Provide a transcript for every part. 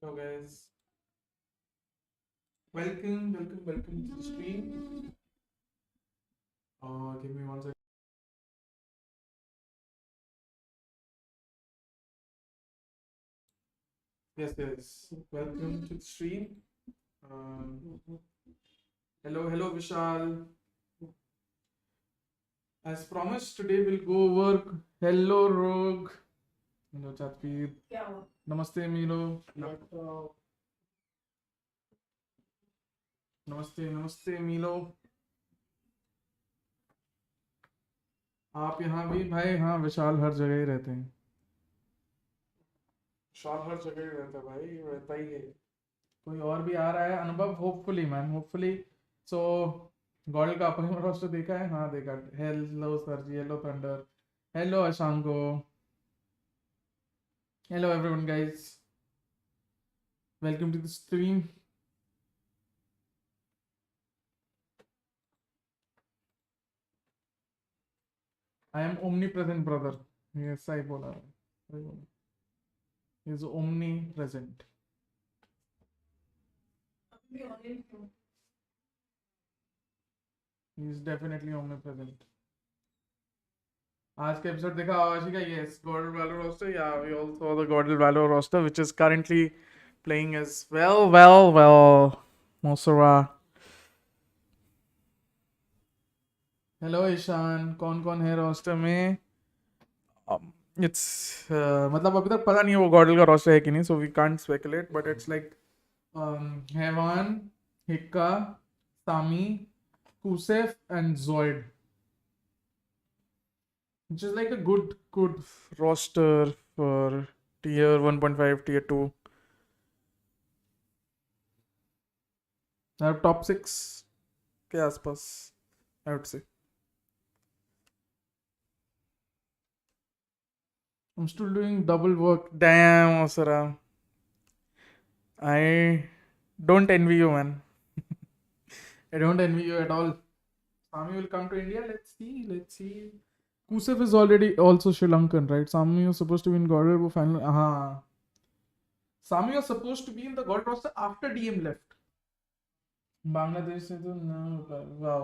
Hello guys, welcome to the stream. Give me 1 second. Yes. Welcome to the stream. Hello, Vishal. As promised, today we'll go over. Hello, Rogue. Hello, Chatpeed. Namaste, Milo. नमस्ते मीलो. आप यहाँ भी भाई? हाँ, विशाल हर जगह ही रहते हैं. विशाल हर जगह ही रहता है भाई, रहता ही है. कोई और भी आ रहा है? Anubhav, hopefully man, hopefully. So GodL का अपने रोस्टर देखा है? हाँ देखा. Hello sir ji, hello Thunder, hello Ashanko, hello everyone guys, welcome to the stream. I am omnipresent brother. Yes I बोला, is omnipresent. He is definitely omnipresent. आज का episode देखा आवाशी का? Yes, GodL Valo roster. Yeah we all saw the GodL Valo roster which is currently playing as well. Mosora. Hello Ishan, कौन है roster में? It's मतलब अभी तक पता नहीं है वो गॉडल का रोस्टर है कि नहीं, so we can't speculate, but it's like Hevan, Hikka, Sami, Kusef and Joid, which is like a good roster for tier 1.5, tier 2. Top 6 के आसपास, I would say. I'm still doing double work. Damn, Osara. I don't envy you, man. I don't envy you at all. Sami will come to India. Let's see. Kusef is already also Sri Lankan, right? Sami was supposed to be in Godel वो final. Sami was supposed to be in the God roster after DM left. Bangladesh से तो no. Wow.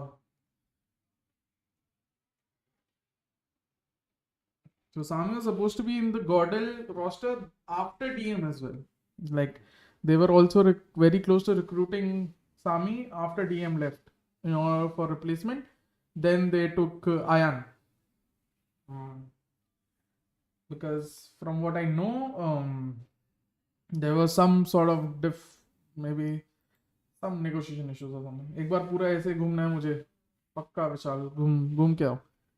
So Sami was supposed to be in the Godel roster after DM as well. Like they were also very close to recruiting Sami after DM left, for replacement. Then they took Ayan. Because from what I know, there was some sort of maybe some negotiation issues or something. एक बार पूरा ऐसे घूमना है मुझे, पक्का विशाल, घूम के आओ.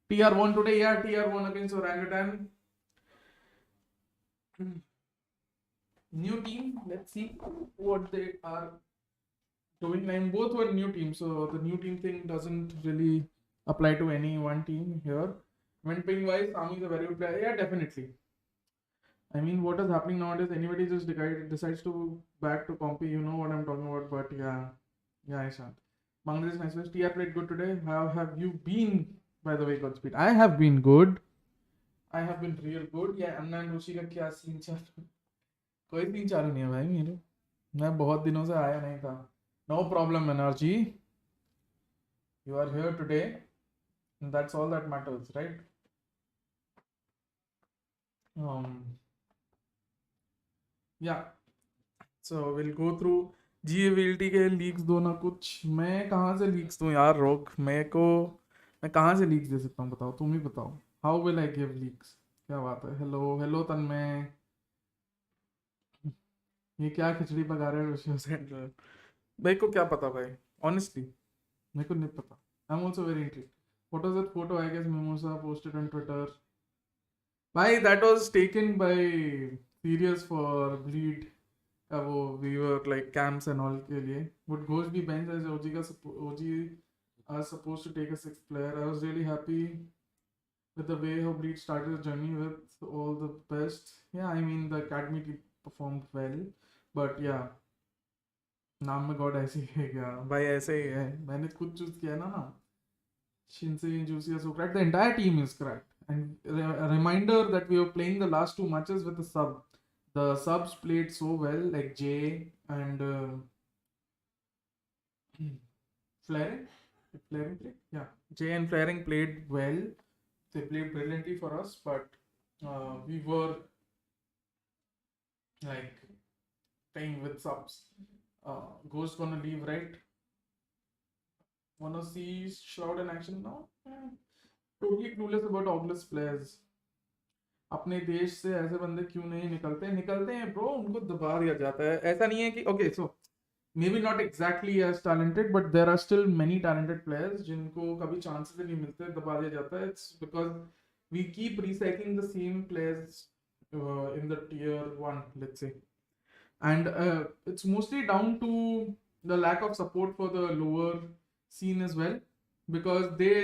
TR1 today, yeah, TR1 against Orangutan. New team, let's see what they are doing. Line both were new teams, so the new team thing doesn't really apply to any one team here. When ping wise, Sami is a very good player. Yeah, definitely. I mean, what is happening nowadays? Anybody just decides to back to compy. You know what I'm talking about. But yeah, Ishan. Bangladesh nice match. TR played good today. How have you been? By the way, Godspeed. I have been good. I have been real good. Yeah, Anna and Rushi का क्या scene चल? कोई scene चालू नहीं है भाई मेरे. मैं बहुत दिनों से आया नहीं था. No problem, Energy. You are here today, and that's all that matters, right? Yeah. So we'll go through GAVLT के लीक्स दो ना कुछ. मैं कहाँ से लीक्स दूँ यार रोग? मैं कहाँ से लीक्स दे सकता हूँ? बताओ, तुम ही बताओ. How will I give leaks? क्या बात है? हेलो तन्मय. ये क्या खिचड़ी पका रहे हो ऋषि सेंटर? मेरे को क्या पता भाई, ऑनेस्टली मेरे को नहीं पता. I am also very interested. What was that photo? I guess Mimosa posted on Twitter. भाई that was taken by Serious for Bleed. वो viewer like camps and all के लिए. Would Ghosh be bench as OG are supposed to take a sixth player. I was really happy with the way how Bleed started his journey. With all the best. Yeah, I mean the academy team performed well, but yeah, नाम में God ऐसे ही है क्या भाई? ऐसे ही है. मैंने खुद चूज किया ना. Shinsei, Juicy, so cracked. The entire team is cracked. And a reminder that we were playing the last two matches with a sub. The subs played so well, like Jay and Flaring. Flaring played? Yeah. Jay and Flaring played well. They played brilliantly for us, but we were like playing with subs. Ghost gonna leave, right? Wanna see Shroud in action now? Totally clueless about Oculus players. अपने देश से ऐसे बंदे क्यों नहीं निकलते हैं bro, उनको दबा दिया जाता है. ऐसा नहीं है कि okay so maybe not exactly as talented, but there are still many talented players जिनको कभी chances ही नहीं मिलते, दबा दिया जाता है. It's because we keep recycling the same players in the tier 1, let's say, and it's mostly down to the lack of support for the lower scene as well, because they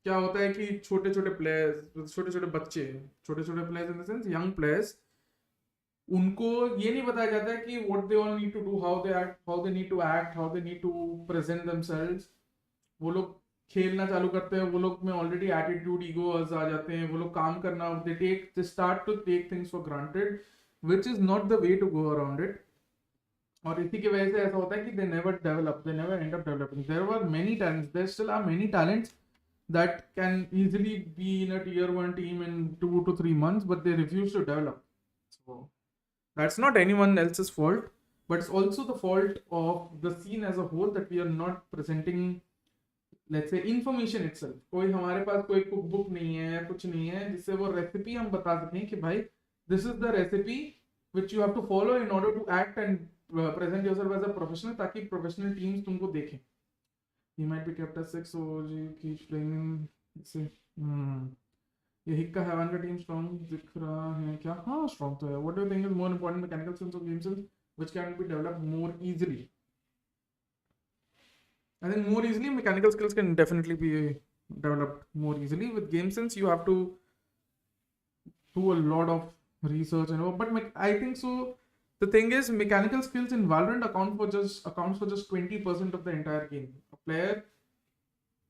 क्या होता है कि छोटे छोटे प्लेयर्स, छोटे छोटे बच्चे, छोटे छोटे players in the sense young players, उनको ये नहीं बताया जाता है कि what they all need to do, how they act, how they need to act, how they need to present themselves. वो लोग खेलना चालू करते हैं, वो लोग में ऑलरेडी एटीट्यूड, ईगोज आ जाते हैं, वो लोग काम करना, they start to take things for granted, which is not the way to go around it. और इसी की वजह से ऐसा होता है कि they never develop, they never end up developing. There were many talents, there still are many talents that can easily be in a tier 1 team in 2 to 3 months, but they refuse to develop. So that's not anyone else's fault, but it's also the fault of the scene as a whole that we are not presenting, let's say, information itself. कोई हमारे पास कोई cook book नहीं है, कुछ नहीं है जिससे वो रेसिपी हम बता सकें कि भाई this is the recipe which you have to follow in order to act and present yourself as a professional, ताकि professional teams तुमको देखें. He might be kept as 6, so he keeps playing in. से ये हिक्का हैवान का team strong दिख रहा है क्या? हाँ स्ट्रॉन्ग तो है. What do you think is more important, mechanical skills और game skills which can be developed more easily? I think more easily mechanical skills can definitely be developed more easily. With game sense you have to do a lot of research and all, but I think so. The thing is, mechanical skills in Valorant accounts for just 20% of the entire game. A player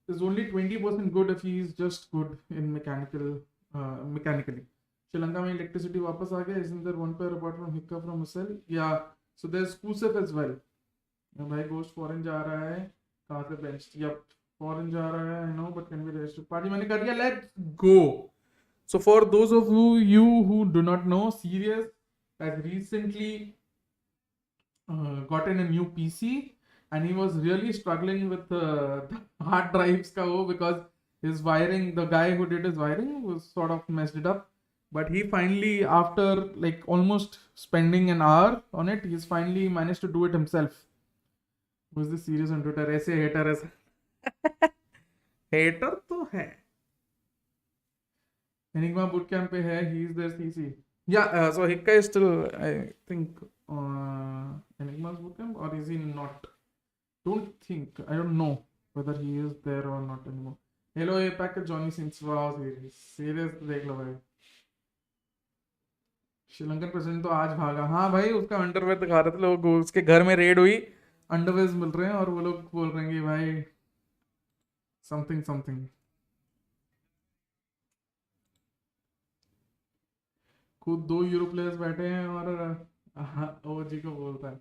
is only 20% good if he is just good in mechanically. Sri Lanka में electricity वापस आ गया. Isn't there one player apart from Hikka from Missile? Yeah. So there's Kusif as well. भाई Ghost foreign जा रहा है. कहाँ से benched? Yup. Foreign जा रहा है. I know, but can be registered. Party मैंने कर दिया. Let's go. So for those of you who do not know, Sirius has recently gotten a new PC, and he was really struggling with the hard drives ka wo, because his wiring, the guy who did his wiring was sort of messed it up. But he finally, after like almost spending an hour on it, he's finally managed to do it himself. Was this serious on Twitter? ऐसे hater ऐसा hater तो है. Enigma bootcamp पे है. He is their CC. Yeah, so Hikka is still, I think, Enigma's bootcamp, or is he not? Don't think. I don't know whether he is there or not anymore. Hello, APAC Johnny Sins. Wow, serious देख लो भाई. Sri Lankan president तो आज भागा. हाँ भाई, उसका underwear दिखा रहे थे लोग. उसके घर में रेड हुई, अंडरवेयर मिल रहे हैं, और वो लोग बोल रहे हैं कि भाई समथिंग समथिंग. खुद 2 यूरो प्लेयर्स बैठे हैं और ओजी को बोलता है.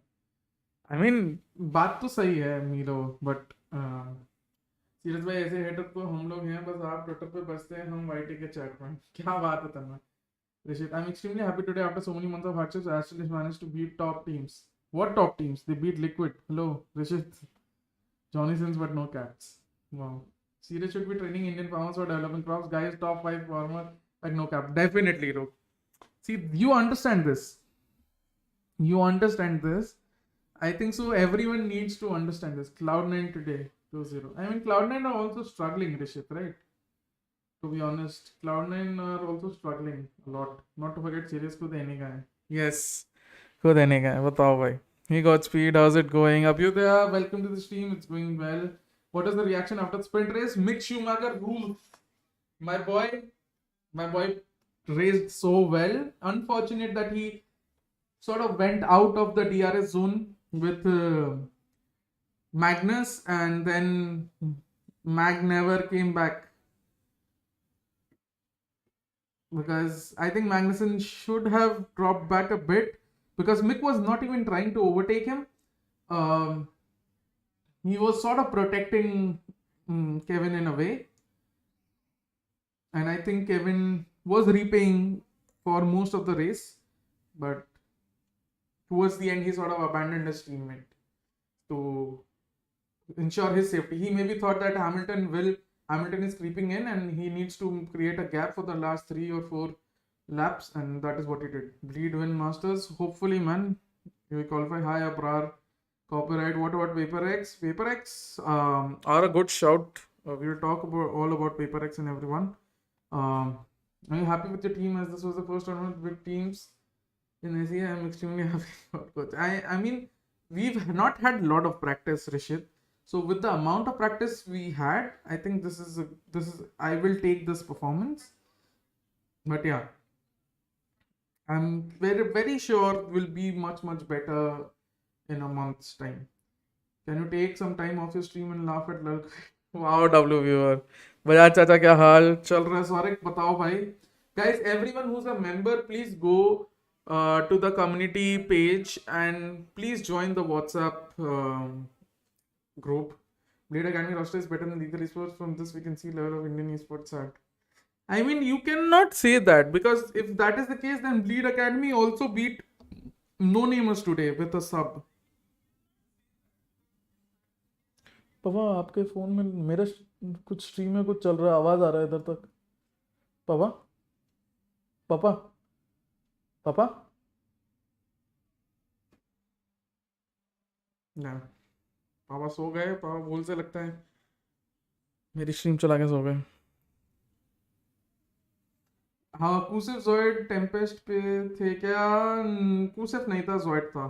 आई मीन बात तो सही है मीरो, बट सीरियस भाई ऐसे हेटर तो हम लोग हैं, बस आप ट्विटर पे बसते हैं, हम वाईटी के चैट में. क्या बात है तन्मय. Rishit, I'm extremely happy today after so many months of hardships. Astral has managed to beat top teams. What top teams? They beat Liquid. Hello, Rishit. Johnny Sins, but no cats. Wow. Serious should be training Indian farmers for developing crops. Guys, top 5 farmer, like no cap. Definitely, Rok. See, you understand this. You understand this. I think so. Everyone needs to understand this. Cloud9 today, 2-0. I mean, Cloud9 are also struggling, Rishit, right? To be honest, Cloud9 are also struggling a lot. Not to forget, Sirius को देने का है. Yes, को देने का है. बताओ भाई. Hey Godspeed, how's it going? Abhyudaya, welcome to the stream. It's going well. What is the reaction after the sprint race? Mick Schumacher rules. My boy raced so well. Unfortunate that he sort of went out of the DRS zone with Magnus, and then Mag never came back. because I think Magnussen should have dropped back a bit because Mick was not even trying to overtake him. Um, he was sort of protecting Kevin in a way, and I think Kevin was repaying for most of the race, but towards the end he sort of abandoned his teammate to ensure his safety. He maybe thought that Hamilton is creeping in and he needs to create a gap for the last 3 or 4 laps, and that is what he did. Bleed win Masters. Hopefully, man, we qualify. Hi, Abrar. Copyright. What about PaperX? PaperX are a good shout. We'll talk about all about PaperX and everyone. Are you happy with your team as this was the first tournament with teams in Asia? I'm extremely happy about coach. I mean, we've not had a lot of practice, Rishit. So with the amount of practice we had, I think this is I will take this performance. But yeah, I'm very sure will be much better in a month's time. Can you take some time off your stream and laugh at Lurk? Wow, W viewer. Bajaj चाचा क्या हाल चल रहा है सौरभ बताओ भाई. Guys, everyone who's a member, please go to the community page and please join the WhatsApp group. Blade Academy roster is better than legal esports. From this, we can see level of Indian esports at. I mean, you cannot say that because if that is the case, then Bleed Academy also beat No Namers today with a sub. पापा आपके phone में मेरा कुछ stream में कुछ चल रहा है आवाज आ रहा है इधर तक पापा पापा पापा ना पापा सो गए पापा भूल से लगता है मेरी स्ट्रीम चला के सो गए हाँ कूसिफ जोइड टेम्पेस्ट पे थे क्या कूसिफ नहीं था जोइड था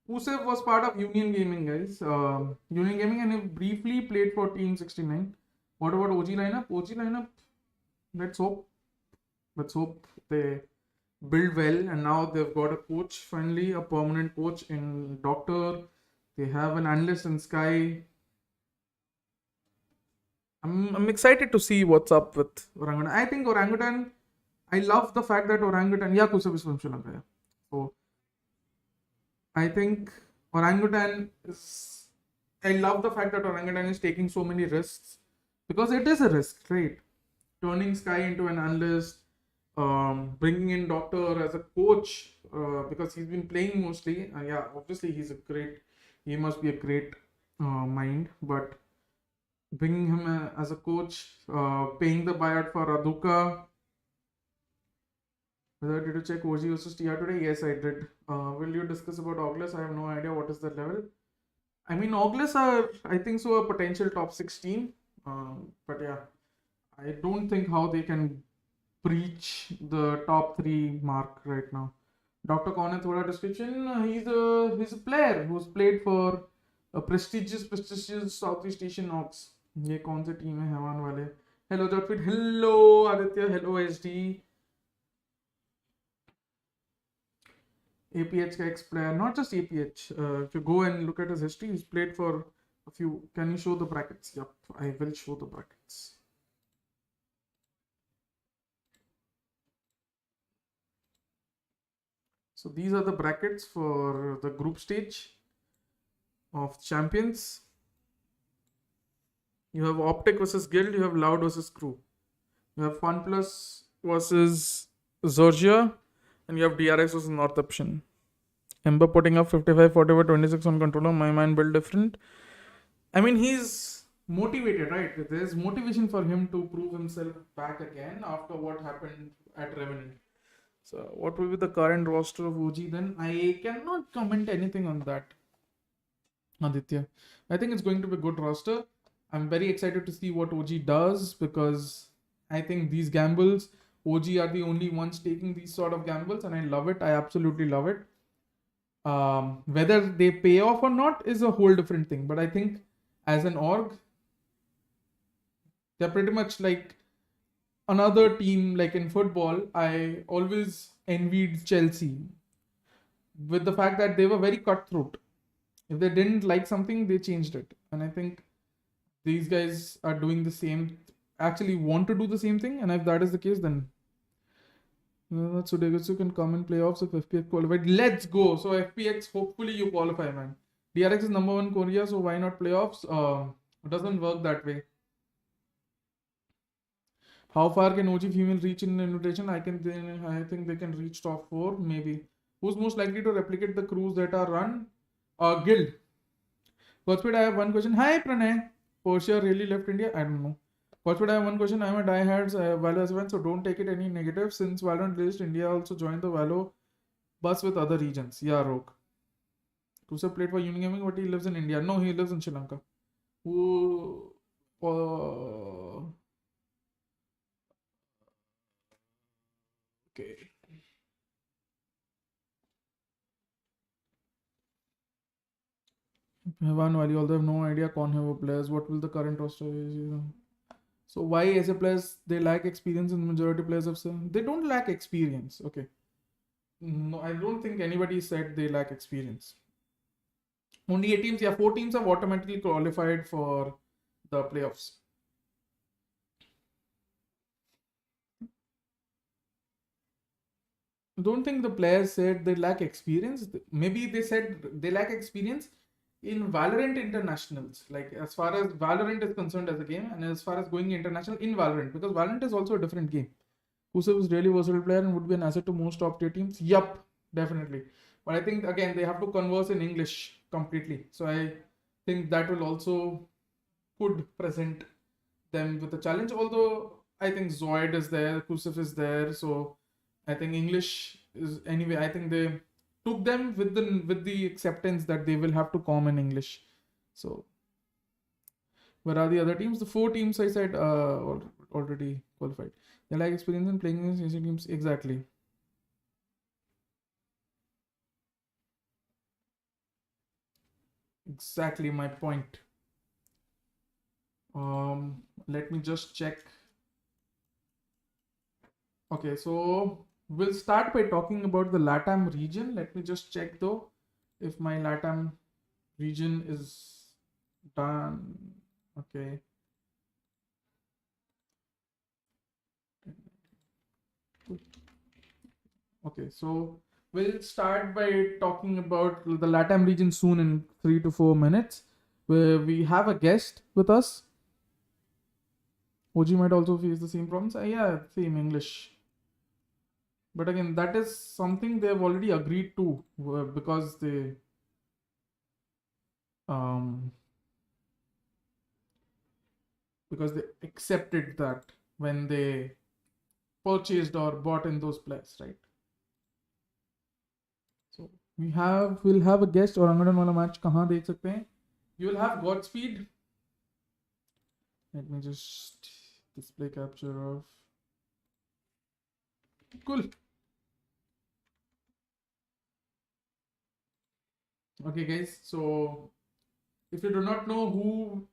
Kusev was part of Union Gaming, guys. Union Gaming, and he briefly played for Team 69. What about OG lineup? OG lineup, let's hope they build well. And now they've got a coach, finally, a permanent coach in Doctor. They have an analyst in Sky. I'm excited to see what's up with Orangutan. I think Orangutan, I love the fact that Orangutan, yeah, Kusev is from Sri Lanka. So I think Orangutan is. I love the fact that Orangutan is taking so many risks because it is a risk, right? Turning Sky into an analyst, bringing in Doctor as a coach because he's been playing mostly. Yeah, obviously he must be a great mind, but bringing him as a coach, paying the buyout for Raduka. Did you check OG versus TR today? Yes, I did. Will you discuss about Ogless? I have no idea what is that level. I mean, Ogless are, I think so, a potential top 16. But yeah, I don't think how they can breach the top 3 mark right now. Dr. Khan thoda description. He's a player who's played for a prestigious Southeast Asian Ox. ये कौन सी team है हैवान वाले? Hello Jotfit. Hello Aditya. Hello SD. APH ka ex-player, not just APH. If you go and look at his history, he's played for a few. Can you show the brackets? Yep, I will show the brackets. So these are the brackets for the group stage of champions. You have Optic versus Guild, you have Loud versus Crew. You have FunPlus versus Zorgia, and you have DRX versus North Option. Ember putting up 55, 45, 26 on controller. My man built different. I mean, he's motivated, right? There's motivation for him to prove himself back again after what happened at Revenant. So, what will be the current roster of OG then? I cannot comment anything on that, Aditya. I think it's going to be a good roster. I'm very excited to see what OG does because I think these gambles, OG are the only ones taking these sort of gambles, and I love it. I absolutely love it. Whether they pay off or not is a whole different thing. But I think as an org, they're pretty much like another team. Like in football, I always envied Chelsea with the fact that they were very cutthroat. If they didn't like something, they changed it. And I think these guys are doing the same, actually want to do the same thing. And if that is the case, then So Degatsu can come in playoffs if FPX qualified. Let's go. So FPX, hopefully you qualify, man. DRX is number 1 Korea, so why not playoffs? It doesn't work that way. How far can OG female reach in invitation? I think they can reach top 4, maybe. Who's most likely to replicate the crews that are run? Guild. Godspeed, I have one question. Hi Pranay. Portia really left India? I don't know. Godspeed, I have one question. I'm a diehard Valo fan, so don't take it any negative. Since Valorant released, India also joined the Valo bus with other regions. Yeah, Rogue. Kusa played for Union Gaming, but he lives in India. No, he lives in Sri Lanka. Who? Okay. One Valley, although I have no idea कौन है वो players. What will the current roster be? So why as a players they lack experience and majority players have said they don't lack experience. Okay. No, I don't think anybody said they lack experience. Only 8 teams, 4 teams have automatically qualified for the playoffs. Don't think the players said they lack experience. Maybe they said they lack experience in Valorant internationals, like as far as Valorant is concerned as a game, and as far as going international in Valorant, because Valorant is also a different game. Kusev is really versatile player and would be an asset to most top tier teams. Yup, definitely. But I think again they have to converse in English completely. So I think that will also could present them with a challenge. Although I think Zoid is there, Kusev is there, so I think English is anyway. I think they took them with the acceptance that they will have to come in English. So where are the other teams? The 4 teams I said already qualified. They like experience in playing against AC teams. Exactly. Exactly my point. Let me just check. Okay, so we'll start by talking about the LATAM region. Let me just check though if my LATAM region is done. Okay. Okay, so we'll start by talking about the LATAM region soon in 3 to 4 minutes, where we have a guest with us. OG might also face the same problems. Yeah, same English. But again, that is something they've already agreed to because they accepted that when they purchased or bought in those players, right? So we'll have a guest. और अंगड़न वाला match कहाँ देख सकते हैं? You will have Godspeed. Let me just display capture of. Cool. Okay, guys. So if you do not know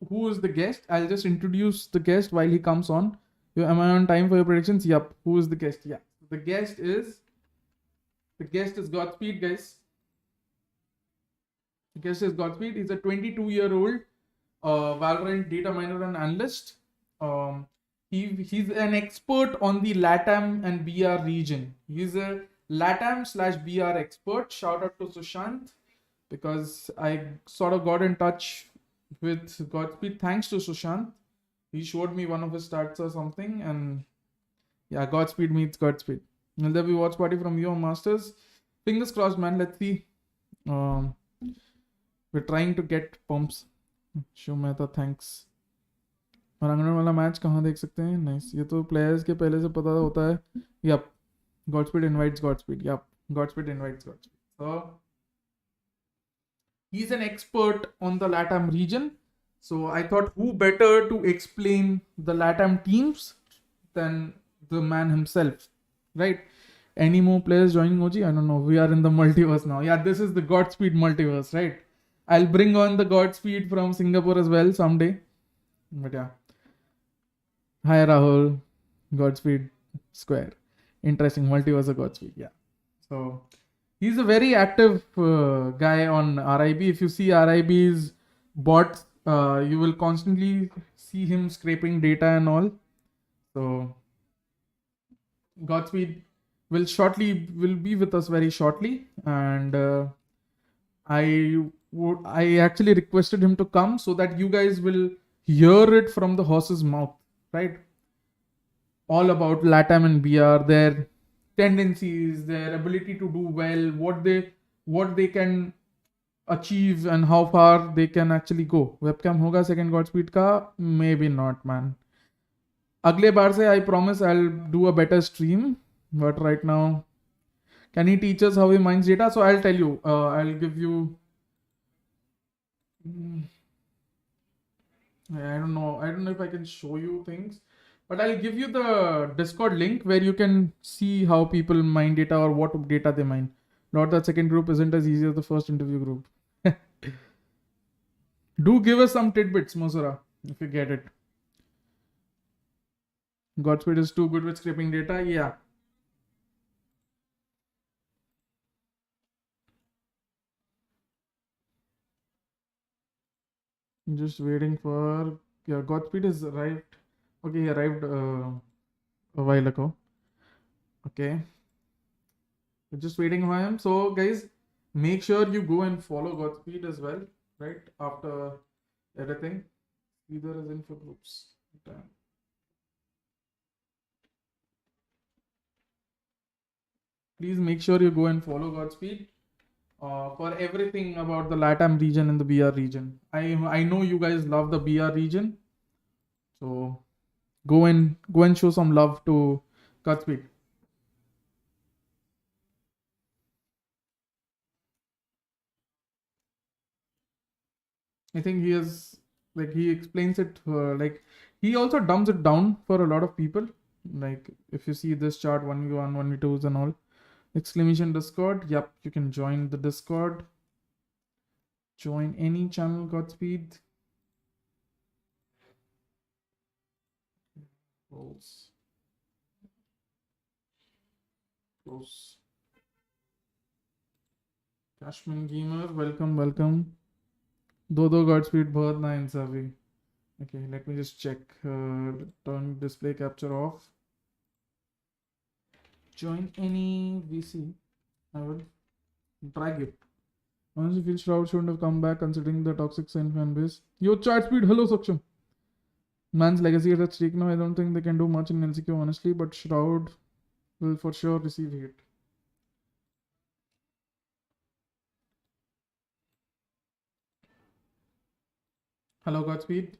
who is the guest, I'll just introduce the guest while he comes on. Am I on time for your predictions? Yup. Who is the guest? Yeah. The guest is Godspeed, guys. The guest is Godspeed. He's a 22-year-old Valorant data miner and analyst. He's an expert on the LATAM and BR region. He's a LATAM/BR expert. Shout out to Sushant, because I sort of got in touch with Godspeed thanks to Sushant. He showed me one of his stats or something, and yeah, Godspeed meets Godspeed. Will there be watch party from you on Masters? Fingers crossed, man. Let's see. We're trying to get pumps. Show Mehta, thanks. और अंगड़न वाला match कहाँ देख सकते हैं? Nice. ये तो players के पहले से पता होता है. Yup. Godspeed invites Godspeed. Yep. Godspeed invites Godspeed. So he's an expert on the LATAM region. So I thought who better to explain the LATAM teams than the man himself, right? Any more players joining OG? I don't know. We are in the multiverse now. Yeah, this is the Godspeed multiverse, right? I'll bring on the Godspeed from Singapore as well someday. But yeah. Hi Rahul. Godspeed Square. Interesting. Multiverse of Godspeed. Yeah. So he's a very active guy on RIB. If you see RIB's bots, you will constantly see him scraping data and all. So Godspeed will be with us very shortly, and I actually requested him to come so that you guys will hear it from the horse's mouth, right? All about LATAM and BR, their tendencies, their ability to do well, what they can achieve, and how far they can actually go. Webcam होगा second Godspeed का? Maybe not, man. अगले बार से I promise I'll do a better stream, but right now, can he teach us how he mines data? So I'll tell you. I'll give you. I don't know. I don't know if I can show you things, but I'll give you the Discord link where you can see how people mine data or what data they mine. Not that second group isn't as easy as the first interview group. Do give us some tidbits, Mosura, if you get it. Godspeed is too good with scraping data. Yeah. Just waiting for. Yeah, Godspeed is arrived. Okay, he arrived a while ago. Okay. We're just waiting for him. So, guys, make sure you go and follow Godspeed as well, right? After everything. Either is in for groups. Damn. Please make sure you go and follow Godspeed for everything about the LATAM region and the BR region. I know you guys love the BR region, so go and show some love to Godspeed. I think he is like he explains it like he also dumps it down for a lot of people. Like if you see this chart 1v1, 1v2s and all. Exclamation Discord. Yep, you can join the Discord. Join any channel, Godspeed. Close. Cashman Gamer, welcome. दो Godspeed बहुत ना इंसाफी. Okay, let me just check. Turn display capture off. Join any VC. I will drag it. Honestly, feel Shroud shouldn't have come back considering the toxic fan base. Yo, chat speed. Hello, Saksham. Man's legacy is at stake now. I don't think they can do much in LCQ, honestly, but Shroud will for sure receive hate. Hello, Godspeed.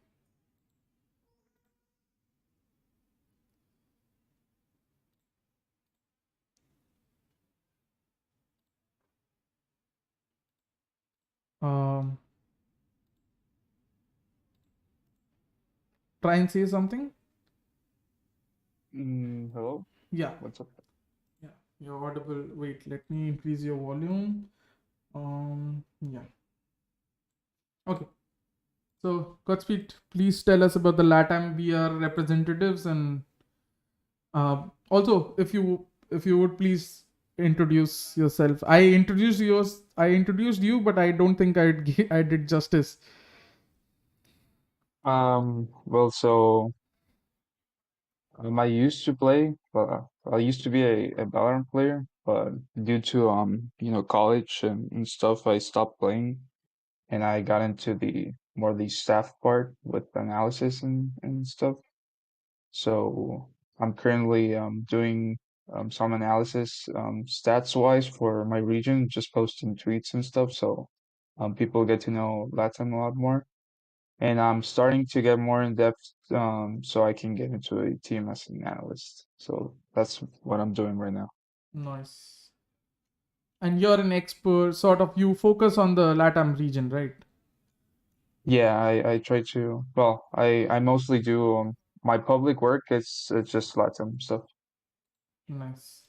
Try and say something. Hello? Yeah. What's up? Yeah, you're audible. Wait, let me increase your volume. Yeah. Okay. So, Godspeed, please tell us about the LATAM BR representatives, and also if you would please introduce yourself. I introduced you, but I don't think I did justice. Well, so I used to play, I used to be a Valorant player, but due to college and stuff, I stopped playing, and I got into the staff part with analysis and stuff. So I'm currently doing some analysis stats wise for my region, just posting tweets and stuff, so people get to know Latin a lot more. And I'm starting to get more in depth so I can get into a team as an analyst. So that's what I'm doing right now. Nice. And you're an expert, sort of. You focus on the LATAM region, right? Yeah, I try to, well, I mostly do my public work, it's just Latin stuff. Nice.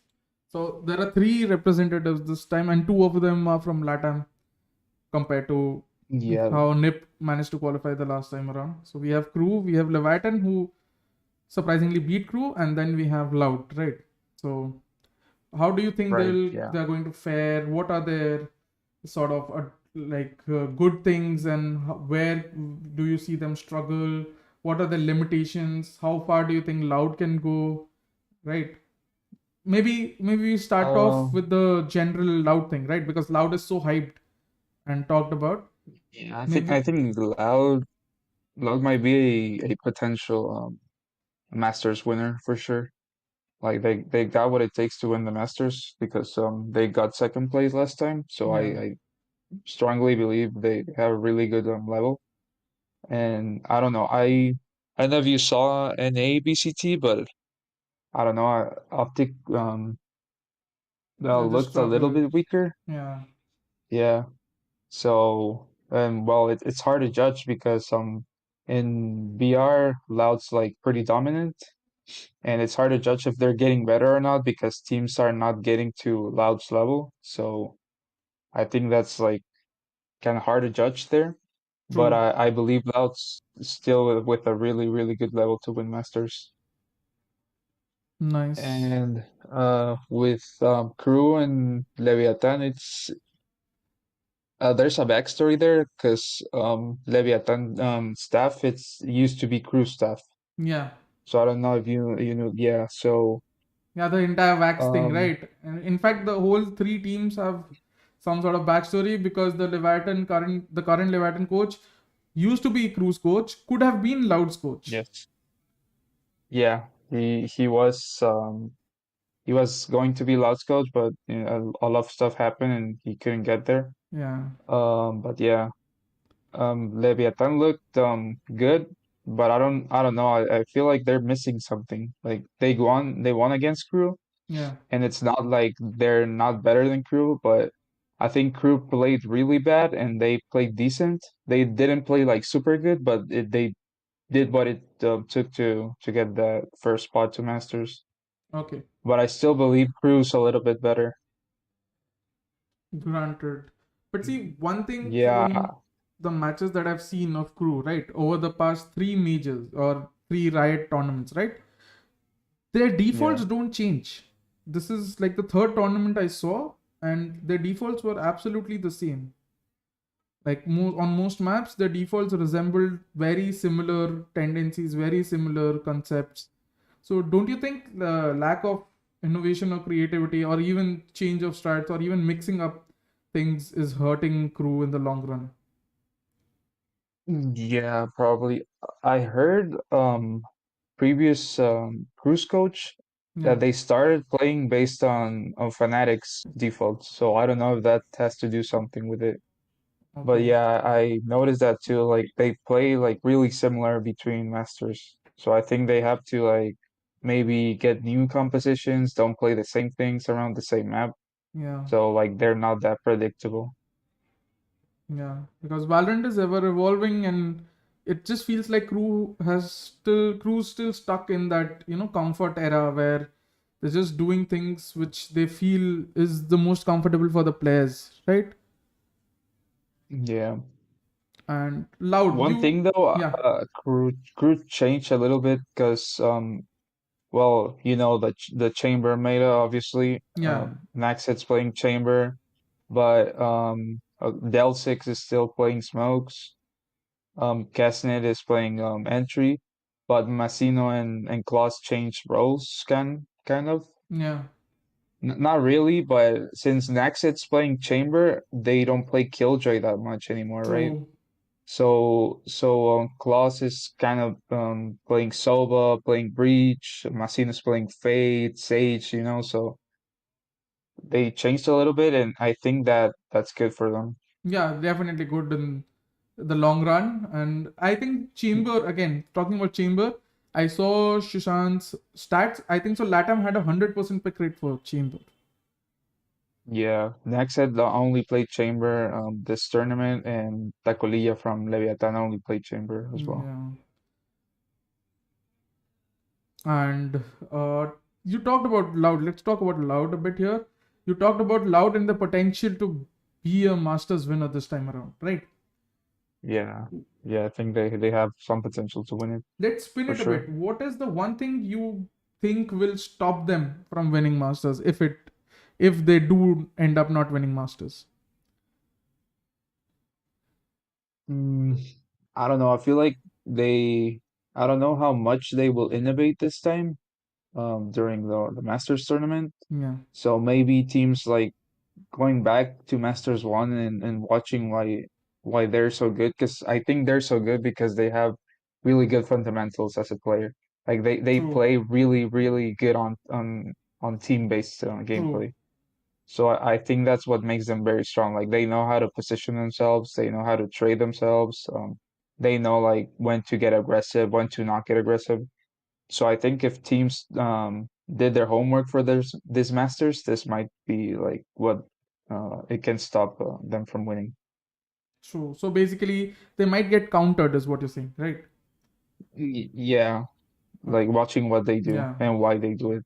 So there are 3 representatives this time, and 2 of them are from LATAM compared to Yeah, how NIP managed to qualify the last time around. So we have Crew, we have Leviathan, who surprisingly beat Crew, and then we have Loud, right? So how do you think right, yeah. they're going to fare? What are their sort of good things, and where do you see them struggle? What are the limitations? How far do you think Loud can go? Right? maybe we start off Um, with the general Loud thing, right? Because Loud is so hyped and talked about. yeah, I Maybe think Loud might be a potential Masters winner for sure. Like they got what it takes to win the Masters because they got second place last time. So yeah, I strongly believe they have a really good level. And I don't know, I don't know if you saw NA BCT, but I don't know, Optic they just looked a little struggled. bit weaker. Yeah, Yeah. So well, it's hard to judge because in BR Loud's like pretty dominant, and it's hard to judge if they're getting better or not because teams are not getting to Loud's level. So I think that's like kind of hard to judge there. But true. I believe Loud's still with a really, really good level to win Masters. Nice. And with Crew and Leviathan, it's there's a backstory there because Leviathan staff it's used to be Crew staff. Yeah, So I don't know if you know, yeah. So yeah, the entire wax thing, um right? And in fact, the whole three teams have some sort of backstory because the current Leviathan coach used to be Crew's coach, could have been Loud's coach. yes, yeah, he was going to be Loud's coach, but you know, a lot of stuff happened and he couldn't get there. Yeah, But yeah, Leviathan looked good, but I don't know. I feel like they're missing something. Like they won against Crew, yeah, and it's not like they're not better than Crew, but I think Crew played really bad and they played decent. They didn't play like super good, but they did what it took to get the first spot to Masters. okay, But I still believe Crew's a little bit better. granted. But see, one thing Yeah, from the matches that I've seen of Crew, right, over the past three majors or three Riot tournaments, right, their yeah. defaults don't change. This is like the third tournament I saw, and their defaults were absolutely the same. Like on most maps, the defaults resembled very similar tendencies, very similar concepts. So, don't you think the lack of innovation or creativity, or even change of strats, or even mixing up things is hurting Crew in the long run? Yeah, probably. I heard previous cruise coach Yeah. that they started playing based on Fnatic's defaults. So I don't know if that has to do something with it. But Okay. yeah, I noticed that too. Like they play like really similar between masters. So I think they have to like maybe get new compositions, don't play the same things around the same map. Yeah. So like they're not that predictable. Yeah. Because Valorant is ever evolving, and it just feels like Crew's still stuck in that comfort era where they're just doing things which they feel is the most comfortable for the players, right? Yeah. And Loud, One thing though, yeah, crew changed a little bit because well, you know the chamber meta obviously. yeah, Naxed's playing chamber, but Del Six is still playing smokes. Casnet is playing entry, but Massino and Klaus changed roles kind of. yeah, N Not really, but since Naxed's playing chamber, they don't play Killjoy that much anymore, right? true. So Klaus is kind of playing Sova, playing Breach, Massino's playing Fade, Sage, you know, so they changed a little bit, and I think that that's good for them. Yeah, definitely good in the long run. And I think Chamber, again, talking about Chamber, I saw Shushan's stats. I think so. Latam had 100% pick rate for Chamber. Yeah, Naxed only played Chamber this tournament, and Tacolilla from Leviathan only played Chamber as well. Yeah. And you talked about Loud. Let's talk about Loud a bit here. You talked about Loud and the potential to be a Masters winner this time around, right? Yeah, yeah, I think they have some potential to win it Let's spin for it a sure. bit. What is the one thing you think will stop them from winning Masters if they do end up not winning Masters? Mm, I don't know. I feel like they, I don't know how much they will innovate this time, during the Masters tournament. Yeah. So maybe teams like going back to Masters 1 and watching why they're so good, because I think they're so good because they have really good fundamentals as a player. Like they True. play really really good on team-based True. gameplay. So I think that's what makes them very strong. Like they know how to position themselves, they know how to trade themselves. They know like when to get aggressive, when to not get aggressive. So I think if teams did their homework for this Masters, this might be like what it can stop them from winning. True. So basically, they might get countered, is what you're saying, right? Yeah, like Okay. watching what they do Yeah. and why they do it.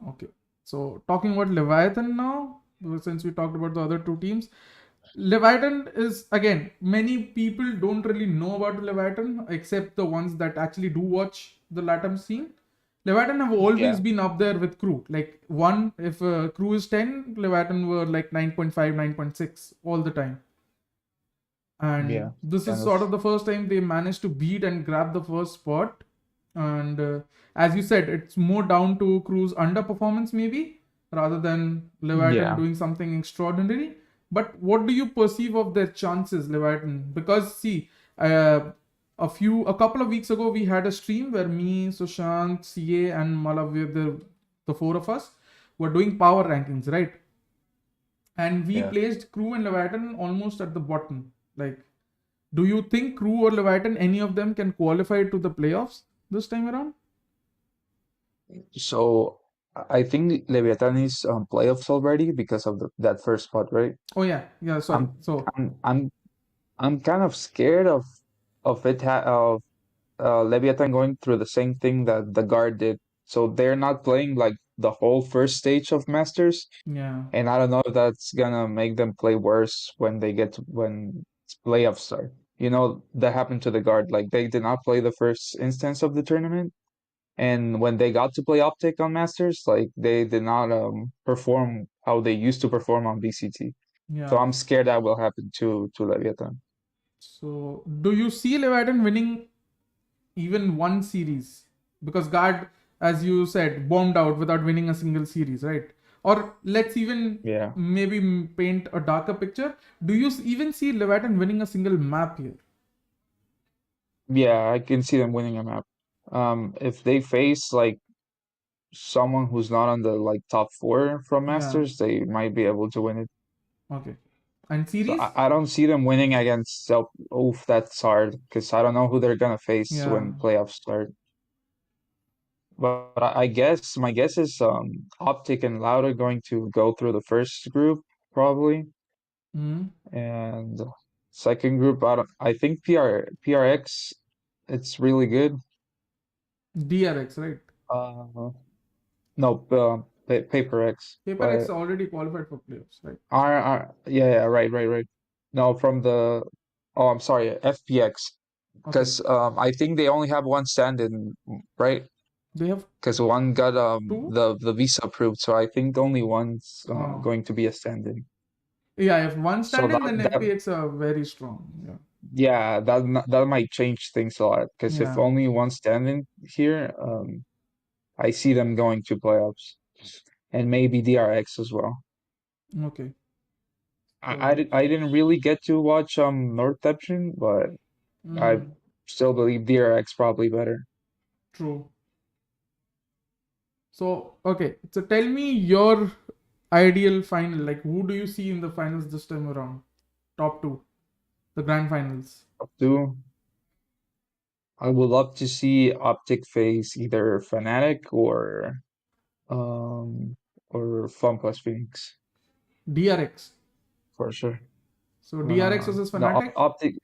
Okay. So talking about Leviathan now, since we talked about the other two teams, Leviathan is again, many people don't really know about Leviathan except the ones that actually do watch the LATAM scene. Leviathan have always Yeah, been up there with crew. Like one, if crew is 10, Leviathan were like 9.5, 9.6 all the time. yeah, And this is kind of. sort of the first time they managed to beat and grab the first spot. And as you said, it's more down to crew's underperformance maybe rather than Leviathan Yeah. doing something extraordinary. But what do you perceive of their chances, Leviathan? Because see, a couple of weeks ago we had a stream where me, Sushant, CA, and Malavir, the four of us, were doing power rankings, right? And we Yeah. placed Crew and Leviathan almost at the bottom. Like, do you think Crew or Leviathan, any of them, can qualify to the playoffs this time around? So I think Leviathan is playoffs already because of that first spot, right? Oh yeah, yeah. Sorry. I'm So I'm I'm I'm kind of scared of it ha of Leviathan going through the same thing that the guard did. So they're not playing like the whole first stage of Masters, yeah, and I don't know if that's gonna make them play worse when they get to when playoffs start. You know, that happened to the guard. Like they did not play the first instance of the tournament, and when they got to play Optic on Masters, like they did not perform how they used to perform on BCT. So yeah. I'm scared that will happen to Leviathan. So do you see Leviathan winning even one series? Because Guard, as you said, bombed out without winning a single series, right? Or let's even Yeah. maybe paint a darker picture. Do you even see Leviathan winning a single map here? Yeah, I can see them winning a map. If they face like someone who's not on the like top four from Yeah. Masters, they might be able to win it. Okay. And So series? I don't see them winning against Self. Oof, that's hard because I don't know who they're gonna face Yeah. when playoffs start. But I guess my guess is Optic and Loud are going to go through the first group probably, Mm. and second group I think PRX it's really good. DRX, right? Uh, no, Paper X, Paper X but already qualified for playoffs, right? Yeah, right. No, from the oh, I'm sorry, FPX, Okay. because I think they only have one stand-in, right? They have Because one got two. the visa approved, so I think only one's Oh. going to be a stand-in. Yeah, if one So stand in, then that FPX are very strong. Yeah. yeah, that might change things a lot. Because if Yeah. only one stand-in here, I see them going to playoffs, and maybe DRX as well. Okay. So, I didn't really get to watch Northception, but I mm, still believe DRX probably better. true. So, okay. So tell me your ideal final. Like, who do you see in the finals this time around? Top two, the grand finals. Up to I would love to see Optic face either Fnatic um or FunPlus Phoenix DRX. for sure. So DRX versus No, Fnatic. Optic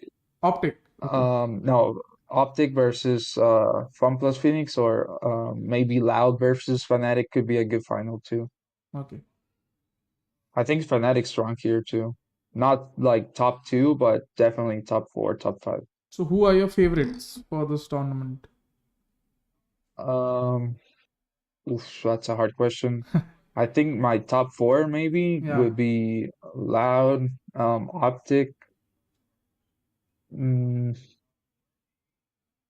Optic. Okay. no Optic versus FunPlus Phoenix or maybe Loud versus Fnatic could be a good final too. Okay. I think Fnatic's strong here too. Not like top two, but definitely top four, top five. So who are your favorites for this tournament? Um, Oof, that's a hard question. I think my top four maybe Yeah. would be Loud, Optic, mm,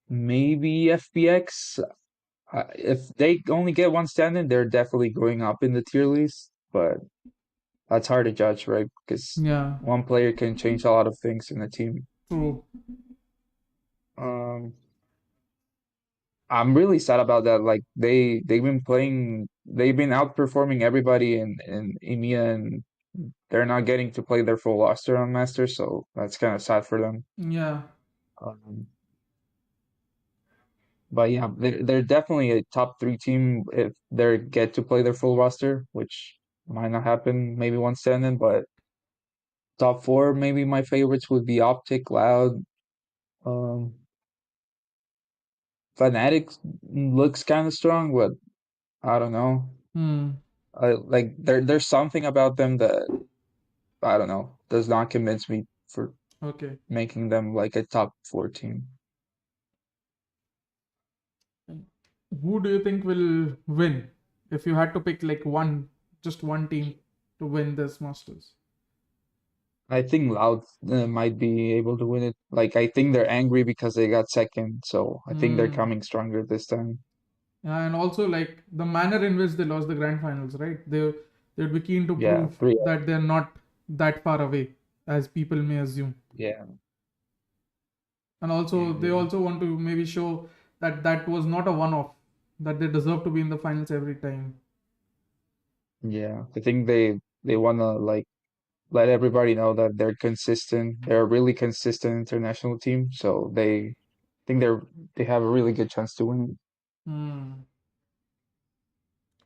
maybe FBX. If they only get one stand-in, they're definitely going up in the tier list, but that's hard to judge, right? Because Yeah, one player can change a lot of things in a team. true. Um, I'm really sad about that. Like they've been outperforming everybody in EMEA, and they're not getting to play their full roster on Masters, so that's kind of sad for them. Yeah. Um, but yeah, they're definitely a top three team if they get to play their full roster, which might not happen maybe one stand-in, but top four, maybe my favorites would be Optic, Loud, um, Fnatic looks kind of strong, but I don't know. Hmm. Like there's something about them that I don't know does not convince me for Okay. making them like a top four team. And who do you think will win if you had to pick like one, just one team to win this Masters? I think Loud might be able to win it. Like I think they're angry because they got second, so I think they're Hmm. coming stronger this time. And also like the manner in which they lost the grand finals, right? They'd be keen to Yeah, prove 3-0. that they're not that far away as people may assume. Yeah, And yeah, also they yeah. also want to maybe show that that was not a one-off, that they deserve to be in the finals every time. Yeah. I think they wanna like let everybody know that they're consistent. They're a really consistent international team, so they think they have a really good chance to win. Hmm.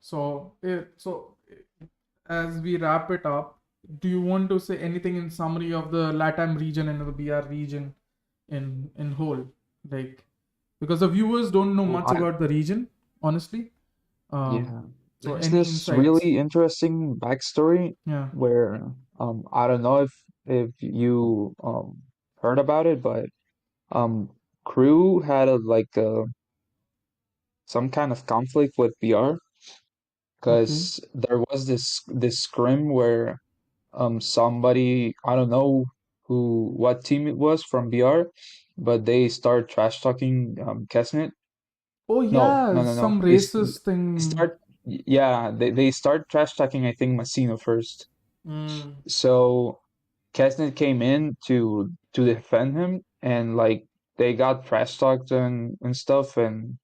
So as we wrap it up, do you want to say anything in summary of the LATAM region and the BR region in whole? Like, because the viewers don't know Well, much about the region, honestly. Um, yeah. so There's any this insights? really interesting backstory Yeah. where I don't know if you heard about it, but um Crew had a like some kind of conflict with BR Okay. because there was this scrim where somebody I don't know who what team it was from BR, but they start trash talking Kesnet. Oh No, yeah, no, no, no. some They racist thing. start yeah, they start trash talking I think Messina first. Mm, So Kesnet came in to defend him and like they got trash talked and stuff and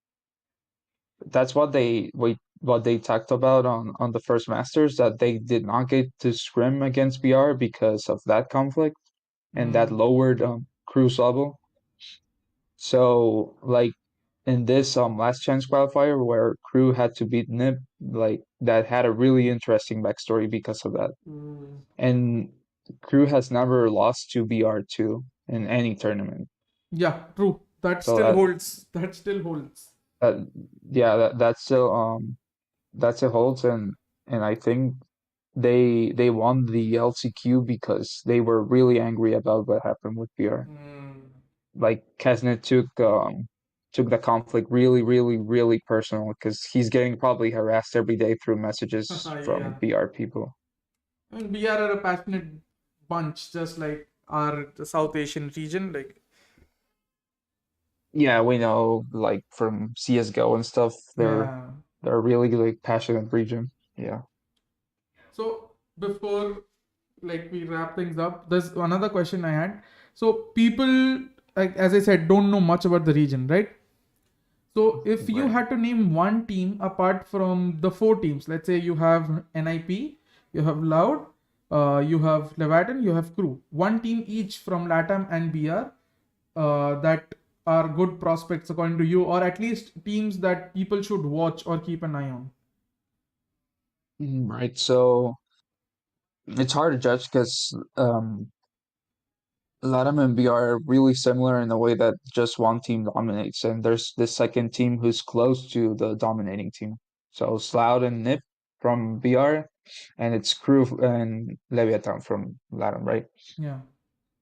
that's what they talked about on the first Masters that they did not get to scrim against BR because of that conflict and that mm, lowered cruise level. So like in this last chance qualifier where crew had to beat Nip, like that had a really interesting backstory because of that. mm. And crew has never lost to BR2 in any tournament. Yeah, true. That So still holds. That still holds. that yeah that still that still holds and I think they won the LCQ because they were really angry about what happened with BR. Mm. Like Kesnet took the conflict really, really, really personal because he's getting probably harassed every day through messages from Yeah. BR people. I mean, we are a passionate bunch, just like our the South Asian region. Like, Yeah, we know like from CS:GO and stuff, yeah. they're a really like passionate region. Yeah. So before like we wrap things up, there's another question I had. So people, like as I said, don't know much about the region, right? So if you Right. had to name one team apart from the four teams, let's say you have NIP, you have Loud, you have Leviathan, you have Crew. One team each from LATAM and BR that are good prospects according to you, or at least teams that people should watch or keep an eye on. Right. So it's hard to judge because Latam and BR are really similar in the way that just one team dominates, and there's this second team who's close to the dominating team. So Sloud and Nip from BR, and it's Crew and Leviathan from Latam, right? Yeah.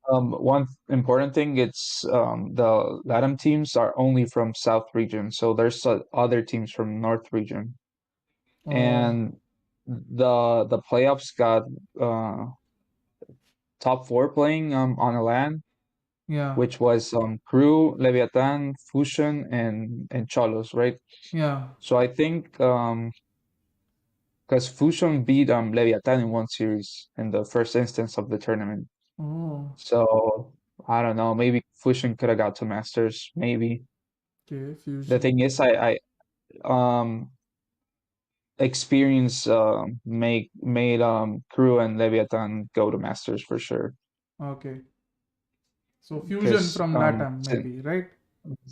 One important thing, it's the Latam teams are only from South region, so there's other teams from North region, Oh. and the playoffs got uh top four playing on a LAN Yeah. which was Crew, Leviathan, Fusion, and Cholos, right? Yeah. So I think because Fusion beat Leviathan in one series in the first instance of the tournament. Oh. So I don't know, maybe Fusion could have got to Masters, maybe. Okay. The Fusion. thing is, I experience made Crew and Leviathan go to Masters for sure. Okay. So Fusion Because from LATAM, maybe, right?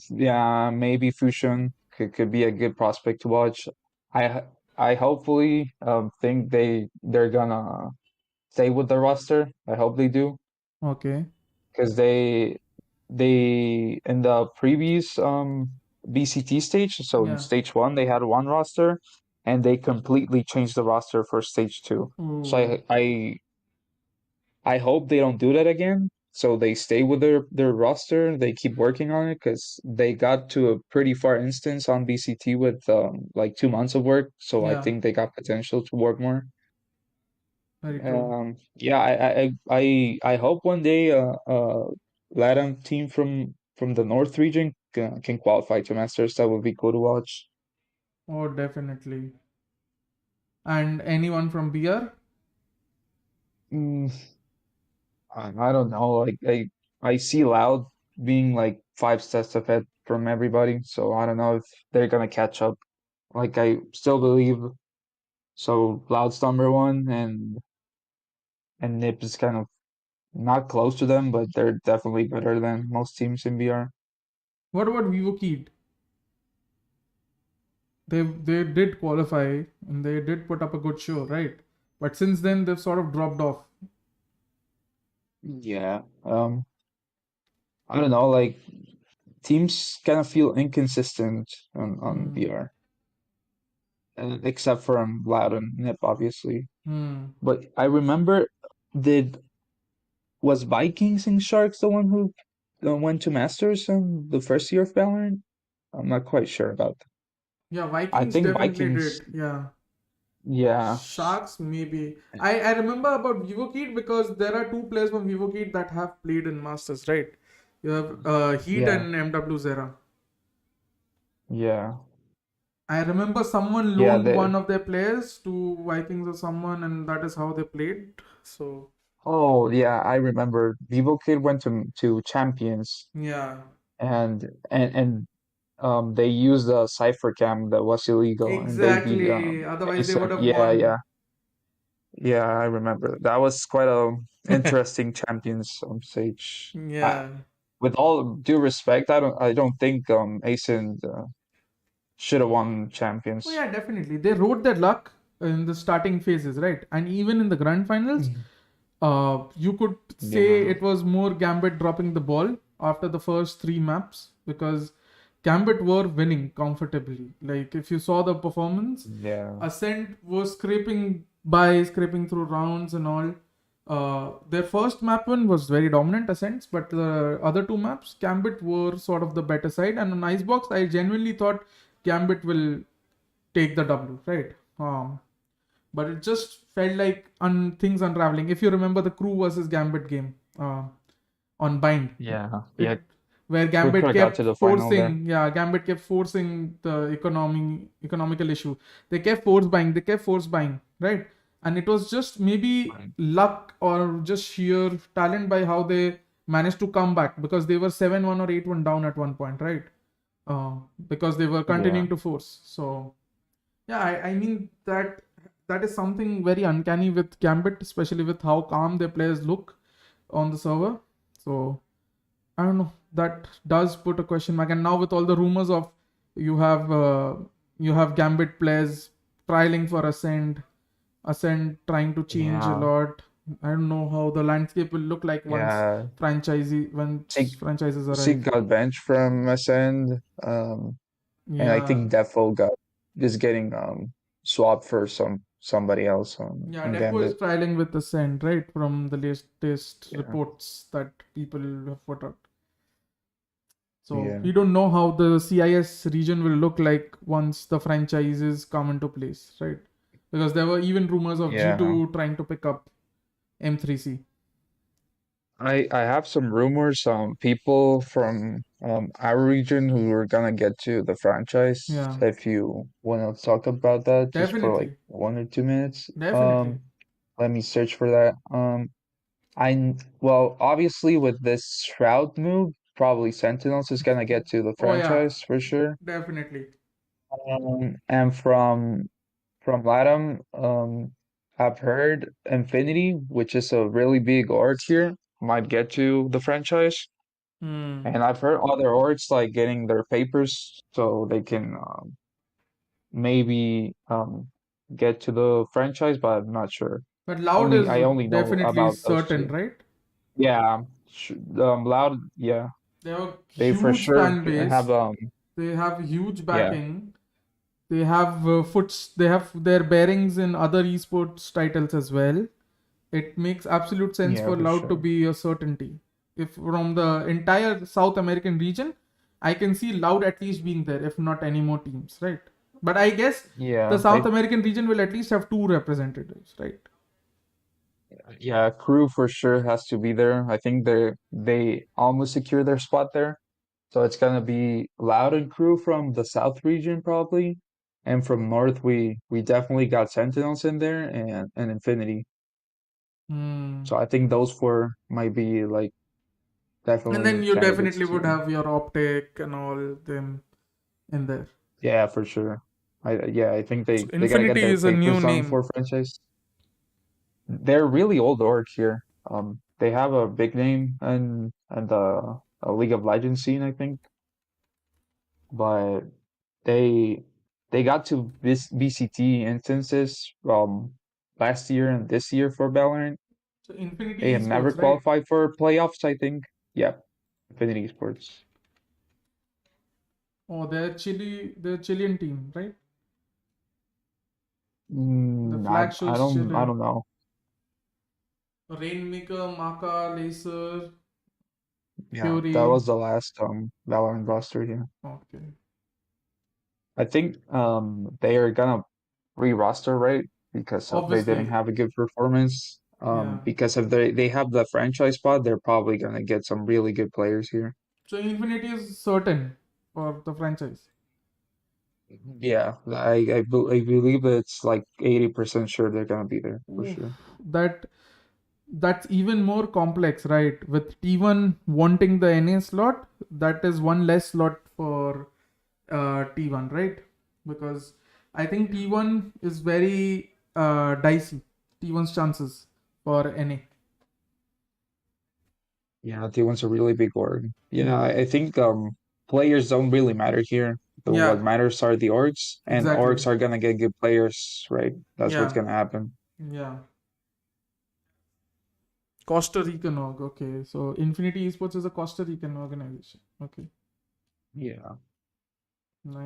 yeah, maybe Fusion could be a good prospect to watch. I I hopefully think they're gonna stay with the roster. I hope they do Okay. because they in the previous BCT stage, so in Yeah. stage one they had one roster and they completely changed the roster for stage two. So Oh. I hope they don't do that again. So they stay with their roster. They keep working on it because they got to a pretty far instance on BCT with like 2 months of work. So I Yeah. think they got potential to work more. Very true. Yeah, I hope one day LATAM team from the North region can qualify to Masters. That would be cool to watch. Oh, definitely. And anyone from BR? Mm, I don't know. Like I see Loud being like 5 steps ahead from everybody, so I don't know if they're gonna catch up. Like I still believe so. Loud's number one, and Nip is kind of not close to them, but they're definitely better than most teams in BR. What about Vivo Kid? They did qualify and they did put up a good show, right? But since then they've sort of dropped off. Yeah. I don't know. Like teams kind of feel inconsistent on Hmm. BR, except for Loud and Nip, obviously. Hmm. But I remember did Was Vikings and Sharks the one who went to Masters in the first year of Valorant? I'm not quite sure about that. Yeah, I Vikings think definitely Vikings, did. Yeah. yeah, Sharks, maybe. I remember about VivoKid because there are two players from VivoKid that have played in Masters, right? You have Heat yeah, and MW Zera. yeah, I remember someone yeah. loaned one of their players to Vikings or someone, and that is how they played. So, Oh, yeah, I remember. Vivo Kid went to Champions, yeah, and they used a cipher cam that was illegal, and they beat exactly. Otherwise, they would Acer. have Yeah, won. yeah, yeah. I remember. That was quite a interesting Champions stage. Yeah. With all due respect, I don't think Acer should have won Oh champions. yeah, definitely. They rode their luck in the starting phases, right? And even in the grand finals, Mhm. you could say Yeah, it was more Gambit dropping the ball after the first three maps because Gambit were winning comfortably. Like if you saw the performance, yeah, Ascent was scraping through rounds and all. Their first map win was very dominant, Ascents, but the other two maps, Gambit were sort of the better side. And on Icebox, I genuinely thought Gambit will take the W, right? But it just felt like things unraveling. If you remember the Crew versus Gambit game on Bind, yeah, it yeah. where Crew could Gambit have got to kept the final there. forcing, yeah, Gambit kept forcing the economical issue. They kept force buying, right? And it was just maybe Right. luck or just sheer talent by how they managed to come back because they were 7-1 or 8-1 down at one point, right? Uh, because they were Yeah, continuing to force. So yeah, I mean that is something very uncanny with Gambit, especially with how calm their players look on the server. So I don't know. That does put a question mark. And now with all the rumors of you have uh, you have Gambit players trialing for Ascent trying to change a yeah, lot. I don't know how the landscape will look like yeah. once Sig franchises Sig arrive. got benched from Ascend, and I Yeah, think Defo got is getting swapped for somebody else yeah. on Depo is Gambit. trialing with Ascent, right? From the latest Yeah, reports that people have put out. So yeah, we don't know how the CIS region will look like once the franchises come into place, right? Because there were even rumors of yeah. G2 trying to pick up M3C. I have some rumors, people from our region who are gonna get to the franchise. Yeah, If you want to talk about that just for like definitely, 1 or 2 minutes. definitely. Let me search for that. Well, obviously with this Shroud move, probably Sentinels is gonna get to the Oh yeah, franchise for sure. definitely. And from Latam, I've heard Infinity, which is a really big org here, might get to the franchise. Hmm. And I've heard other orgs like getting their papers so they can maybe get to the franchise, but I'm not sure. But Loud Only is I only know definitely about those certain, two. right? Yeah, Loud, yeah, They have a they for huge sure fan have base. They have huge yeah, backing. They have They have their bearings in other esports titles as well. It makes absolute sense yeah, for for Loud to sure. be a certainty. If from the entire South American region, I can see Loud at least being there, if not any more teams, right? But I guess the Yeah, South American region will at least have two representatives, right? yeah, crew for sure has to be there. I think they almost secure their spot there. So it's gonna be Loud and crew from the South region probably. And from North we definitely got Sentinels in there and Infinity. Hmm. So I think those four might be like And then definitely you candidates definitely would to have your Optic and all them in there. yeah, for sure. I think So they gotta get Infinity their is a new papers done name. for franchise. They're really old org here. They have a big name and the League of Legends scene, I think, but they they got to this BCT instances last year and this year for Valorant. So They Infinity have never Esports, right? qualified for playoffs, I think. Yeah, Infinity Sports. Oh, they're Chilean team, right? The flag I shows I Chile. don't know. Rainmaker, Maka, Laser, Yeah, that Fury. was the last Valorant roster here. Okay. I think they are gonna re-roster, right? Because they didn't Obviously, have a good performance. yeah. Because if they have the franchise spot, they're probably gonna get some really good players here. So Infinity is certain for the franchise. Yeah, I believe it's like 80% sure they're gonna be there for Oof, sure. that that's even more complex, right? With T1 wanting the NA slot, that is one less slot for T1, right? Because I think Yeah. T1 is very dicey. T1's chances for NA. Yeah, T1's a really big org. Yeah, Yeah. I think players don't really matter here. The Yeah, what matters are the orgs, and exactly. orgs are gonna get good players, right? That's what's Yeah. gonna happen. Yeah. Costa Rican org. Okay. So Infinity Esports is a Costa Rican organization. Okay. Yeah.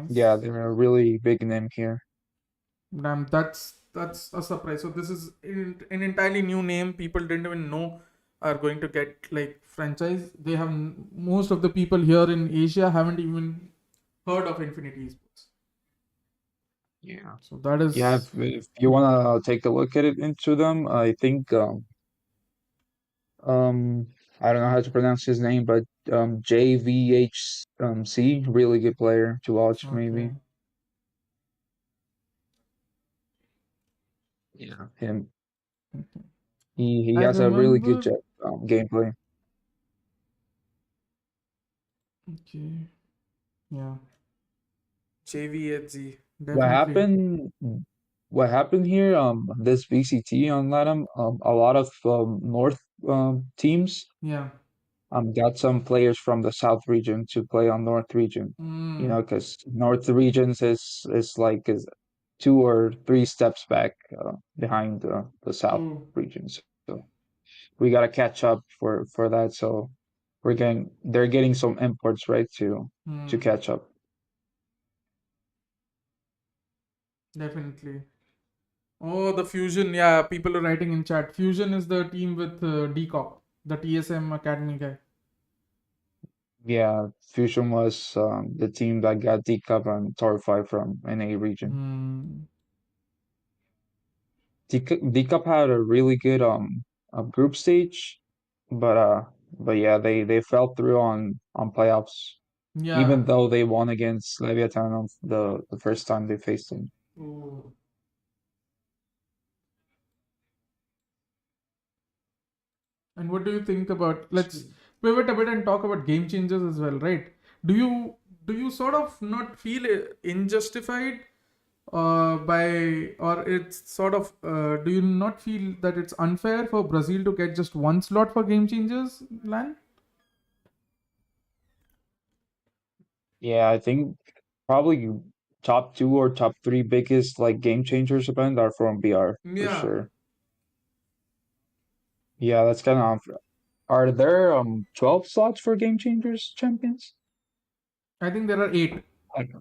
Yeah, Nice. they're a really big name here. Damn, that's a surprise. So this is an entirely new name. People didn't even know are going to get like franchise. They have most of the people here in Asia haven't even heard of Infinity Esports. Yeah. So that Yeah, is if you wanna take a look at it into them, I think um I don't know how to pronounce his name, but JVHC, really good player to watch okay. maybe. Yeah. Him. Okay. He I has a really good remember. gameplay. Okay. Yeah. JVHZ. What Definitely. happened? What happened here? This VCT on Latam, a lot of North teams Yeah. got some players from the South region to play on North region. You Mm, know, because North regions is like is 2 or 3 steps back behind the South true. regions. So we gotta catch up for that. So they're getting some imports right to Hmm. catch up. Definitely. Oh, the Fusion. Yeah, people are writing in chat. Fusion is the team with Decop, the TSM Academy guy. Yeah, Fusion was the team that got D-Cup and Torify from NA region. Hmm. D-Cup had a really good group stage. but yeah, they fell through on playoffs, Yeah. even though they won against Leviathan on the first time they faced them. Ooh. And what do you think about? Let's pivot a bit and talk about game changers as well, right? Do you do you sort of not feel injustified by, or it's sort of do you not feel that it's unfair for Brazil to get just one slot for game changers, Lan? Yeah, I think probably top two or top three biggest like game changers event are from BR for Yeah, sure. Yeah, that's kind of. Are there 12 slots for game changers champions? I think there are eight. Like,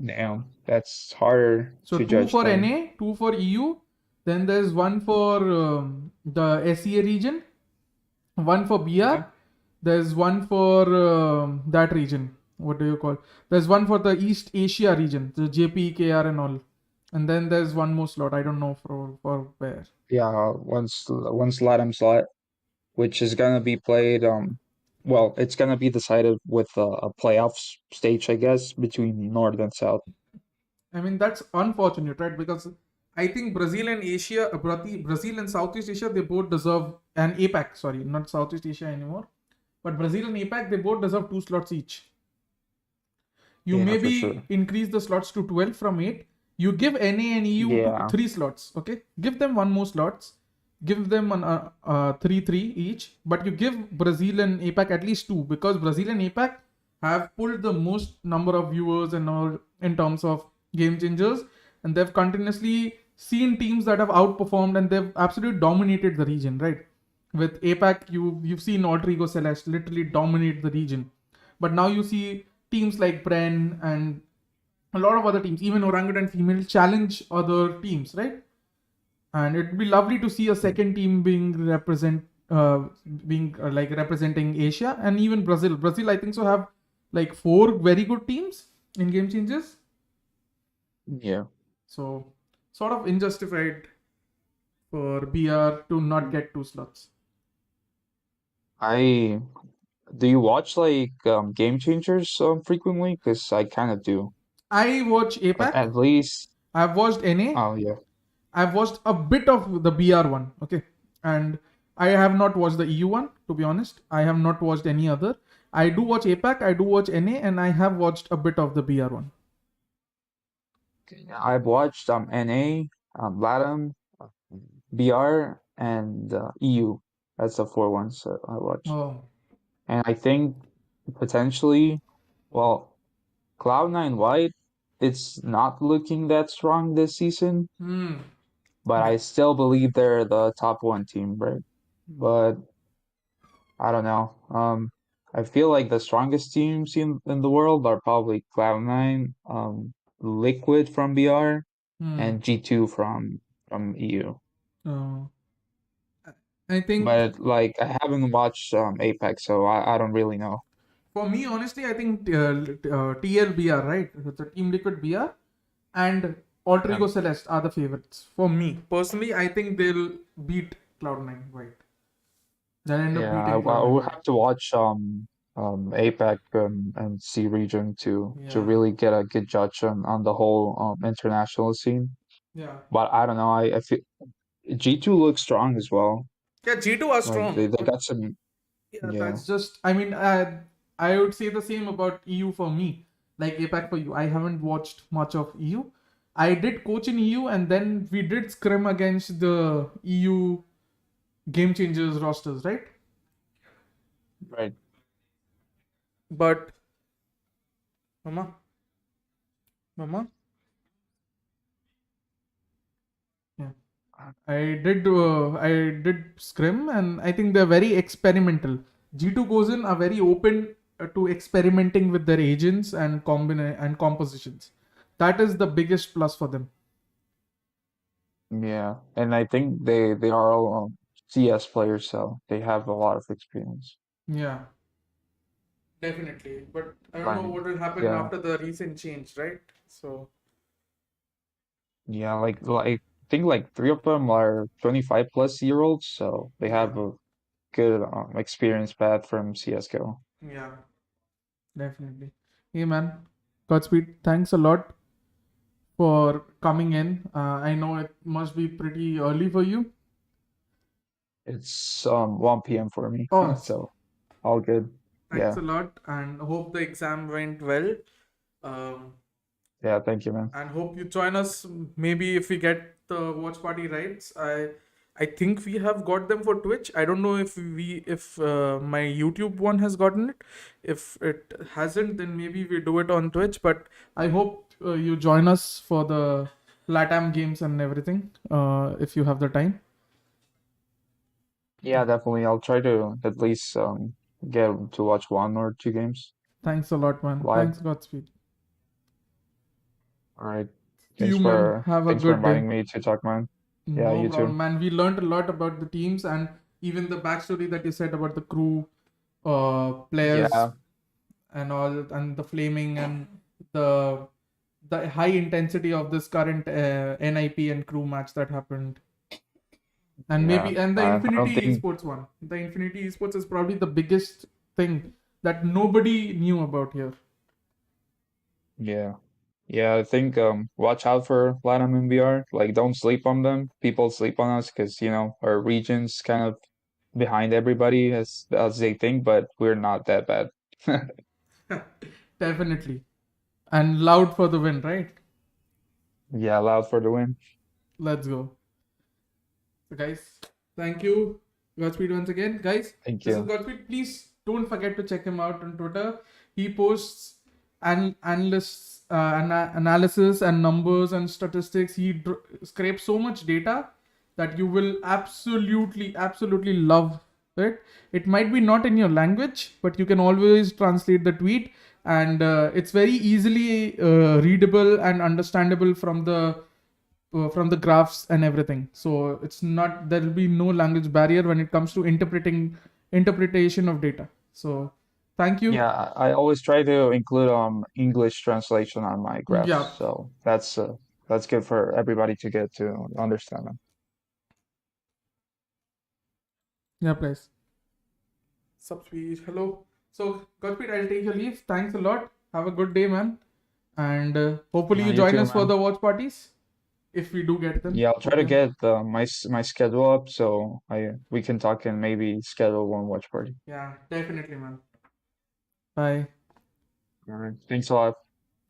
damn, that's harder So to two judge for then. NA, two for EU. Then there's one for the SEA region, one for Okay. BR. There's one for that region. What do you call? There's one for the East Asia region, the JPKR and all. And then there's one more slot. I don't know for where. Yeah, one Latam slot, which is gonna be played. Well, it's gonna be decided with a playoffs stage, I guess, between North and South. I mean, that's unfortunate, right? Because I think Brazil and Asia, Brazil and Southeast Asia, they both deserve, and APAC, sorry, not Southeast Asia anymore, but Brazil and APAC, they both deserve two slots each. You Yeah, for sure. maybe increase the slots to 12 from 8. You give NA and EU Yeah, three slots, okay? Give them one more slots. Give them an 3 3 each, but you give Brazil and APAC at least two, because Brazil and APAC have pulled the most number of viewers and all in terms of game changers, and they've continuously seen teams that have outperformed and they've absolutely dominated the region, right? With APAC, you've seen Alter Ego Celeste literally dominate the region, but now you see teams like Bren and a lot of other teams, even Orangutan Female, challenge other teams, right? And it'd be lovely to see a second team being like representing Asia and even Brazil. Brazil, I think so, have like four very good teams in game changes. yeah. So sort of unjustified for BR to not get two slots. I Do you watch like game changers frequently? Because I kind of do. I watch APAC. At least, I've watched NA. oh yeah. I've watched a bit of the BR one, okay, and I have not watched the EU one. To be honest, I have not watched any other. I do watch APAC, I do watch NA, and I have watched a bit of the BR one. I've watched NA, LATAM, BR, and EU. That's the four ones that I watched. Oh, And I think potentially, well, Cloud9 White, it's not looking that strong this season, hmm. but I still believe they're the top one team, right? But I don't know. I feel like the strongest teams in the world are probably Cloud9, Liquid from BR, Hmm. and G2 from EU. Oh. I think But like I haven't watched Apex, so I don't really know. for me, honestly, I think TLBR, right? The Team Liquid BR and Alter Yeah. Ego Celeste are the favorites. For me, personally, I think they'll beat Cloud9 White. They'll end up Yeah, beating I Cloud9 will White. have to watch APEC and C region to Yeah. really get a good judge on the whole international scene. Yeah. But I don't know. I feel G2 looks strong as well. Yeah, G2 are Like strong. they got some. Yeah, Yeah. that's just. I mean, I would say the same about EU for me. Like APAC for you, I haven't watched much of EU. I did coach in EU, and then we did scrim against the EU game changers rosters, right? Right. But mama, mama, yeah, I did scrim, and I think they're very experimental. G2 goes in are very open to experimenting with their agents and compositions. That is the biggest plus for them. Yeah, and I think they are all CS players, so they have a lot of experience. Yeah, definitely. But I don't know Like what will happen yeah, after the recent change, right? So yeah, like think like 3 of them are 25+ year olds, so they Yeah. have a good experience path from CS:GO. Yeah, definitely. Hey man, Godspeed. Thanks a lot for coming in. I know it must be pretty early for you. It's 1 p.m. for me, Oh, so all good. thanks Yeah, a lot, and hope the exam went well. Um, yeah. Thank you, man. and hope you join us. Maybe if we get the watch party rights, I think we have got them for Twitch. I don't know if my YouTube one has gotten it. If it hasn't, then maybe we do it on Twitch. But I hope you join us for the LATAM games and everything. If you have the time. Yeah, definitely. I'll try to at least get to watch 1 or 2 games Thanks a lot, man. live. Thanks, Godspeed. All right. See you, man. Have a Thanks for good day. inviting me to talk, man. Yeah, No you problem, too. man. We learned a lot about the teams and even the backstory that you said about the crew, players, Yeah, and all, and the flaming and the the high intensity of this current NIP and crew match that happened. And yeah. maybe and the I don't Infinity think. Esports one. The Infinity Esports is probably the biggest thing that nobody knew about here. Yeah, yeah. I think watch out for Latam and VR. Like, don't sleep on them. People sleep on us because our region's kind of behind everybody as they think, but we're not that bad. Definitely. And loud for the win, right? Yeah, allowed for the win. Let's go. So guys, thank you, Godspeed once again. Guys, Thank this is you. Godspeed. Please don't forget to check him out on Twitter. He posts analysts, analysis and numbers and statistics. He scrapes so much data that you will absolutely love it. It might be not in your language, but you can always translate the tweet, and it's very easily readable and understandable from the graphs and everything. So it's not, there will be no language barrier when it comes to interpretation of data. So thank you. Yeah, I always try to include English translation on my Yeah, graphs, so that's good for everybody to get to understand them. yeah, please. Subspeed. Hello. So Godspeed, I'll take your leave. Thanks a lot. Have a good day, man. And hopefully you You join too, us for man. the watch parties if we do get them. Yeah, I'll try to Okay. get my schedule up so I we can talk and maybe schedule one watch party. Yeah, definitely, man. Bye. All right. Thanks a lot.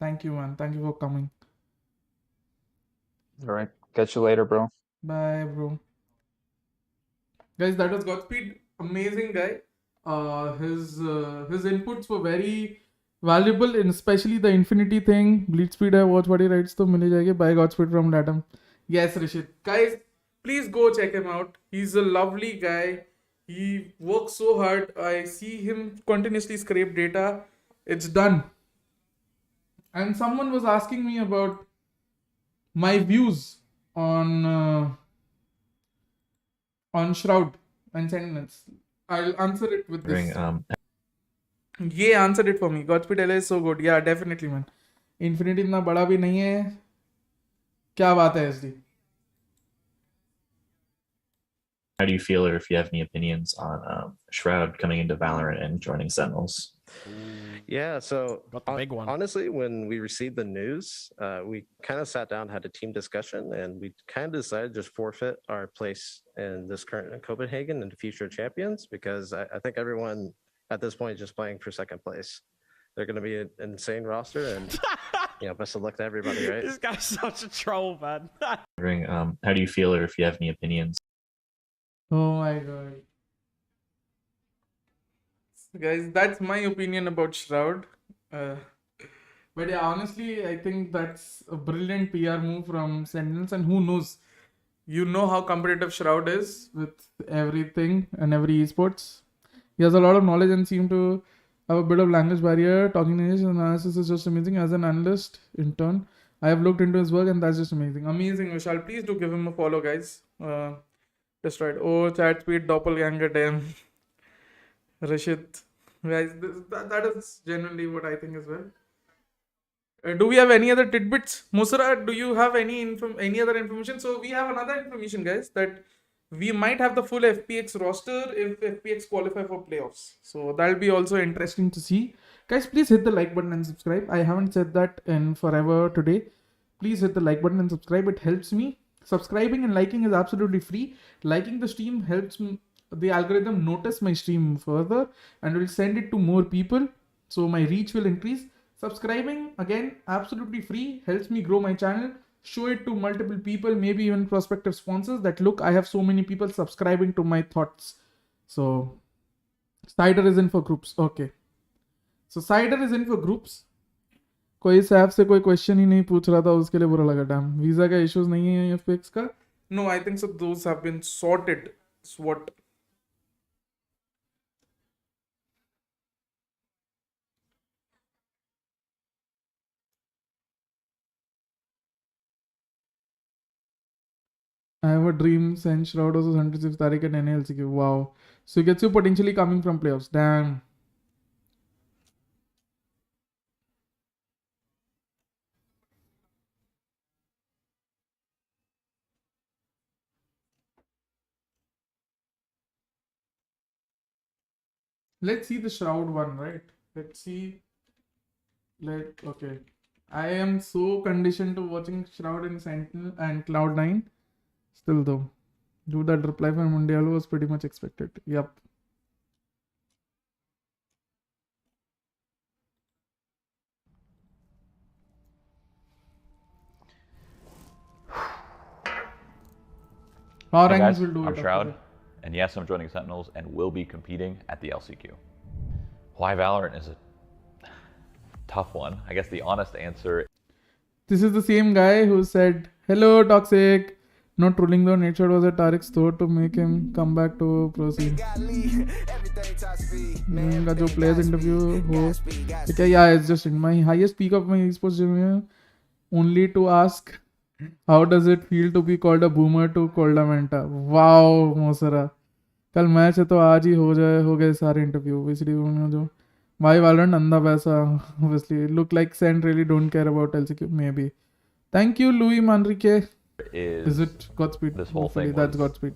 Thank you, man. Thank you for coming. All right. Catch you later, bro. Bye, bro. Guys, that was Godspeed. Amazing guy. His inputs were very valuable, and especially the infinity thing. Bleed speed I watch what he writes to मिल जाएगी. By Godspeed from Latam. Yes, Rishit. Guys, please go check him out. He's a lovely guy. He works so hard. I see him continuously scrape data. It's done. And someone was asking me about my views on Shroud and Sentinels. I'll answer it with this. Yeah, answered it for me. Godspeed LA is so good. Yeah, definitely, man. Infinity इतना बड़ा भी नहीं है. क्या बात है SD? How do you feel, or if you have any opinions on Shroud coming into Valorant and joining Sentinels? Yeah, so Got the big one. honestly, when we received the news, we kind of sat down, had a team discussion, and we kind of decided to just forfeit our place in this current Copenhagen and future champions, because I think everyone at this point is just playing for second place. They're going to be an insane roster, and best of luck to everybody, right? This guy's such a troll, man. How do you feel, or if you have any opinions? Oh my god. Guys, that's my opinion about Shroud. But yeah, honestly, I think that's a brilliant PR move from Sentinels, and who knows? You know how competitive Shroud is with everything and every esports. He has a lot of knowledge and seem to have a bit of language barrier. Talking English and analysis is just amazing. As an analyst, in turn, I have looked into his work, and that's just amazing. Amazing, Vishal. Please do give him a follow, guys. Destroyed. Oh, chat speed, doppelganger, damn. Rishit. Guys, that is genuinely what I think as well. Do we have any other tidbits? Musara, do you have any other information? So we have another information, guys, that we might have the full FPX roster if FPX qualify for playoffs. So that'll be also interesting to see. Guys, please hit the like button and subscribe. I haven't said that in forever today. Please hit the like button and subscribe. It helps me. Subscribing and liking is absolutely free. Liking the stream helps the algorithm notice my stream further and will send it to more people. So my reach will increase. Subscribing, again, absolutely free, helps me grow my channel, show it to multiple people, maybe even prospective sponsors that look, I have so many people subscribing to my thoughts. So, Cider is in for groups. Okay. So, Cider is in for groups. कोई सैफ से कोई question ही नहीं पूछ रहा था उसके लिए बुरा लगा डैम वीजा का इश्यूज नहीं है एफपीएक्स का no I think so those have been sorted what I have a dream since Shroud was 106th Tariq at NLCQ. Wow. So it gets you potentially coming from playoffs. Damn. Let's see the Shroud one, right? Let's see. Okay. I am so conditioned to watching Shroud and Sentinel and Cloud9. Still though. Do that reply from Mundial was pretty much expected. Yup. Power Hey rankings guys, will do I'm it. Shroud, and yes, I'm joining Sentinels and will be competing at the LCQ. Why Valorant is a tough one. I guess the honest answer. This is the same guy who said, "Hello, Toxic." Not trolling though, Nature was at Tariq's throat to make him come back to proceed. का जो players interview हो, okay, yeah, it's just in my highest peak of my esports journey, only to ask, how does it feel to be called a boomer to Coldamenta? Wow, मोसरा. कल match है तो आज ही हो गए सारे इंटरव्यू इसलिए उन्होंने जो Why Valorant अंधा पैसा obviously look like Sent really don't care about LCQ maybe. Thank you Louis Manrique. Is it Godspeed? This whole Hopefully thing that's was Godspeed.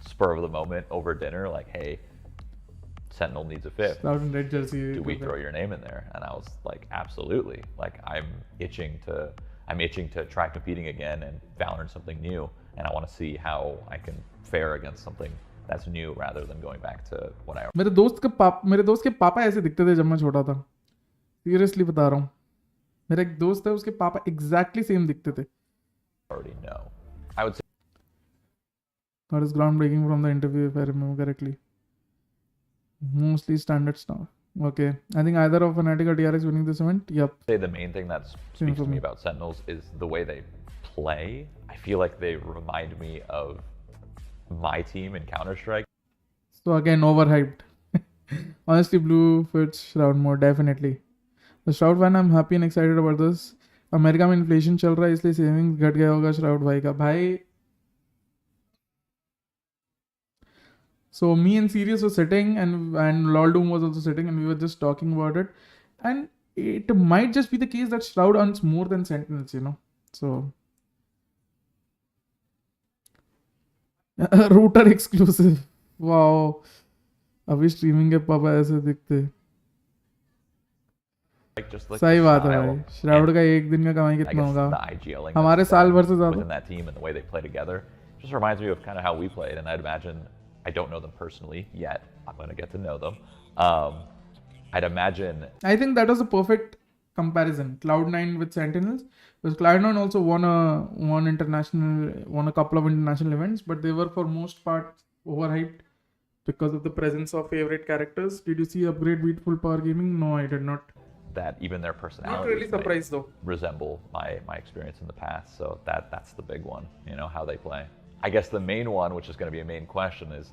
spur of the moment over dinner, like, hey, Sentinel needs a fifth. Loud and red jersey. Do we throw your name in there? And I was like, absolutely. Like, I'm itching to try competing again and Valorant something new, and I want to see how I can fare against something that's new rather than going back to what I मेरे दोस्त के पापा ऐसे दिखते थे जब मैं छोटा था. Seriously बता रहा हूँ. मेरा एक दोस्त है उसके पापा exactly same दिखते थे. already know. I would say That is groundbreaking from the interview if I remember correctly. Mostly standard stuff. Okay. I think either of Fnatic or DRX winning this event. Yep. the main thing that speaks to me about Sentinels is the way they play. I feel like they remind me of my team in Counter-Strike. So again, overhyped. Honestly, Blue fits Shroud more, definitely. The Shroud fan, I'm happy and excited about this. America में inflation चल रहा है इसलिए savings घट गया होगा shroud भाई का भाई. So me and Sirius were sitting and Loldoom was also sitting and we were just talking about it. And it might just be the case that Shroud earns more than Sentinels, you know. So router exclusive. Wow. अभी streaming के पापा ऐसे दिखते. सही बात है भाई. Shroud का एक दिन का कमाई कितना होगा हमारे साल भर से ज्यादा. Within that team and the way they play together just reminds me of kind of how we played, and I'd imagine, I don't know them personally yet, I'm going to get to know them. I'd imagine. I think that was a perfect comparison, Cloud9 with Sentinels, because Cloud9 also won a couple of international events, but they were for most part overhyped because of the presence of favorite characters. Did you see Upgrade beat Full Power Gaming? No, I did not. That even their personalities Not really surprised though. Resemble my experience in the past, so that's the big one, you know, how they play. I guess the main one, which is going to be a main question, is,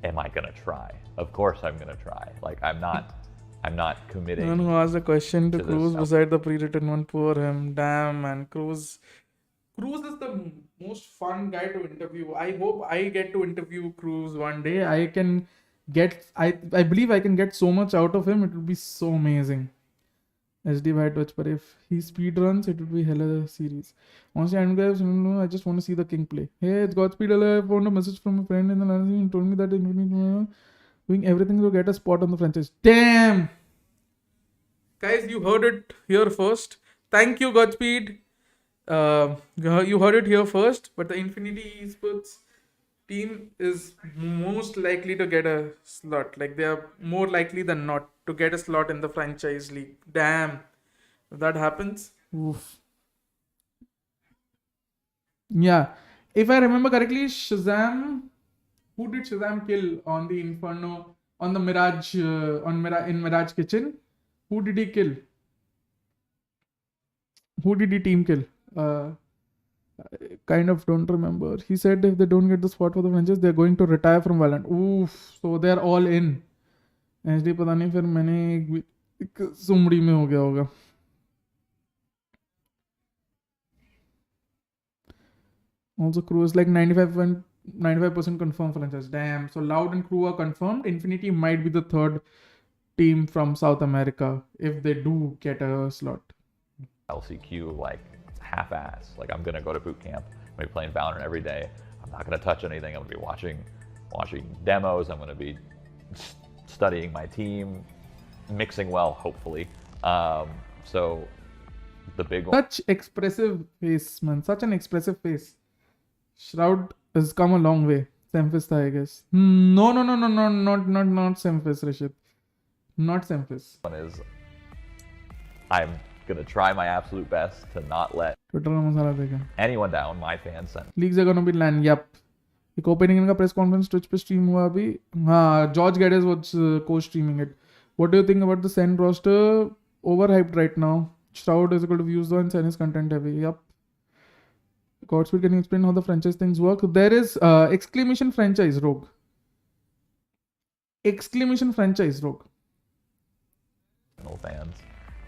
am I going to try? Of course I'm going to try. Like, I'm not committing. Anyone who asked a question to Cruz beside the pre-written one, poor him. Damn, man. Cruz is the most fun guy to interview. I hope I get to interview Cruz one day. I believe I can get so much out of him. It will be so amazing. SD by Twitch, but if he speed runs, it would be hella series. Honestly, I just want to see the king play. Hey, it's Godspeed. I found a message from a friend in the last and told me that doing everything to get a spot on the franchise. Damn! Guys, you heard it here first. Thank you, Godspeed. You heard it here first, but the Infinity Esports team is most likely to get a slot. Like, they are more likely than not to get a slot in the franchise league. Damn. If that happens, oof. Yeah. If I remember correctly, Shazam. Who did Shazam kill on the Inferno, on the Mirage, in Mirage Kitchen? Who did he kill? Who did he team kill? I kind of don't remember. He said if they don't get the spot for the franchise, they're going to retire from Valorant. Oof. So they're all in. SD पता नहीं फिर मैंने एक सुमड़ी में हो गया होगा. Also, crew is like 95% confirmed franchise. Damn. So Loud and crew are confirmed. Infinity might be the third team from South America if they do get a slot. LCQ like half-ass. Like I'm gonna go to boot camp. I'm gonna be playing Valorant every day. I'm not gonna touch anything. I'm gonna be watching demos. I'm gonna be studying my team, mixing well, hopefully. So the big one. Such expressive face, man. Such an expressive face. Shroud has come a long way. Semphis tha, I guess. No, not Semphis, Rishit. Not Semphis. One is I'm gonna try my absolute best to not let Twitter में मसाला देखा. anyone down. My fans sent. Leagues are gonna be land. Yep. The Copenhagen का press conference Twitch पे stream हुआ अभी. हाँ, George Geddes was co-streaming it. What do you think about the Sen roster? Overhyped right now. Shroud is equal to views though and Sen is content heavy. Yep. Godspeed, can you explain how the franchise things work? There is exclamation franchise rogue. Exclamation franchise rogue. Fans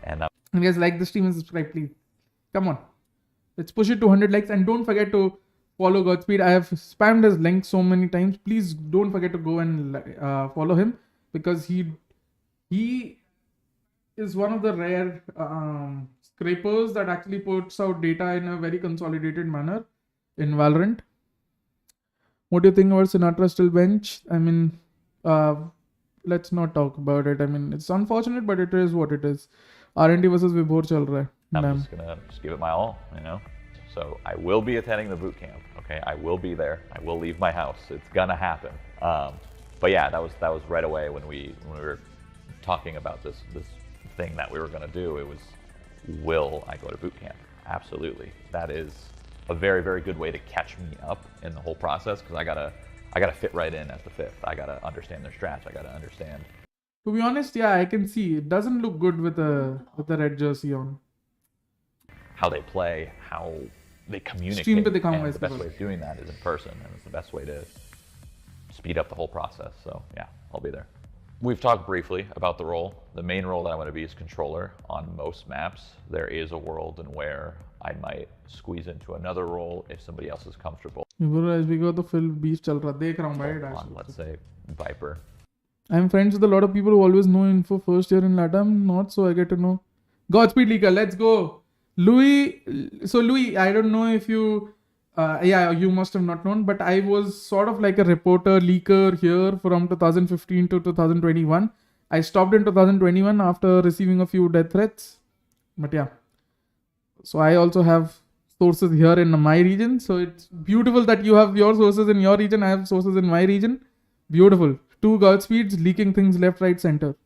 and And guys, like the stream and subscribe, please. Come on. Let's push it to 100 likes and don't forget to follow Godspeed. I have spammed his link so many times. Please don't forget to go and follow him because he is one of the rare scrapers that actually puts out data in a very consolidated manner in Valorant. What do you think about Sinatra still bench? I mean, let's not talk about it. I mean, it's unfortunate, but it is what it is. R&D versus Vibhor chal raha hai. I'm just gonna give it my all, you know. So I will be attending the boot camp. Okay, I will be there. I will leave my house. It's gonna happen. But yeah, that was right away when we were talking about this thing that we were gonna do. It was, will I go to boot camp? Absolutely. That is a very, very good way to catch me up in the whole process because I gotta fit right in as the fifth. I gotta understand their strats. I gotta understand. To be honest, yeah, I can see it doesn't look good with the red jersey on. How they play, how they communicate, Stream पे दिखाऊंगा and the इसके best बाद. way of doing that is in person, and it's the best way to speed up the whole process. So yeah, I'll be there. We've talked briefly about the role. The main role that I'm going to be is controller on most maps. There is a world in where I might squeeze into another role if somebody else is comfortable. As we go, the film beef चल रहा देख रहा हूँ भाई. On, let's say, Viper. I'm friends with a lot of people who always know info first year in LATAM. Not so I get to know. Godspeed Leaker, let's go. Louis, so Louis, I don't know if you, yeah, you must have not known, but I was sort of like a reporter leaker here from 2015 to 2021. I stopped in 2021 after receiving a few death threats. But yeah, so I also have sources here in my region. So it's beautiful that you have your sources in your region. I have sources in my region. Beautiful. 2 Godspeeds leaking things left, right, center.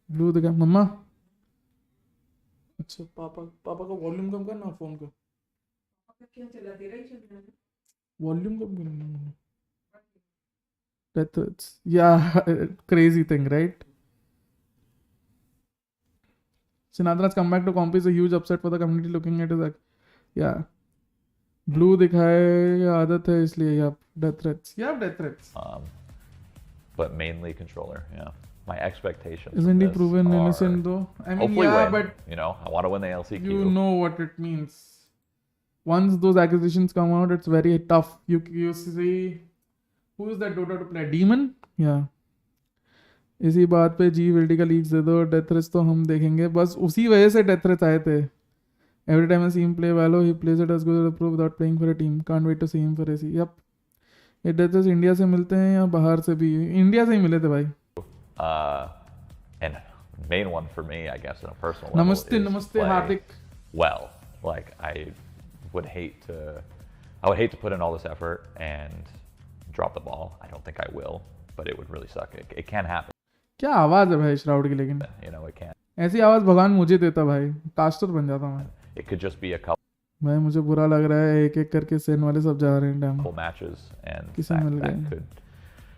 Blue the guy. Mama. अच्छा पापा का volume कम करना phone का volume कम करना that's yeah crazy thing, right? Sinadra's comeback to comp is a huge upset for the community looking at it like yeah blue दिखाए आदत है इसलिए yeah death threats but mainly controller. Yeah, my expectations isn't he proven innocent though? I mean yeah win, but you know I want to win the LCQ. You know what it means once those accusations come out. It's very tough. You see who is that Dota to play? Demon? Yeah. इसी बात पे जी विल्टी का leaks दे दो, death race तो हम देखेंगे, बस उसी वजह से डेथ रेस आए थे. Every time I see him play Valo, he plays it as good as a pro without playing for a team. Can't wait to see him for AC. Yep. ये डेथ रेस इंडिया से मिलते हैं या बाहर से भी? India से ही मिले थे भाई. And main one for me, I guess, on a personal level, नमस्ते is नमस्ते play Hardik. well. Like I would hate to put in all this effort and drop the ball. I don't think I will, but it would really suck. It can happen. क्या आवाज है भाई shroud की, लेकिन You know, it can. ऐसी आवाज भगवान मुझे देता भाई, कास्टर बन जाता मैं. It could just be a couple भाई मुझे बुरा लग रहा है, एक एक करके सेन वाले सब जा रहे हैं डैम. matches, and किसे मिल गए?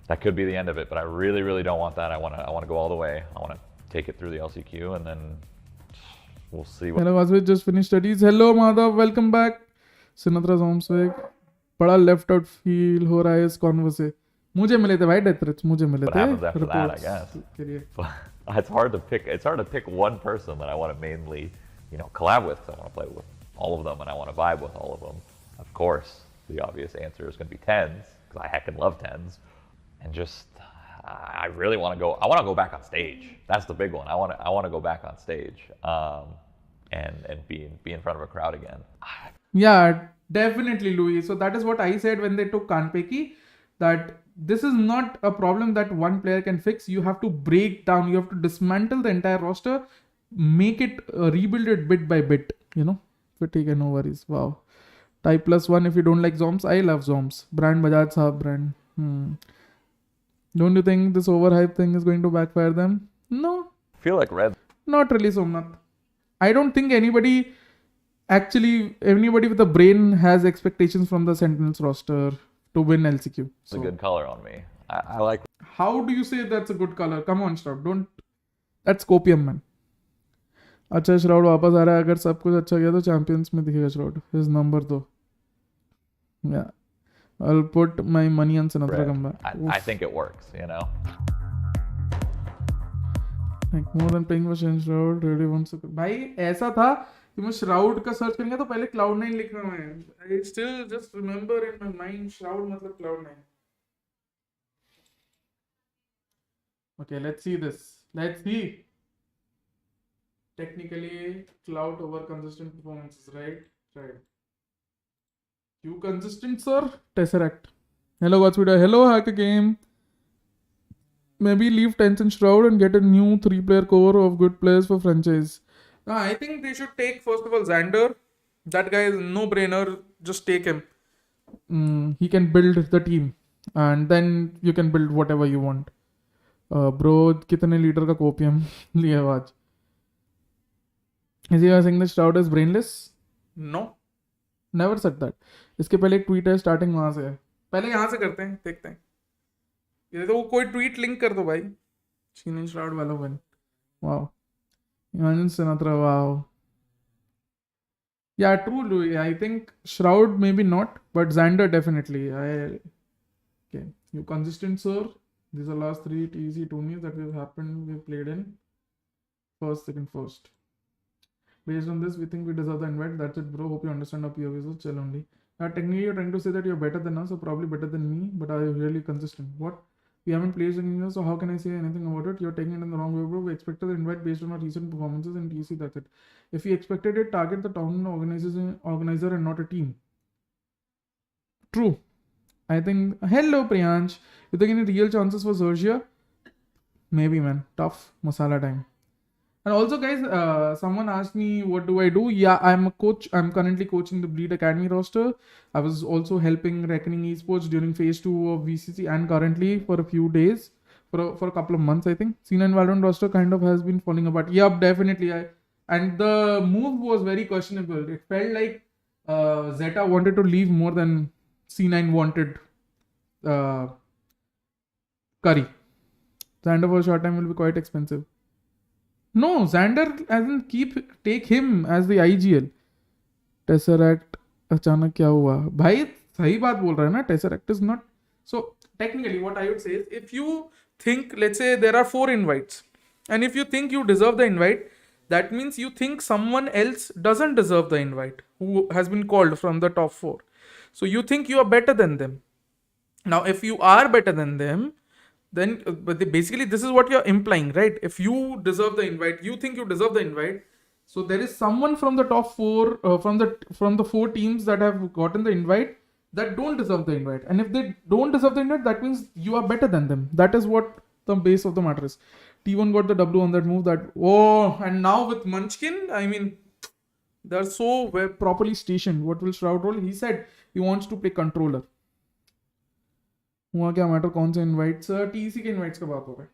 that could be the end of it. But I really don't want that. I want to go all the way. I want to take it through the LCQ, and then we'll see. Hello Aswit, just finished studies. Hello Madhav, welcome back. Sinatra Zomswig. बड़ा left out feel हो रहा है इस convo से. मुझे मिले थे भाई डेथ रेट्स, मुझे मिले What थे happens after that, I reports guess. के लिए. It's hard to pick one person that I want to mainly, collab with. 'Cause I want to play with all of them, and I want to vibe with all of them. Of course, the obvious answer is going to be tens, because I heckin' love tens, and just I really want to go. I want to go back on stage. That's the big one. I want to go back on stage, and be in front of a crowd again. Yeah, definitely, Louis. So that is what I said when they took Kanpeki, that this is not a problem that one player can fix. You have to break down, you have to dismantle the entire roster, make it, rebuild it bit by bit, But okay, no worries. Wow. Type +1 if you don't like Zoms. I love Zoms. Brand Bajaj Saab brand. Don't you think this overhype thing is going to backfire them? No. Feel like red. Not really, Somnath. I don't think anybody with a brain has expectations from the Sentinels roster to win LCQ. It's a good color on me. I like. How do you say that's a good color? Come on, Shroud. Don't. That's copium, man. अच्छा shroud वापस आ रहा है. अगर सब कुछ अच्छा गया तो चैंपियंस में दिखेगा श्राउड. हिज नंबर तो. Yeah. I'll put my money on Sinatra comeback. I think it works, Like more than playing for Shroud, really wants to. भाई ऐसा था कि मैं श्राउड का सर्च करेंगे तो पहले Cloud9 लिखना है. I still just remember in my mind shroud मतलब Cloud9. Okay, let's see this. Let's see. Technically, Cloud over consistent performances, right? Right. You consistent, sir? Tesseract. Hello, GodspeedxD. Hello, Hack a Game. Maybe leave Tension Shroud and get a new 3-player core of good players for franchise. No, I think they should take, first of all, Xander. That guy is no-brainer. Just take him. He can build the team. And then you can build whatever you want. Bro, कितने litre का copium लिया है आज? Is he saying that Shroud is brainless? No. Never said that. इसके पहले एक tweet है, starting वहां से है. पहले यहाँ से करते हैं, देखते हैं. ये तो कोई ट्वीट लिंक कर दो भाई. Sheen Shroud वाला win. Wow. Imagine Sinatra. Wow. Yeah, true, Louis. I think Shroud maybe not, but Xander definitely. Okay. You consistent, sir. These are last 3 TEC tourneys that we've played in. First, second, first. Based on this, we think we deserve the invite. That's it, bro. Hope you understand our POV. So chill only. Technically, you're trying to say that you're better than us, or probably better than me, but are you really consistent? What? We haven't played in years, so how can I say anything about it? You're taking it in the wrong way, bro. We expected the invite based on our recent performances in TC. That's it. If we expected it, target the town organizer and not a team. True. I think. Hello, Priyansh. You think any real chances for Xerxia? Maybe, man. Tough. Masala time. And also, guys, someone asked me, what do I do? Yeah, I'm a coach. I'm currently coaching the Bleed Academy roster. I was also helping Reckoning Esports during phase 2 of VCC and currently for a few days, for a couple of months, I think. C9 Valorant roster kind of has been falling apart. Yep, definitely. And the move was very questionable. It felt like Zeta wanted to leave more than C9 wanted Curry. Xander for a short time will be quite expensive. No, Xander take him as the IGL. Tesseract अचानक क्या हुआ? भाई सही बात बोल रहा है ना. Tesseract is not. So technically what I would say is, if you think, let's say there are 4 invites, and if you think you deserve the invite, that means you think someone else doesn't deserve the invite who has been called from the top 4. So you think you are better than them. Now if you are better than them, then basically this is what you're implying, right? If you deserve the invite, you think you deserve the invite. So there is someone from the top four, from the four teams that have gotten the invite that don't deserve the invite. And if they don't deserve the invite, that means you are better than them. That is what the base of the matter is. T1 got the W on that move. And now with Munchkin, I mean, they're so properly stationed. What will Shroud roll? He said he wants to play controller. वहाँ क्या matter कौन से invites TC के invites का बात हो रहा है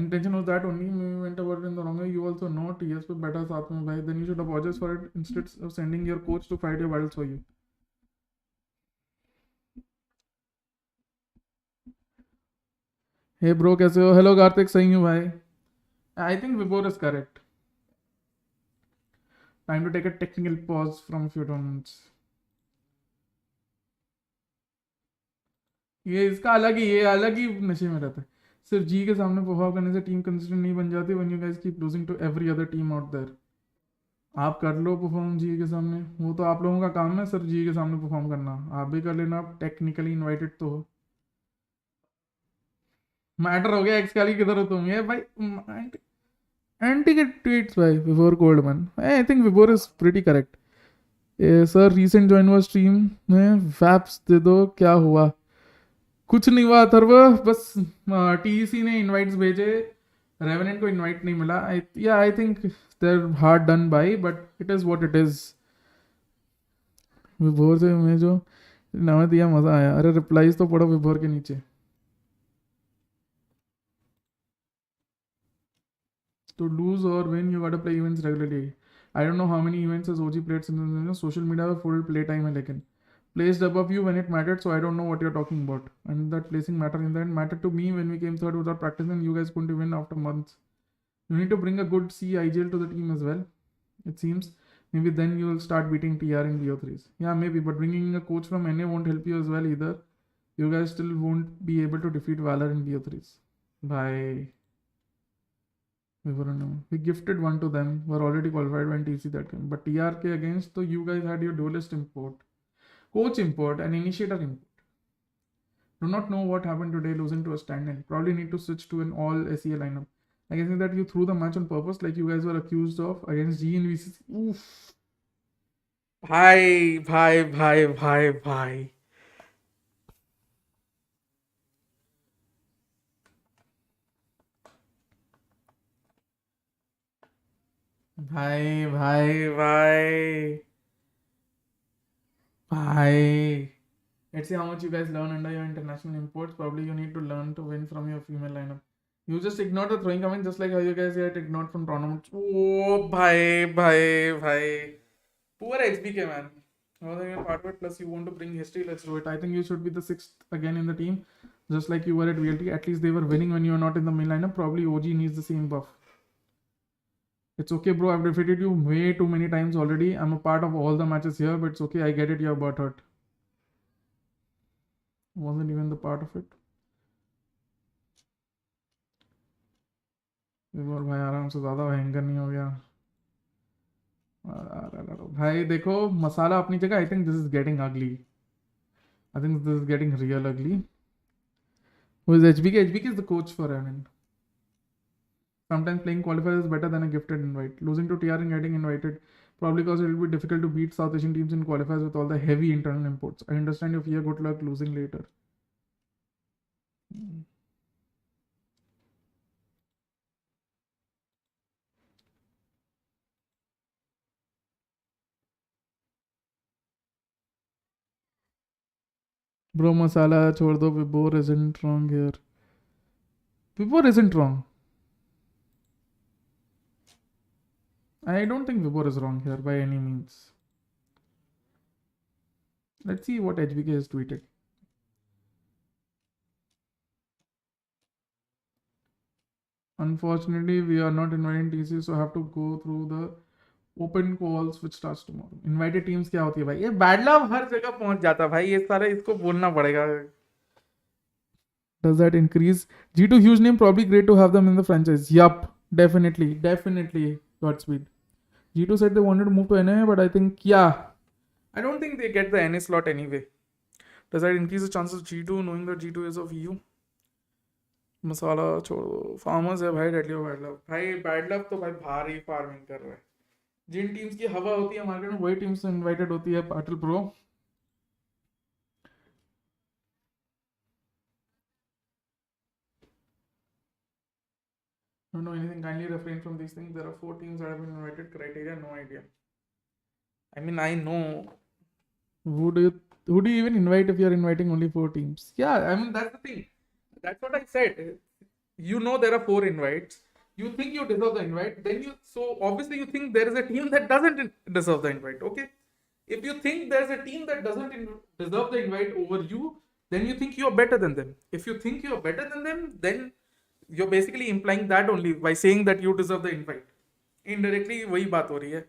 intention was that only we went about it in the wrong way. You also know TS पे बैठा साथ में भाई, then you should apologize for it instead of sending your coach to fight your battles for you. Hey bro, कैसे हो? Hello Kartik, सही हूँ भाई. I think Vibor is correct. Time to take a technical pause from a few tournaments. ये इसका अलग ही नशे में रहता है. सिर्फ जी के सामने परफॉर्म करने से टीम कंसिस्टेंट नहीं बन जाती. When you guys keep losing to every other team out there. आप कर लो परफॉर्म जी के सामने, वो तो आप लोगों का काम है सिर्फ जी के सामने परफॉर्म करना. आप भी कर लेना, आप टेक्निकली इनवाइटेड तो हो. मैटर हो गया एक्स काली किधर हो तुम? ये भाई एंटी के ट्वीट्स भाई. Vivor Goldman, I think Vivor is pretty correct. Sir recent join हुआ स्ट्रीम में, वैप्स दे दो. क्या हुआ? कुछ नहीं हुआ अथर्व, बस टीसी ने इनवाइट्स भेजे, रेवेनेंट को इनवाइट नहीं मिला. I think there hard done by, but it is what it is. विभोर से मैं जो नाम दिया मजा आया. अरे रिप्लाईज तो पढ़ो विभोर के नीचे. To lose or win, you gotta play events regularly. I don't know how many events has OG played since social media with full play time है, लेकिन placed above you when it mattered, so I don't know what you're talking about. And that placing matter in the end mattered to me when we came third without practicing, and you guys couldn't win after months. You need to bring a good CIGL to the team as well, it seems. Maybe then you will start beating TR in VO3s. Yeah, maybe, but bringing a coach from NA won't help you as well either. You guys still won't be able to defeat Valor in VO3s. Bye. We gifted one to them. Were already qualified when TC that came. But TRK against, so you guys had your duelist import, coach import, and initiator import. Do not know what happened today, losing to a stand-in. Probably need to switch to an all SEA lineup. I can think that you threw the match on purpose, like you guys were accused of against G in VCC. Oof. Bhai. Bhai. Let's see how much you guys learn under your international imports. Probably you need to learn to win from your female lineup. You just ignore the throwing comment, just like how you guys get ignored from tournaments. Oh, bhai. Poor HBK, man. More than your part of it, plus you want to bring history, let's do it. I think you should be the 6th again in the team, just like you were at VLT. At least they were winning when you were not in the main lineup. Probably OG needs the same buff. It's okay, bro. I've defeated you way too many times already. I'm a part of all the matches here, but it's okay. I get it. You're butt hurt. Wasn't even the part of it. भाई आराम से ज़्यादा भयंकर नहीं हो गया. भाई देखो मसाला अपनी जगह. I think this is getting ugly. I think this is getting real ugly. Who is HBK? HBK is the coach for Evan. Sometimes playing qualifiers is better than a gifted invite. Losing to TR and getting invited, probably because it will be difficult to beat South Asian teams in qualifiers with all the heavy internal imports. I understand your fear. Good luck losing later. Bro, masala chhod do. Vibor isn't wrong here. Vibor isn't wrong. I don't think Vibor is wrong here by any means. Let's see what HBK has tweeted. Unfortunately, we are not inviting TC, so I have to go through the open calls which starts tomorrow. Invited teams क्या होती है भाई? ये bad love हर जगह पहुंच जाता है भाई. ये सारे इसको बोलना पड़ेगा. Does that increase? G2 huge name, probably great to have them in the franchise. Yup, definitely. Godspeed. G2 said they wanted to move to NA, but I think, yeah. I don't think they get the NA slot anyway. Does that increase the chances of G2 knowing that G2 is of EU? मसाला छोड़ो, farmers है भाई, deadly bad love भाई, bad love तो भाई भारी farming कर रहा है. जिन टीम्स की हवा होती है मार्केट में वही टीम्स इनवाइटेड होती है. Patil pro don't know anything, kindly refrain from these things. There are 4 teams that have been invited. Criteria, no idea. I mean, I know. Who do you even invite if you're inviting only 4 teams? Yeah, I mean, that's the thing. That's what I said. You know there are 4 invites. You think you deserve the invite. So obviously you think there is a team that doesn't deserve the invite. Okay. If you think there's a team that doesn't deserve the invite over you, then you think you're better than them. If you think you're better than them, then you're basically implying that only by saying that you deserve the invite. Indirectly वही बात हो रही है.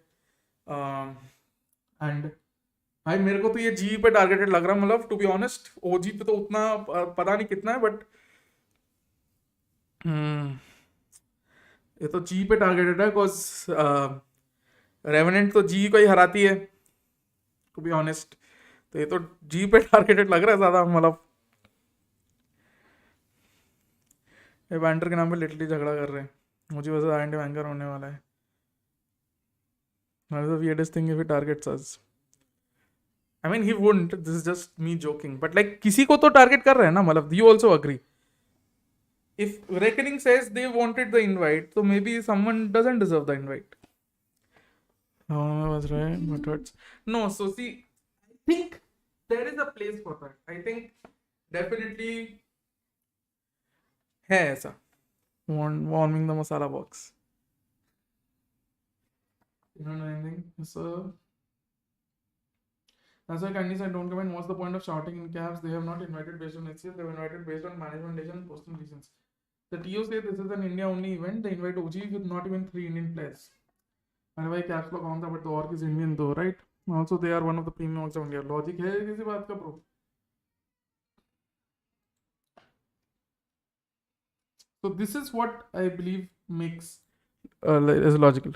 And भाई मेरे को तो ये जी पे टारगेटेड लग रहा है. मतलब टू बी ऑनेस्ट ओजी पे तो उतना पता नहीं कितना है, बट ये तो जी पे टारगेटेड है. बिकॉज रेवेनेंट तो जी को ही हराती है टू बी ऑनेस्ट. तो ये तो जी पे टारगेटेड लग रहा है ज़्यादा. मतलब ये बैंटर के नाम पे लिटरली झगड़ा कर रहे हैं. मुझे वैसे आइंड बैंकर होने वाला है. That is the weirdest thing if he targets us. I mean, he wouldn't. This is just me joking. But like, किसी को तो target कर रहे हैं ना. मतलब, you also agree. If Reckoning says they wanted the invite, so maybe someone doesn't deserve the invite. Oh, I was right. But hurts. No, so see, I think there is a place for that. I think definitely है ऐसा. Warming the masala box. You don't know anything? So that's why kindly said don't comment. What's the point of shouting in caps? They have not invited based on HCL. They have invited based on management decision and personal reasons. The TO say this is an India only event. They invite OG with not even 3 Indian players. And why caps lock on but the org is Indian though, right? Also they are one of the premium orgs of India. Logic है किसी बात का bro? So this is what I believe makes is logical.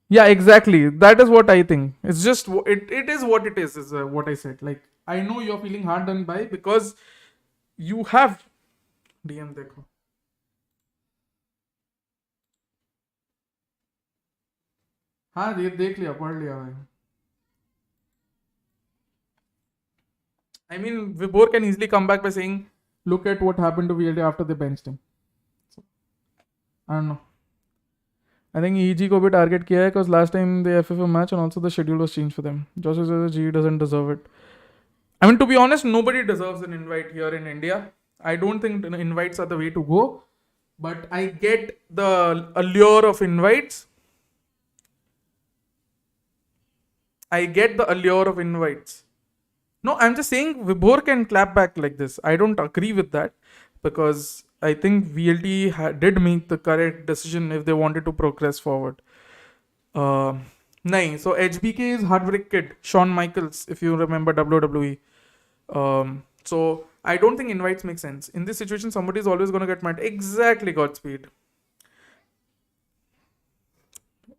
Yeah, exactly. That is what I think. It's just it is what it is what I said. Like, I know you're feeling hard done by because you have DM देखो. हाँ देख लिया, पढ़ लिया भाई. I mean, Vibor can easily come back by saying, look at what happened to VLD after they benched him. So, I don't know. I think EG को भी target किया है because last time they FFA match and also the schedule was changed for them. Joshua says G doesn't deserve it. I mean, to be honest, nobody deserves an invite here in India. I don't think invites are the way to go. But I get the allure of invites. No, I'm just saying Vibor can clap back like this. I don't agree with that because I think VLT did make the correct decision if they wanted to progress forward. Nahin, so HBK is Heartbreak Kid, Shawn Michaels, if you remember WWE. So I don't think invites make sense. In this situation, somebody is always going to get mad. Exactly, Godspeed.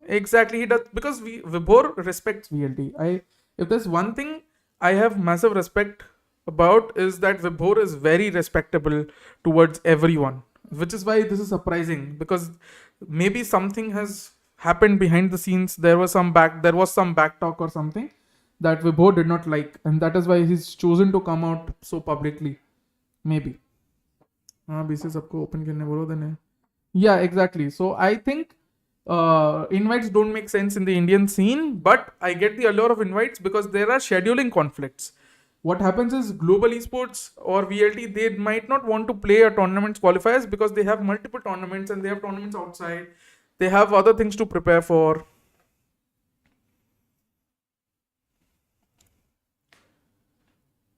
Exactly, he does, because Vibor respects VLT. If there's one thing I have massive respect about is that Vibor is very respectable towards everyone, which is why this is surprising, because maybe something has happened behind the scenes. There was some back talk or something that Vibor did not like, and that is why he's chosen to come out so publicly. Maybe. BC सबको open खेलने बोलो देने. Yeah, exactly. So I think invites don't make sense in the Indian scene, but I get the allure of invites because there are scheduling conflicts. What happens is global esports or VLT, they might not want to play a tournament qualifiers because they have multiple tournaments and they have tournaments outside. They have other things to prepare for.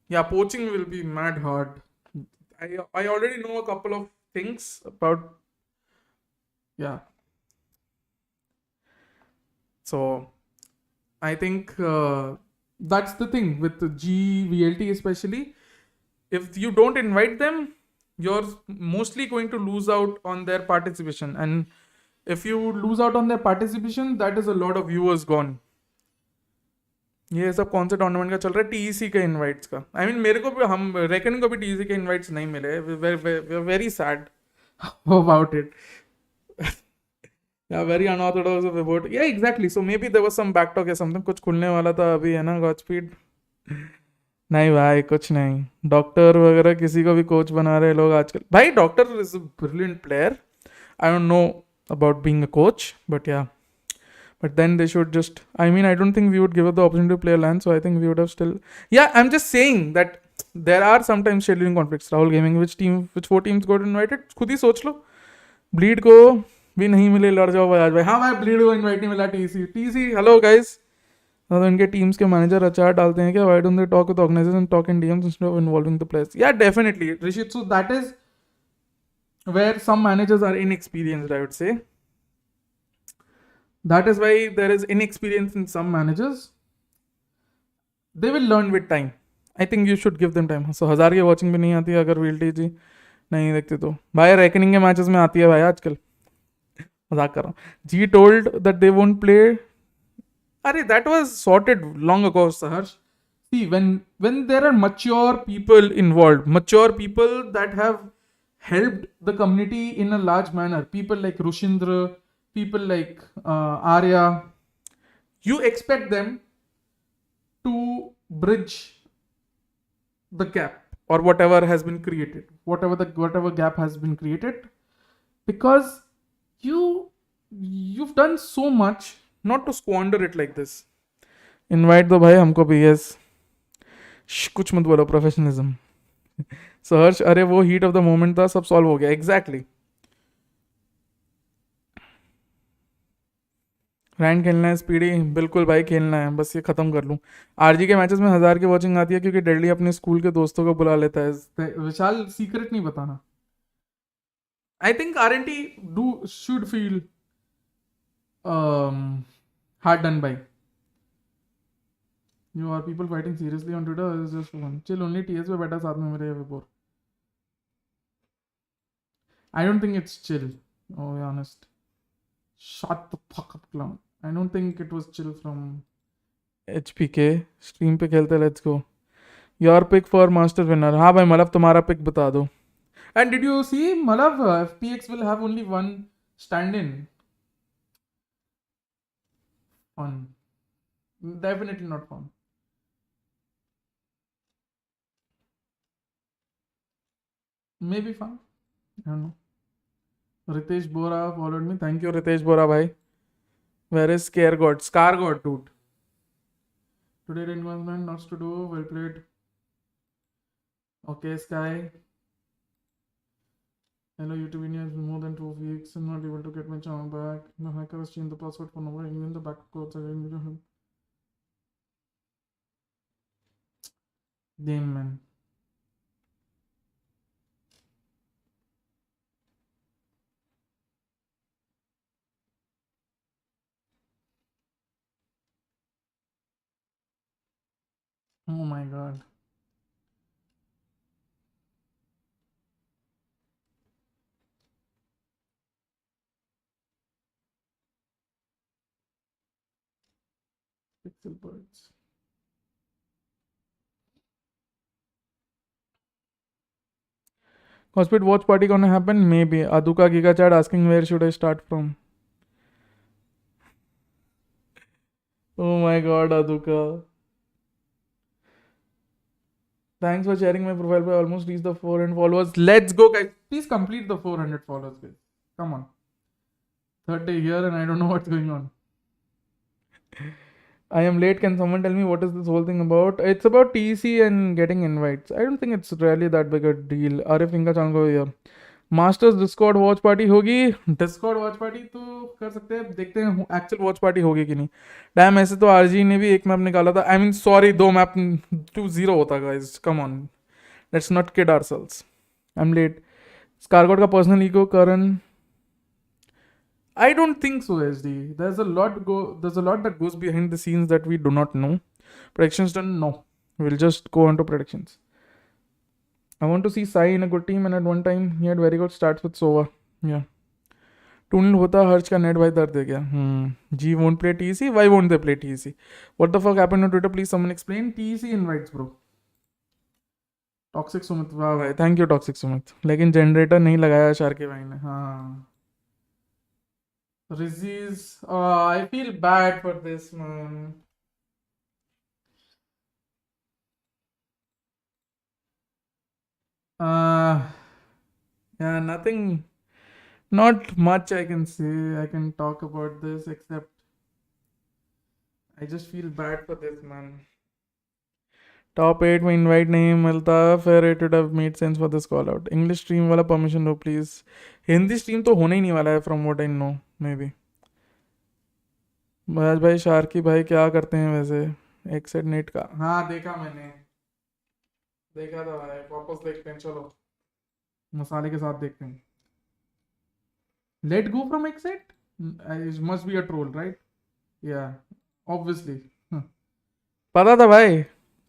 Yeah, poaching will be mad hard. I already know a couple of things about. Yeah. So I think that's the thing with the VLT especially. If you don't invite them, you're mostly going to lose out on their participation. And if you lose out on their participation, that is a lot of viewers gone. ये सब कौन से tournament का चल रहा है? TEC के invites का। आई मीन मेरे को भी, हम रेकनिंग को भी टीईसी के इनवाइट्स नहीं मिले, very sad about it. Yeah very unorthodox about, yeah exactly. So maybe there was some back talk या समथिंग, कुछ खुलने वाला था अभी, है ना गॉडस्पीड? नहीं भाई, कुछ नहीं। डॉक्टर वगैरह किसी को भी कोच बना रहे लोग आजकल। भाई doctor is a brilliant player, I don't know about being a coach, but yeah, but then they should just, I mean, I don't think we would give up the opportunity to play LAN, so I think we would have still, yeah, I'm just saying that there are sometimes scheduling conflicts. Rahul Gaming, which 4 teams got invited? खुद ही सोच लो। Bleed को भी नहीं मिले, लड़ जाओ भाई आज भाई। हाँ भाई, ब्लीड को इनवाइट नहीं मिला। TC hello guys. तो इनके टीम्स के मैनेजर अचार डालते हैं क्या? Why don't they talk with organisers and talk in DMs instead of involving the players? Yeah definitely Rishit, so that is where some managers are inexperienced, I would say. That is why there is inexperience in some managers. They will learn with time. I think you should give them time. So 1000 की watching भी नहीं आती है अगर VLT जी नहीं देखते तो। भाई रेकनिंग के मैचेस में आती है भाई आजकल, मजाक कर रहा हूँ। G told that they won't play, अरे that was sorted long ago, Saharsh. See, when there are mature people involved, mature people that have helped the community in a large manner, people like Rushindra, people like Arya, you expect them to bridge the gap or whatever has been created, whatever gap has been created, because you've done so much, not to squander it like this. Invite दो भाई हमको भी, yes. कुछ मत बोलो, professionalism. सहर्ष, अरे वो हीट ऑफ द मोमेंट था, सब सॉल्व हो गया। एग्जैक्टली। रैंक खेलना है स्पीडी, बिल्कुल भाई खेलना है, बस ये खत्म कर लूँ। आरजी के मैचेस में 1000 की वॉचिंग आती है क्योंकि डेडली अपने स्कूल के दोस्तों को बुला लेता है। विशाल, सीक्रेट नहीं बताना। I think RNT should feel hard done by you, are people fighting seriously on Twitter, or is just fun? Chill, only TS पे बैठा साथ में मेरे before. I don't think it's chill, to be honest. Shut the fuck up, clown. I don't think it was chill from HPK. Stream पे खेलते, let's go. Your pick for master winner. हाँ भाई मलव, तुम्हारा pick बता दो। And did you see, Malav, FPX will have only one stand-in. Fun. Definitely not fun. Maybe fun. I don't know. Ritesh Bora followed me. Thank you, Ritesh Bora, bhai. Where is Scare God? Scar God, dude. Today, reinforcement, lots to do. Well played. Okay, Sky. Hello, YouTube India has been more than 2 weeks. I'm not able to get my channel back. The hacker has changed the password for number. Even the backup codes are going to help. Damn, man. Oh my god. Pixel birds. Godspeed watch party gonna happen? Maybe. Aduka Giga Chat asking where should I start from? Oh my god, Aduka. Thanks for sharing my profile. I almost reached the 400 followers. Let's go, guys. Please complete the 400 followers, guys. Come on. Third day here and I don't know what's going on. I am late. Can someone tell me what is this whole thing about? It's about TC and getting invites. I don't think it's really that big a deal. Arif Inka channel go here. Masters Discord watch party होगी? Discord watch party तो कर सकते हैं, देखते हैं actual watch party होगी कि नहीं। डैम, ऐसे तो आरजी ने भी एक मैप निकाला था। आई मीन सॉरी, 2 मैप 2-0 होता guys, come on, let's not kid ourselves. I am late. Scargod का personal ego Karan, I don't think so, SD. There's a lot that goes behind the scenes that we do not know. Predictions done? No. We'll just go on to predictions. I want to see Sai in a good team, and at one time he had very good stats with Sova. Yeah. टूनल होता हर्ष का net भाई दर्द है क्या? G won't play TC, why won't they play TC? What the fuck happened on Twitter, please someone explain. TC invites bro. Toxic Sumit, वाह भाई, thank you toxic Sumit. लेकिन जनरेटर नहीं लगाया शार्के भाई ने. हाँ रिजीज, I feel bad for this man. Yeah, nothing, not much I can say. I can talk about this except I just feel bad for this man. Top 8 में invite नहीं मिलता, फिर it would have made sense for this call out. English stream वाला permission दो please. Hindi stream तो होने ही नहीं वाला है from what I know. May be Bajaj भाई शार्की भाई क्या करते हैं वैसे? एक्सेट नेट का, हाँ देखा मैंने, देखा था भाई. वापस देखते हैं, चलो मसाले के साथ देखते हैं. Let go from exact must be a troll right? Yeah obviously. पता था भाई,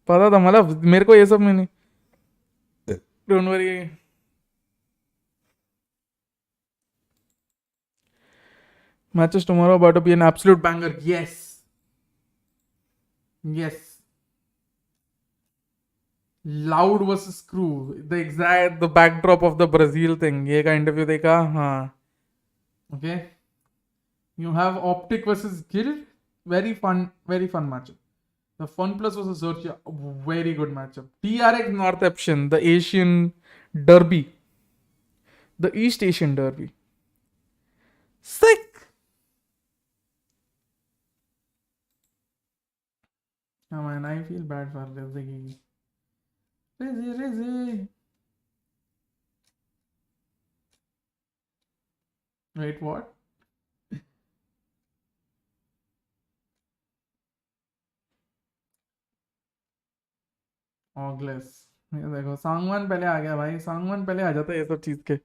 पता था, मतलब मेरे को ये सब में नहीं. Don't worry. Matches tomorrow about to be an absolute banger. Yes. Yes. Loud versus Crew. The backdrop of the Brazil thing. ये का इंटरव्यू देखा? हाँ. Okay. You have Optic versus Guild. Very fun matchup. The Fun Plus versus Zertia. Very good matchup. TRX North Option. The Asian Derby. The East Asian Derby. Sick. Oh man, I feel bad for Rizzy. Rizzy. Wait, what? ऑगलेस. ये देखो सांगवान पहले आ गया भाई. सांगवान पहले आ जाता है ये सब चीज़ के.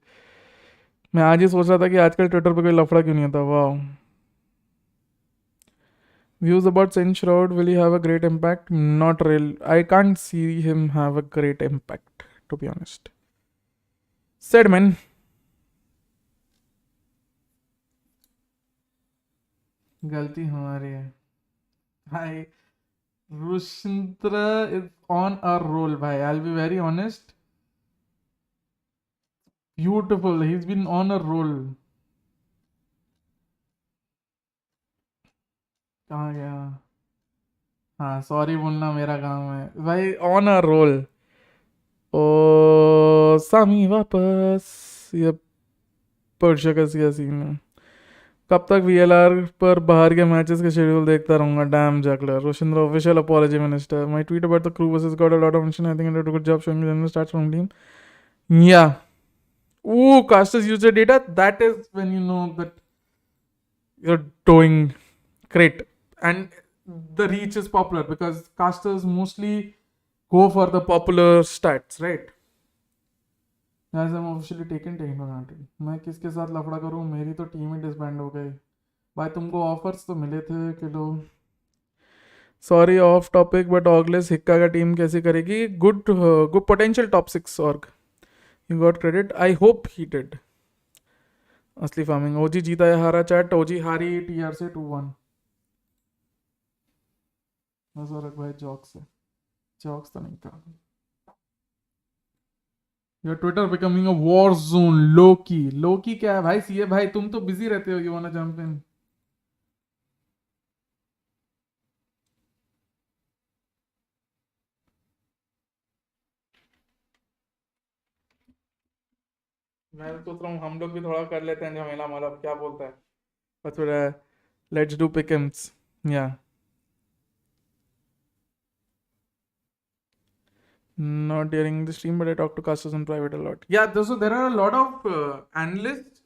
मैं आज ही सोच रहा था कि आजकल ट्विटर पे कोई लफड़ा क्यों नहीं आता. वाह. Views about Saint Shroud, will he have a great impact? Not real. I can't see him have a great impact, to be honest. Said man. गलती हमारी है. Hi. Rushindra is on a roll, bhai. I'll be very honest. Beautiful. He's been on a roll. कहाँ गया? हाँ sorry बोलना मेरा काम है भाई. On a role. ओ सामी वापस. ये पर्शिया का सिया सीन है. कब तक वीएलआर पर बाहर के मैचेस के शेड्यूल देखता रहूंगा? Damn juggler. रोशिंद्र official apology minister. My tweet about the crew versus got a lot of mention. I think it did a good job showing the starts from team. Yeah ooh, casters use the data. That is when you know that you're doing great. And the reach is popular because casters mostly go for the popular stats, right? Guys, I'm officially taken for granted. मैं किसके साथ लफड़ा करूँ? मेरी तो team ही disband हो गई भाई. तुमको ऑफर्स तो मिले थे कि लो. सॉरी ऑफ टॉपिक बट ऑगलेस हिक्का का टीम कैसी करेगी? Good potential top 6 org. You got credit. I hope he did. असली फार्मिंग. ओजी जीता या हारा चैट? ओजी हारी टीआर से 2-1. नजर भाई जॉक्स से. जॉक्स तो नहीं था. Your Twitter becoming a war zone. Loki. Loki क्या है भाई? सीए भाई तुम तो बिजी रहते हो. You वांना jump in? मैं सोच रहा हूँ हम लोग भी थोड़ा कर लेते हैं झमेला. मतलब क्या बोलता है? बस थोड़ा लेट्स डू पिकम्स. या not during the stream, but I talk to casters in private a lot. Yeah, so there are a lot of analysts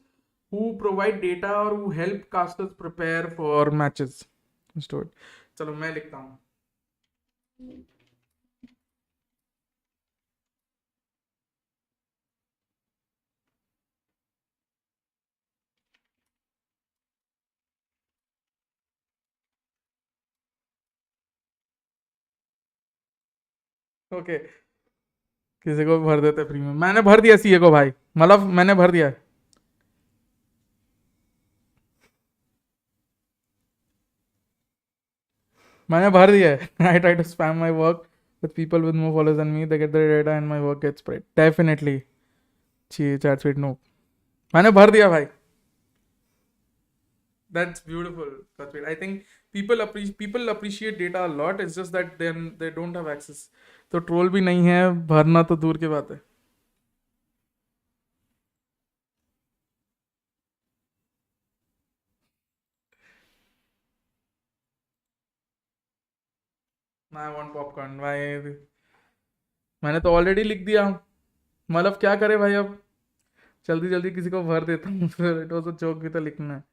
who provide data or who help casters prepare for matches. चलो मैं लिखता हूँ. Okay किसी को भर देते free में. मैंने भर दिया सीए को भाई. मतलब मैंने भर दिया. मैंने भर दिया है. I try to spam my work with people with more followers than me. They get the data and my work gets spread. Definitely. Chat sweet no. मैंने भर दिया भाई. That's beautiful. Chatweet. I think people appreciate data a lot. It's just that then they don't have access. तो troll भी नहीं है, भरना तो दूर की बात है. I want popcorn. भाई मैंने तो ऑलरेडी लिख दिया. मतलब क्या करे भाई अब. जल्दी जल्दी किसी को भर देता हूँ. फिर इट वाज अ जोक भी तो लिखना है.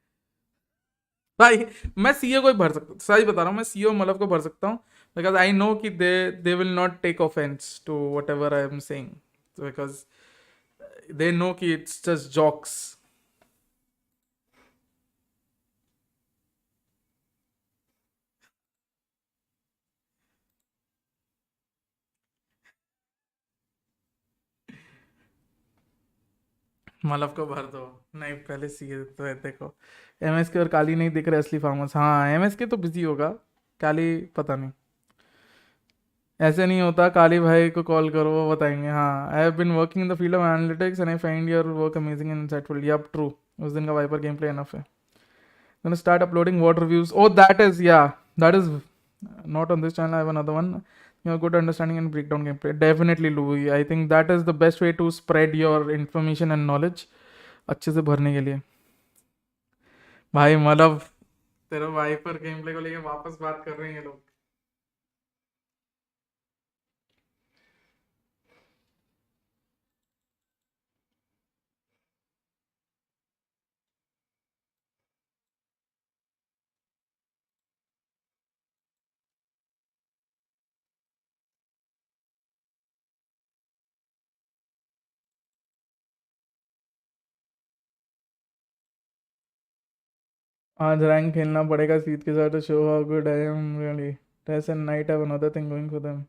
भाई मैं सीओ को ही भर सकता हूँ. सही बता रहा हूँ. मैं सीओ मतलब को भर सकता हूँ. बिकॉज आई नो कि they will not take offense to whatever I am saying. Because they know कि it's just jokes. मालव को भर दो. नहीं पहले सीए तो है. देखो एमएस के और काली नहीं दिख रहे असली फार्मर्स. हाँ एमएस के तो बिजी होगा. काली पता नहीं. ऐसे नहीं होता. काली भाई को कॉल करो वो बताएंगे. हाँ I have been working in the field of analytics and I find your work amazing and insightful. Yup true. उस दिन का वाइपर गेम प्ले इनफ है. Gonna start uploading VOD reviews. Oh, that is, yeah, that is not on this channel. I have another one. You have good understanding and breakdown gameplay. Definitely, Louis. I think that is the best way to spread your information and knowledge. अच्छे से भरने के लिए. भाई मतलब तेरा wiper game play को लेके वापस बात कर रहे हैं ये लोग. आज रैंक खेलना पड़ेगा सीट के साथ. Show how good I am really. Test and night have another thing going for them.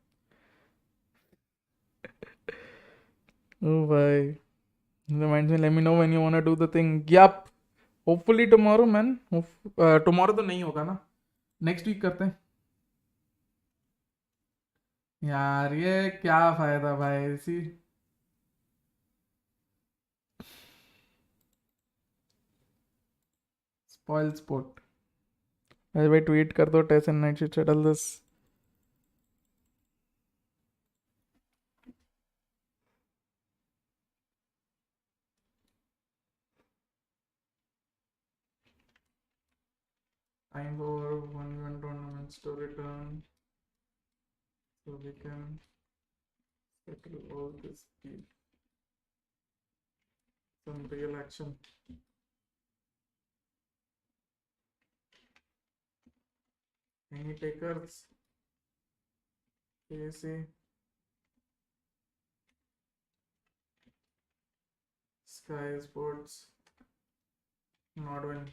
ओ भाई reminds me, let me know when you want to do the thing. Yup. Hopefully tomorrow man. Tomorrow तो नहीं होगा ना. Next week करते हैं. यार ये क्या फायदा भाई. इसी स्पॉइल स्पोर्ट. अरे भाई ट्वीट कर दो. Test and night shit settle this. Time for 1v1 tournaments to return so we can settle all this deal. Some real action. Any takers? KC. Sky Sports. Nordwin.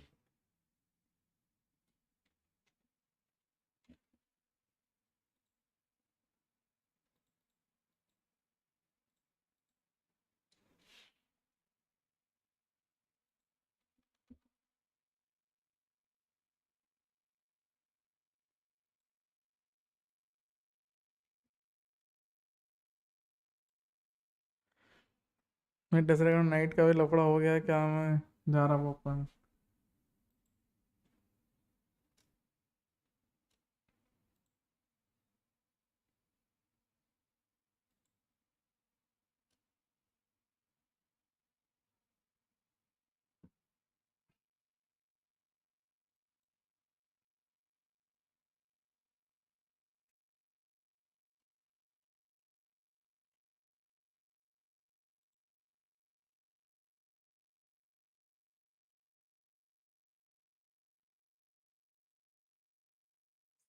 मैं दसरे night का भी लफड़ा हो गया. क्या मैं जा रहा हूँ अपन.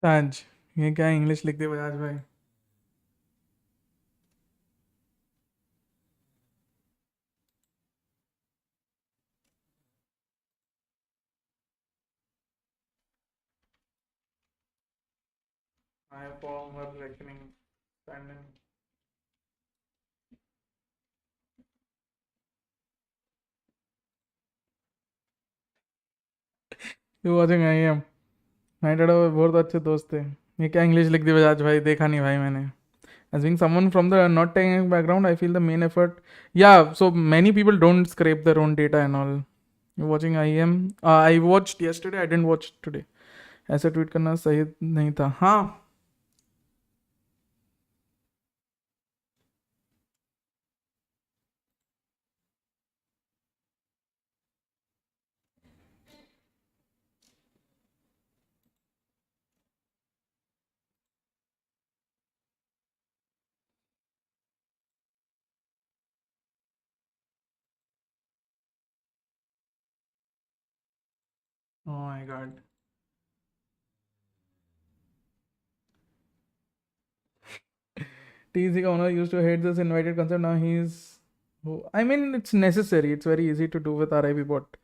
आज ये क्या इंग्लिश लिख दे बजाज भाई. I form her reckoning standing. You watching I am. Night बहुत अच्छे दोस्त थे. ये क्या इंग्लिश लिख दी बजाज भाई, देखा नहीं भाई मैंने. As being someone from the not technical background, I feel the main effort. Yeah, so many people don't scrape their own data and all. You're watching IM. I watched yesterday. I didn't watch today. ऐसे tweet करना सही नहीं था. हाँ. Oh my god. TZ का owner used to hate this invited concept. Now he's. I mean, it's necessary. It's very easy to do with RIP bot.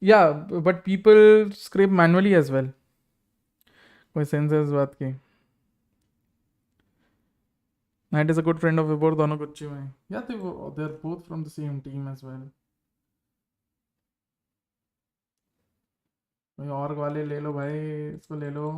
Yeah, but people scrape manually as well. कोई sense है इस बात की. Knight is a good friend of Vibor. दोनों Gucci में. Yeah, they're both from the same team as well. कोई और वाले ले लो भाई, इसको ले लो.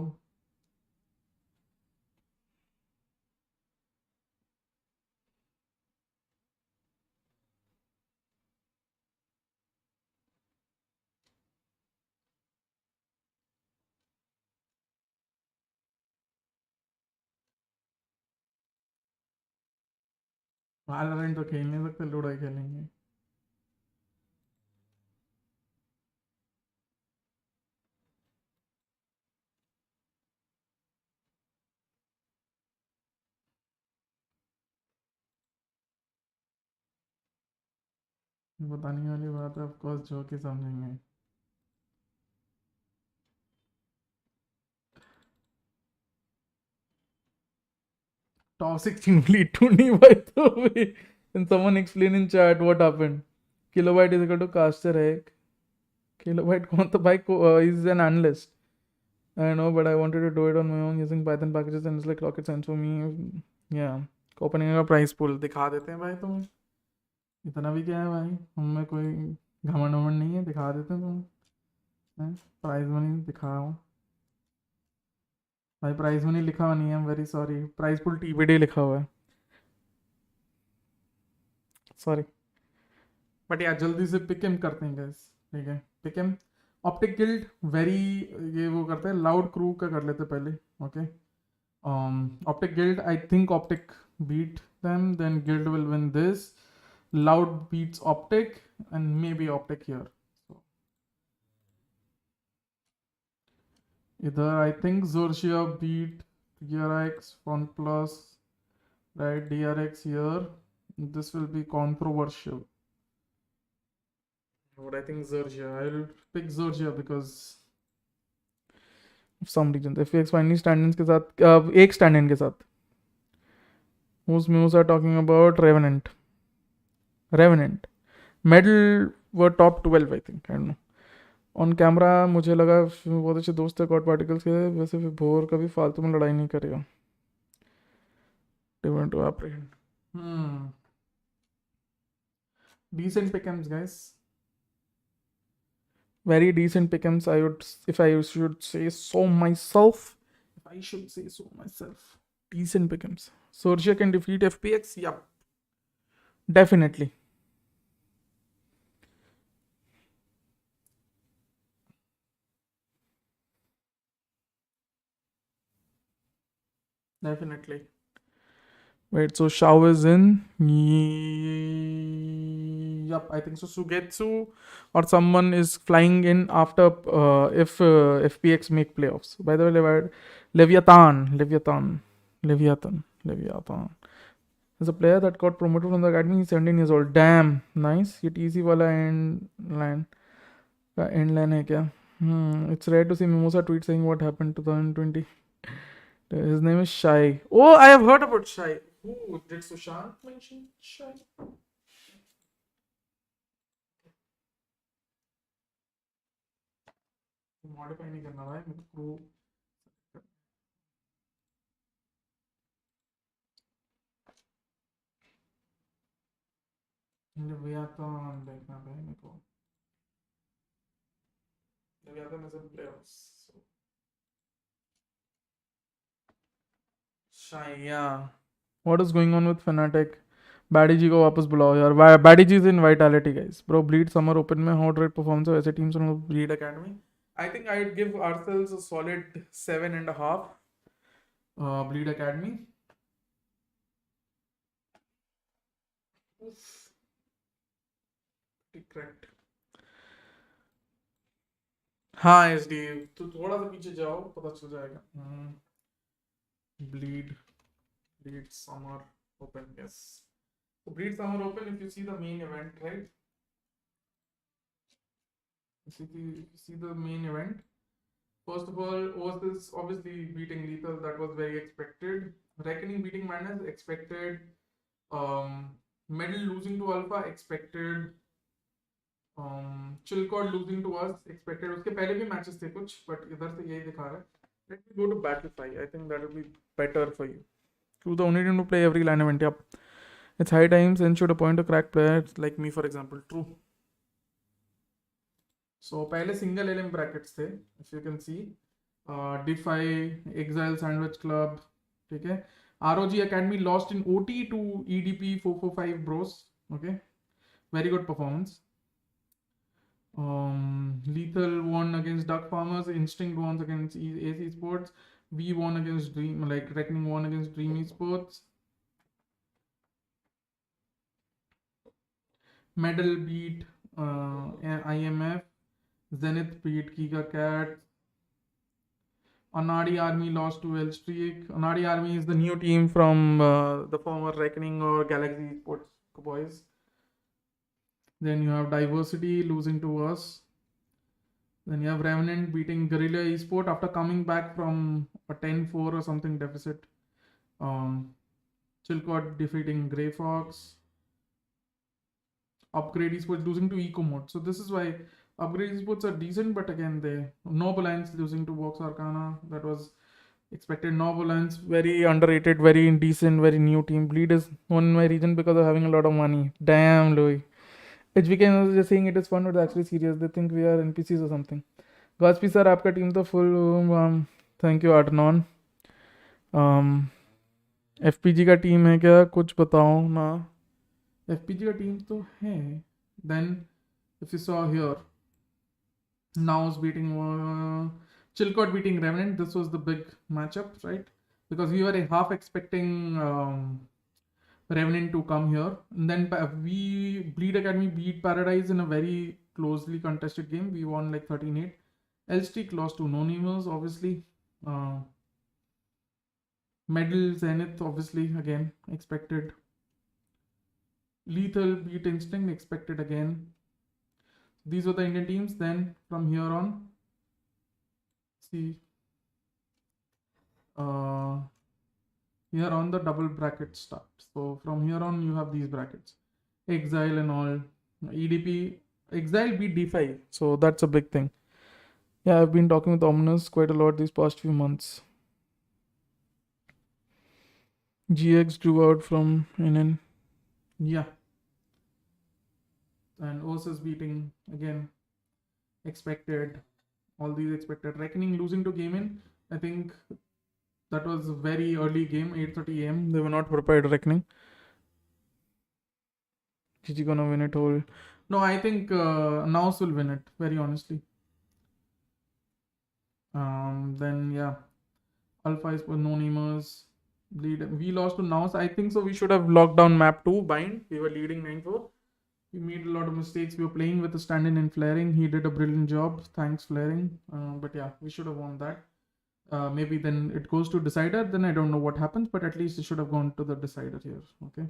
Valorant तो खेल नहीं सकते, लूडो ही खेलेंगे. बताने वाली बात है, ऑफ कोर्स जो कि समझेंगे. Toxic thing lead to me by the way. Can someone explain in chat what happened? Kilobyte is equal to caster egg. Kilobyte कौन था भाई? Is an analyst. I know, but I wanted to do it on my own using Python packages and it's like rocket science for me. Yeah. Copenhagen का price pool दिखा देते हैं भाई तुम्हें. इतना भी क्या है भाई, हमें कोई घमंड वमंड नहीं है, दिखा देते हैं तुम्हें. प्राइस मनी दिखाओ भाई. प्राइस मनी लिखा हुआ नहीं है. Very sorry. Price pool TBD लिखा हुआ है. सॉरी. बट यार जल्दी से पिकएम करते हैं गाइस. ठीक है, पिकएम. ऑप्टिक गिल्ड वेरी, ये वो करते हैं लाउड क्रू का कर लेते पहले. Okay. Optic Guild, I think Optic beat them, then guild will win this. Loud beats optic and maybe optic here. So either I think Zorcia beat DRX OnePlus, right? DRX here. This will be controversial. But I think Zorcia. I'll pick Zorcia because of some reason. FX finally stand-ins के साथ, एक stand-in के साथ. Whose memes are talking about? Revenant. Medal were top 12 I think. I don't know. On camera मुझे लगा बहुत अच्छे दोस्त है गॉड पार्टिकल्स के. वैसे भी भोर कभी फालतू में लड़ाई नहीं करेगा. Different to apprehend. Decent pick'ems, guys. Very decent pick'ems. I would, if I should say so myself. Decent pick'ems. Sorcia can defeat FPX. Yup. Definitely. Definitely. Wait, so Shao is in. Yup, I think so. Sugetsu or someone is flying in after if FPX make playoffs. By the way, Leviathan. There's a player that got promoted from the academy. He's 17 years old. Damn, nice. It easy wala end line. End line hai kya? It's rare to see Mimosa tweet saying what happened 2020. His name is Shai. Oh, I have heard about Shai. Ooh, did Sushant mention Shai? Modify नहीं करना भाई, मेरे को Leviathan देखना भाई मेरे को. Leviathan is in playoffs. So. Yeah. What is going on with Fnatic? Baddie ji को वापस बुलाओ यार. Baddie ji is in Vitality guys. Bro Bleed Summer Open में हाउ रेट परफॉर्मेंस है वैसे टीम्स और Bleed Academy. I think I would give ourselves a solid 7.5. Bleed Academy. Correct. हाँ SD तो थोड़ा सा पीछे जाओ पता चल जाएगा. Bleed Summer Open, yes. So Bleed Summer Open, if you see the main event, right? You see the main event. First of all, Oasis obviously beating Lethal, that was very expected. Reckoning beating Madness, expected. Medal losing to Alpha, expected. Chilcod losing to us, expected. उसके पहले भी matches थे कुछ, but इधर से यही दिखा रहा है. Let me go to Battle 5. I think that will be better for you. Who's the only team to play every LAN event? Yep. It's high time and should appoint a crack player like me, for example. True. So पहले single LM brackets थे, if you can see. Defy, Exile, Sandwich Club, ठीक है. ROG Academy lost in OT to EDP 445 Bros. Okay, very good performance. Lethal won against Duck Farmers. Instinct won against AC Sports. We won against Dream, like Reckoning won against Dream Esports. Medal beat IMF. Zenith beat Giga Cat. Anadi Army lost to L Streak. Anadi Army is the new team from the former Reckoning or Galaxy Sports boys. Then you have Diversity losing to us. Then you have Revenant beating Guerrilla Esport after coming back from a 10-4 or something deficit. Chilcot defeating Grey Fox. Upgrade Esports losing to Eco Mode. So this is why Upgrade Esports are decent, but again they Nob Alliance losing to Vox Arcana. That was expected. Nob Alliance very underrated, very indecent, very new team. Bleed is won in my region because of having a lot of money. Damn, Louis. HBK was just saying it is fun, but it's actually serious. They think we are NPCs or something. Godspeed sir, आपका team तो full. Thank you Arnon. FPG का team है क्या? कुछ बताओ ना. FPG का team तो है. Then if you saw here, Now's beating Chilcot beating Revenant. This was the big matchup, right? Because we were half expecting Revenant to come here. And then Bleed Academy beat Paradise in a very closely contested game. We won like 13-8. L-Streak lost to No-Namers, obviously. Medal Zenith, obviously, again, expected. Lethal beat Instinct, expected again. These were the Indian teams. Then from here on, see, here on the double brackets start. So from here on, you have these brackets. Exile and all. EDP. Exile beat D5. So that's a big thing. Yeah, I've been talking with Ominous quite a lot these past few months. GX drew out from NN. Yeah. And Oasis beating again. Expected. All these expected. Reckoning losing to Game In. I think that was a very early game, 8:30 AM. They were not prepared. Reckoning. GG gonna win it all. No, I think Naus will win it, very honestly. Then yeah, Alpha is for No-Namers. Bleed. We lost to Naus. I think so. We should have locked down map 2. Bind. We were leading 9-4. We made a lot of mistakes. We were playing with a stand-in and Flaring. He did a brilliant job. Thanks, Flaring. But yeah, we should have won that. Maybe then it goes to decider. Then I don't know what happens, but at least it should have gone to the decider here. Okay.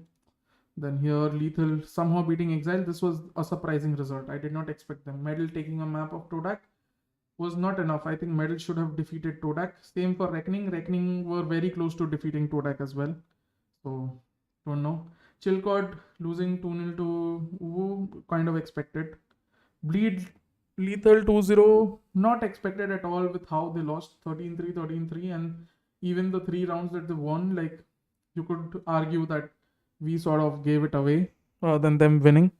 Then here, Lethal somehow beating Exile. This was a surprising result. I did not expect them. Medal taking a map of Todak was not enough. I think Medal should have defeated Todak. Same for Reckoning. Reckoning were very close to defeating Todak as well. So, don't know. Chilcot losing 2-0 to Uwu, kind of expected. Bleed Lethal 2-0, not expected at all with how they lost 13-3, 13-3, and even the 3 rounds that they won, like you could argue that we sort of gave it away rather than them winning.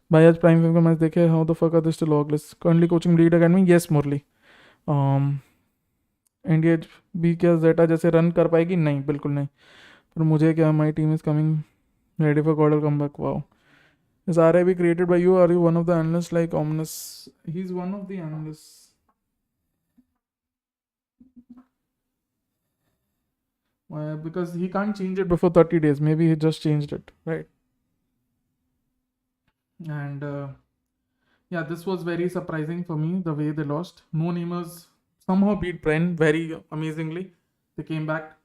By Prime 5 match dekhe, how the fuck are they still logless? Currently coaching Bleed Academy? Yes, Murli. India भी क्या जेटा जैसे run कर पाएगी? नहीं, बिल्कुल नहीं. पर मुझे क्या, my team is coming ready for quarter comeback. Wow. Is RIB created by you? Are you one of the analysts like Omnis? He's one of the analysts. Because he can't change it before 30 days. Maybe he just changed it, right? And yeah, this was very surprising for me, the way they lost. No Namers somehow beat Bren very amazingly. They came back.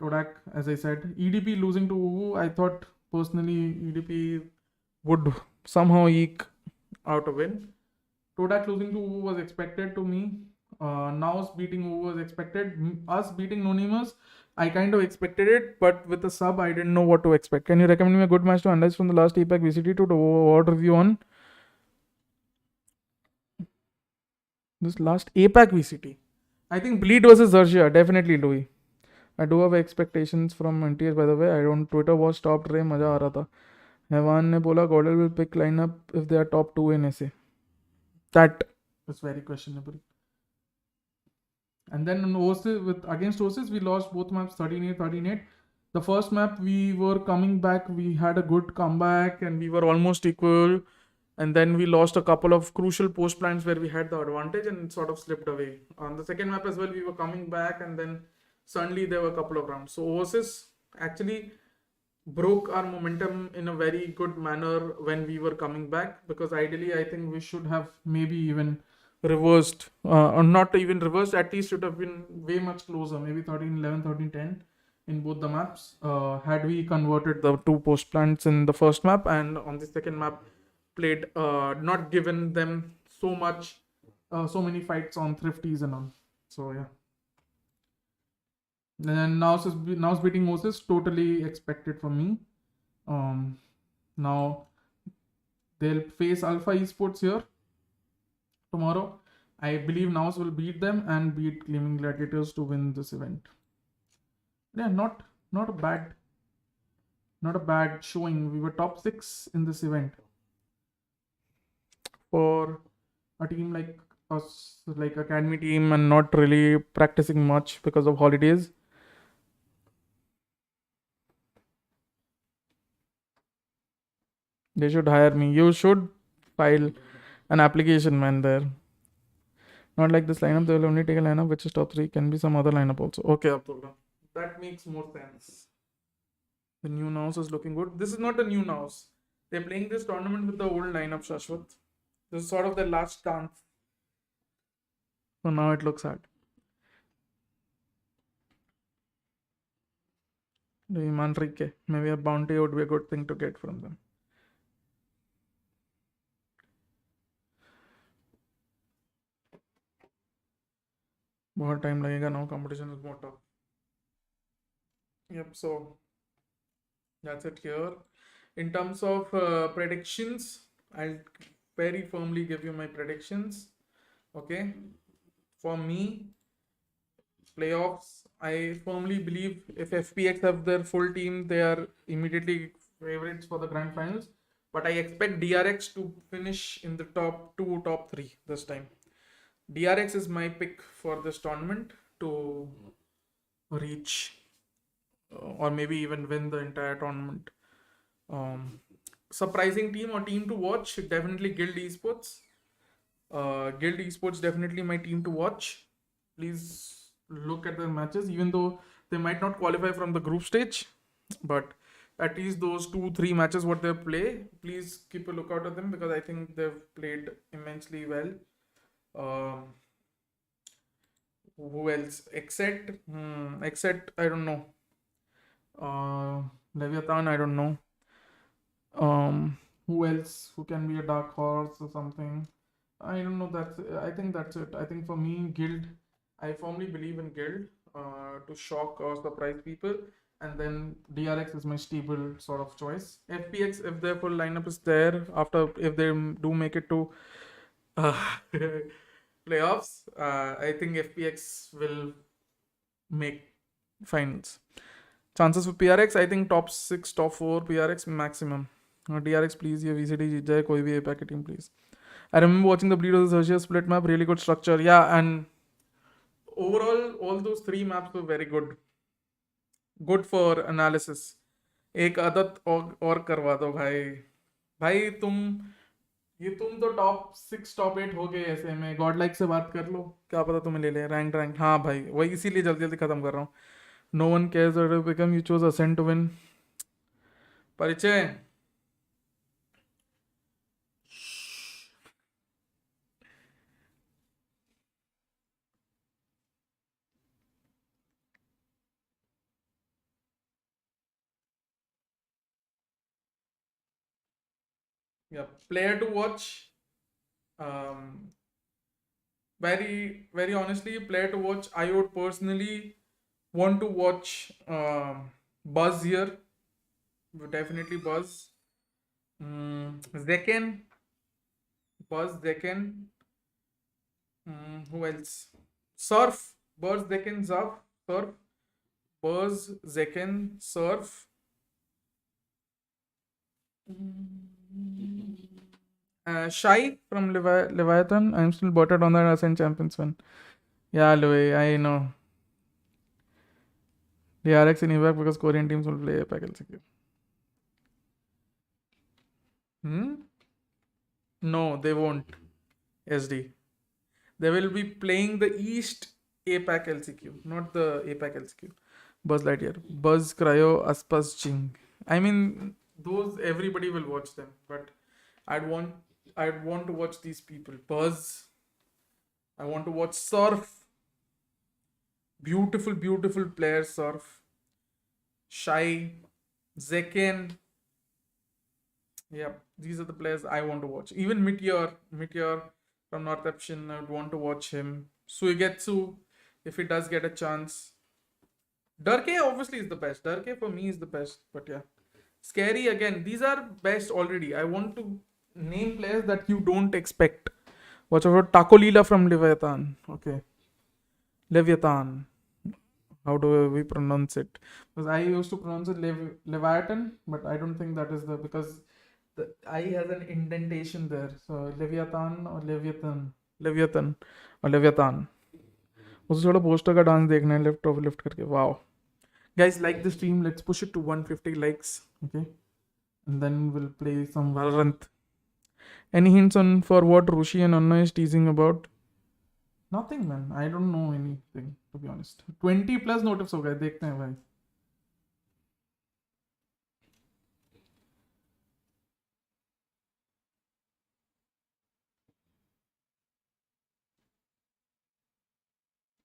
Todak, as I said. EDP losing to Uwu, I thought personally EDP would somehow eke out a win. Todak losing to Uwu was expected to me. Naos beating Uwu was expected. Us beating Nonimas, I kind of expected it, but with the sub, I didn't know what to expect. Can you recommend me a good match to analyze from the last APAC VCT to VOD review on? This last APAC VCT. I think Bleed versus Zergia, definitely Louis. I do have expectations from NTS, by the way. I don't Twitter was top रहे मजा आ रहा था. Hevan ने बोला Godel will pick lineup if they are top 2 in SA. That is very questionable. And then in Oasis, against Oasis, we lost both maps 13-8, 13-8. The first map we were coming back, we had a good comeback and we were almost equal. And then we lost a couple of crucial post plants where we had the advantage and it sort of slipped away. On the second map as well, we were coming back and then suddenly there were a couple of rounds. So Oasis actually broke our momentum in a very good manner when we were coming back, because ideally I think we should have maybe even reversed, or not even reversed, at least should have been way much closer, maybe 13-11, 13-10 in both the maps, had we converted the two post plants in the first map, and on the second map played, not given them so much, so many fights on thrifties and all. So yeah. And then now's beating Moses, totally expected from me. Now they'll face Alpha Esports here tomorrow. I believe Naus will beat them and beat Gleaming Gladiators to win this event. Yeah, not a bad showing. We were top 6 in this event. For a team like us, like academy team, and not really practicing much because of holidays. They should hire me. You should file an application, man, there. Not like this lineup. They will only take a lineup which is top 3. Can be some other lineup also. Okay, Abdullah. That makes more sense. The new Naus is looking good. This is not a new Naus. They're playing this tournament with the old lineup, Shashwat. This is sort of their last chance. So now it looks hard. The Manrike. Maybe a bounty would be a good thing to get from them. बहुत time लगेगा. Now competition is more tough. Yep, so that's it here. In terms of predictions, I'll very firmly give you my predictions. Okay, for me, playoffs, I firmly believe if FPX have their full team, they are immediately favorites for the grand finals. But I expect DRX to finish in the top 2, top 3 this time. DRX is my pick for this tournament to reach or maybe even win the entire tournament. Surprising team or team to watch, definitely Guild Esports. Guild Esports definitely my team to watch. Please look at the matches, even though they might not qualify from the group stage, but at least those 2-3 matches what they play, please keep a lookout at them, because I think they've played immensely well. Who else? Except I don't know. Leviathan, I don't know. Who else? Who can be a dark horse or something? I don't know. I think that's it. I think for me, Guild. I firmly believe in Guild to shock or surprise people, and then DRX is my stable sort of choice. FPX, if their full lineup is there if they do make it to playoffs, I think FPX will make finals. Chances for PRX, I think top 6, top 4 PRX maximum. DRX, please, ये VCT जीत जाए कोई भी APAC team, please. I remember watching the Bleed of the Sergia split map, really good structure. Yeah, and overall, all those 3 maps were very good. Good for analysis. एक आदत और करवा दो भाई. भाई तुम तो टॉप 6 टॉप 8 हो गए ऐसे में. गॉड लाइक से बात कर लो, क्या पता तुम्हें ले ले. रैंक. हाँ भाई, वही इसीलिए जल्दी जल्दी खत्म कर रहा हूँ. No one cares become, you choose Ascent to win. परिचय. Yeah, player to watch. Um, very honestly, player to watch. I would personally want to watch Buzz here. Definitely Buzz. Zeken. Buzz Zeken. Who else? Surf. Buzz Zeken Surf. Buzz Zeken Surf. Shy from Leviathan. I'm still buttered on that Ascent Champions one. Yeah, Louis, I know. The RX in evac because Korean teams will play Apex LCQ. No, they won't. SD. They will be playing the East APAC LCQ, not the APAC LCQ. Buzz Lightyear. Buzz Cryo Aspas Ching. I mean, those everybody will watch them, but I'd want to watch these people. Buzz. I want to watch Surf. Beautiful, beautiful player, Surf. Shy. Zeken. Yep, these are the players I want to watch. Even Meteor from North Epsion, I would want to watch him. Suigetsu, if he does get a chance. Durke obviously is the best. Durke for me is the best, but yeah. Scary again. These are best already. I want to name players that you don't expect. Watch out for Takolila from Leviathan. Okay. Leviathan. How do we pronounce it? Because I used to pronounce it Leviathan, but I don't think that is because the I has an indentation there. So Leviathan or Leviathan. Leviathan or Leviathan. उससे थोड़ा poster का dance देखना है left over lift करके. Wow. Guys, like the stream. Let's push it to 150 likes. Okay. And then we'll play some Valorant. Any hints on for what Rushi and Anna is teasing about? Nothing, man. I don't know anything, to be honest. 20 plus notifs हो गए. देखते हैं भाई.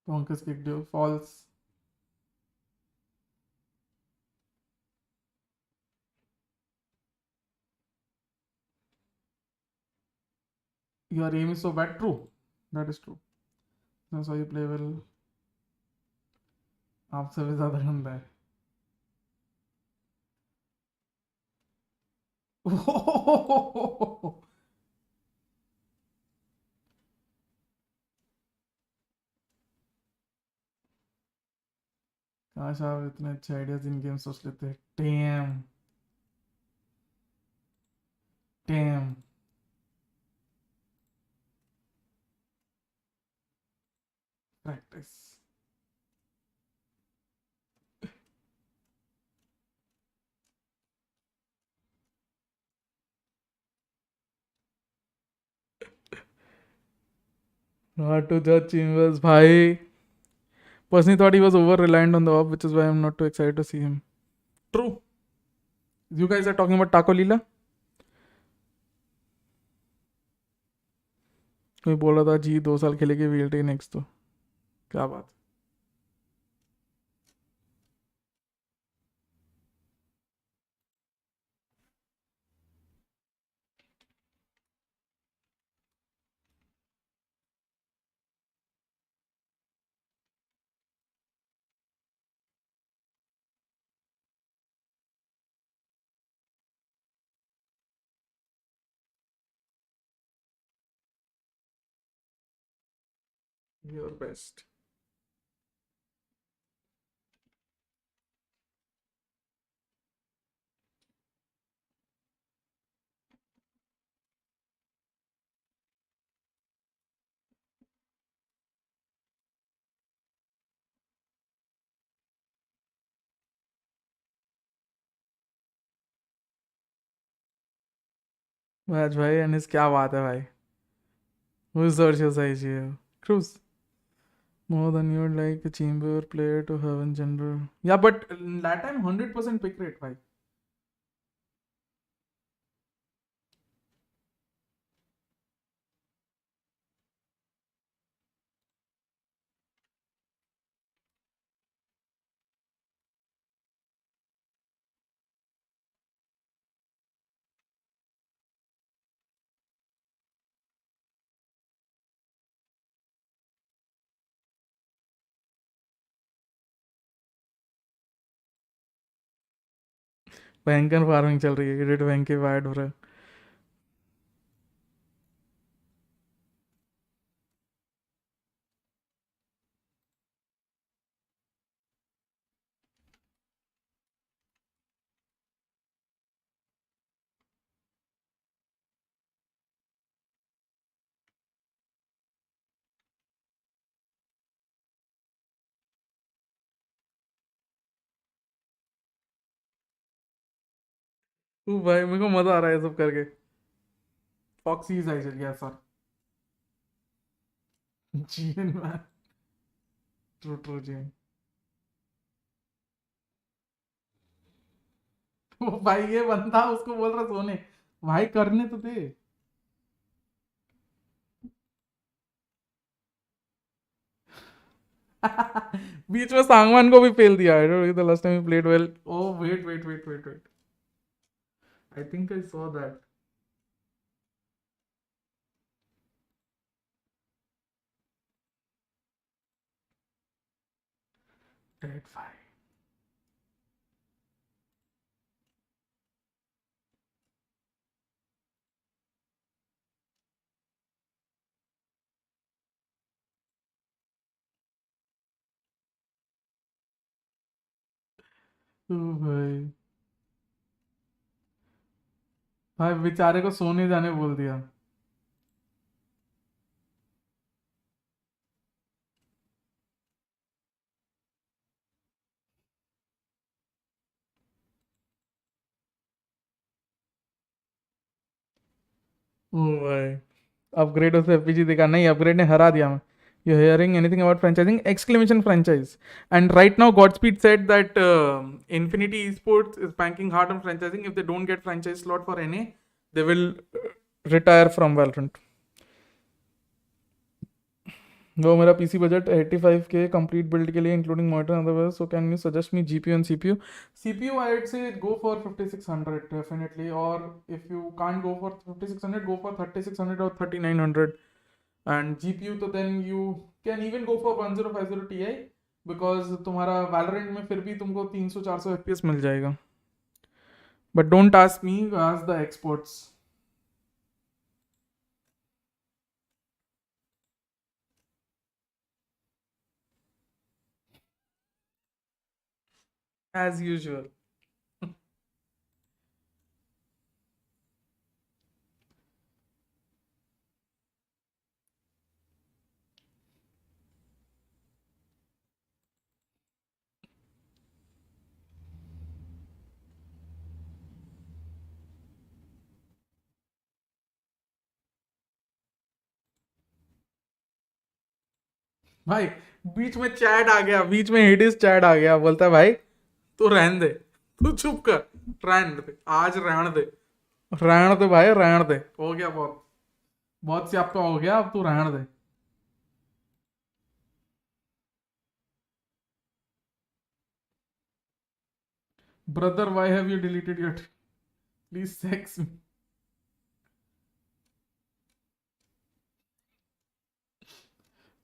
Tonkus kicked you. False. Your aim is so bad. True. That is true. That's how you play well. आपसे भी ज़्यादा गंदा है. काश आप इतने अच्छे आइडियाज इन गेम सोच लेते. Damn. Damn. Practice. Not to judge Chambers, bhai. Personally thought he was over reliant on the op, which is why I'm not too excited to see him. True. You guys are talking about Taco Lila? कोई बोल रहा था जी 2 साल खेलेगी VLT next. तो क्या बात. Your best. Raj भाई अनिस क्या बात है भाई. Who is Sergio Saigio? Cruz. More than you would like a chamber player to have in general. Yeah, but that time 100% pick rate भाई. भयंकर फार्मिंग चल रही है. क्रेडिट बैंक के वाइड हो रहा है. भाई मेरे को मजा आ रहा है ये सब करके. Foxy is I yeah sir. GN man. True GN. वो भाई ये बंदा उसको बोल रहा सोने. भाई करने तो दे. बीच में सांगवान को भी फेल दिया. I don't know the last time he played well. Oh wait. I think I saw that. Dead five. भाई भाई बेचारे को सोने जाने बोल दिया. ओ भाई अपग्रेड उसे एफपीजी दिखा. नहीं अपग्रेड ने हरा दिया. मैं you hearing anything about franchising exclamation franchise and right now godspeed said that Infinity Esports is banking hard on franchising. If they don't get franchise slot for NA they will retire from Valorant. वो मेरा PC budget 85K complete build के लिए including monitor otherwise so can you suggest me GPU and CPU I would say go for 5600 definitely. और if you can't go for 5600 go for 3600 और 3900 and GPU तो then you can even go for 1050 Ti because तुम्हारा Valorant में फिर भी तुमको 300-400 FPS मिल जाएगा. But don't ask me, ask the experts. As usual. भाई बीच में चैट आ गया, बीच में हेडिस चैट आ गया. बोलता है भाई तू रहने दे, तू चुप कर, रहने दे, आज रहने दे, रहने दे भाई, रहने दे. हो गया बहुत बहुत सियापा हो गया, अब तू रहने दे. Brother why have you deleted your please sex me.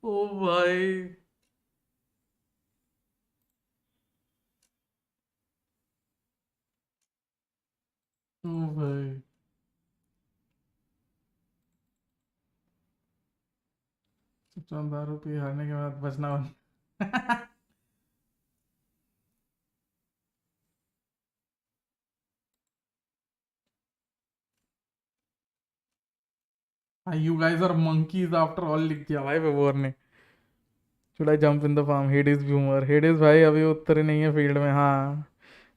ओ भाई ओ भाई चुपचाप दारू पी हारने के बाद बचना बंद. You guys are monkeys after all लिख दिया भाई वेबोर ने. Should I jump in the farm? Hades boomer. Hades भाई अभी उतरे नहीं है फील्ड में. हाँ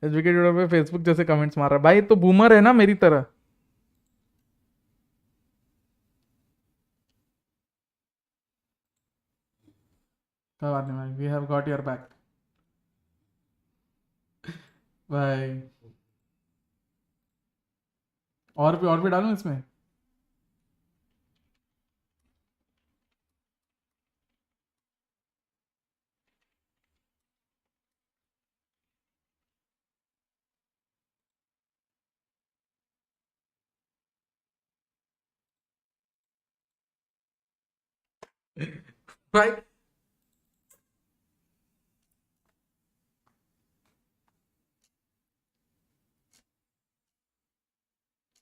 एजुकेटेड पे फेसबुक जैसे कमेंट्स मार रहा है भाई. तो बूमर है ना मेरी तरह. कोई बात नहीं भाई, we have got your back. भाई और भी डालूं इसमें? भाई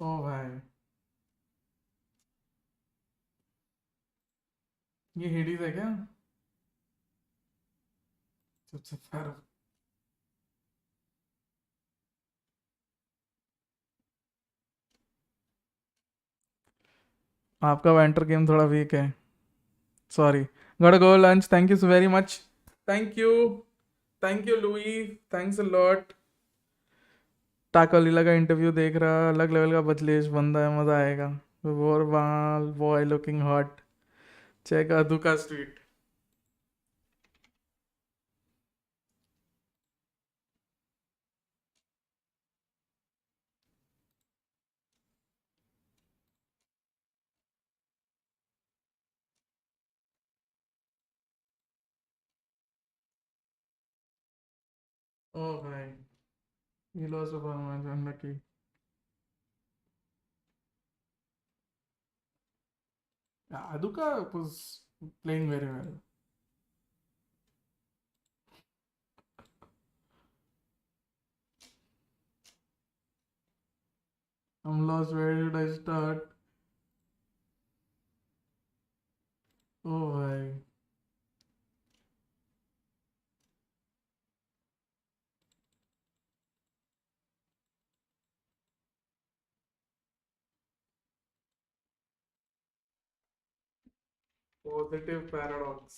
ओ भाई, ये हेडीज है क्या? सबसे फार आपका वेंटर गेम थोड़ा वीक है, sorry. Gotta go lunch. Thank you so very much. Thank you Louis, thanks a lot. टाकोलीला का इंटरव्यू देख रहा, अलग लेवल का बचलेश बंदा है, मजा आएगा. वोरवाल बॉय लुकिंग हॉट. चेक अदुका स्ट्रीट. ओ भाई, you lost a performance, unlucky. Yeah, Aduka was playing very well. I'm lost, where should I start? Oh भाई, पॉजिटिव पैराडॉक्स,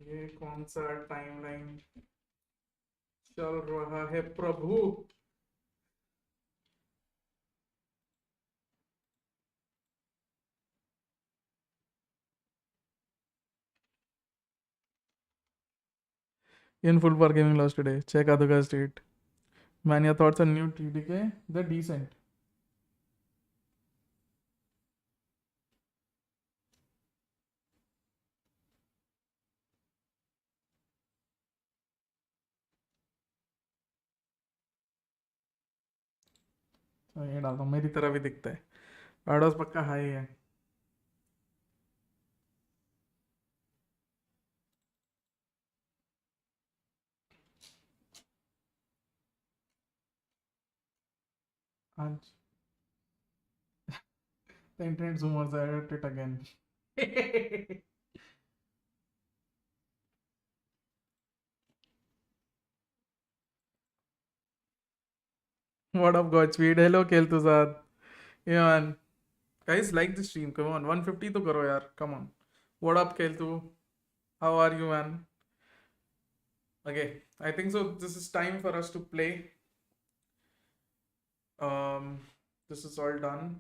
ये कौन सा टाइमलाइन चल रहा है प्रभु? In full for gaming lost today. Check Aduka Street. Man, your thoughts on new TDK? They're decent. तो ये डालता हूँ, मेरी तरह भी दिखता है. आडोस पक्का हाई है. आज the internet zoomers are at it again. What up, Godspeed? Hello, Keltuzad. Yeah, man. Guys, like the stream. Come on, 150 to karo yaar. Come on. What up, Keltu? How are you, man? Okay, I think so. This is time for us to play. This is all done.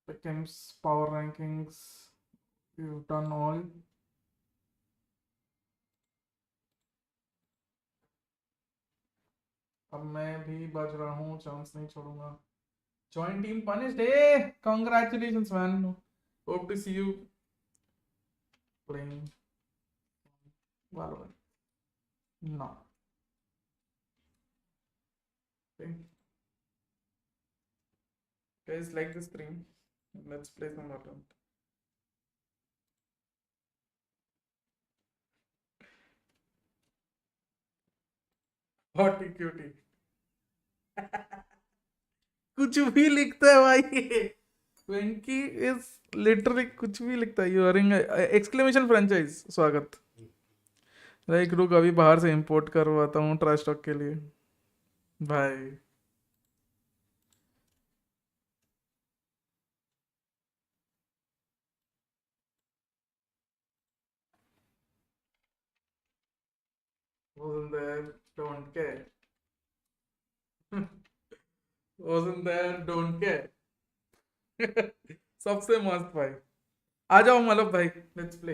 PICKEMs, power rankings. We've done all. अब मैं भी बज रहा हूँ, chance नहीं छोड़ूंगा. Join team punished. Hey, congratulations, man. Hope to see you playing Valorant. No. Okay. Guys, like the stream. Let's play some Valorant. Hotty cutie. कुछ भी लिखता है भाई. वेंकी इज लिटरली कुछ भी लिखता है. You are in exclamation franchise. स्वागत. लाइक रुक, अभी बाहर से इंपोर्ट करवाता हूँ ट्राई स्टॉक के लिए भाई. Wasn't there, don't care. Wasn't there, don't care. सबसे मस्त भाई. आ जाओ मतलब भाई, let's play.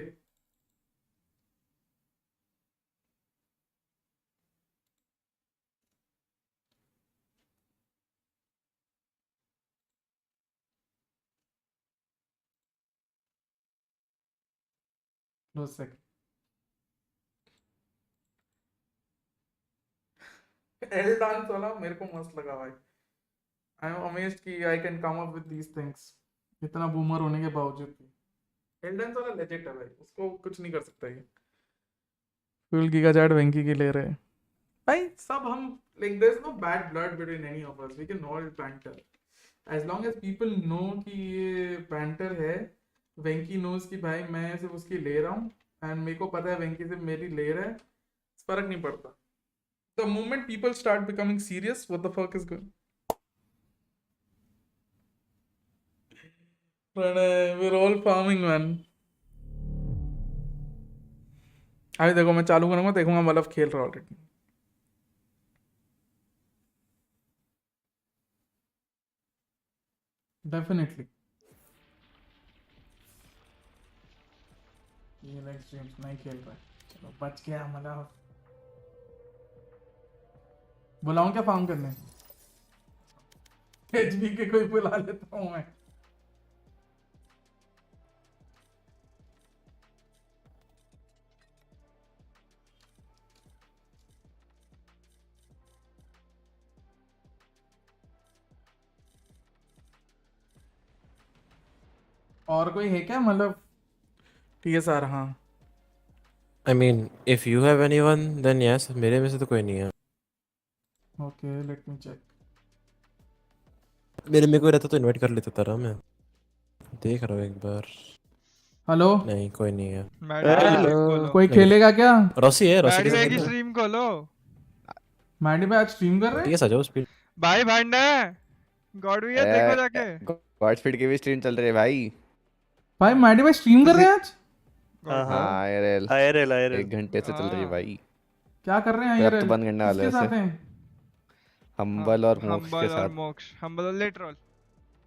No second. L dance वाला मेरे को मस्त लगा भाई। आई एम अमेज्ड कि I can come up with these things इतना बूमर होने के बावजूद भी। एल डांस वाला लेजेंड है भाई, उसको कुछ नहीं कर सकता ये। फुल गीगा चैट वेंकी के ले रहे हैं भाई सब हम। Like there is no bad blood between any of us, we can all banter as long as people know कि ये बैंटर है। वेंकी नोज कि भाई मैं सिर्फ उसकी ले रहा हूँ एंड मेरे को पता है वेंकी सिर्फ मेरी ले रहा है, फर्क नहीं पड़ता। The moment people start becoming serious, what the fuck is going? We're all farming, man. अभी देखो मैं चालू करूंगा, देखूंगा मतलब खेल रहा ऑलरेडी। डेफिनेटली ये नेक्स्ट स्ट्रीम्स नहीं खेल रहा है, चलो बच गया मतलब। बुलाऊं क्या फार्म करने? एचबी के कोई बुला लेता हूं मैं। और कोई है क्या मतलब? टीएसआर? हाँ I mean, if you have anyone, then yes. मेरे में से तो कोई नहीं है। Okay let me check. मेरे में कोई रहता तो इनवाइट कर लेता था मैं। देख रहा हूँ एक बार। हेलो नहीं कोई नहीं है। कोई खेलेगा क्या? रॉसी है, रॉसी के मैडी साथ की खेलना? स्ट्रीम खोलो मैडी भाई आज स्ट्रीम कर रहे हैं? ठीक है आ जाओ स्पीड। भाई भांडा गॉड भी है, देखो जाके। गॉडस्पीड की भी स्ट्रीम चल रही है भाई। भाई मैडी भाई स्ट्रीम कर रहे हैं आज? हाँ आईआरएल आयरल आयरल 1 घंटे से चल रही है भाई। क्या कर रहे हैं अब यार? तो बंद करने वाले हैं किसके साथ वैसे। हैं? हम्बल और मोक्ष के हम्बल और साथ। मोक्ष, हम्बल और लेटरल।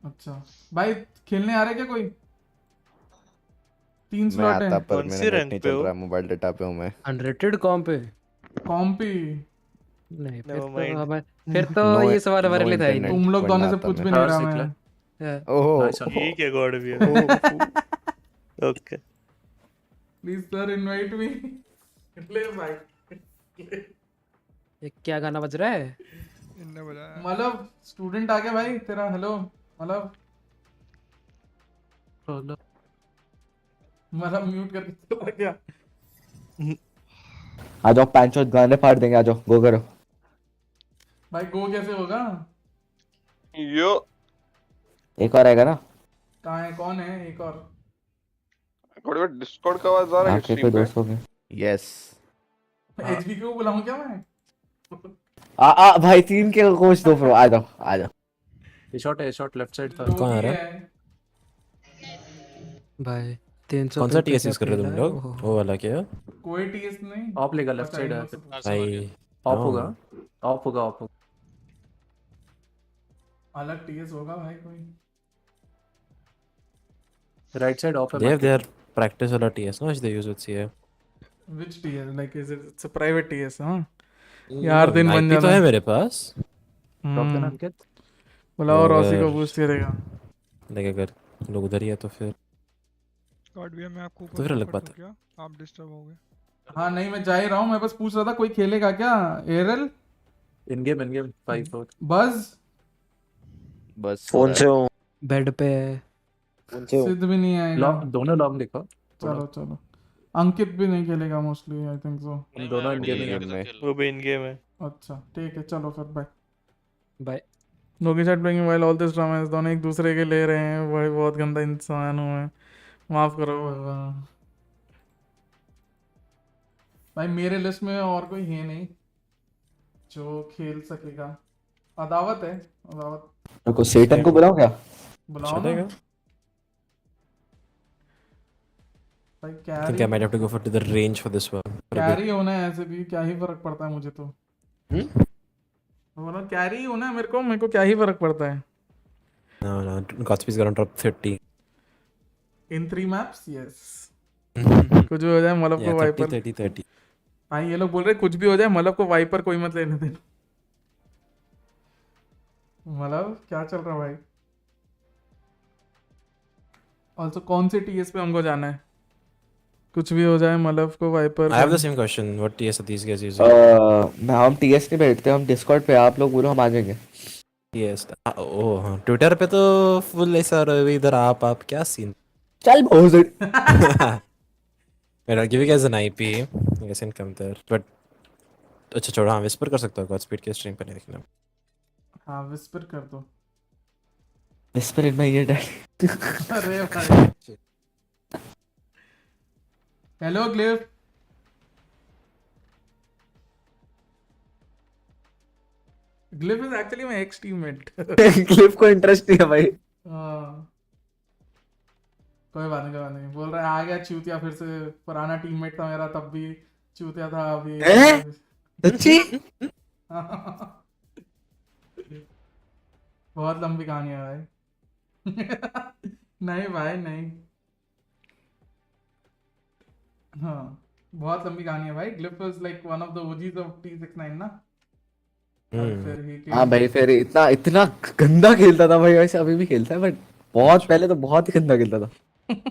अच्छा भाई खेलने आ रहे क्या कोई? 3 मैं स्लॉट आता है। पर कौन मेरा सी नेट रैंक नहीं पे चल हो? रहा, मोबाइल डेटा पे हूँ मैं। अनरेटेड कॉम पे? कॉम्पी नहीं फिर Never तो mind. हमारे फिर तो No- ये सवाल हमारे no लिए था ही internet. नहीं। तुम लोग वरना दोनों से आता पूछ मैं। भी नहीं और रहा सीख ला। मैं। Yeah. ओह ठीक है गॉड भी है। Okay please sir invite me. ले भाई ये क्या गाना बज रहा है? इनने बुलाया। मतलब स्टूडेंट आ गया भाई तेरा। हेलो मतलब बोलो। मतलब म्यूट करके चला गया। आ जाओ पैंचो गाने फाड़ देंगे, आ जाओ गो करो। भाई गो कैसे होगा? यो एक और आएगा ना? कहाँ है, कौन है एक और? थोड़ी बहुत डिस्कॉर्ड का आवाज आ रहा है आपके कोई स्ट्रीम पे। दोस्त होंगे। यस। एचबी को बुलाऊं क्या मैं? आ भाई 3 के कोच दो ब्रो, आ जाओ आ जाओ। ये शॉट लेफ्ट साइड था। लोग कौन आ ही रहा है? है। भाई 300 कौन सा पे टीएस क्या यूज कर रहे हो तुम खेला है? लोग? ओहो। वो वाला क्या? कोई टीएस नहीं। ऑफ लेगा लेफ्ट अच्छा, साइड इन है। लोग से पूछ। भाई ऑफ no. होगा ऑफ होगा ऑफ होगा। अलग टीएस होगा भाई कोई। राइट साइड ऑफ है। They have their practice वाला TS ना which they use with CA. Which TS? Like is it's a private TS? हाँ यार दिन बन IP जाना तो है है। मेरे पास। ड्रॉप देना अंकित। बुलाओ रॉसी को अगर- बूस्ट करेगा। देख अगर लोग उधर ही है तो फिर गॉड भी है, मैं आपको तो फिर अलग ऊपर बात कर दूं क्या? आप डिस्टर्ब हो गए। हाँ नहीं मैं जा ही रहा हूँ, मैं बस पूछ रहा था कोई खेलेगा क्या? एयरएल इन गेम 5-4 बज बस फोन से हूँ। बेड पे फोन से हूँ। सिद्ध भी नहीं आएगा। लॉन्ग दोनों लॉन्ग देखो। चलो चलो अंकित भी नहीं खेलेगा मोस्टली, आई थिंक सो। हम दोनों इन गेम में वो भी इन गेम है। अच्छा ठीक है चलो फिर बाय। बाय। नोकी chat playing while all this drama दोनों एक दूसरे के ले रहे हैं भाई, बहुत गंदा इंसान हूँ मैं, माफ करो भगवान। भाई मेरे लिस्ट में और कोई है नहीं जो खेल सकेगा। अदावत है, अदावत को सेटन को बुलाओ क्या? बुलाओ ना चलेगा। भाई। I think I might have to go for to the range for this one. Carry होना है ऐसे भी, क्या ही फर्क पड़ता है मुझे तो। बोला कैरी होना है मेरे को क्या ही फर्क पड़ता है। No, Godspeed's gonna drop 30. In 3 maps, yes. कुछ भी हो जाए मलब को वाइपर 30-30-30. हाँ ये लोग बोल रहे कुछ भी हो जाए मलब को वाइपर कोई मत लेने देना। मतलब क्या चल रहा भाई? ऑल्सो कौन से टीएस पे हमको जाना है? कुछ भी हो जाए मलब को wiper. I have the same question. What TS are these guys using? हम TS नहीं भेजते, हम डिस्कॉर्ड पे आप लोग बोलो हम आ जाएंगे। TS. ओह हाँ, ट्विटर पे तो फुल ऐसा इधर आप क्या सीन? चल बहुत Wait, I'll give you guys an IP. You guys can come there. But अच्छा छोड़ो, हाँ विस्पर कर सकता हूँ गॉडस्पीड के स्ट्रीम पे नहीं देखना। हाँ विस्पर कर दो। Whisper in my year dad. अरे भाई। Hello glyph. Glyph is actually my ex teammate. Glyph को इंटरेस्ट नहीं है भाई। कोई बात नहीं बोल रहा है आ गया चूतिया फिर से। पुराना टीममेट था मेरा तब भी चूतिया था अभी। सच्ची? बहुत लंबी कहानी है भाई। नहीं भाई नहीं। हाँ बहुत लंबी कहानी है भाई। Glyph was like one of the OGs of T69 ना। फिर ही हाँ भाई फिर इतना गंदा खेलता था भाई, वैसे अभी भी खेलता है बट बहुत पहले तो बहुत ही गंदा खेलता था।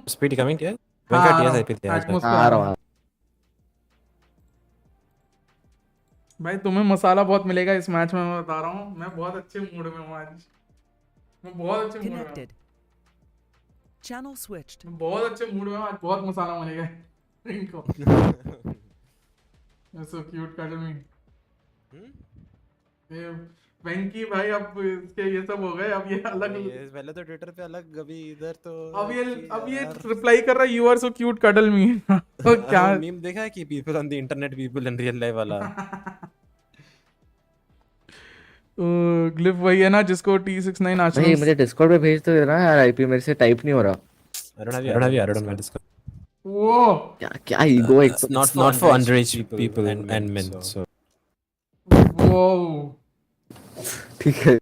स्पीड कमिंग क्या? वेंका टीएस आईपी दिया है। आ रहा हूँ। भाई तुम्हें मसाला बहुत मिलेगा इस मैच में, मैं बता रहा हूँ। मैं बहुत अच्छे मूड में हूँ आज। मैं बहुत अच्छे मूड में हूँ। Channel switched. मैं बहुत अच्छे मूड में हूँ आज। बहुत मसाला मिलेगा इनको। सो क्यूट कर मी। ये वेंकी भाई अब इसके ये सब हो गए। अब ये अलग पहले तो ट्विटर पे अलग, अभी इधर तो अब ये रिप्लाई कर रहा है, you are so cute cuddle me. तो क्या मीम देखा है कि people on the internet people in real life वाला। ग्लिफ वही है ना जिसको T69 आश्रम। भाई मुझे डिस्कॉर्ड पे भेज दो ना यार, आईपी मेरे से टाइप नहीं हो रहा। I don't have my Discord. वो क्या ईगो एक Not for underage people and men. So वो ठीक है।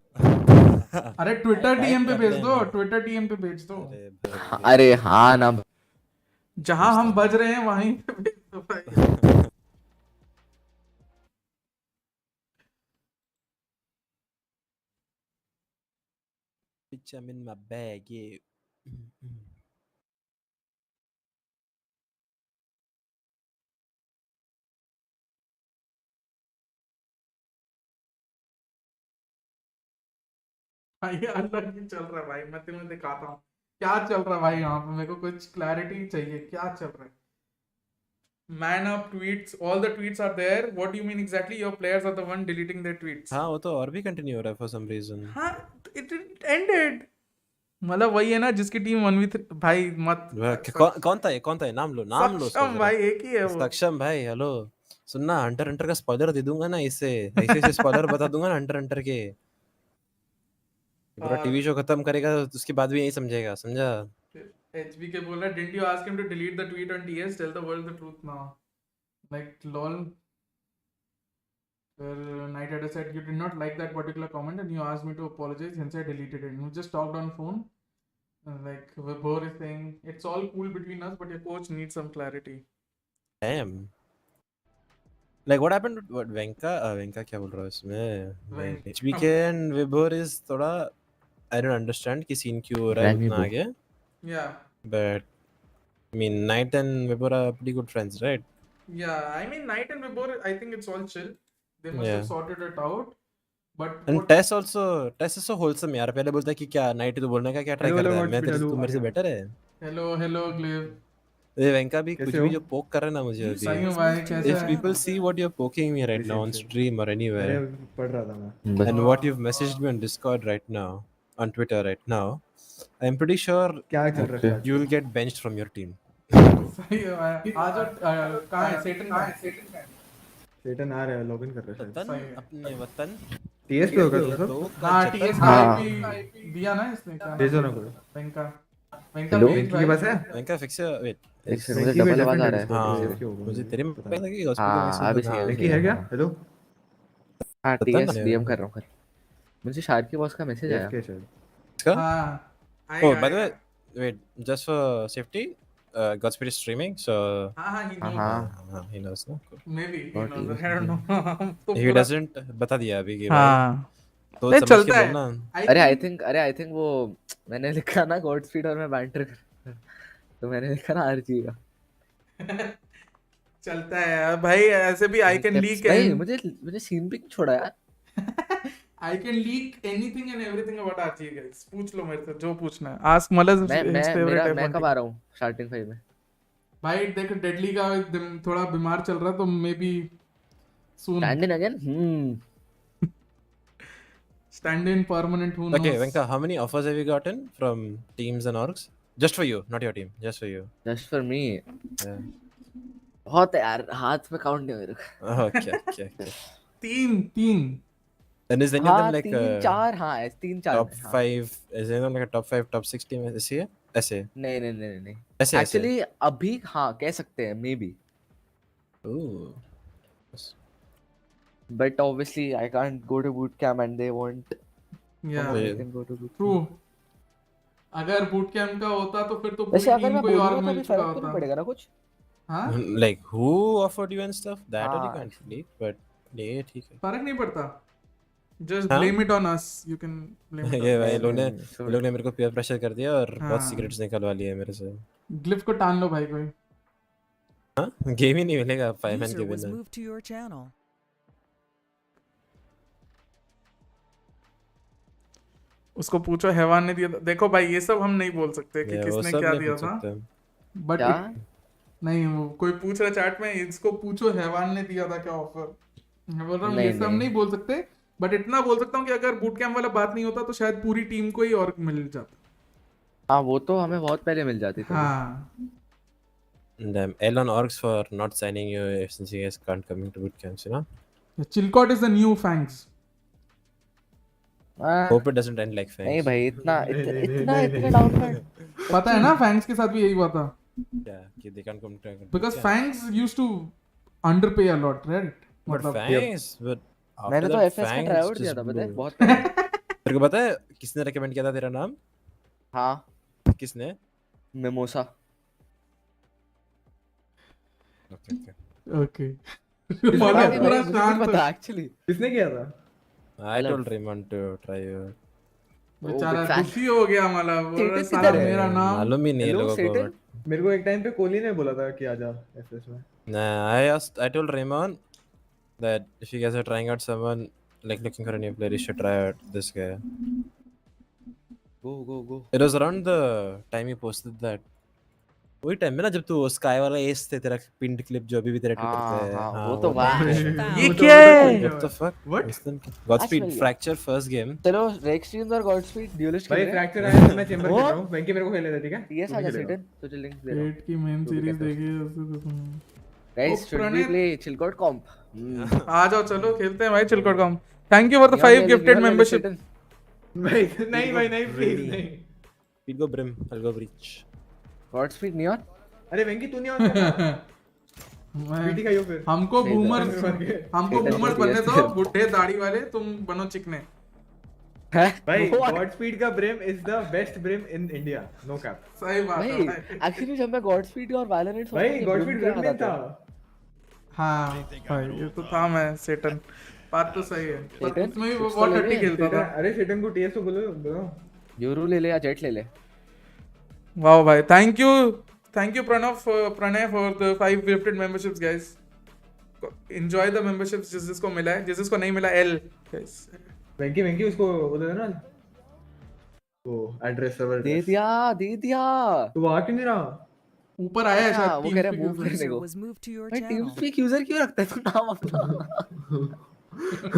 अरे ट्विटर टीएम पे भेज दो, ट्विटर टीएम पे भेज दो। अरे हाँ ना, जहां हम बज रहे हैं वहीं पे भेज दो भाई। bitch I'm in my bag, yeah. भाई अलग ही चल रहा है भाई। मैं तुम्हें दिखाता हूँ क्या चल रहा है भाई यहाँ पे। मेरे को कुछ क्लैरिटी चाहिए क्या चल रहा है। Man up tweets, all the tweets are there. What do you mean exactly? Your players are the one deleting their tweets. हाँ वो तो और भी कंटिन्यू हो रहा है for some reason. हाँ it ended. मतलब वही है ना जिसकी टीम 1v3 भाई मत। कौन था ये नाम लो सक्षम भाई एक ही है वो। सक्षम भाई हेलो सुनना, हंटर का स्पॉइलर दे दूंगा ना, इससे ऐसे स्पॉइलर बता दूंगा ना हंटर के। पूरा टीवी शो खत्म करेगा तो उसके बाद भी यही समझेगा, समझा? HBK बोल रहा है didn't you ask him to delete the tweet on TS? Tell the world the truth now. Like lol. Night Rider said you did not like that particular comment and you asked me to apologize, hence I deleted it. You just talked on phone. Like Vibhor is saying it's all cool between us, but your coach needs some clarity. Damn. Like what happened with what Venka क्या बोल रहा है इसमें? HBK and Vibhor is थोड़ा I don't understand कि scene क्यों हो रहा है उतना आगे. Yeah. But I mean Knight and Vibhor are pretty good friends, right? Yeah, I mean Knight and Vibhor, I think it's all chill. They must have sorted it out. But and Tess is so wholesome यार. पहले बोलता है कि क्या Knight तो बोलने का क्या ट्राई कर रहा है, मैं तू मेरे से बेटर है. Hello Glaive. ये वेंका भी कुछ भी जो पोक कर रहा है ना मुझे अभी. सही हूँ भाई, कैसे If people see what you're poking me right now on stream or anywhere, पढ़ रहा था मैं. and what you've messaged me on Discord right now, on Twitter right now, I'm pretty sure क्या चल रहा है? you will get benched from your team. सही है भाई. आज कहाँ है सेटन का? सेटन आ रहा है, लॉगिन कर रहा है वतन अपने वतन. टीएस पे होगा तुम सब? हाँ टीएस का आईपी दिया ना इसने. क्या भेजो ना कोई. वेंका वेंकी के पास है? वेंका फिक्स है. वेट एक सेकंड मुझे डबल आवाज आ रहा है. हाँ मुझे तेरे में पता है कि हॉस्पिटल में वेंकी है क्या? हेलो. हाँ टीएस डीएम कर रहा हूँ. मुझे शायद के बॉस का मैसेज आया. इसका? हाँ. Oh by the way, wait, just for safety, Godspeed is streaming, so he knows. he knows, no? Cool. Maybe he Not knows. even. I don't know. तो If he पूरा- doesn't, बता दिया अभी कि भाई हाँ तो नहीं, समझ के चलता है। बोलना। अरे आई थिंक वो मैंने लिखा ना गॉड स्पीड और मैं बैंटर कर तो मैंने लिखा ना आरजी का चलता है यार भाई, ऐसे भी आई कैन लीक भाई मुझे सीन भी छोड़ा यार। I can leak anything and everything about RG guys. पूछ लो मेरे से जो पूछना है। आस्क मलज हिज फेवरेट मैं कब आ रहा हूँ स्टार्टिंग 5 में? भाई देख डेडली का थोड़ा बीमार चल रहा है तो may be soon stand in again. Stand in permanent हूं। Okay, Venka, how many offers have you gotten from teams and orgs? Just for you, not your team, just for you. Just for me. Yeah. बहुत है यार, हाथ में count नहीं मेरे को। Okay. तीन And is any of them like 3-4 हाँ है 3-4 top 5? Is any of them like a top 5, top 6 team? ऐसे? नहीं ऐसे एक्चुअली अभी हाँ कह सकते हैं maybe, but obviously I can't go to boot camp and they want yeah go to boot. True. अगर बूट कैंप का होता तो फिर तो वैसे पूरी अगर टीम मैं कोई बोलूंगा और तो मिल अभी चुका फर्क तो नहीं होता। पड़ेगा ना कुछ। हाँ Like who offered you and stuff? That only हाँ। can't leak, but ये ठीक है। फर्क नहीं पड़ता। जस्ट हाँ? Blame it on us. You can blame it. ये भाई लोग ने मेरे को peer pressure कर दिया और बहुत हाँ। secrets निकलवा लिए मेरे से। ग्लिफ को टान लो भाई कोई। हाँ? गेम ही नहीं मिलेगा 5 man User के was बिना। moved to your channel. उसको पूछो हैवान ने दिया था। देखो भाई ये सब हम नहीं बोल सकते कि Yeah, वो किसने सब क्या नहीं दिया पूछ था, सकते हम। बट क्या नहीं वो कोई पूछ रहा चैट में, इसको पूछो हैवान ने दिया था क्या ऑफर। मैं बोल रहा हूँ ये सब नहीं बोल सकते, बट इतना बोल सकता हूँ कि अगर बूट कैंप वाला बात नहीं होता तो शायद पूरी टीम को ही और मिल जाता। हाँ वो तो हमें बहुत पहले मिल जाती थी। हाँ And L on orgs for not signing you since you guys can't come into boot camps, you know? Chilcot is the new फैंक्स। Hope it doesn't end like Fangs. नहीं भाई इतना डाउन कर। पता है ना फैंक्स के साथ भी यही हुआ था। Yeah, कि they can't come to Because Fangs used to underpay a lot, right? But Fangs, but after मैंने तो that, एफएस का Fangs ट्राई दिया just था पता है blew. बहुत पहले। तेरे को पता है किसने recommend किया था तेरा नाम? हाँ किसने? मिमोसा। Okay. पूरा शांत पता एक्चुअली किसने किया था? I told Raymond to try you. बेचारा दुखी हो गया मला, बोल रहा साला मेरा नाम मालूम ही नहीं है लोगों को but मेरे को एक टाइम पे कोहली ने बोला था कि आजा एफएस में। nah, I told Raymond that if you guys are trying out someone like looking for a new player, you should try out this guy. go It was around the time you posted that. वही time में ना जब तू sky वाला S थे तेरा पिंड clip जो अभी भी तेरा ट्विटर पे है। हाँ वो तो वाह ये क्या है? What the fuck? Godspeed fracture first game. चलो रेक्स टीम और गॉडस्पीड ड्यूलिस्ट भाई फ्रैक्चर आया तो मैं चेंबर खेल रहा हूं। वेंकी मेरे को खेलने दे, ठीक है? टीएस आ जा सेटन तो चल लिंक दे रहा हूं। एट की मेन सीरीज देखिए guys should we play Chilcot comp? आ जाओ चलो खेलते हैं भाई Chilcot comp. Thank you for the 5 gifted membership. भाई नहीं प्लीज नहीं। We'll go Brim, I'll go Breach. Godspeed neon. अरे वेंकी तू नहीं ऑन कर। पीटी खाइयो फिर। हमको बूमर बनने दो, बुढ़े दाढ़ी वाले, तुम बनो चिकने। भाई गॉडस्पीड का brim is the best brim in India, no cap. सही बात है भाई एक्चुअली जब मैं गॉडस्पीड और वैलोरेंट भाई गॉडस्पीड ब्रिम में था। हाँ भाई ये तो था मैं सेटन, बात तो सही है, पर उसमें भी वो बहुत हट्टी खेलता था। अरे सेटन को टीएस को बोलो यूरो ले ले या जेट ले ले। वाओ भाई thank you Pranay for the 5 gifted memberships guys. Enjoy the memberships जिसको मिला है, जिसको नहीं मिला एल गाइस। वेंकी उसको बोल दे ना वो एड्रेस सर्वर दे दिया तू आ क्यों नहीं रहा? ऊपर आया है शायद। वो कह रहा है मूव करने को। भाई टीम स्पीक यूजर क्यों रखता है तू नाम अपना?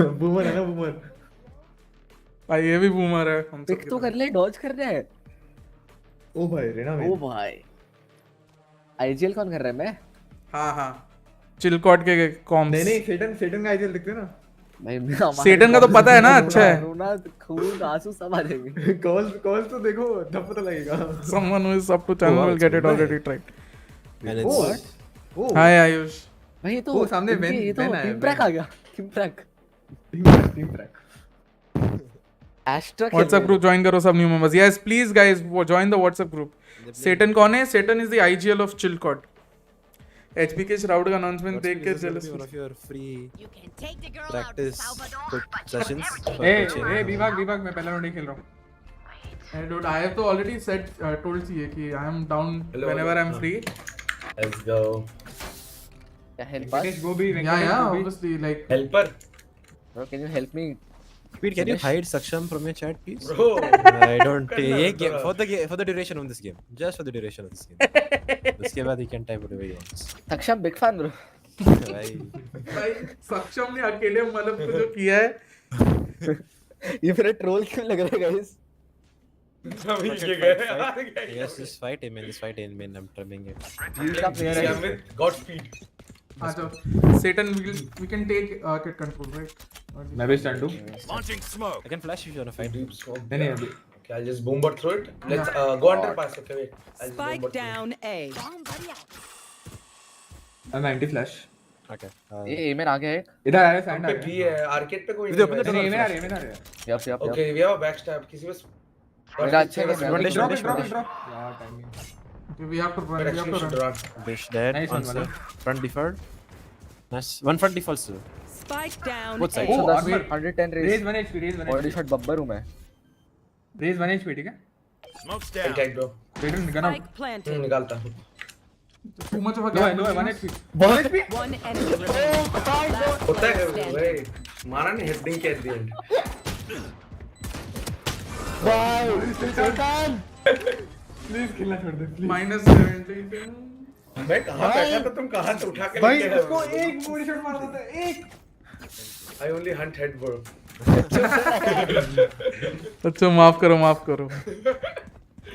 बूमर है ना बूमर। भाई ये भी बूमर है। हम पिक तो कर ले, डॉज कर रहा है। ओ भाई रेना ओ भाई आईजीएल कौन कर रहा है? मैं हाँ चिलकोट के कॉम्स। नहीं सेटन का आईजीएल दिखते ना भाई। सेटन का तो पता है ना अच्छा है। रोना खून आंसू सब आ जाएंगे। कॉल तो देखो तब पता लगेगा। Someone who is up to channel will get it already tried. And it's हाय आयुष। भाई ये तो वो सामने ये तो Ben आया, टीम ट्रैक आ गया। Team track Astra WhatsApp group join करो सब new members. Yes, please guys, join the WhatsApp group. Satan कौन है? Satan is the IGL of Chilcot. HBK Shroud का announcement देख के jealous. One of your free practice sessions. ए विभाग मैं पहला राउंड ही खेल रहा हूँ. Hey dude, I have to already said told CA कि I am down whenever I'm free. Let's go. Help us. Go be. Yeah, obviously like. Helper. Bro, can you help me? Speed, can you hide Saksham from your chat, please? Bro. I don't. ये game for the duration of this game. Just for the duration of this game. उसके बाद he can type whatever he wants. Saksham big fan bro. भाई सक्षम ने अकेले मतलब को जो किया है. ये मेरा troll क्यों लग रहा है guys? Yes, this fight him. I'm trimming it. Godspeed. Satan, we can take kit control, right? मैं भी stand हूँ. Launching smoke. I can flash if you wanna fight. Deep smoke. नहीं अभी. Okay, I'll just bomber through it. Let's go underpass. Okay, wait. I'll just Spike bomber down A. I'm anti flash. Okay. ये main आ गया एक. इधर आ रहा है sand आ पे रहा भी है. है आर्केड पे कोई नहीं ये में आ रहा है. Yup. Okay, we have a backstab. किसी बस मेरा अच्छा है. Drop. Yeah, timing. Okay, we have to run. Bish dead. Nice one, Mala. Front deferred. Nice. One front default still. Spike down Both sides. A. So Oh, that's wait. 110 raise. Raise 1 HP. Body shot Babbar हूँ मैं. Raise 1 HP ठीक है. Smoke's down. Take bro. Raiden निकालना. Spike planted. निकालता हूँ. Too much of a No, gap. 1 HP. One enemy remaining. Last होता है player कभी standing. भाई. मारा नहीं heading के at the end. Please खेलना छोड़ दे. -70. मैं कहाँ बैठा था तुम कहाँ से उठा के भाई लेके आए? उसको एक बॉडी शॉट मार देता है. एक. I only hunt head bro. अच्छा माफ करो.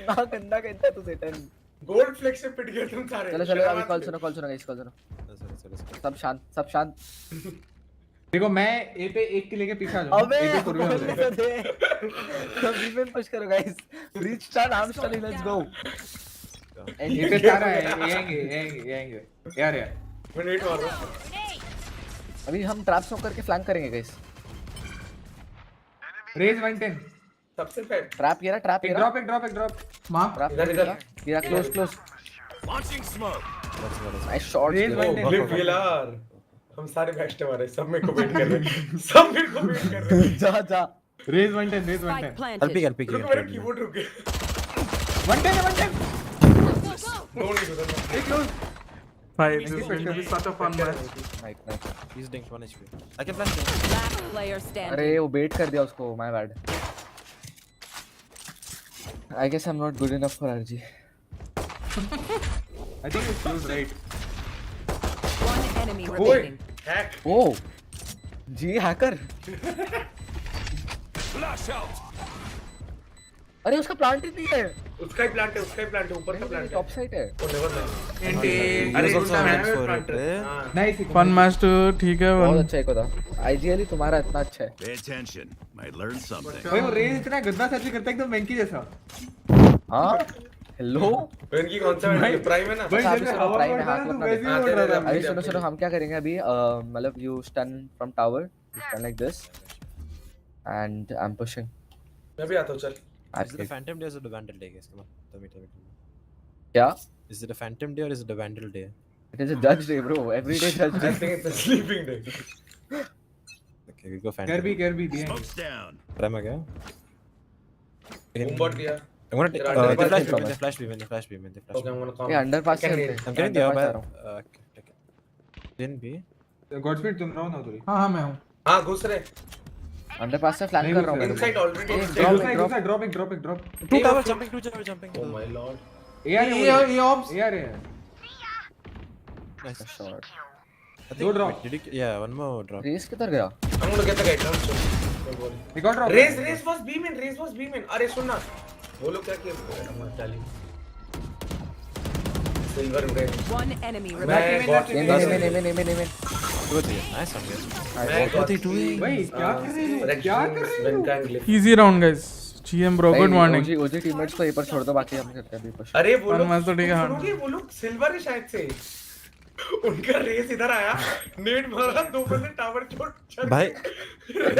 ना गंदा कहता तू सेटन. Gold flex से पिट गए तुम सारे. चलो अभी कॉल सुनो guys कॉल सुनो. सब शांत. देखो मैं ए पे एक के लेके पीछे आ जाऊँ. अबे ए पे पूर्वी हो जाए. अभी में पुश करो guys. Breach start arm start let's go. A पे सारा है. ये आएंगे. यार. मैं नेट मार रहा हूँ. अभी हम ट्रैप स्मोक करके फ्लैंक करेंगे गाइस. Raise 110. सबसे पहले ट्रैप ये रहा. एक ड्रॉप. माफ. इधर. ये close. Launching smoke. Nice shot. Raise 110. Live यार. हम सारे बैक्स हमारे सब मेरे को वेट कर रहे हैं. सब मेरे को वेट कर रहे हैं. जा. Raise 110. Spike I'll planted. pick रुको मेरा कीबोर्ड रुक गया. 110. No need to run. Bye. This is going to be such a fun match. Nice. He's dinked 1 HP. I can flash him. Last player standing. अरे वो बेट कर दिया उसको. My bad. I guess I'm not good enough for RG. I think it's close right. One enemy remaining. Hack. Oh. Ji hacker. Flash out. अरे उसका plant ही नहीं है. उसका ही प्लांट है ऊपर का प्लांट है. टॉप साइड है. वो never mind. He was also meant for it. Nice. Fun match तो ठीक है. बहुत अच्छा एक होता. IGL तुम्हारा इतना अच्छा है. Pay attention. Might learn something. भाई वो रेज इतना गंदा सर्च करता है एकदम वेंकी जैसा. हाँ. हेलो. वेंकी कौन सा है? प्राइम है ना. भाई अच्छा, जैसे अभी हवा प्राइम में में हाथ हाथ मत वैसे ही लगा. उड़ रहा था. अभी सुनो हम क्या करेंगे अभी. मतलब you stun from tower. You stun like this. And I'm pushing. मैं भी आता हूँ चल. Is it a phantom day or is it a vandal day, guys? Come on, tell me. क्या? Is it a phantom day or is it a vandal day? It is a judge day, bro. Every day judge I day. think it's a sleeping day. Okay, we go phantom. कर भी दिए. Smoke's down. Prime again. Boombot दिया. I'm gonna take You're the flash underpass. beam. The flash beam. The flash beam. The flash Okay, I'm beam. gonna come. ये underpass से Can होते हैं. I'm getting the Underpass other. आ रहा हूँ. Take it. Didn't be. Godspeed तुम रहो ना थोड़ी. हाँ मैं हूँ. हाँ घुस रहे. अंडरपास से फ्लैंक कर रहा हूँ. Inside already. Drop. Two towers jumping. Two towers jumping. Oh my lord. ये ops. Nice shot. Two drop. Did you? Yeah, one more drop. Race किधर गया? I'm gonna get the guy. Don't worry. Record drop. Race was beam in. अरे सुन ना. वो लोग क्या किए? I'm gonna tell you. Silver red. One enemy मैं remaining. Name. Two three. Nice one, guys. What are you doing? भाई क्या कर रहे हो? Easy round guys. GM bro, good morning. OG teammates को ये पर छोड़ दो बाकी हम करते हैं अभी पुश. अरे वो Fun लोग match तो ठीक है. सुनोगे वो लोग सिल्वर है शायद से. उनका रेस इधर आया, नेट मारा, 2 बंदे टावर छोड़ भाई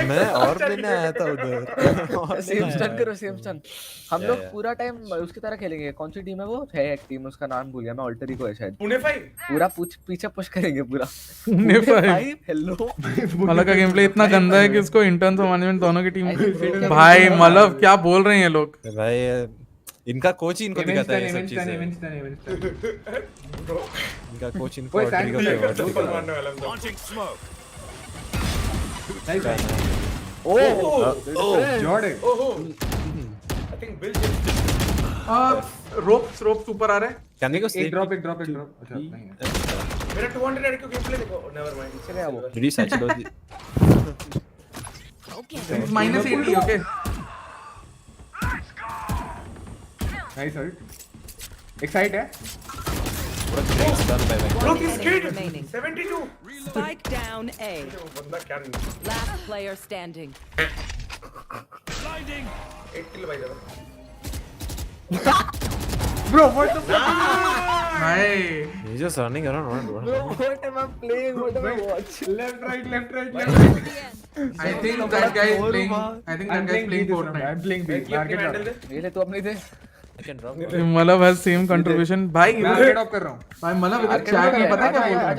मैं और लेने आया था उधर। सेम स्टन करो, सेम स्टन। हम या, लोग या। पूरा टाइम उसकी तरह खेलेंगे। कौन सी टीम है वो? है एक टीम, उसका नाम भूल गया मैं, ऑल्टर इको है शायद। पुणे 5 पूरा पीछे पुश करेंगे पूरा। पुणे 5 हेलो। मतलब का गेम प्ले इतना गंदा है कि उसको इंटर्न्स और मैनेजमेंट दोनों की टीम भाई मतलब क्या बोल रहे हैं ये लोग। भाई इनका कोच ही इनको दिखाता है ये सब चीजें। इनका कोच इनको ऑर्डर मारने वाला हम लॉन्चिंग स्मोक। जॉर्डन। ओहो आई थिंक बिल रोप्स ऊपर आ रहे हैं। कहने को एक ड्रॉप अच्छा नहीं है। मेरा 200 एड को गेम प्ले देखो, नेवर माइंड। चले आओ। रेडी सैचुलो -80 ओके। Nice hurt. एक साइड है। Look, he's killed. 72. Spike down A. बंदा क्या Last player standing. Blinding. 8 kill भाई जरा। Bro, what the fuck? Hey. He's just running around. Bro, what am I playing? What am I watching? Left, right. I think that guy is playing. I think that guy is playing Fortnite. I'm playing B. Market ये ले तू अपनी दे। I can drop. मतलब has same contribution भाई। Market of कर रहा हूं भाई मतलब इधर चैट में पता है क्या बोल रहा है?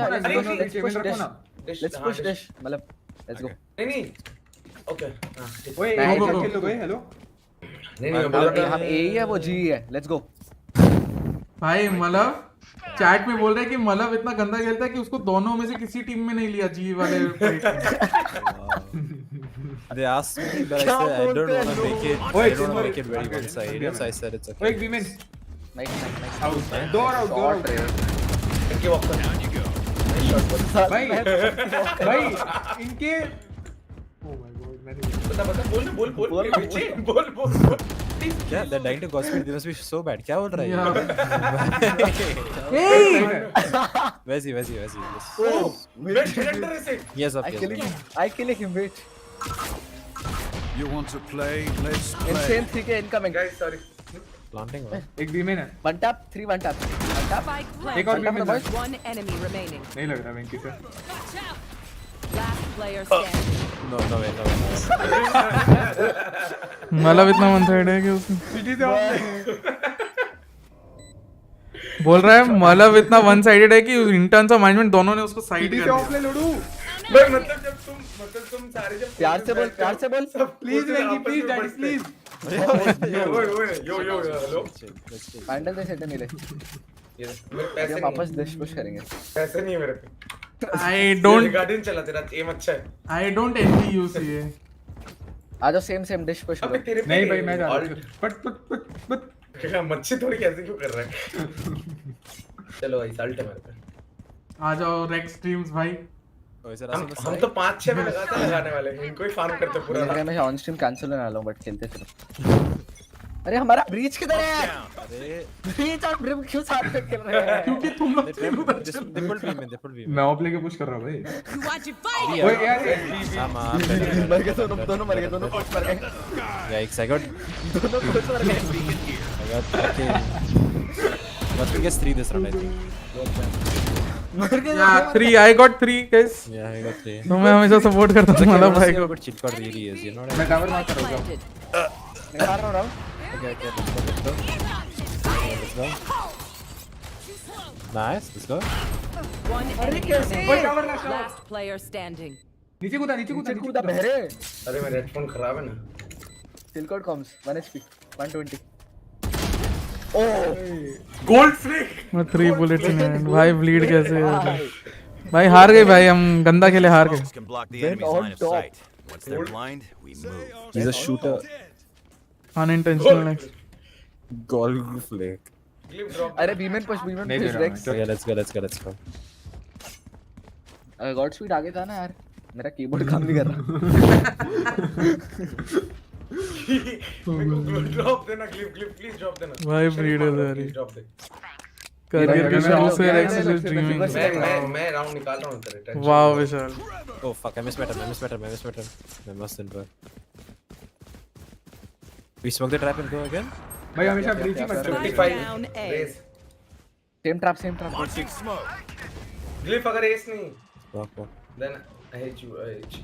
Let's push dash मतलब let's go। नहीं ओके ओए नहीं, go, go, go, go। Hello नहीं हम A ही है, वो G ही है। Let's go। भाई मतलब चैट में बोल रहे हैं कि मतलब इतना गंदा खेलता है कि उसको दोनों में से किसी टीम में नहीं लिया जी वाले They asked me, but I said I don't want to make it. I don't want to make it very one-sided, so I said it's okay. Wait, B main. Nice। Out. Door out. Thank you Walker. भाई इनके Oh my god, मैंने बोल क्या? They're dying to Godspeed. They must be so bad. क्या बोल रहा है? वैसी. Oh, मैं director ऐसे। Yes, I killing him. Wait। You want to play? Let's play. Insane 3K incoming। Guys, sorry. Planting. एक B main है। One tap, 3 one tap। Spike एक और B main है। One enemy remaining. नहीं लग रहा वेंकी से। Last player standing. No way. मतलब इतना वन साइड है कि उसने बोल रहा है मतलब इतना वन साइडेड है कि इंटर्न्स और मैनेजमेंट दोनों ने उसको साइड कर ऑफ ले दिया। लड़ू। भाई मतलब तुम सारे जब प्यार से बोल। Please Venky, please daddy, please. Yo hello. पैंडल दे सेट मेरे। ये मेरे पैसे हम वापस देश पुश करेंगे। पैसे नहीं है मेरे पे। I don't गार्डन चला, तेरा एम अच्छा है। I don't envy you ये। आ जाओ सेम डिश पुश करो। नहीं भाई मैं जा रहा हूं। बट क्या मच्छी थोड़ी कैसे क्यों कर रहा है? चलो भाई साल्ट है मेरे पे। आ जाओ रेक्स स्ट्रीम्स भाई। हम तो 5-6 में लगाने वाले हैं, इनको ही फार्म करते पूरा। मैं ऑन स्ट्रीम कैंसिल होने वाला हूं बट खेलते चलो। अरे हमारा ब्रीच किधर है? अरे ब्रीच और ब्रिम क्यों साथ में खेल रहे हैं? क्योंकि तुम लोग they pulled me. मैं ऑफ लेके पुश कर रहा हूं भाई। ओए यार मर गए दोनों मर गए, दोनों कोच मर गए। Yikes, I got दोनों कोच मर गए। Godspeed gets 3 this round, I think. मर गए। Yeah, 3 I got 3 guys। Yeah, I got 3. तो मैं हमेशा सपोर्ट करता हूँ मतलब भाई को। But chill card really is, you know what I मैं mean? कवर मार कर रहा हूं। मैं मार रहा हूं। Okay, let's go. Nice, let's go. One enemy कैसे? remaining. Last player standing. नीचे कूदा बहरे। अरे मेरा हेडफोन खराब है ना। सिल्कॉर्ड कॉम्स 1 HP 120। Gold flick. मैं 3 बुलेट्स इन हैंड भाई ब्लीड कैसे है भाई हार गए भाई हम गंदा खेले हार गए। Can block the enemy's line of sight. Once they're blind, we move. He's a shooter. Unintentional Gold flake. अरे बीमेन पुश रेक्स। Okay, let's go. गॉडस्पीड आगे था ना यार, मेरा कीबोर्ड काम नहीं कर रहा। मेरे को ड्रॉप देना, ग्लिप प्लीज ड्रॉप देना भाई ब्लीड है यार। ड्रॉप दे। करियर के शुरू से रेक्स इज ड्रीमिंग। मैं राउंड निकाल रहा हूं तेरे। Wow Vishal. Oh fuck, I missed my turn. I must invert. We smoke the trap and go again? भाई हमेशा ब्रीच ही मत करो। 55 Raze. Same trap. Launching smoke. Glyph अगर ace नहीं, Walk. then I hate you. I hate you.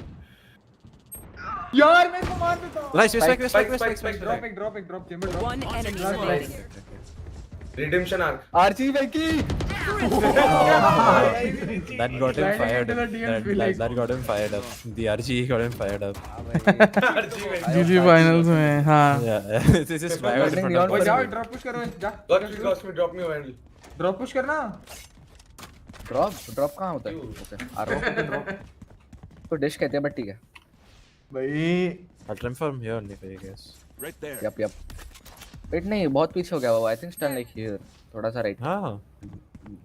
यार मैं इसको मार देता हूँ. Nice, spike. Drop एक chamber drop. One enemy remaining. Redemption arc. Archi Venky. That got him fired up. That got him fired up. The RG got him fired up. GG finals में हाँ. Yeah, this is fired in front of O us. जाओ drop push करो जा. Godspeed, drop me handle. Drop push करना. Drop कहाँ होता है? Okay आ रहा हूँ. तो डिश कहते हैं बट ठीक है. भाई I'll trim from here only for you guys. Right there. Yup. Wait नहीं बहुत पीछे हो गया वो. I think stand like here. थोड़ा सा राइट. हाँ.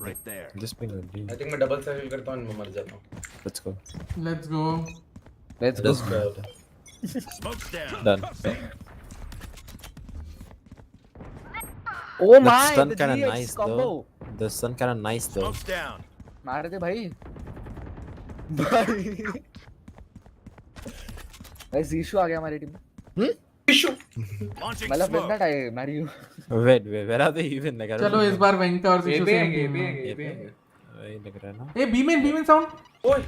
Right there. Just ping only. I think मैं double cycle करता हूँ मैं मर जाता हूँ. Let's go. Let's go. Let's go. Smoke's down. Done. Oh That my, stun the kinda GX nice combo. though. The stun kinda nice though. Smoke's down. मार दे भाई. भाई जीशु आ गया हमारी टीम में. Launching मतलब smoke. that I marry you. Wait, where are they even? Like I don't चलो इस बार वेंका और ए जीशु पे सेम आएंगे, ए टीम पे में. आएंगे, ए पे आएंगे. वही लग रहा है ना. ए बीमेन साउंड. ओए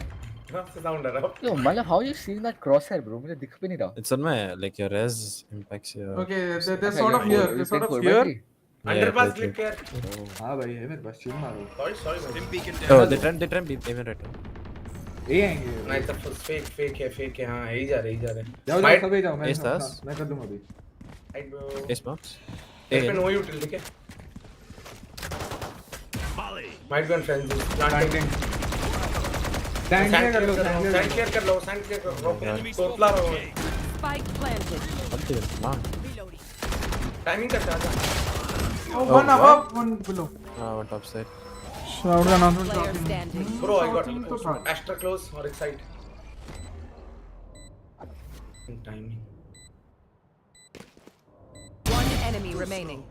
कहाँ से sound आ रहा है? Yo, मतलब how you seeing that crosshair bro? मुझे दिख भी नहीं रहा. It's on my like your res impacts your. Okay, they're sort of here. They're sort of Take here. 4x3. Underpass click यार. हाँ भाई है मेरे पास shield मारो. Sorry. Stim beacon Oh, down. they try even right now. ए आएंगे. नहीं तब fake है हाँ यही जा रहे जाओ Might- सभी जाओ Ace does. मैं कर दूंगा अभी. Right bro. Ace box. There पे no util ठीक है. Volley. Might be on frenzy. Planting. Stand clear कर लो. Sand clear कर लो. Sand clear कर लो. Enemy तोतला smoke. रहो. engaged. Spike planted. What the man? Timing करता है. Oh, one above, one below. One top side. Shroud का announcement Player talking. standing. Bro, I got Talking to था. Astra close or excite. Timing. One enemy remaining.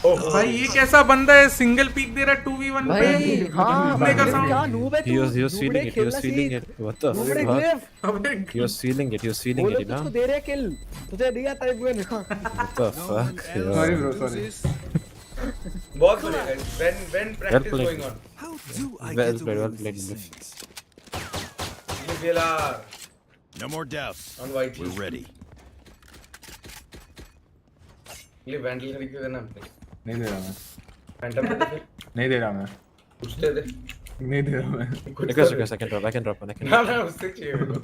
भाई ये कैसा बंदा है single peak दे रहा है 2v1 पे. भाई हाँ घूमने का sound. क्या noob है तू. He was feeling it. He was feeling it. What the Noob रे fuck? Glyph. अबे He was feeling it. He was feeling it, you know? तुझको दे रहे kill. तुझे दिया टाइप में. What the fuck? Sorry bro, sorry. बहुत बढ़िया guys. When practice played. going on. How do I Well get played, away well with played, these Glyph. things? DLR No more doubts. on white. We're ready. ये vandal खरीद के देना हमने. नहीं दे रहा मैं. Phantom दे दे फिर. नहीं दे रहा मैं. कुछ दे दे. नहीं दे रहा मैं. Because I can drop one. ना उससे चाहिए मेरे को.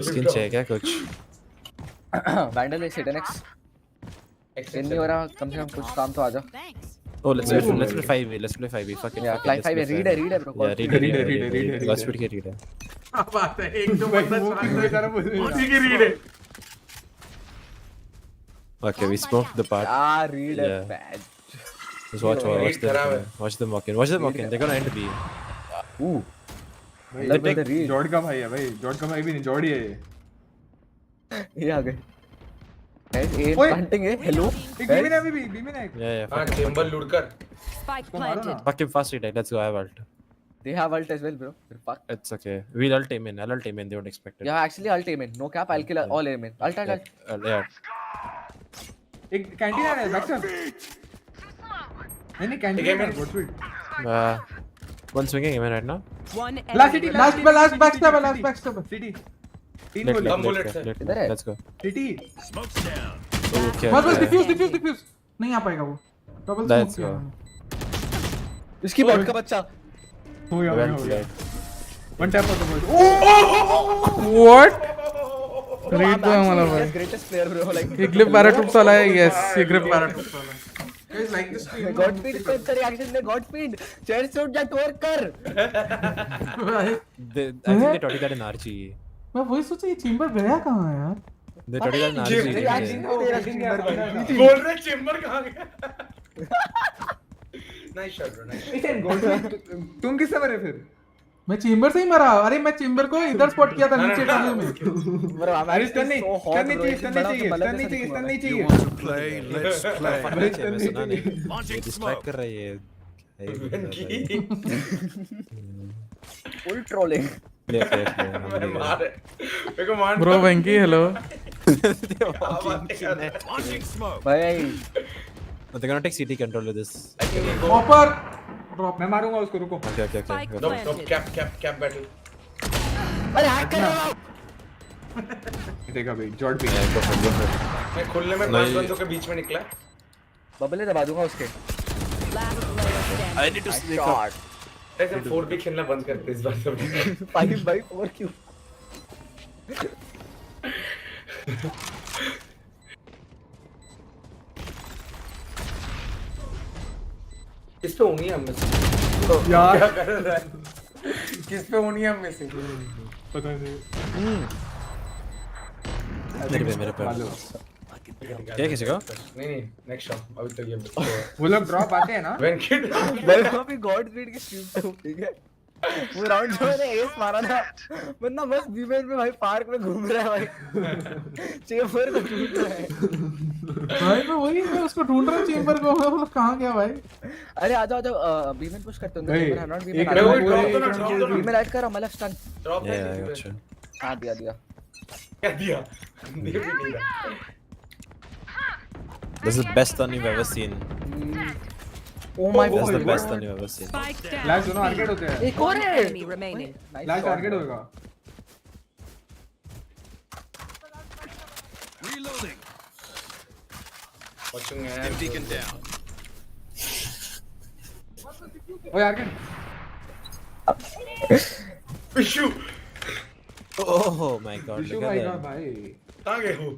Skin चाहिए क्या कुछ? Vandal is hit next. इन नहीं हो रहा कम से कम कुछ काम तो आ जा. Oh, let's play 5v. Let's play 5v. Fuck it. Yeah, fuck it, fly let's 5 play read है bro. Yeah, read. Godspeed के read है. क्या बात है एक दो बंदा चला बोल. उसी की रीड है. Okay, we smoked the part. Ah, read है Yeah. bad. Just watch खराब है. them walk in. Watch them walk in. They're gonna end B. Ooh. भाई Let the read. जॉर्ड का भाई है भाई. जॉर्ड का भाई भी नहीं जॉर्ड ही है ये. ये आ गए. Guys, aim ओए. planting है. Hello. एक बीमी ने अभी भी बीमी ने. Yeah. हाँ चेंबर लूट कर. Spike मारो ना. planted. Fuck him fast, read. Let's go. I have ult. They have ult as well, bro. Fuck. It's okay. We'll ult him in. I'll ult him in. They won't expect it. Yeah, actually, ult aim in. No cap. I'll kill all aim in. Ult. Yeah. एक canteen आ रहा है back नहीं canteen Game है in. Good One swinging him in right now. One last enemy city remaining. last backstab. City 3 Let, गोली let, Come let, bullets let, है. let, इधर है. let's go. City Smoke's down. Okay. बस okay. Diffuse नहीं आ पाएगा वो. Double smoke Let's किया. go. इसकी बॉट का बच्चा. हो गया Well हो गया played. One tap of the ball. What? Read तो हमारा भाई. Greatest player, bro. Like. ये ग्लिप पैराट्रूप्स वाला है. Yes, ये ग्लिप पैराट्रूप्स वाला है. Guys like this stream. Godspeed को इतना reaction दे. Godspeed. चेयर से उठ जा टोर कर. भाई I think they taught you that in RG. मैं वही सोचा ये चेंबर गया कहाँ है यार. They taught you that in RG. Reaction didn't तेरा reaction क्या चेंबर है? बोल रहे चेंबर कहाँ गया? Nice shot bro. Nice shot. इसे गोल तुम किससे मरे फिर मैं चेंबर से ही मरा. अरे मैं चेंबर को इधर स्पॉट किया था नीचे टनल में. Bro, अरे स्टन नहीं चाहिए You चाहिए want to play? Let's play. नहीं चाहिए, मैं सुना नहीं. Launching ये smoke. distract कर रहा है ये. full trolling. मैं मार मेरे को मार. ब्रो वेंकी हेलो. Launching smoke. भाई But they're gonna take CT control with this. I think we go. Hopper. Drop. मैं मारूंगा उसको रुको. Okay. Drop cap battle. अरे हैक कर रहा हूं. देखा भाई जॉर्ड भी. मैं खुलने में 5 बंदों के बीच में निकला. बबले दबा दूंगा उसके. I need to sneak up. ऐसे 4 भी खेलना बंद करते इस बार सब. 5x4 क्यों? किस पे होनी है हम में से? यार क्या कर रहा है? किस पे होनी है हम में से? पता नहीं. मेरे पे. क्या किसी का? नहीं नेक्स्ट शॉट अभी तो ये वो लोग ड्रॉप आते हैं ना. वेंकट मैं अभी गॉड स्पीड की स्ट्रीम पे हूं, ठीक है. वो राउंड जो मैंने एस मारा था, बंदा बस बीमेन में भाई पार्क में घूम रहा है भाई. चेम्बर को ढूंढ रहा है भाई. मैं उसको ढूंढ रहा हूं चेम्बर को. मैं बोला कहां गया भाई. अरे आ जाओ बीमेन पुश करते हैं. भाई, बीमेन नॉट एक बीमेन. बीमेन ऐड कर. मैं left stun. Drop Yeah, I got you. हां दिया. क्या दिया? दे भी नहीं रहा. This is the best stun you've ever seen. Oh my That's the god. best stun you've ever seen. Last दोनों आर्केड होते हैं. एक और है. Enemy remaining. लास्ट आर्केड होएगा. Reloading. Watching Stim beacon down. ओए arcade. Pishu. Oh my god. Vishu Look भाई at का that. भाई. कहां गए हो?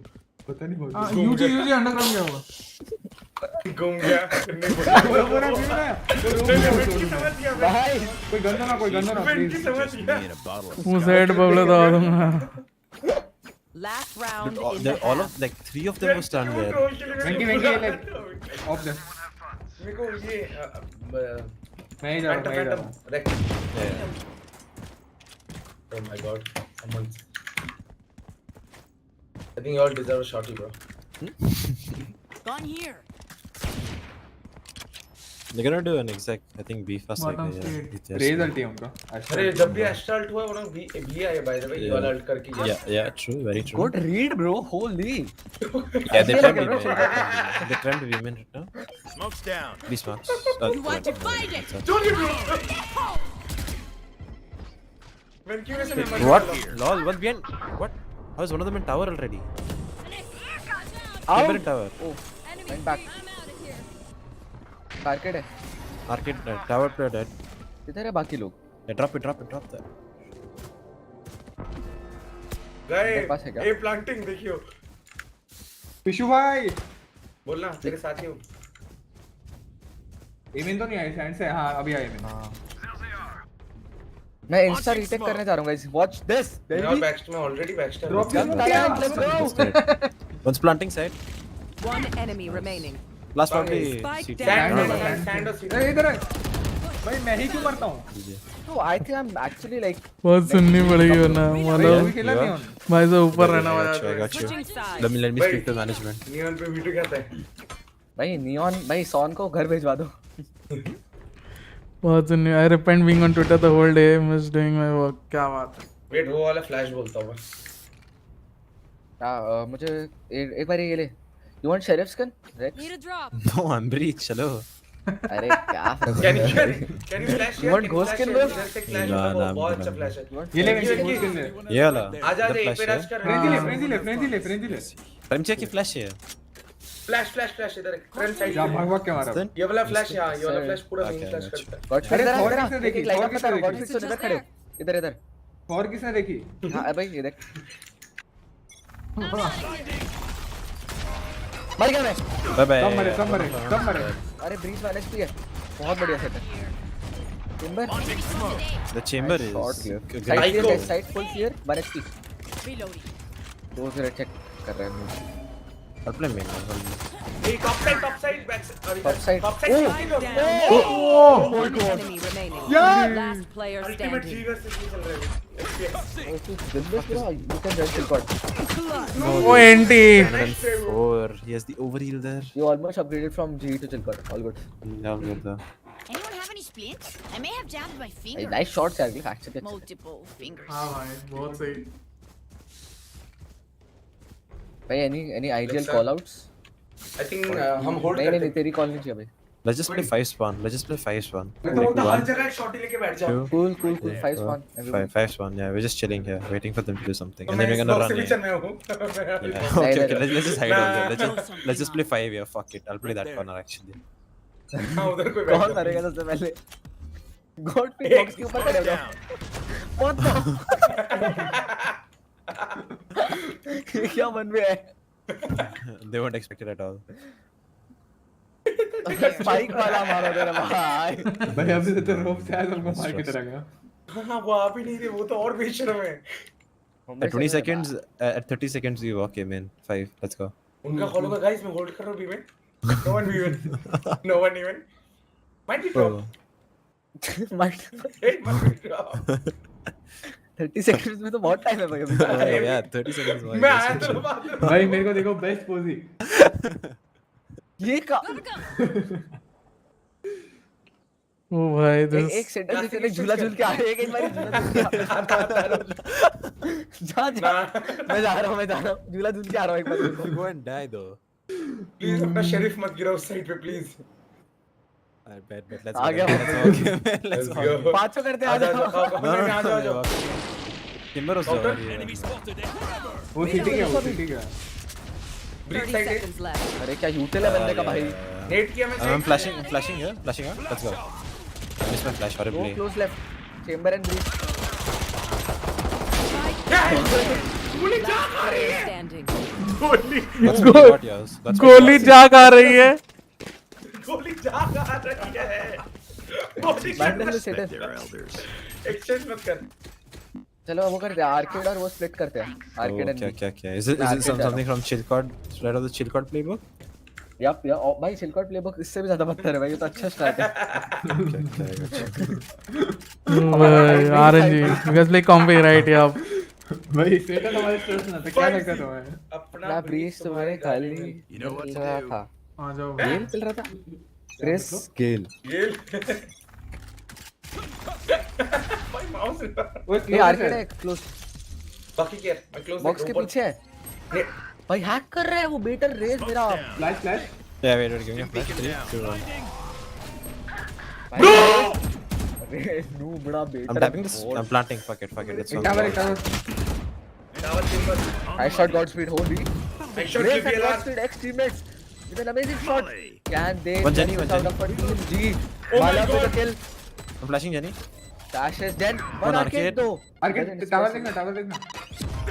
पता नहीं हां बहुत. यूजी अंडरग्राउंड गया होगा. घूम गया. वो पूरा भी ना. समझ गया भाई कोई गंदा ना वेंकी प्लीज. समझ गया. Me in a bottle of वो सेट बबले दबा दूंगा. Last round Dude, in they're the all half. of like 3 of them were stunned there. Venky like of the. मेरे को ये मैं ही जा रहा हूं. Yeah. Oh my god. Someone. I think you all deserve a shotty, bro. Gone here. They're gonna do an exact, I think, B fast like Bottom that. straight. Yeah. Raze ulti है उनका. अरे जब भी एस्ट्राल्ट हुआ वो भी आया by the way ये वाला अल्ट करके. Yeah, true, very true. Good read bro. Holi. Yeah, they trend B, they trend B right now. smokes down. B smokes. You want to fight it? Don't you bro? वेंकी वैसे मैं मर What? Lol, what's behind? What? How is one of them in tower already? Chamber in tower. Oh, went back. Arcade है. Arcade dead. Tower player dead. किधर है बाकी लोग? Yeah, drop it there. गए. पास है क्या? ए प्लांटिंग देखियो. विशु भाई. बोलना तेरे साथ ही हूं. एमिन तो नहीं आई सैंड से. हां अभी आई एमिन. मैं इंस्टा रीटेक करने जा रहा हूं गाइस. वॉच दिस मैं और बैक्स्ट में ऑलरेडी बैक्स्ट Drop है. Let's go. One's planting side. One enemy remaining. Last probably Spike CT. down. Sand और अरे इधर है. भाई मैं ही क्यों मरता हूं? No, I think I'm actually like बहुत सुननी पड़ेगी वरना भाई मतलब खेला नहीं on. भाई से ऊपर रहना I वाला. got you. Switching sides. Let me speak to management. Neon पे वीडियो कहता है. भाई नियॉन भाई सॉन को घर भेजवा दो. बहुत सुननी. I repent being on Twitter the whole day. Miss doing my work. क्या बात है. वेट वो वाला फ्लैश बोलता हूं मैं. मुझे एक बार ये ले. You want sheriff's gun? Rex? Need a drop. No, I'm breach. Hello. अरे क्या फर्क Can you पड़ता है? flash? You want ghost skin, bro? इधर से flash ना, होता है, ना, बहुत ना, अच्छा ना। फ्लैश है. ये ले वेंकी, वेंकी वेंकी. किल ले. ये वाला. आजा The एक flash पे है. रश कर. फ्रेंजी ले. Prime check की flash है. फ्लैश इधर फ्रंट साइड. जा भाग क्या मारा. Then ये वाला फ्लैश यहां ये वाला फ्लैश पूरा Okay, नहीं फ्लैश got you. करता है. गॉड अरे इधर Thor इधर किसने देखी? एक लाइन Thor अप किसने बता. गॉड देखी? फिक्स इधर खड़े हो. इधर और किसने देखी? हां भाई ये देख. मर गया मैं. Bye bye. सब मरे. अरे ब्रीच वाला एचपी है. बहुत बढ़िया सेट है. Timber. The chamber is. Shot clear. Great. Side Psycho. Clear side full clear 1 HP. Reloading. दो जरा चेक कर रहे हैं. I'll play main. A top side back side. Top side. Top Oh. Side. One enemy remaining. यार. Last player ultimate standing. जीवर से चल रहा है. You can run till God. वो anti. 104. He has the overheal there. You almost upgraded from G to chill God. All good. Yeah, good though. Anyone have any splints? I may have jammed my Hey, finger. nice shots यार actually. Multiple fingers. हाँ भाई बहुत सही. भाई any ideal Alexa. call outs? I think हम hold नहीं करते नहीं तेरी कॉल नहीं चाहिए भाई. Let's just play 5 spawn. Let's just play 5 spawn. मैं तो बोलता हर जगह एक shorty लेके बैठ जाओ. Cool. 5 spawn. 5 spawn. Yeah, we're just chilling here, waiting for them to do something, तो and then मैं we're इस gonna box run. से पीछे में हूँ. Yeah. Okay. Let's just hide over there. Let's just play 5 here. Fuck it. I'll play that corner actually. हाँ उधर कोई बैठ. कौन करेगा सबसे पहले? Godspeed बॉक्स के ऊपर खड़े हो जाओ. What the? ये क्या बन रहा है? They won't expect it at all. Spike वाला मारो तेरा भाई. भाई अभी तो रोप से आया तुमको मार के चला गया. हाँ वो आप ही नहीं थे, वो तो और बेशर्म है. At 20 seconds, at 30 seconds, you walk him in. 5. Let's go. उनका कॉल होगा गाइस, मैं होल्ड कर रहा हूँ बी में. No one even. No one even. Might be drop. Might be drop. 30 seconds में तो बहुत टाइम है भाई अभी. Yeah, 30 seconds. मैं आया तो बात. भाई मेरे को देखो बेस्ट पोज ही. ये का ओ भाई एक सेंटर से चले झूला झूल के आ रहे एक बार जा मैं जा रहा हूँ झूला झूल के आ रहा हूँ एक बार. Go and die though. Please अपना शरीफ मत गिराओ उस साइड पे प्लीज. I bet. Let's आ गया. Let's go. 500 करते आ जाओ. आ जाओ. Timber was over here. वो सीटिंग है. ब्रिक साइड है. अरे क्या यूटिल है बंदे का भाई. नेट किया मैं. I'm flashing here. Let's go. I missed my flash horribly. Go close left. Chamber and breach. गोली जा खा रही है. गोली जा खा रही है. गोली जा खा रही है. एक्सचेंज मत कर. चलो वो करते हैं आर्केड और वो स्प्लिट करते हैं. आर्केड एंड क्या Is it something from chill card, right of the chill card playbook? Yup भाई चिल कॉर्ड प्लेबुक इससे भी ज्यादा बदतर है भाई. ये तो अच्छा स्टार्ट है. RNG you guys play combi right यार. भाई सेटा हमारे स्ट्रेस ना था. क्या लगता तुम्हें? अपना ब्रीच तुम्हारे खाली चल रहा था. आ जाओ. गेल चल रहा था. Chris Gale. भाई माउस ये आर्केड है क्लोज. बाकी क्या मैं क्लोज बॉक्स के पीछे है भाई. हैक कर रहा है वो बेटर रेस मेरा. Flash. Yeah, wait, give me a flash. 3, 2, 1. No बड़ा better. I'm tapping this. I'm planting. Fuck it. Let's go. Tower timber. I shot Godspeed holy. I shot GPLR. Godspeed X teammates with an amazing shot. Can they One Jenny. G? Oh my Bala with a God. kill. I'm flashing Jenny. Dash is dead. One One arcade. arcade though. Arcade tower देखना.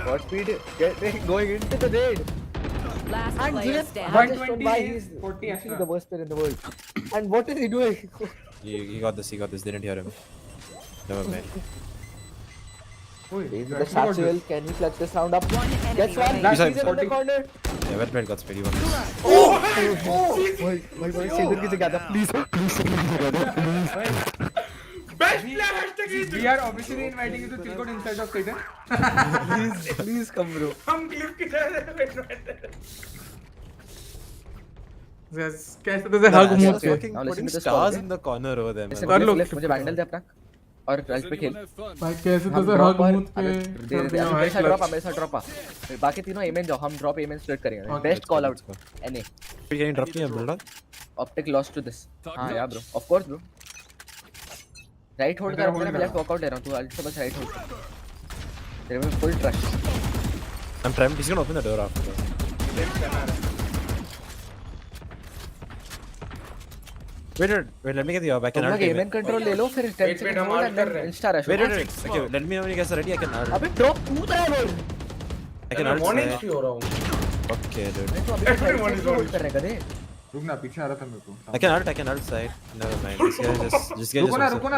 Godspeed going into the raid. Last And player Zip standing. 120 why is he's 40 actually the worst player in the world. And what is he doing? He got this. Didn't hear him. Never mind. The Satchel, can he clutch this round up? One enemy Gets one. remaining. He's in the corner. Yeah, well played, Godspeed. You won this. भाई शेखर की जगह था. Please. Best player hashtag is. We are obviously inviting you to chill code inside of Satan. Please come bro. हम clip की तरह कैसे तो से हग मुंह से. Now listen Putting to the stars song. in the corner over there, man. कर लो. Left मुझे बैंडल दे अपना और राइट पे खेल. भाई कैसे तो हम से ड्रॉप हग और मुंह पे. मेरे साथ ड्रॉप मेरे साथ ड्रॉप बाकी तीनों एमेन जाओ. हम ड्रॉप एमेन स्प्लिट करेंगे. Best call out NA. We're getting dropped here, build up. Optic lost to this. हां या bro of course bro. Right hold कर. मैं लेफ्ट वॉकआउट ले रहा हूं. तू अल्ट से बस राइट होल्ड. तेरे में full trust. I'm trying. He's gonna open the door after. Wait, let me get the orb. I can तुम ult लोग him. एमेन कंट्रोल ले लो फिर 10 second hold and then insta rush. Wait. Okay, let me know when you guys are ready. I can ult. अबे drop कूद रहा है बोल. I can ult. मॉर्निंग क्यों हो रहा हूं. Okay, dude. मैं तो अभी होल्ड कर रहा है गधे. रुकना पीछे आ रहा था मेरे को. I can ult side. Never mind. This guy just रुको ना.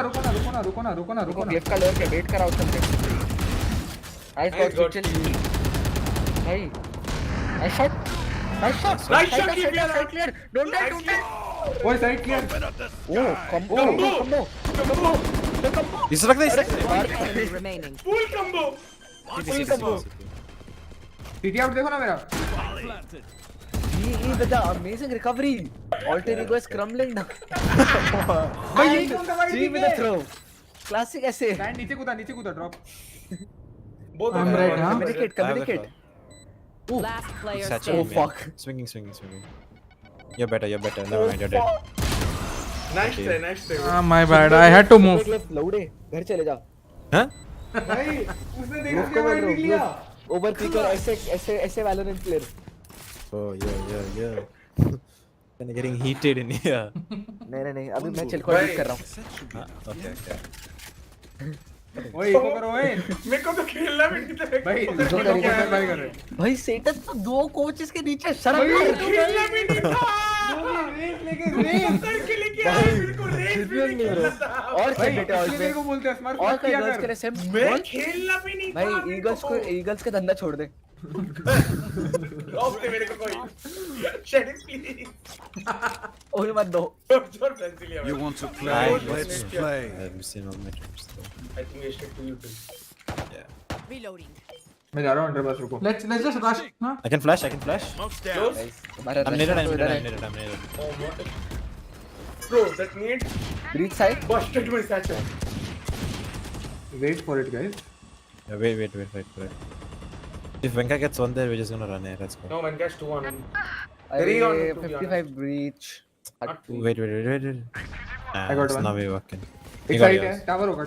क्लिप का लेयर के वेट कर out something. Nice god chill. भाई nice shot. Right shot clear. Don't die. ओए side clear. Oh, combo. He's stuck there. One enemy remaining. Full combo. सीटी out देखो ना मेरा. He with the amazing recovery. Alter ego is crumbling now. भाई ये कौन सा G with the throw. Classic ऐसे. लैंड नीचे कूदा drop. I'm right, huh? Communicate. Last player Satchel, standing. man. fuck. Swinging. You're better. Never mind, you're dead. Nice try. My bad. I had to move. लौड़े घर चले जा। हाँ? भाई उसने देखा Move क्या को मार बोल लिया? ओवर पिकर ऐसे Valorant player। Oh yeah. Kind of getting heated in here. नहीं अभी मैं चिल कोड कर रहा हूँ। Okay. ओए इको करो ओए। मेरे को तो खेलना भी नहीं था भाई दो तरीके से भाई कर रहे। भाई सेटअप तो 2 कोचेस के नीचे शर्म कर। खेलना भी नहीं था रेस करके लेके आया मेरे को रेस भी नहीं खेलना था और क्या बेटे और मेरे को बोलते हैं स्मार्ट और किया गर्ल्स कर। के लिए सेम मैं खेलना भी नहीं था भाई ईगल्स का धंधा छोड़ दे। ऑफ दे मेरे को कोई शट इट प्लीज ओए मत दो। You want to play? Let's play. I've seen all my dreams though. I think I stick to you too. Reloading. मैं जा रहा हूँ अंडर बस रुको। Let's just rush. Huh? I can flash. Smoke's down. I'm needed. Oh my. Bro, that need breach side busted my satchel. Wait for it guys. Yeah, wait for it. If Venka gets one there, we're just gonna run it. Let's go. No man, gets 2 on him. अरे 3 on him, to be 55 breach. Not three. Wait. I got one. Now we're working. एक side है tower होगा।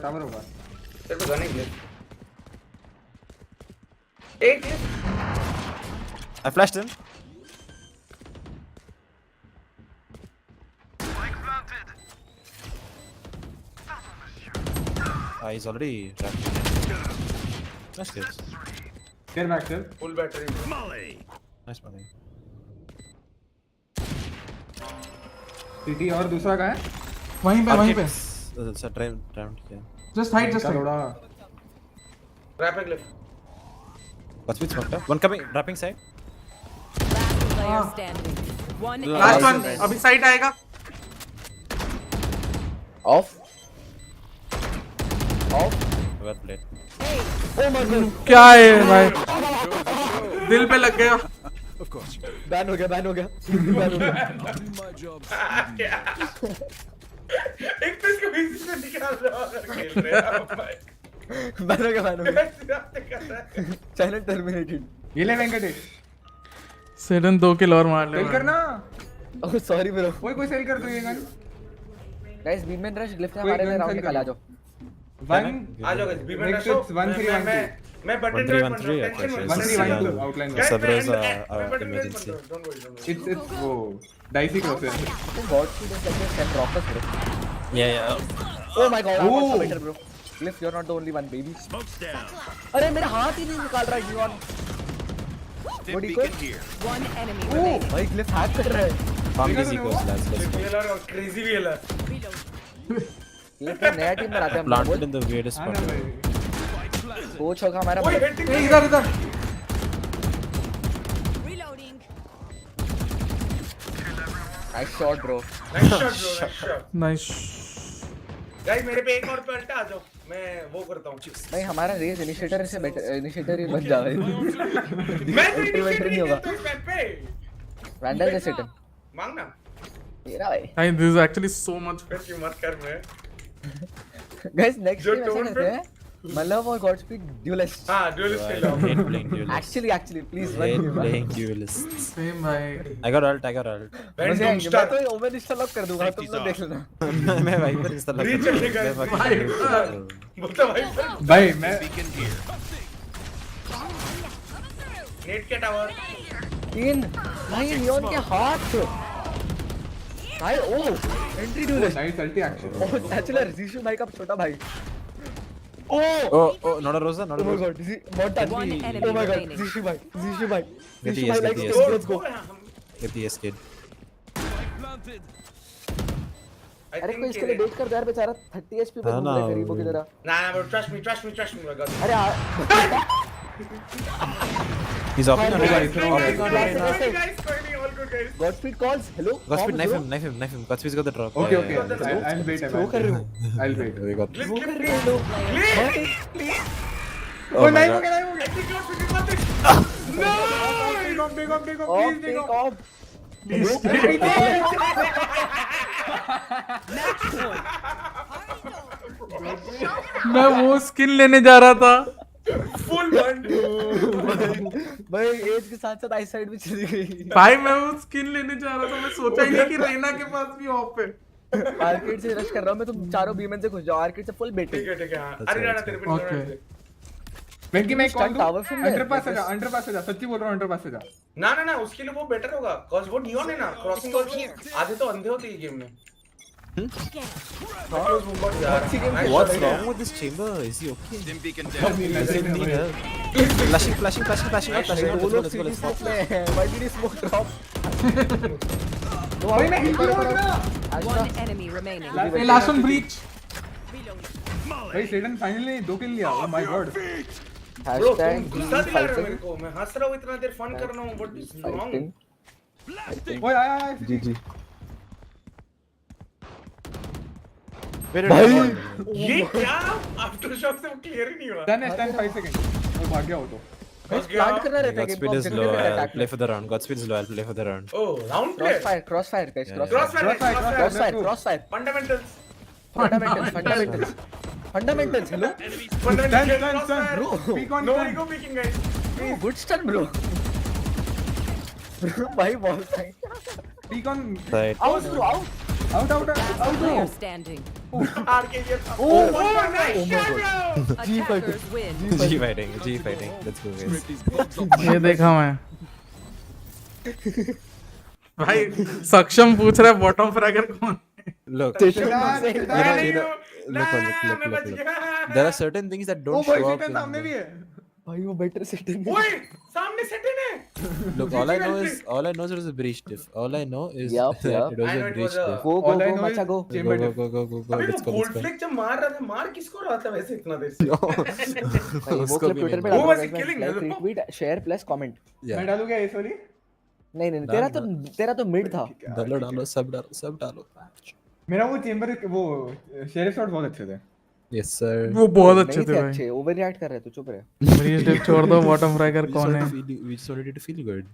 तेरे को gun है एक I flashed him. He's already trapped. Nice kills. Get back sir. full battery. Nice money. City और दूसरा कहाँ है? वहीं पे. Sir, try yeah. Just hide. थोड़ा Rapid lift. What's with smoked up? One coming, dropping side. Last player standing. One Last one. अभी side आएगा. Of Well played. Oh my God क्या है भाई? दिल पे लग गया. Of course. बैन हो गया My job. एक तो इसको बीच से निकाल रहा और खेल रहे हैं भाई. बैन हो गया चैनल टर्मिनेटेड। ये ले वेंकटेश। सेडन 2 किल और मार ले. सेल करना। Oh sorry bro. कोई सेल कर दो ये गन। गाइस बीमन रश लिफ्ट है हमारे लिए राउंड निकाल आ जाओ। वन आ जाओ गाइस बीमन रश हो। 1-3-1-2 मैं बटन ड्राइव कर रहा हूं. 1-3-1-2 आउटलाइन। Sabras emergency. It's वो डाइसी क्रॉसर। गॉड की जैसे send rockers bro. Yeah. Oh my god, I'm also better bro. Cliff, you're not the only one, baby. अरे मेरा हाथ ही नहीं निकाल रहा है Gion. What do you call? One enemy remaining. भाई Cliff हैक कर रहा है. Farm easy goes, lads. Let's go. VLR और crazy VLR. Cliff ने नया टीम बनाते हैं हम लोग। Planted in the weirdest spot. Coach होगा हमारा। इधर. Reloading. Nice shot bro. Nice. Guys मेरे पे एक और पे अल्टा आ जाओ. मैं वो करता हूं. नहीं हमारा रेस इनिशिएटर से इनिशिएटर ही बन जाए। मैं तो इनिशिएटर नहीं होगा। वैंडल दे सेटन। मांगना. तेरा भाई। This is actually so much. कैसी मत कर मैं. गाइस नेक्स्ट टाइम ऐसा करते हैं। मतलब और गॉडस्पीड ड्यूलिस्ट। हां ड्यूलिस्ट खेल रहा हूं. Hate playing duelists. Actually please one Hate game. playing duelists. Same भाई. I got ult. मैं तो ओवन इंस्टॉल कर दूंगा तुम लोग देख लेना। मैं भाई पर इंस्टॉल कर रीच चलेगा. बोलता भाई मैं नेट के टावर. 3 भाई नियॉन के हाथ भाई। ओ एंट्री ड्यूलिस्ट। Nice अल्टी action. ओ नेचुरल जीशु भाई का छोटा भाई। Oh, not a Rosa, not a Oh my Rosa. god, not that. One enemy Oh my god, remaining. Zishu bhai. Get the Zishu bhai yes, likes get the this. yes. Let's go. Get the yes, kid. अरे कोई इसके लिए wait कर दे यार बेचारा 30 HP पे घूम रहा है गरीबों की तरह। ना bro, trust me my god. अरे He's offing on Guys, right now. guys, all good guys. Godspeed calls. Hello. Godspeed, knife him. Godspeed's got the drop. Okay. Yeah. I'll wait. I'll wait. We got this. वो कर रहे हो लोग। Oh my god. No! Take off. Take off. मैं वो skin लेने जा रहा था. Full band. भाई एज के साथ साथ आई साइड भी चली गई। भाई मैं वो स्किन लेने जा रहा था, मैं सोचा ही नहीं कि रेना के पास भी ऑफ है। आर्केड से रश कर रहा हूं मैं, तुम चारों बीमन से घुस जाओ, आर्केड से फुल बेटिंग। ठीक है हाँ। अरे राणा तेरे पे ओके वेंकी मैं call tower from under pass से जा, अंडर पास से जा, सच्ची बोल रहा हूं, अंडर पास से जा। ना उसके लिए वो बेटर होगा cause वो नियॉन है ना, क्रॉसिंग कर आधे तो अंधे होते हैं गेम में। What's wrong with this chamber? Is he okay? Flashing out. Let's go. Why did he smoke drop? भाई मैं हिल रहा हूं। One enemy remaining. Last one breach. भाई सेडन फाइनली 2 किल लिया। Oh my God. ब्रो तुम गुस्सा दिला रहे हो मेरे को, मैं हंस रहा हूं इतना देर फन कर रहा हूं, व्हाट इज रॉन्ग? ओए आया जी भाई ये क्या आफ्टर शॉक से क्लियर ही नहीं हुआ। 10 5 सेकंड वो भाग गया वो तो। प्लांट करना रहता है game Godspeed is low. I'll play for the round. Godspeed is low. I'll play for the round. Oh, round play. Crossfire guys, Yeah, crossfire. Fundamentals. Fundamentals, hello. Fundamentals. Bro, peek on No stun. ego peeking guys. Oh, good stun bro. भाई बहुत सही। Peek on Right. Out bro, out. Player standing. RKGF. Oh my god. Attackers win. G fighting. Let's go guys. ये देखा मैं। भाई सक्षम पूछ रहा है बॉटम फ्रैगर कौन है? Look. Look. There are certain things that don't show up. सामने भी है। भाई वो बेटर सेटिंग है। ओए सामने सेटिंग है। Look, all I know is it was a breach diff. All I know is Yup. that it was I know a it breach was a- diff. Go मचा go। Go. अभी Let's वो go. Gold flick जब मार रहा था, मार किसको रहा था वैसे इतना देर से? भाई वो उसको क्लिप भी ट्विटर पे नहीं वो डालूंगा वैसे मैं, killing लाइक है, रीट्वीट शेयर प्लस कमेंट। मैं डालूंगा इस वाली। नहीं तेरा तो मिड था। डालो सब डालो. मेरा वो चेंबर वो शेरिफ शॉट बहुत अच्छे थे। Yes sir. वो बहुत अच्छे थे भाई। अच्छे ओवर रिएक्ट कर रहे तू, चुप रहे। ब्रीच डिप छोड़ दो, बॉटम फ्रैगर कौन है? We just wanted you to feel good.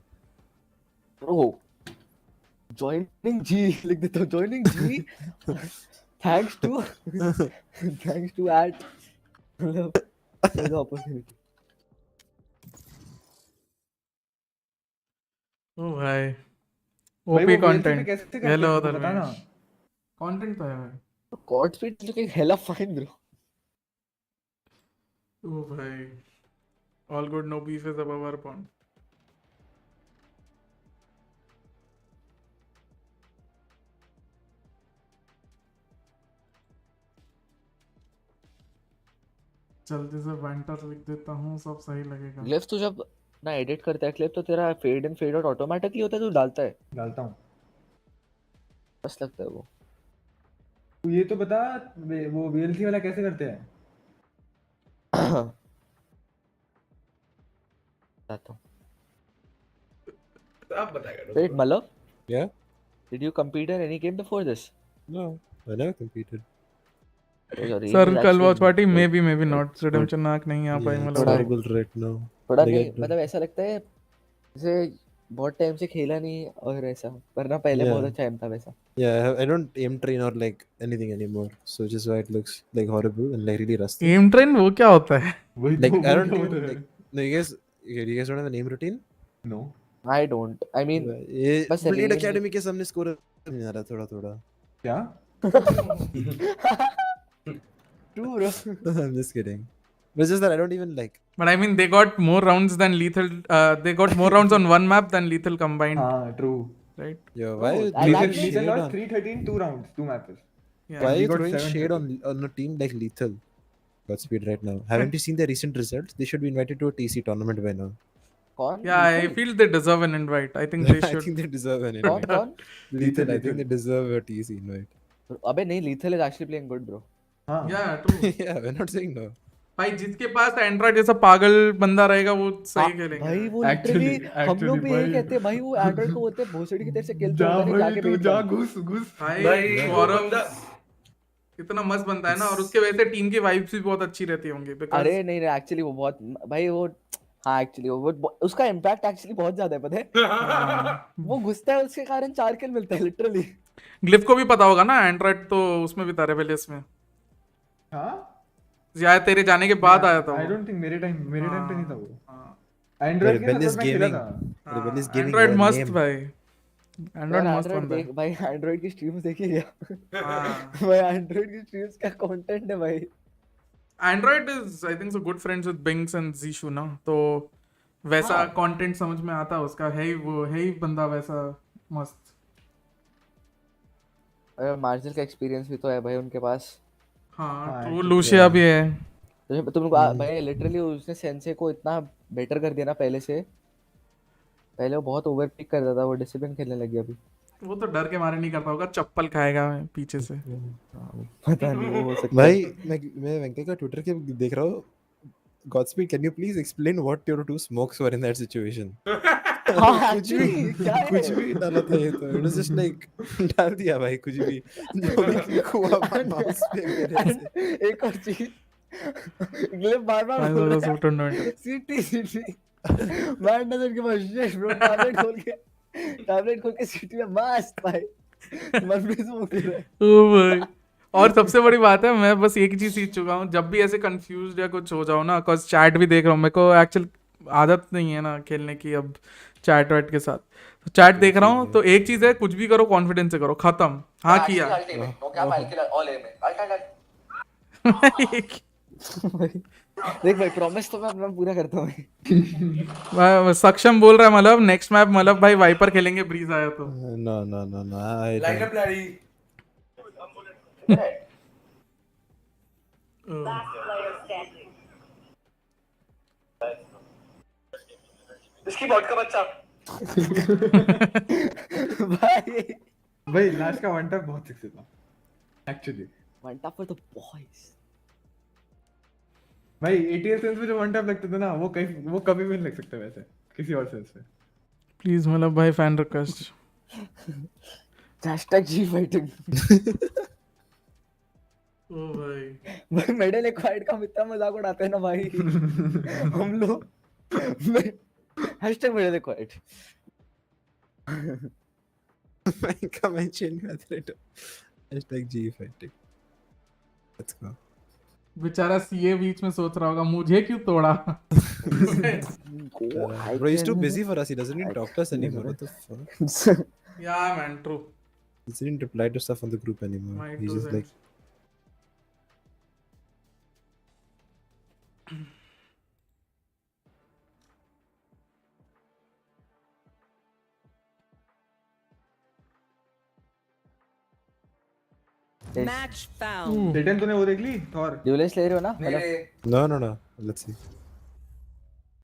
Bro joining G लिख देता हूं, joining G thanks to eight मतलब द अपॉर्चुनिटी। ओ भाई भाई, ओपी वो कंटेंट। VLC कैसे करते हेलो हैं, तुमको पता धर्मेश। ना? कंटेंट तो है भाई। Godspeed looking hella fine bro. Oh भाई all good, no beef is above our point. जल्दी से वेंटर लिख देता हूँ, सब सही लगेगा। ग्लिफ्स तो जब ना एडिट करता है क्लिप तो तेरा fade in fade out automatically होता है, तू डालता है? डालता हूँ। बस लगता है वो। तू ये तो बता वो VLC वाला कैसे करते हैं? बताता हूँ। आप बताएगा। Wait, Malak? Yeah? Did you compete in any game before this? No, I never competed. Sir कल watch party may be not redemption नाक नहीं आ पाई मतलब। Horrible right now. थोड़ा नहीं मतलब ऐसा लगता है जैसे बहुत टाइम से खेला नहीं और ऐसा, वरना पहले बहुत अच्छा एम था वैसा। Yeah, I don't aim train or like anything anymore, so just why it looks like horrible and like really rusty. Aim train वो क्या होता है? Like I don't even like. No, you guys don't have an aim routine? No. I don't. I mean, ये बस Blade aim- Academy के सामने score नहीं आ रहा थोड़ा. क्या? True bro. I'm just kidding. But it's just that I don't even like. But I mean they got more rounds than lethal. They got more rounds on one map than lethal combined. हाँ, true. Right? Yo, why? Oh, I throwing like shade Lethal lost on- 313 2 rounds, 2 matches. Yeah. Why are we you got throwing 7 shade on a team like Lethal? Godspeed right now. Haven't you seen their recent results? They should be invited to a TC tournament by now. कौन? Yeah, I feel they deserve an invite. I think they I should. think they deserve an कौन invite. कौन? Lethal, I think they deserve a TC invite. अबे नहीं, Lethal is actually playing good bro. हाँ. Yeah, true. Yeah, we're not saying no. भाई जिसके पास Android जैसा पागल बंदा रहेगा वो सही खेलेंगे। भाई वो Actually- लिटरली हम लोग भी यही भाई। कहते हैं भाई, वो एंड्रॉइड को बोलते हैं भोसड़ी की तरह से किल जा तोड़ने भाई जाके तू बेच जा दो। घुस भाई गौरव इतना मस्त बनता है ना, और उसके वजह से टीम की वाइब्स भी बहुत अच्छी रहती होंगी। अरे नहीं एक्चुअली वो बहुत भाई वो हाँ एक्चुअली वो उसका इम्पैक्ट एक्चुअली बहुत ज्यादा है, पता है? वो घुसता है उसके कारण 4 किल मिलता है लिटरली। ग्लिफ को भी पता होगा ना, एंड्रॉइड तो उसमें भी था रेबेलियस में। हाँ? या तेरे जाने के बाद आया था I वो। don't think मेरे टाइम पे नहीं था वो। हाँ। एंड्रॉइड के Rebellious साथ मैं खेला gaming. था। Rebellious gaming. एंड्रॉइड your मस्त name. भाई, एंड्रॉइड यार मस्त एंड्रॉइड बंदा है। देख भाई, एंड्रॉइड की स्ट्रीम्स देखी क्या? हाँ भाई एंड्रॉइड की स्ट्रीम्स का कंटेंट है भाई। Android is I think so good friends with बिंग्स एंड जीशू ना, तो वैसा कंटेंट समझ में आता है उसका, है ही वो, है ही बंदा वैसा मस्त। अरे मार्शल का एक्सपीरियंस भी तो है भाई उनके पास। हाँ तो वो लूशिया भी है। तुमको भाई लिटरली उसने सेंसे को इतना बेटर कर दिया ना पहले से। पहले वो बहुत ओवर पिक करता था, वो डिसिप्लिन खेलने लग गया अभी। वो तो डर के मारे नहीं करता होगा, चप्पल खाएगा पीछे से। पता नहीं वो हो सकता है। भाई मैं वेंकट का ट्विटर के देख रहा हूँ। Godspeed, can you please explain what your two smokes were in that situation? हाँ कुछ भी actually, क्या है? कुछ भी डाला था ये तो, it was just like डाल दिया भाई कुछ भी जो भी click हुआ माउस पे मेरे से। एक और चीज ग्लिप बार-बार बोल रहा है। सीटी सीटी मैं अंदर के पास शिट ब्रो, टैबलेट खोल के सीटी में मस्त भाई मन भी स्मोक कर रहा है। ओ भाई, और सबसे बड़ी बात है, मैं बस एक चीज सीख चुका हूँ, जब भी ऐसे कंफ्यूज या कुछ हो जाओ ना, बिकॉज चैट भी देख रहा हूँ, मेरे को एक्चुअल आदत नहीं है ना खेलने की अब चैट वैट के साथ, तो चैट देख रहा हूँ तो एक चीज है, कुछ भी करो कॉन्फिडेंस से करो, खत्म। हाँ किया देख भाई प्रॉमिस तो मैं पूरा करता हूँ। सक्षम बोल रहा है मतलब नेक्स्ट मैप मतलब भाई वाइपर खेलेंगे, ब्रीज आया तो। No, no, no, no. Lineup लड़ी इसकी बॉट का बच्चा। भाई लास्ट का वन टैप बहुत सेक्सी था actually. One tap for the boys भाई एटीएल सेंस में जो वन टैप लगते थे ना, वो कभी भी नहीं लग सकते वैसे किसी और सेंस में। प्लीज मतलब भाई फैन रिक्वेस्ट #G फाइटिंग। ओ भाई मेडल एक्वायर्ड का इतना मजाक उड़ाते हैं ना भाई हम लोग। #मेडल एक्वायर्ड मैं का मेंशन कर रहा हूं #G fighting. Let's go. बेचारा सीए बीच में सोच रहा होगा मुझे क्यों तोड़ा। Bro, he's too busy for us. He doesn't even talk to us anymore. What the fuck? Yeah man, true. He doesn't reply to stuff on the group anymore. My He's two just like Match found. डेटन तूने वो देख ली Thor? ड्यूलेस ले रहे हो ना? No. Let's see.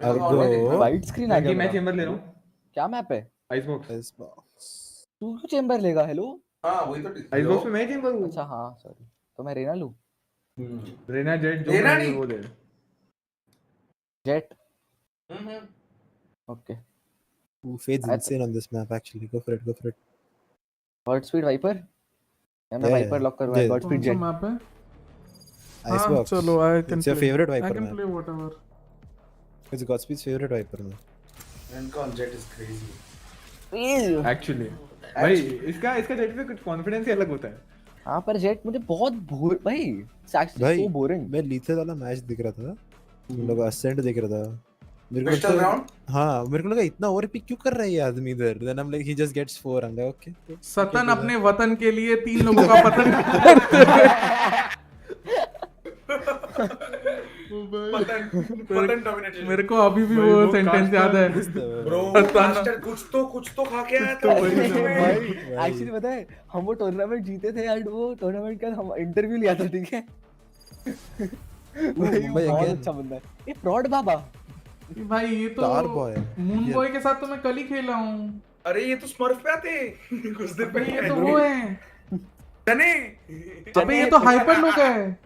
I'll go. White screen आ गया। मैं चेंबर ले रहा हूं। क्या मैप है? Icebox. तू क्यों चेंबर लेगा? हेलो हां वही तो आइस बॉक्स में मैं चेंबर हूं। अच्छा हां सॉरी, तो मैं रेना लूं। रेना जेट जो रेना है नहीं। वो ले। Jet okay. Who fades insane on this map actually? Go for it. Godspeed Viper या मैं वाइपर लॉक करवा गॉड स्पीड जेट मैप है Icebox. चलो I can It's your favorite I Viper can map. play whatever. It's Godspeed's favorite Viper map. Rank on jet is crazy actually भाई इसका jet पे कुछ confidence ही अलग होता है। हां पर जेट मुझे बहुत बोर भाई सो बोरिंग। मैं लीथल वाला मैच देख रहा था, हम लोग असेंट देख रहा था, मेरे को पिस्टल राउंड। हाँ मेरे को लगा इतना ओवर पिक क्यों कर रहा है ये आदमी इधर। Then I am like he just gets 4 and okay. सतन अपने वतन के लिए 3 लोगों का पतन पतन डोमिनेटेड। मेरे को अभी भी वो सेंटेंस याद है। ब्रो मास्टर कुछ तो खा के आया था भाई एक्चुअली पता है हम वो टूर्नामेंट जीते थे एंड वो टूर्नामेंट का हम इंटरव्यू लिया था, ठीक है भाई बहुत अच्छा बंदा है ये फ्रॉड बाबा। भाई ये तो मून बॉय के साथ तो मैं कल ही खेला हूँ। अरे ये तो स्मर्फ पे आते कुछ दिन पहले। ये तो वो है चने। अबे ये तो हाइपर लोग है।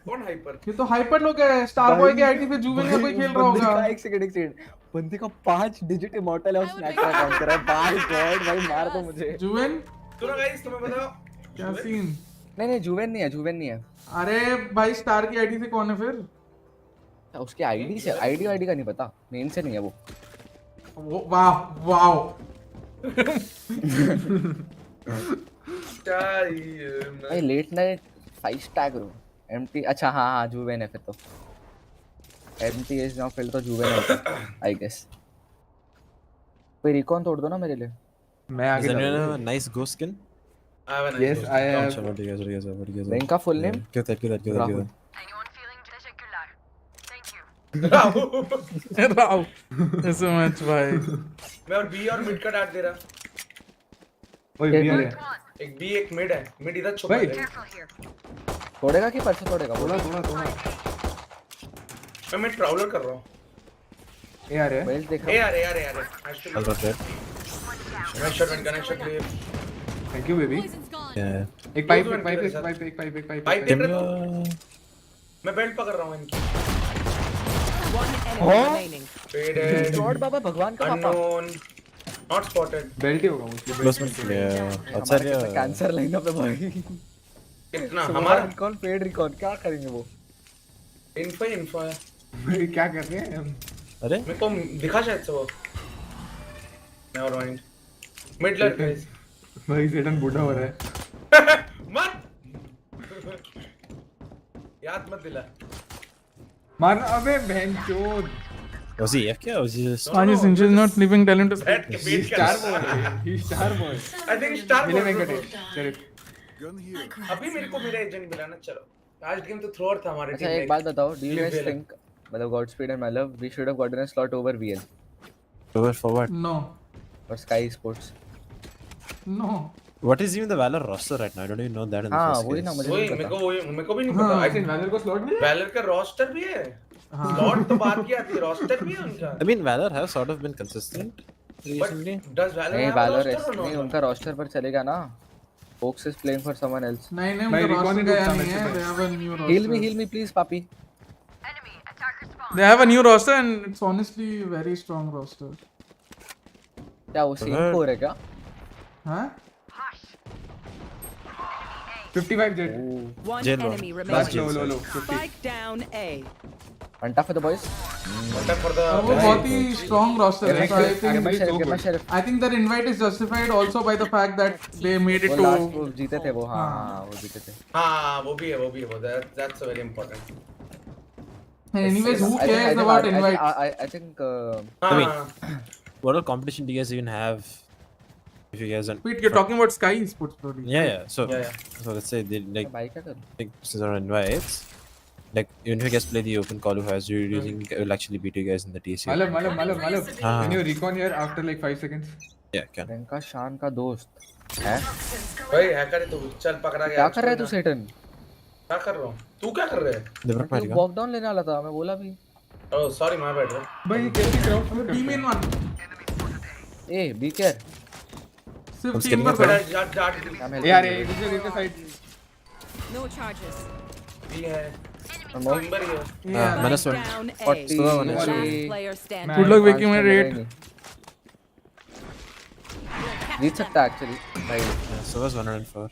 कौन हाइपर? ये तो हाइपर लोग है। स्टार बॉय के आईडी पे जुवेन का कोई खेल रहा होगा। एक सेकंड बंदे का 5 डिजिट इमॉर्टल है और स्नैक का काउंट कर रहा है। बाय गॉड भाई मार दो मुझे। जुवेन सुनो गाइस तुम्हें बताओ क्या सीन? नहीं जुवेन नहीं है। अरे भाई स्टार की आईडी से कौन है फिर? उसके आईडी से आईडी का नहीं पता, मेन से नहीं है वो। वाह भाई लेट नाइट 5 स्टैग रो एम्प्टी। अच्छा हाँ जुवेन है फिर तो। empty is now filled तो juvenile I guess. कोई recon तोड़ दो ना मेरे लिए. मैं आगे Does anyone जा have रहा a nice ghost skin? I have a nice Yes, ghost. I have. Sure, what do you guys have? What do you guys have? Venka full name? Give that. Rahul. Rao. So much भाई. मैं और B और mid का dot दे रहा. ओए भी है. एक बी एक मिड है. मिड इधर छुपा भाई. है. तोड़ेगा कि परसों तोड़ेगा? थोड़ा. मैं मिड ट्रैवलर कर रहा हूँ. ए आ रहा है. बेल्ट देखा. ए यार. I'll got that. Connection clear. Thank you baby. Yeah. एक पाइप. पाइप दे रहा हूँ. मैं बेल्ट पकड़ रहा हूँ इनकी. One enemy remaining. Faded. Lord बाबा भगवान का पापा. Unknown. Not spotted. बेल्ट ही होगा मुझे. Placement. Yeah. अच्छा हमारे कैंसर लाइनअप है भाई. कितना हमारा रिकॉन पेड रिकॉन क्या करेंगे वो? इन्फो है. भाई क्या कर रहे हैं हम? अरे मेरे को दिखा शायद से वो. Never mind. मिड लर्क है. भाई सेटन बूढ़ा हो रहा है. मत. याद मत दिला. मारना अबे बहनचोद. was he AFK or was he just? Spanish Ninja is not leaving talent to बैठ के बेट कर. Star boy. I think star मिले boy. Venkatesh. Sharif. Gun here. अभी मेरे को मेरा एजेंट मिला ना. चलो. लास्ट गेम तो थ्रोअर था हमारे अच्छा टीम में. एक बात बताओ. Do you guys Live think मतलब Godspeed and my love we should have gotten a slot over VL Over for what? No. or Sky Sports? No. What is even the Valor roster right now? I don't even know that in the हाँ first वही place. ना मुझे वही नहीं मेरे पता. को मेरे को भी नहीं पता. आई थिंक वैलर को स्लॉट मिला. वैलर का रोस्टर भी है. स्लॉट तो बात की आती है. रोस्टर भी है उनका. I mean, Valor has sort of been consistent recently. Does Valor नहीं have a Valor roster or नहीं no? उनका रोस्टर पर चलेगा ना. Fox is playing for someone else. नहीं भाई, उनका recon roster ही गया डूबता नहीं मेरे है. से They have a new roster. Heal me please papi. They have a new roster and it's honestly very strong roster. क्या वो सीन को है क्या? हाँ? 55 jet. One Jail enemy Last remaining. low. Spike down A. Anta for the boys. Contact for the. और वो बहुत ही strong roster है. So I Give my think sheriff, give my sheriff. I think their invite is justified also by the fact that they made it वो to. last वो जीते थे वो. हाँ वो जीते थे. हाँ वो भी है. That's very important. And anyways, who I cares think about invite? I think I mean, what all competition do you guys even have? If you guys don't. Wait, you're talking about Sky Sports Pro League. Yeah. So Yeah. so let's say they like भाई क्या करूँ? since there are invites, like even if you guys play the open qualifiers, do you think it will actually beat you guys in the TC? Malab. हाँ. Can you recon here after like 5 seconds? Yeah, can. इनका शान का दोस्त है. भाई hacker है तू. चल पकड़ा गया. क्या कर रहा है तू सेटन? क्या कर रहा हूँ? तू क्या कर रहा है? They broke my recon. Walk down लेने वाला था मैं बोला भी. Oh sorry my bad. भाई कैसे क्राउड Team in one. ए बी केयर. सिर्फ I'm team skipping पर it. खड़ा. जाट. यार एक साइड. No charges. भी है. Remote. नंबर ही है. Yeah. Minus one. Down A. 40. Last Sorry. player standing. Good luck making my rate. जीत सकता है एक्चुअली भाई. Yeah, so was 104.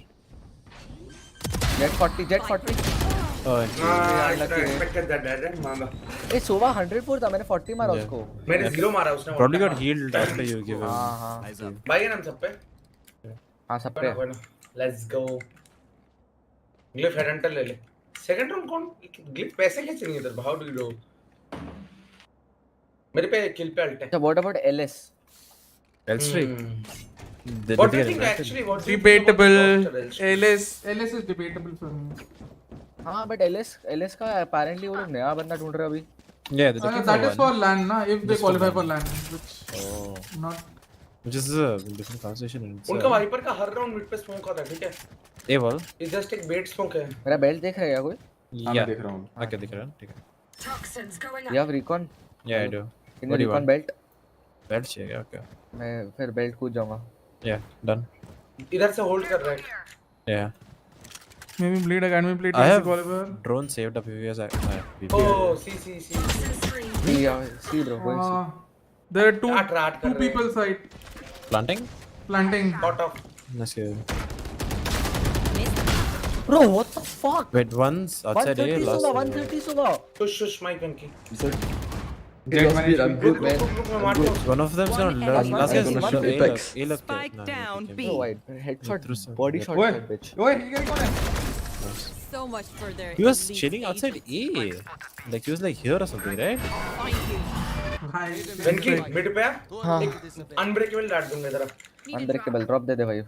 Jet 40. Oh, I expected that. मामा. ए सोवा 104 था मैंने 40 मारा Yeah. उसको. मैंने 0 मारा उसने. probably got healed after you give him. हाँ. भाई है ना हम सब पे. हाँ सब पे. Let's go. ग्लिफ हेडहंटर ले ले. सेकंड राउंड कौन ग्लिफ पैसे कैसे नहीं इधर? How do you do? मेरे पे किल पे अल्ट है. अच्छा what about LS? L3. What do you think actually? What do you think Debatable. about L3? LS is debatable for me. हाँ but LS का apparently वो लोग नया बंदा ढूंढ रहे अभी. Yeah, they're looking That for is one. for LAN ना. If they Just for qualify LAN. for LAN, which Oh. not. Which is a different conversation in itself. उनका वाइपर का हर राउंड मिड पे स्मोक आता है. ठीक है. A wall. ये just एक बेट स्मोक है. मेरा बेल्ट देख रहा है क्या कोई? Yeah. मैं देख रहा हूँ. Okay, दिख रहा है. ठीक है. You have recon? Yeah, I do. Can What you do you recon want? belt? Belt चाहिए. Okay. मैं फिर बेल्ट कूद जाऊंगा. Yeah, done. इधर से होल्ड कर रहा है. Yeah. Maybe Bleed Academy played I TC have qualifier. drone saved up if you guys are. Oh, see. See bro, go and see. There are two Rat कर रहे हैं. people side Planting? planting. Caught off. Let's go. Bro, what the fuck? Wait, one's outside A, 130 last. Sowa 130 Sowa. Shush my Venki. Jet managed. I'm good man. One of them's One gonna enemy last guy's remaining. gonna Apex. A look. Spike down B. Bro, headshot, Through some- body shot ओए that bitch. ओए ये कौन है? Nice. So much further. He was chilling outside A. Like he was like here or something, right? Venky mid पे हाँ unbreakable डाल दूंगा जरा अनब्रेकेबल ड्रॉप दे दे भाई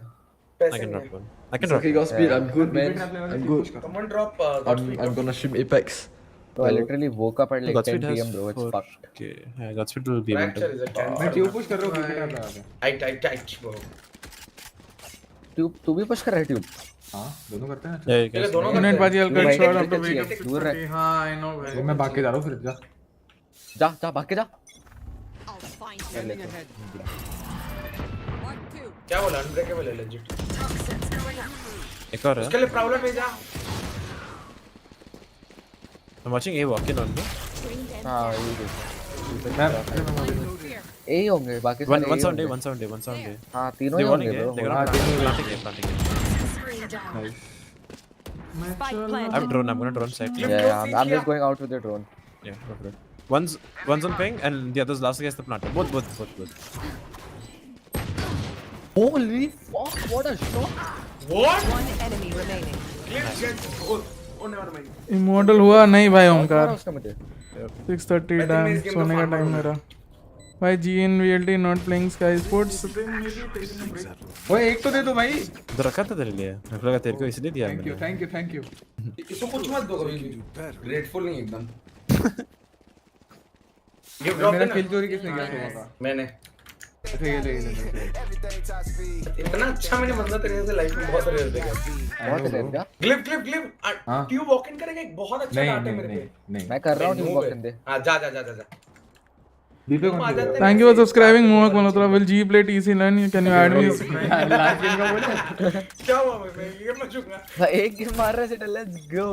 I can drop one. I can drop Okay, one. Godspeed, I'm good, man. I'm good. Someone drop I'm gonna stream Apex. bro I literally woke up at like 10 Godspeed has PM bro it's fucked 4K. Yeah, Godspeed will be able fracture to. is a cancer मैं tube push कर रहा हूँ cricket आप लगा के tight bro tube तू भी push कर रहा है ट्यूब हाँ दोनों करते हैं Yeah, you ये can. दोनों Unit बाजी I'll cut Wait, short wait, after wait, wait. दूर रह हाँ I know भाई. वो मैं भाग के जा रहा हूँ फिर जा जा जा भाग के जा I'll find कर you. लेते हैं One, two. क्या बोला अनब्रेकेबल है legit एक और है. उसके लिए प्रॉब्लम है जा I'm watching A walk in on me. हाँ ये देख Fear. ए ही होंगे बाकी One सारे sound A A, one sound A, one sound A. हाँ तीनों They ही warning होंगे A. bro They're हाँ gonna planting A, planting A. Spike I planted. have drone. I'm gonna drone side. yeah I'm just going out with the drone Yeah, go for it. One's on ping and the other's last against the planter. Both. holy fuck what a shot what One enemy remaining. oh never mind Immortal हुआ नहीं भाई मारा ओमकार. उसने मुझे 6:30 मैं time इस game सोने का का fan टाइम हूँ। मेरा. Why GNVLT not playing Sky Sports? Then maybe taking a break. ओए एक तो दे दो भाई इधर रखा था तेरे लिए. रख लगा तेरे को इसलिए दिया थैंक यू मैंने. थैंक यू इसको कुछ मत दो कभी भी ग्रेटफुल नहीं एकदम गिव ड्रॉप मेरा देना किल चोरी किसने किया सुबह का मैंने अच्छा ये ले इतना अच्छा मैंने बंदा तेरे से लाइफ में बहुत रेयर देखा बहुत रेयर क्या ग्लिप हाँ। ट्यूब वॉक इन करेगा एक बहुत अच्छा नहीं डाट है मेरे नहीं पे नहीं मैं कर रहा हूँ ट्यूब वॉक इन दे हां जा दीपे तुम आ कौन जाते Thank you for subscribing Mohak Malhotra. Will G play TC LAN? Can you add me? Last game का बोले क्या हुआ मैं ये मत चूकना भाई एक गेम मार रहा है लेट्स गो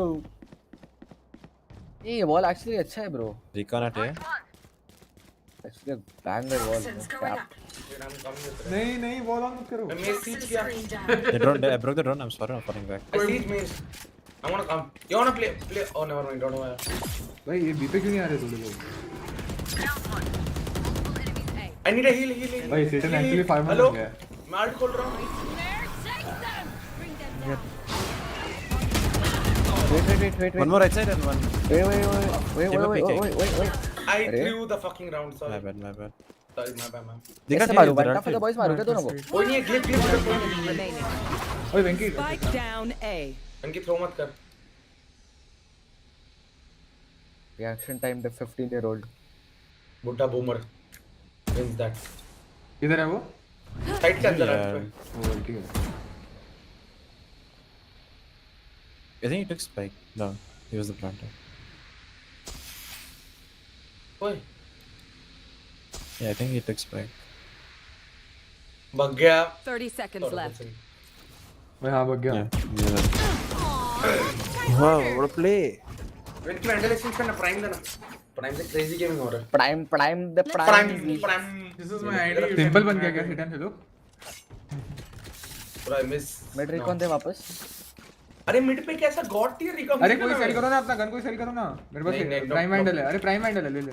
ये वॉल एक्चुअली अच्छा है bro Recon at A. Actually banger wall cap नहीं वॉल ऑन मत करो मैं मेस सीज किया I broke the drone. I'm sorry. I'm falling back. I sees mess I want to come. You want to play? Oh, never mind. Don't worry. भाई ये बीपे क्यों नहीं आ रहे थोड़े लोग I need a heal. भाई सेटन actually 5 hello हो गया मैं आर्ट खोल रहा हूँ wait One more right side and one. wait I threw the fucking round. Sorry. My bad. Sorry, my bad. They कैसे got मारूं hit. One tough the boys मारूं क्या दोनों को कोई नहीं है ग्लिप Remaining. ओए वेंकी Spike down A. इनकी थ्रो मत कर रिएक्शन टाइम द 15-year-old बुड्ढा बूमर wins that. किधर है वो साइड के अंदर Yeah. है वो ठीक है I think he took spike. No, he was the planter. ओए Yeah, I think he took spike. भाग गया 30 seconds left. मैं हाँ भाग गया Wow, what a play! Went की हैंडल एक्सचेंज करना प्राइम देना प्राइम से क्रेजी गेमिंग हो रहा है prime the prime This is my ID. Simple बन गया क्या सेटन से लोग पूरा मिस मिड रिकॉन दे वापस अरे मिड पे कैसा गॉड टियर रिकॉन अरे कोई सेल करो ना अपना गन कोई सेल करो ना मेरे पास प्राइम हैंडल है अरे प्राइम हैंडल है ले ले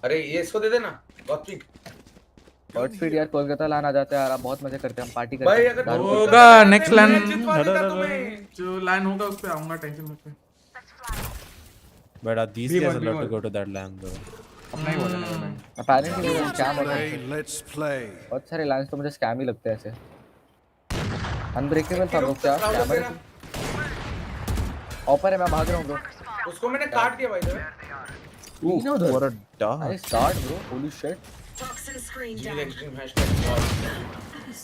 अरे ये इसको दे देना गॉडस्पीड यार कोलकाता लाना जाते हैं यार आप बहुत मजे करते हैं हम पार्टी करते भाई हैं अगर होगा नेक्स्ट LAN जितवा देता तुम्हें जो LAN होगा उस पे आऊंगा टेंशन मत ले. But these Be guys one, are be allowed to one. go to that land though. अपना ही बोलना है भाई अपेरेंटली वो स्कैम होता Play, है let's play. बहुत सारे लाइंस तो मुझे स्कैम ही लगते हैं ऐसे अनब्रेकेबल था ब्रो क्या स्कैमर है ऑपर है मैं भाग रहा हूं ब्रो उसको मैंने काट दिया भाई तीनों उधर What a dog! अरे स्टार्ट ब्रो होली शिट जी एक्सट्रीम हैशटैग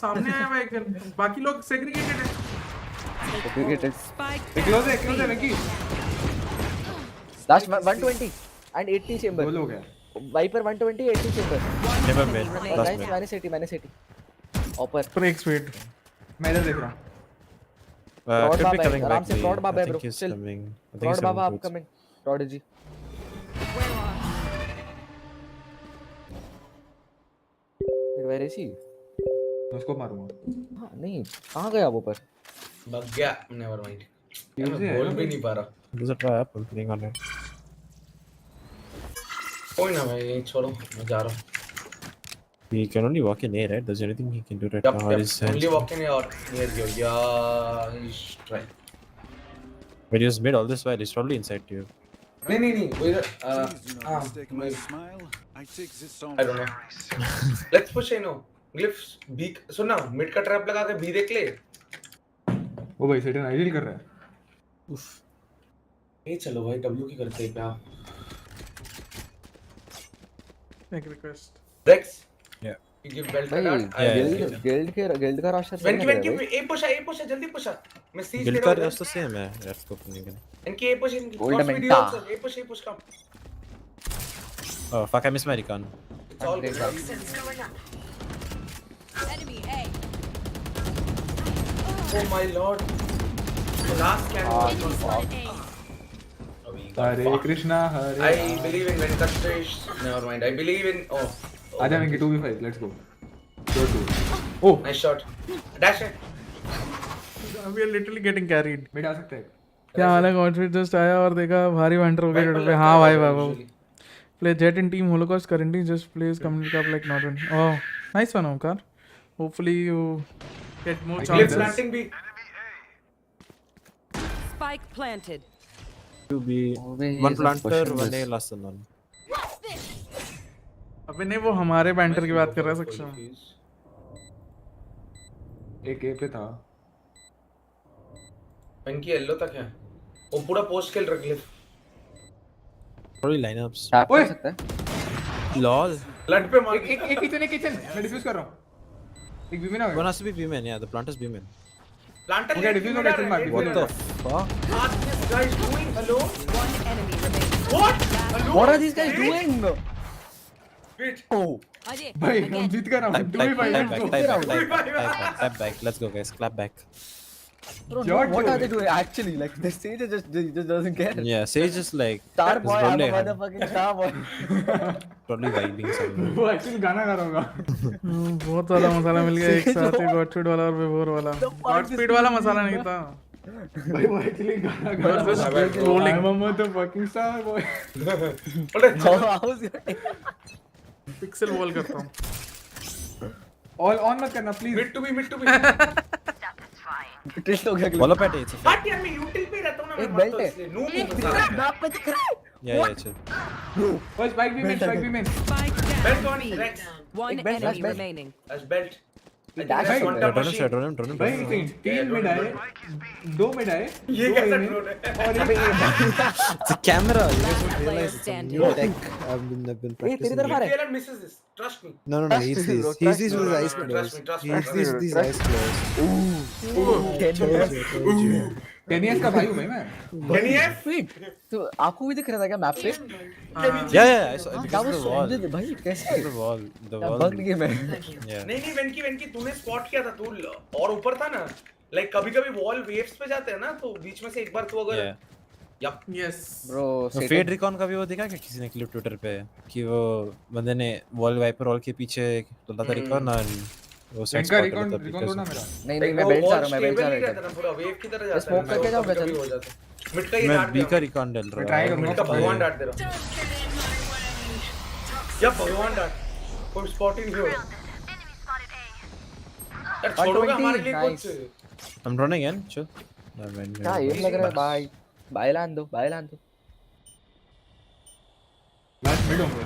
सामने आया भाई एक बाकी लोग सेग्रीगेटेड है. क्रिकेट Spike क्लोज है वेंकी लास्ट 120 एंड 80 चेंबर दो लोग हैं Viper 120 80 Chamber Never made. Last mid. मैंने सिटी ऑपर Break speed. मैं इधर देख रहा हूं Could Baba be है, coming आराम back. से B. fraud Baba I है think bro, he's chill. coming. I think fraud he's बाबा coming आप towards. Coming Prodigy where is he मैं उसको मारूंगा हां नहीं कहां गया वो पर भाग गया नेवर माइंड यूज मैं बोल भी नहीं पा रहा There's a trap. I'm playing on it. कोई ना भाई यही छोड़ो मैं जा रहा हूं He can only walk in A, right? There's anything he can do right Yup, now. His only hands- walk in or near you. Yeah, he's trying. But he was mid all this while. He's probably inside too. नहीं वो इधर I don't know. Let's push in. Glyphs B सुनना mid का trap लगा के B देख ले. ओ भाई सेटन आइडियल कर रहा है. उफ. ये चलो भाई W की करते हैं क्या? Make request. Rex. Yeah. You give belt भाई guild का roster When A push जल्दी push. मैं siege Guild दे का रहा हूँ. roster same है. Let's go Copenhagen. इनकी A push इनकी. Gold Cross video also. A push come. Oh fuck! I missed my recon. It's all good. Enemy A. Oh my lord. The last cannon was on. Hare Krishna, Hare. I believe in Venkatesh. Never mind. I believe in. आजा वेंकी 2v5. Let's go. Go to. Oh. Nice shot. Dash it. We are literally getting carried. Mid आ सकता है. क्या हाल है? Godspeed just आया और देखा भारी वेंटर हो गया जड़ पे. हाँ भाई बाबू. Play Jet in Team Holocaust currently just plays Community Cup like not one. Oh, nice one, Omkar. Hopefully you get more chances. Planting B. Spike planted. To be one planter, one A, last one. अबे नहीं वो हमारे banter की बात कर रहा है सक्षम. एक ए पे था. इनकी येलो तक है. वो पूरा पोस्ट खेल रख ले. Probably lineups. ओए. Lol. Blood पे मार. एक किचन. मैं डिफ्यूज कर रहा हूँ. एक B-man आ गया. One has to be B-man. Yeah, the planter's B-man. Planter. Okay, defuse हो गया. चल मार. What the fuck? What this guy is doing? Hello. One enemy remaining. What? Hello. What are these guys doing? Wait. Oh. भाई हम जीत गए ना. Type back. Let's go guys. Clap back. Bro, no, what are they doing actually? Like the stage just doesn't care. Yeah, Sage just like Star is boy, I'm a probably- motherfucking star boy. probably vibing somewhere. वो actually गाना गा रहा होगा. बहुत वाला मसाला मिल गया एक साथ ही. गॉडस्पीड वाला और विभोर वाला. गॉडस्पीड वाला मसाला नहीं था. भाई वो एक्चुअली गाना गा रहा है. I'm a motherfucking star boy. Pixel wall करता हूँ. All on मत करना please. Mid to be. टिस्ट हो गया. Follow pat it's But यार मैं यूटिल पे रहता हूँ ना. एक बेल्ट है. मैप पे दिख रहा है. Yeah, chill. First spike B-man. Spike Belt down on B. Rex. One एक belt, enemy belt. remaining. That's belt. dash है. Drone him. भाई तीन मिड आए. दो मिड आए. ये कैसा ड्रोन है? और It's a camera. You guys don't Player realize it's a standing. new deck. I've been तेरी practicing. तरफ आ रहा है. Taylor misses this. Trust me. No. He's these. He's these with his eyes closed. Trust me. He's these eyes closed. टेनियस का भाई हूँ भाई मैं. Wait, तो आपको भी दिख रहा था क्या मैप पे? Yeah. I saw That because was of the wall. solid, भाई कैसे? The wall. बग गेम है. Yeah. नहीं वेंकी तूने स्पॉट किया था. तू और ऊपर था ना. लाइक कभी वॉल वेव्स पे जाते हैं ना तो बीच में से एक बार तू अगर Yeah. Yes. Bro, Fade recon का भी वो देखा क्या किसी ने क्लिप ट्विटर पे कि वो बंदे ने वॉल वाइपर वॉल के पीचे डाला था रिकॉन और वो सेट इनका रिकॉन दो ना मेरा. नहीं मैं बेल्ट आ रहा हूँ. मैं बेल्ट आ रहा हूँ. पूरा वेव की तरह जाता है. स्मोक करके जाओ चल. मिड का ये मैं डाट बी का रिकॉन डाल रहा हूँ. ट्राई करूंगा. मिड का भगवान डाट दे रहा हूँ. या भगवान डाट. कोई स्पॉटिंग नहीं हो रहा. यार छोड़ोगे हमारे लिए कुछ. I'm running in. Chill. क्या एम लग रहा है भाई. बाय लान दो. लास्ट मिड होंगे.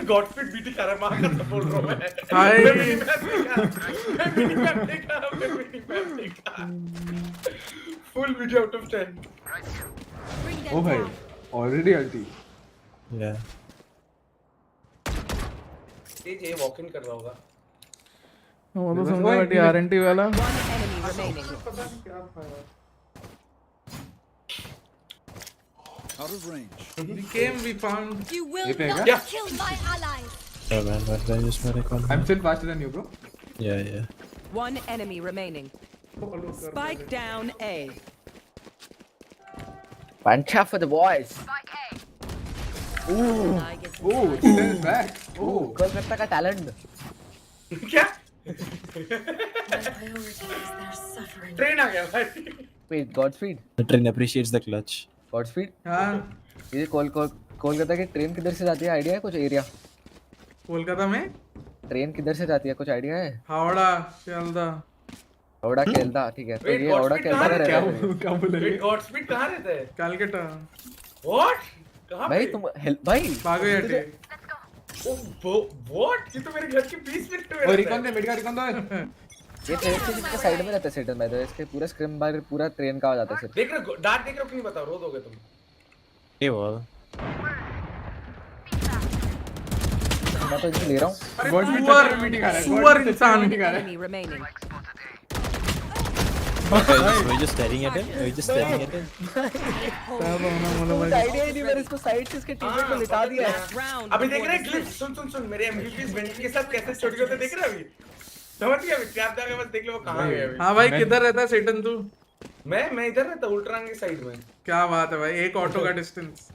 गॉडस्पीड बीटी कर रहा मां का बोल रहा हूं मैं. हाय. मिनी मैप देखा. Full video out of 10. ओ भाई ऑलरेडी अल्टी. Yeah. ये वॉक इन कर रहा होगा. वो तो समझो बट आरएनटी वाला. One enemy remaining. Out of range. We found. You will Hey, not yeah. kill my allies. Oh man, but I use my recon. I'm still faster than you, bro. Yeah. One enemy remaining. Spike down A. One shot for the boys. Ooh. Titan is back. Kolkata का talent. क्या? Train आ गया भाई. Wait, Godspeed. The train appreciates the clutch. Godspeed. हाँ. ये कोलकाता की train किधर से जाती है? आइडिया है कुछ एरिया? कोलकाता में ट्रेन किधर से जाती है? कुछ आइडिया है? हावड़ा, शियालदा. ओड़ा खेलता ठीक है तो Wait, ये ओड़ा Godspeed खेलता कहाँ रहेगा रहता फिर। है? क्या बोले Wait, Godspeed कहाँ रहता है? कैलकटा। What? कहाँ भाई पे? तुम भाई भागो याटे। What? ये तो मेरे घर के 20 मिनट में और रहता रिकॉन है। दे, मिड का रिकॉन दे। ये ट्रेन के जिसके साइड में रहता है सेटल में तो इसके पूरा स्क्रीन बार पूरा ट्रेन का आ जाता है सिर्फ। देख रहे हो डार्क देख रहे हो कि नहीं बताओ रो दोगे तुम। ये बोल मैं तो इसे ले रहा हूँ। सुअर इंसान। Enemy remaining. we're just staring at him. We're just staring at him. Idea ही नहीं मैंने इसको साइड से इसके टीममेट को लिटा दिया है। Round. अभी देख रहे हैं ग्लिच सुन मेरे एमवीपीस वेंट के साथ कैसे छोटे होते देख रहे हो अभी। समझ गया अभी क्या जाके बस देख लो वो कहां गए अभी। हाँ भाई किधर रहता है सेटन तू? मैं इधर रहता उल्ट्रांग के साइड में। क्या बात है भाई, एक ऑटो का डिस्टेंस।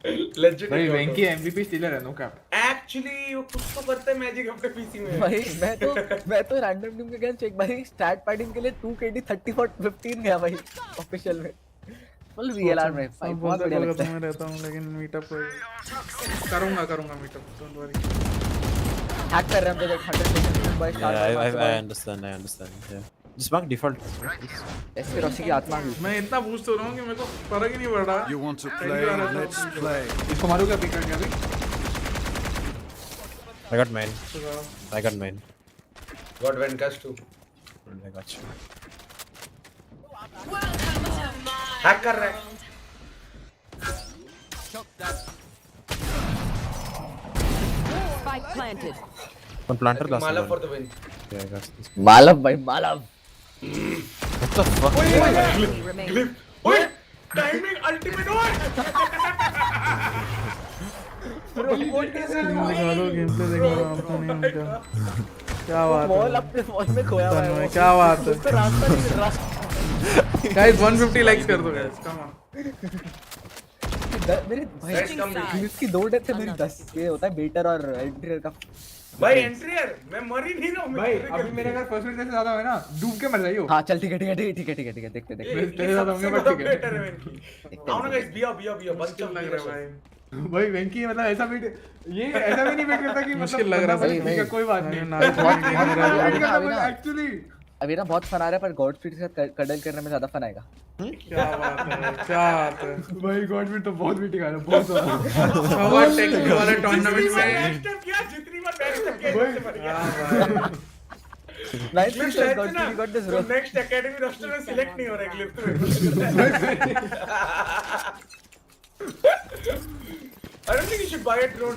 लेजेंड भाई वेंकी एमवीपी स्टीलर है नो कैप। एक्चुअली वो कुछ तो करता है मैजिक अपने पीसी में। भाई मैं तो रैंडम टीम के अगेंस्ट एक बार स्टार्ट पार्टिंग के लिए 2KD 30-15 गया भाई ऑफिशियल में। फुल वीएलआर में भाई बहुत बढ़िया लगता है। मैं रहता हूं लेकिन मीटअप करूंगा मीटअप, डोंट वरी। हैक कर रहे हैं हम तो देख 100 second by start. I understand. Yeah. Just mark default. ऐसे रोशी की आत्मा भी। मैं इतना बूस्ट हो रहा हूं कि मेरे को फर्क ही नहीं पड़ रहा। You want to play? Let's play. इसको मारूंगा पिक करके अभी। I got mine. गॉड वेंकास टू। I got you. हैक कर रहा है। Spike planted. One planter last माला one. For the win. Yeah, I got this. Malav भाई Malav. What the fuck? Enemy remaining. ओए टाइमिंग अल्टीमेट ओए। रिपोर्ट कैसे चलो गेम प्ले देख रहा हूं आपको नहीं क्या। क्या बात बॉल है अपने बॉल में खोया हुआ है। क्या बात है। उसको रास्ता नहीं मिल रहा। गाइस 150 लाइक्स कर दो गाइस, कम ऑन। मेरे भाई इसकी 2 डेथ है मेरी 10। ये होता है बेटर और एंट्रियर का। भाई एंट्रियर मैं मर ही नहीं रहा हूं। भाई अभी मेरे अगर फर्स्ट मिनट से ज्यादा है ना डूब के मर जाइयो। हां चल ठीक है देखते तेरे साथ होंगे बट ठीक है। बेटर है वेंकी। आओ ना गाइस बिया बस चल लग रहा है भाई। भाई वेंकी मतलब ऐसा वेट ये ऐसा भी नहीं वेट करता कि मुश्किल लग रहा है ठीक है कोई बात नहीं। बहुत एक्चुअली अभी ना बहुत फन आ रहा है पर गॉडस्पीड के साथ कडल करने में ज्यादा फन आएगा। क्या बात है भाई गॉड में तो बहुत मीटिंग आ रहा है बहुत ज्यादा। सवाल टेक्निक वाले टूर्नामेंट में क्या जितनी बार बैक स्टेप किया इससे मर गया। Nice Godspeed got this role. Next academy roster में सिलेक्ट नहीं हो रहा है ग्लिफ तो। I don't think you should buy a drone.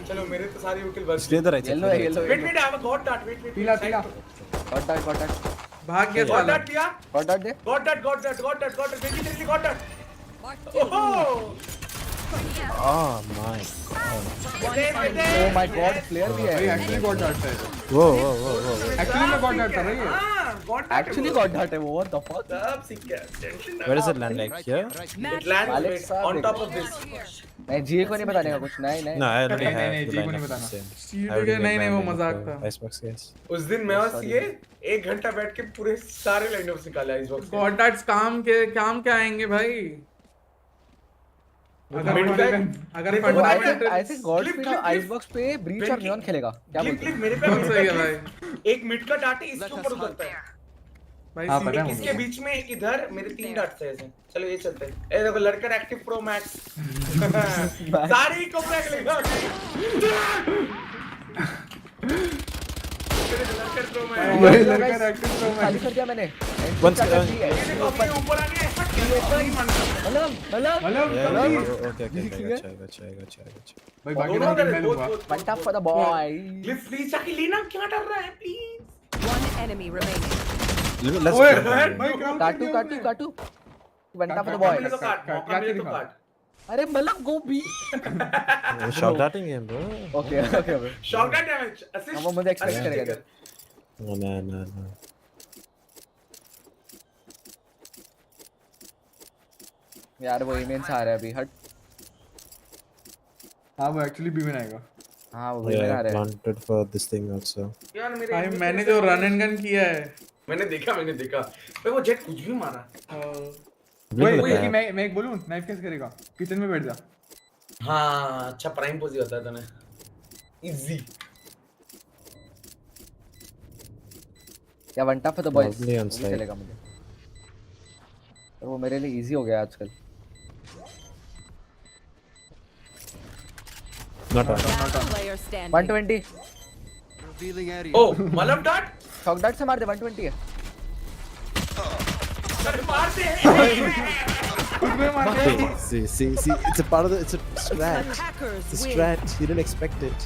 चलो मेरे तो सारी उकिल बस। Stay there, I think. Yellow Wait, I have a god dart. Wait. पीला गॉट दैट भाग गया God साला। dart दिया। Got that they. God dart. Benji तेरे लिए god dart. Oh my god. Oh my God player भी भाई है। एक्चुअली गॉड डाटा है। Whoa. एक्चुअली में गॉड डाटा था भाई ये। हाँ, god dart. Actually got that है वो व्हाट द फक। सब सीख गया। Tension ना Where does low. it land? Like here? It lands Alex wait, साहब on top of देखो। this. नहीं जी को नहीं बताने का कुछ नहीं No, I already नहीं, have नहीं, the जी को line नहीं of the बताना। same. सीढ़ी I already के नहीं made वो my line मजाक of था। the Icebox guys. उस दिन मैं और सीए 1 घंटा बैठ के पूरे सारे लाइनअप्स निकाले इस वक्त। गॉड दैट्स काम क्या आएंगे भाई। अगर तो आई थिंक गॉडस्पीड आइसबॉक्स पे ब्रीच और नियॉन खेलेगा। क्या बोलते क्लिक हो? मेरे पे बहुत सही है भाई। एक मिड का डाट है इसके ऊपर उतरता है भाई हाँ, पता है एक मुझे। इसके बीच में एक इधर मेरे 3 डाट्स है ऐसे। चलो ये चलते हैं। ए देखो लड़कर एक्टिव प्रो मैक्स सारे ही कोबरा के लेगा लड़कर प्रो मैक्स भाई लड़का एक्टिव प्रो में। खाली कर दिया मैंने। One second. ये देखो अपने ऊपर आ गया मतलब Yeah, okay. I got you. भाई बाकी मैं मैं लूंगा। One tap for the boy. Lift please आके लेना क्या डर रहा है please. One enemy remaining. Let's ओए go. भाई काटू one tap for the boy. मिले तो काट मौका मिले तो काट। अरे मतलब go B. Shout darting him, bro. Okay shot damage assist अब वो मुझे एक्सपेक्ट करेगा। No. यार वो इमेज आ रहा है अभी हट। हाँ वो एक्चुअली बी में आएगा। हाँ वो इमेज आ Yeah, I रहा है। planted for this thing also. यार मेरे भाई मैंने जो रन एंड गन किया है। मैंने देखा भाई वो जेट कुछ भी मारा। वही कि मैं एक बोलूं नाइफ कैसे करेगा? किचन में बैठ जा। हाँ अच्छा प्राइम पोज ही होता है तने इजी। या one tap for the boys Probably on site. चलेगा मुझे, पर वो मेरे लिए इजी हो गया आजकल। Not on. Player standing. 120 Revealing area. ओ मलम डाट शॉक डाट से मार दे, 120 है। अरे मार दे See, it's a part of the, it's a strat. Hackers It's a win. strat. He didn't expect it.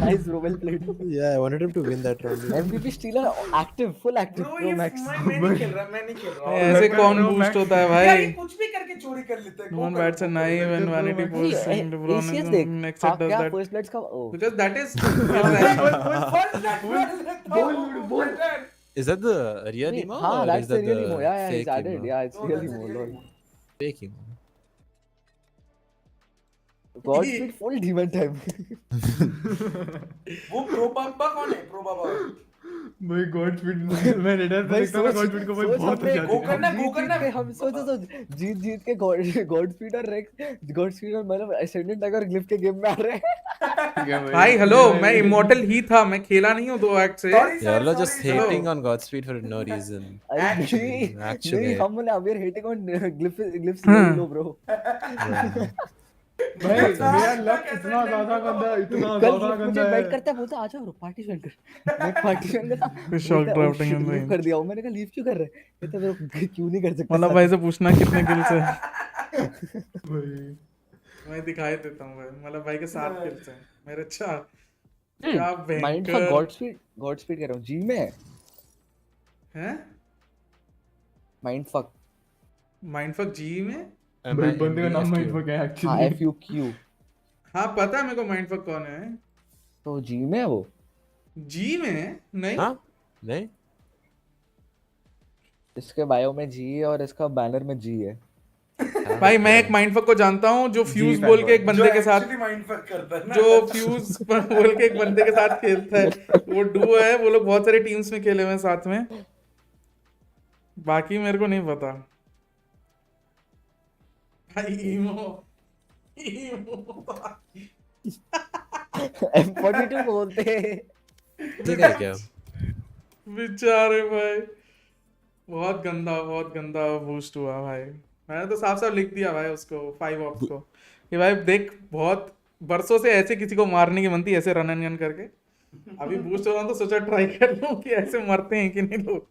Nice bro, well played. Yeah, I wanted him to win that round. MVP stealer active, full active bro pro ये max। मैं नहीं खेल रहा, मैं नहीं खेल रहा। ऐसे कौन बूस्ट होता है यार ये भाई? कुछ भी करके चोरी कर लेते हैं। None bats are naive and vanity posting. LeBron ACS and देख, next set does क्या that first bloods का because that is Is that the real emo? हाँ, or that's is the that real emo. Yeah, fake he's added. emo? Yeah, it's real emo. Lol. Fake emo. Godspeed full demon time. वो pro पापा कौन है? Pro पापा भाई godspeed मैं raider पे देखता था गॉडस्पीड को भाई बहुत अच्छा गो करना हम सोचो जीत के गॉडस्पीड और रेक्स, गॉडस्पीड और मतलब एसेंडेंट अगर ग्लिफ के गेम में आ रहे हैं। भाई हेलो, मैं इमॉर्टल ही था, मैं खेला नहीं हूँ 2 एक्ट से। You're just hating on Godspeed for no reason. Actually. हम बोले we are hating on glyphs low bro. भाई मेरा लक इतना ज्यादा गंदा, इतना ज्यादा गंदा है। वेट करता है, बोलता आ जाओ पार्टी ज्वाइन कर। मैं पार्टी ज्वाइन करता, फिर शॉक ड्राफ्टिंग एंड लीव कर दिया। मैंने कहा लीव क्यों कर रहे? कहता ब्रो क्यों नहीं कर सकते? मतलब भाई से पूछना कितने किल्स है। मैं दिखाई देता हूँ भाई, मतलब भाई के 7 किल्स हैं मेरे। अच्छा क्या माइंड फक गॉडस्पीड कर रहा हूँ जी में हैं। माइंड फक जी में भाई बंदे का नाम माइंड फक है हाँ एक्चुअली। FUQ। हाँ पता है मेरे को माइंड फक कौन है। तो जी में है वो। जी में नहीं। हाँ नहीं, इसके बायो में जी है और इसका बैनर में जी है। भाई मैं एक माइंड फक को जानता हूँ जो फ्यूज बोल के एक बंदे के साथ, माइंड फक करता है ना, जो फ्यूज बोल के एक बंदे के साथ खेलता है। वो डुओ है, वो लोग बहुत सारी टीम्स में खेले हुए हैं साथ में। बाकी मेरे को नहीं पता भाई। M42 बोलते ठीक है क्या? बेचारे भाई, बहुत गंदा बूस्ट हुआ भाई। मैंने तो साफ लिख दिया भाई उसको 5 ऑप्स को कि भाई देख, बहुत बरसों से ऐसे किसी को मारने की बनती, ऐसे रन एंड गन करके। अभी बूस्ट हो रहा तो सोचा ट्राई कर लूं कि ऐसे मरते हैं कि नहीं लोग।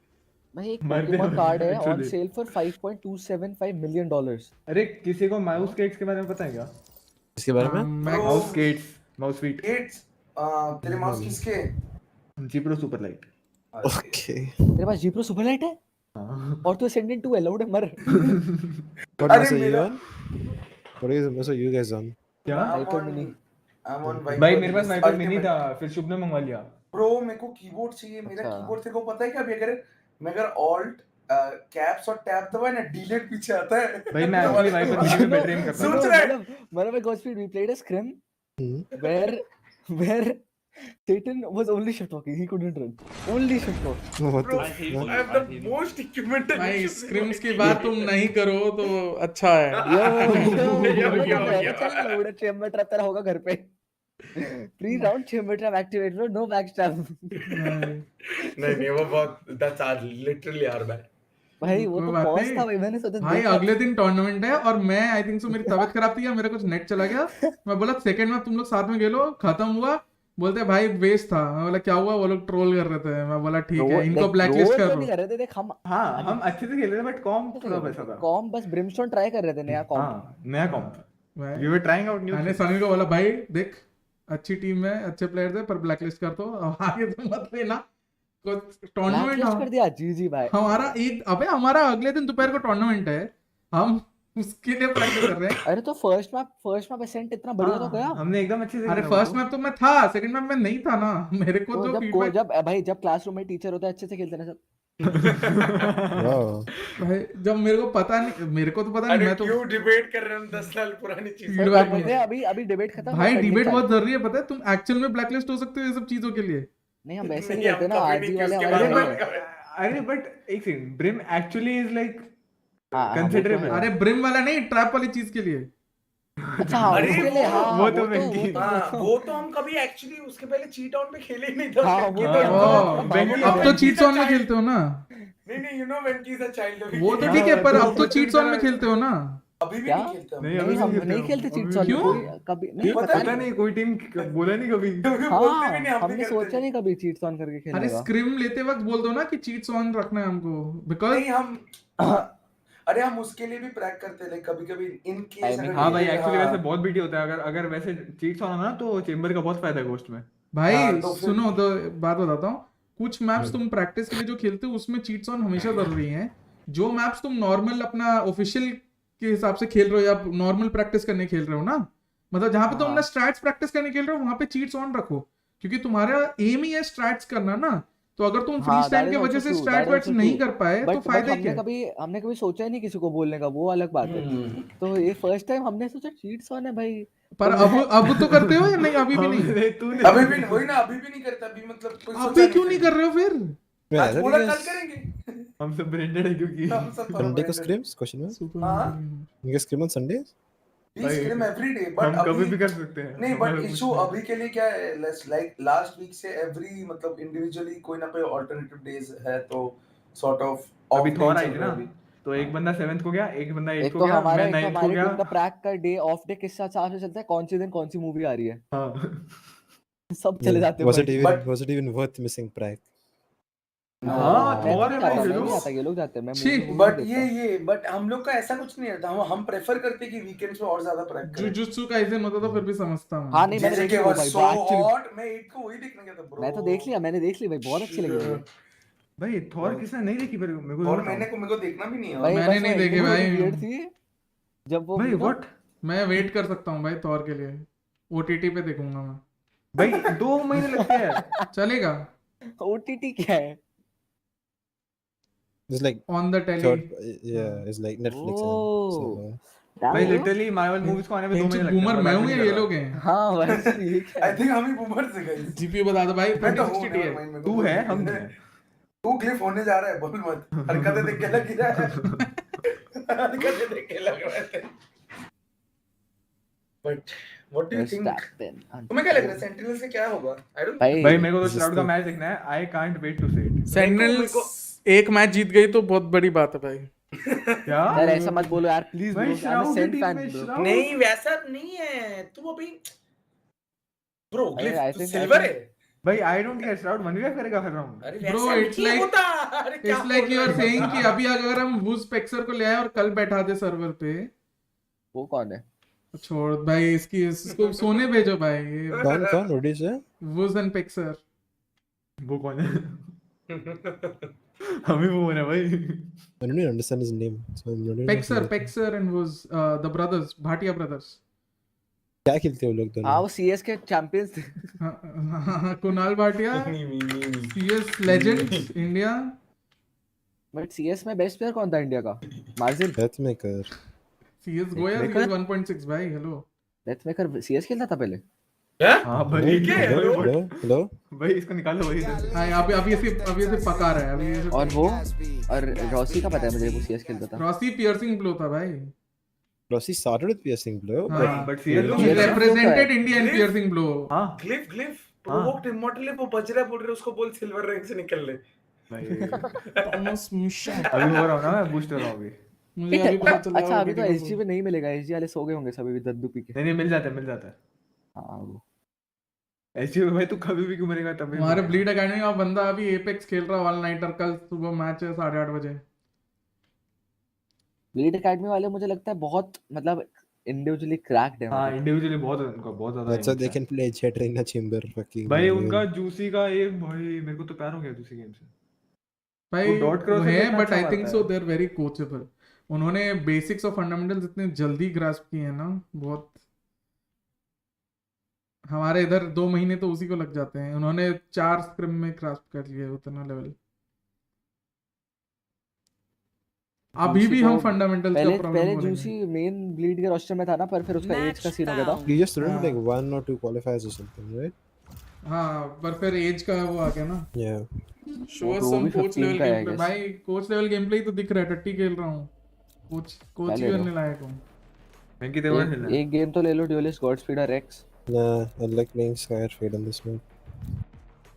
भाई एक पोकेमॉन कार्ड है ऑन सेल फॉर $5.275 मिलियन। अरे किसी को माउस केट्स के बारे में पता है क्या? इसके बारे में? माउस केट्स, माउस फीट। गेट्स तेरे माउस किसके? G Pro super light. ओके। तेरे पास जीप्रो सुपर लाइट है? हाँ। और तू असेंडेंट 2 अलाउड है मर। What was you on? What is you guys on? क्या? Viper mini. भाई मेरे पास वाइपर मिनी था, फिर शुभ ने मंगवा लिया। ब्रो मेरे को कीबोर्ड चाहिए। मेरा कीबोर्ड तेरे को पता है क्या? अभी अगर मैं ऑल्ट कैप्स और टैब दबाए ना, डिलीट पीछे आता है। भाई मैं एक्चुअली वाइपर मिनी में ट्रेन करता हूं। सोच रहा है मतलब Godspeed we played a scrim where Satan was only shit talking. He couldn't run. Only shit talking. What the I have the most equipment. भाई स्क्रिम्स की बात तुम नहीं करो तो अच्छा है। चल चैम्बर ट्रैप तेरा होगा घर पे। Pre round Chamber trap activated, no backstab. नहीं वो बहुत that's are literally are bad. भाई वो तो पॉज था भाई, मैंने सोचा भाई अगले दिन टूर्नामेंट है और मैं आई थिंक सो मेरी तबीयत खराब थी या मेरा कुछ नेट चला गया। मैं बोला सेकंड में तुम लोग साथ में खेलो, खत्म हुआ। बोलते भाई वेस्ट था। मैं बोला क्या हुआ? वो लोग ट्रोल कर रहे थे। मैं बोला ठीक है, इनको ब्लैकलिस्ट कर दो। कर रहे थे। देख हम हम अच्छे से खेल रहे थे बट कॉम थोड़ा वैसा था। कॉम बस ब्रिमस्टोन ट्राई कर रहे थे, नया कॉम। हां नया comm. We were trying out new. मैंने सनी को बोला भाई देख अच्छी टीम है, अच्छे प्लेयर्स है, पर ब्लैकलिस्ट कर दो, आगे तो मत लेना। टूर्नामेंट कर दिया जी भाई। हमारा अगले दिन दोपहर को टूर्नामेंट है, हम उसके लिए प्रैक्टिस कर रहे हैं। अरे तो फर्स्ट मैप असेंट इतना बढ़िया तो गया। हमने एकदम अच्छे से। अरे फर्स्ट मैप तो मैं था, सेकंड मैप में नहीं था ना। मेरे को तो जब क्लासरूम में टीचर होता है अच्छे से खेलते ना सब। भाई जब मेरे को पता नहीं, मेरे को तो पता नहीं, मैं तो क्यों डिबेट कर रहे हो 10 साल पुरानी चीज। अभी डिबेट खत्म। भाई डिबेट बहुत जरूरी है, पता है? तुम एक्चुअल में ब्लैकलिस्ट हो सकते हो ये सब चीजों के लिए। नहीं हम वैसे नहीं करते ना, आरजी वाले हमारे। अरे बट एक second, brim actually is like considerable. अरे ब्रिम वाला नहीं, ट्रैप वाली चीज के लिए। अच्छा हाँ, अरे उसके लिए हाँ वो तो वेंकी। वो तो हम कभी एक्चुअली उसके पहले चीट ऑन पे खेले ही नहीं था। हाँ, वो वेंकी तो हम वेंकी अब तो चीट्स ऑन में खेलते हो ना? नहीं, you know Venky is a child. वो तो ठीक है, पर अब तो चीट्स ऑन में खेलते हो ना? अभी भी क्या? नहीं खेलते हम। नहीं, हम नहीं खेलते चीट्स ऑन में, क्यों? कोई कभी नहीं, पता नहीं, कोई टीम बोला नहीं कभी। हाँ, हमने सोचा नहीं कभी चीट्स ऑन करके खेलने अरे का। स्क्रिम लेते वक्त बोल दो ना कि चीट्स ऑन रखना है हमको, बिकॉज नहीं हम अरे हम उसके लिए भी प्रैक करते थे कभी-कभी इन केस अगर हाँ भाई, एक्चुअली वैसे बहुत बीटी होता है। अगर वैसे चीट्स ऑन ना तो चेंबर का बहुत फायदा है घोस्ट में। भाई सुनो तो बात बताता हूँ। कुछ मैप्स तुम प्रैक्टिस के लिए जो खेलते हो उसमें चीट्स ऑन हमेशा जरूरी है। जो मैप्स तुम नॉर्मल अपना ऑफिशियल के हिसाब से खेल रहे हो या नॉर्मल प्रैक्टिस करने खेल रहे हो ना, मतलब जहां पे तुम अपना स्ट्रैट्स प्रैक्टिस करने खेल रहे हो वहां पे चीट्स ऑन रखो, क्योंकि तुम्हारा एम ही है स्ट्रैट्स करना ना। तो अगर तुम फ्री स्टाइल की वजह से स्ट्रैट वेट्स नहीं कर पाए तो फायदा क्या है? हमने कभी सोचा ही नहीं किसी को बोलने का, वो अलग बात है। तो ये फर्स्ट टाइम हमने सोचा चीट्स ऑन है भाई। पर अब तो करते हो या नहीं? अभी भी नहीं? अभी भी वही ना, अभी भी नहीं करता अभी, मतलब कोई सोचा अभी क्यों नहीं कर रहे हो फिर? आज पूरा कल करेंगे। हम सब ब्रांडेड है क्योंकि संडे को स्क्रिम्स क्वेश्चन में। हां इनके scrim on Sunday we scrim every day, but हम कभी भी कर सकते हैं। नहीं, बट इशू अभी के लिए क्या है, लाइक लास्ट वीक से एवरी मतलब इंडिविजुअली कोई ना कोई अल्टरनेटिव डेज है, तो सॉर्ट ऑफ अभी थोड़ा आई थी ना, तो एक बंदा 7th को गया, एक बंदा 8th को गया, मैं 9th को गया। टीम का प्रैक का डे ऑफ डे किस हिसाब से चलता है, कौन सी दिन कौन सी मूवी आ रही है, हां सब चले जाते हैं। Was it even worth missing prac? हाँ, थोड़ा नहीं आता, ये लोग जाते हैं। मैं बट ये बट हम लोग का ऐसा कुछ नहीं रहता। हम प्रेफर करते हैं कि वीकेंड्स में और ज्यादा प्रैक करें। जुजुत्सु काइसेन होता तो फिर भी समझता हूं। हां नहीं, मैंने देखी वो भाई, बहुत मैं 8 को वही देखने गया था ब्रो। मैं तो देख लिया, मैंने देख ली भाई, बहुत अच्छी लगी मुझे भाई। थॉर किसने नहीं देखी? पर मेरे को और मेरे को देखना भी नहीं है। मैंने नहीं देखी भाई। वियर्ड थी जब वो भाई व्हाट, मैं वेट कर सकता हूं भाई थॉर के लिए, ओटीटी पे देखूंगा मैं भाई। 2 महीने लगते हैं। चलेगा? ओटीटी क्या है? It's like on the telly. Yeah, it's like Netflix. भाई लिटरली मार्वल मूवीज को आने में 2 महीने लगते हैं। बूमर मैं हूं या ये लोग हैं? हां वैसे ये क्या, आई थिंक हम ही बूमर से गाइस। जीपीयू बता दो भाई। 3060 है, तू है, हम नहीं है। तू क्लिप होने जा रहा है, बोल मत। हरकतें देख के लग रहा है, हरकतें देख के लग रहा है। But what do you think? तुम्हें क्या लग रहा है सेंटिनल से क्या होगा? आई डोंट भाई मेरे को तो श्राउड का मैच देखना है। I can't wait to see it. Sentinel एक मैच जीत गई तो बहुत बड़ी बात है भाई। क्या यार ऐसा मत बोलो यार please bro, I am Sen fan bro. नहीं वैसा नहीं है, तू अभी ब्रो ग्लिफ सिल्वर है भाई। I don't care, Shroud 1v5 करेगा हर राउंड। Bro it's like you are saying कि अभी अगर हम वुज पेक्सर को ले आए और कल बैठा दे सर्वर पे। वो कौन है? छोड़ भाई, इसको सोने भेजो भाई। ये कौन रोडीज है? वुज एंड पेक्सर। वो कौन है? हमें वो है भाई। I don't even understand his name. So I'm not even Pexer and was the brothers, Bhatia brothers. क्या खेलते हो लोग दोनों? हाँ वो सीएस के चैंपियंस थे। Kunal Bhatia CS legend India. But CS में बेस्ट प्लेयर कौन था इंडिया का? मार्जिन डेथमेकर। सीएस गोया सीएस 1.6 भाई। हेलो डेथमेकर सीएस खेलता था पहले। हां भाई हेलो भाई, इसको निकालो भाई। हां अभी ऐसे पका रहा है अभी ऐसे। और वो और रॉसी का पता है मुझे, वो सीएस खेलता था। रॉसी पियर्सिंग ब्लो था भाई। Rossi started with piercing blow, but CS he represented India in piercing blow. हां ग्लिफ प्रोवोक्ड इमॉर्टल वो बच रहा है, बोल रहे उसको बोल सिल्वर रैंक से निकल ले भाई। थॉमस मिशन अभी हो रहा हूं ना मैं, बूस्ट हो रहा हूं अभी। मुझे अभी पता चला। अच्छा अभी तो एसजी पे नहीं मिलेगा, एसजी वाले सो गए होंगे सब अभी दद्दू पी के। नहीं मिल जाता है। हां वो एसजी में भाई तू कभी भी क्यों मरेगा तभी। हमारे ब्लीड एकेडमी का बंदा अभी एपेक्स खेल रहा है ऑल नाइटर। कल सुबह मैच है 8:30 बजे। ब्लीड एकेडमी वाले मुझे लगता है बहुत मतलब इंडिविजुअली क्रैक्ड है। हां इंडिविजुअली बहुत उनका बहुत ज्यादा। That's how they can play Chatrina Chamber fucking भाई उनका जूसी का ये भाई मेरे को तो प्यार हो गया जूसी गेम से भाई। वो है but I think so they are very coachable. उन्होंने बेसिक्स और फंडामेंटल्स इतने जल्दी ग्रास्प किए हैं ना बहुत। हमारे इधर 2 महीने तो उसी को लग जाते हैं, उन्होंने 4 स्क्रिम में ग्रास्प कर लिए उतना लेवल। अभी भी हम फंडामेंटल्स का प्रॉब्लम पहले जूसी मेन ब्लीड के रोस्टर में था ना, पर फिर उसका एज का सीन हो गया था। You just run like 1 or 2 qualifiers or something, right? हाँ पर फिर एज का वो आ गया ना। Yeah. शो अस सम कोच लेवल गेम प्ले भाई। कोच लेवल गेम प्ले तो दिख रहा है, टट्टी खेल रहा हूँ। कोच ही बनने लायक हूँ। वेंकी तेरे को खेलना है? एक गेम तो ले लो ड्यूलिस्ट गॉडस्पीड और x. Nah, I like playing Sky or Fade on this map.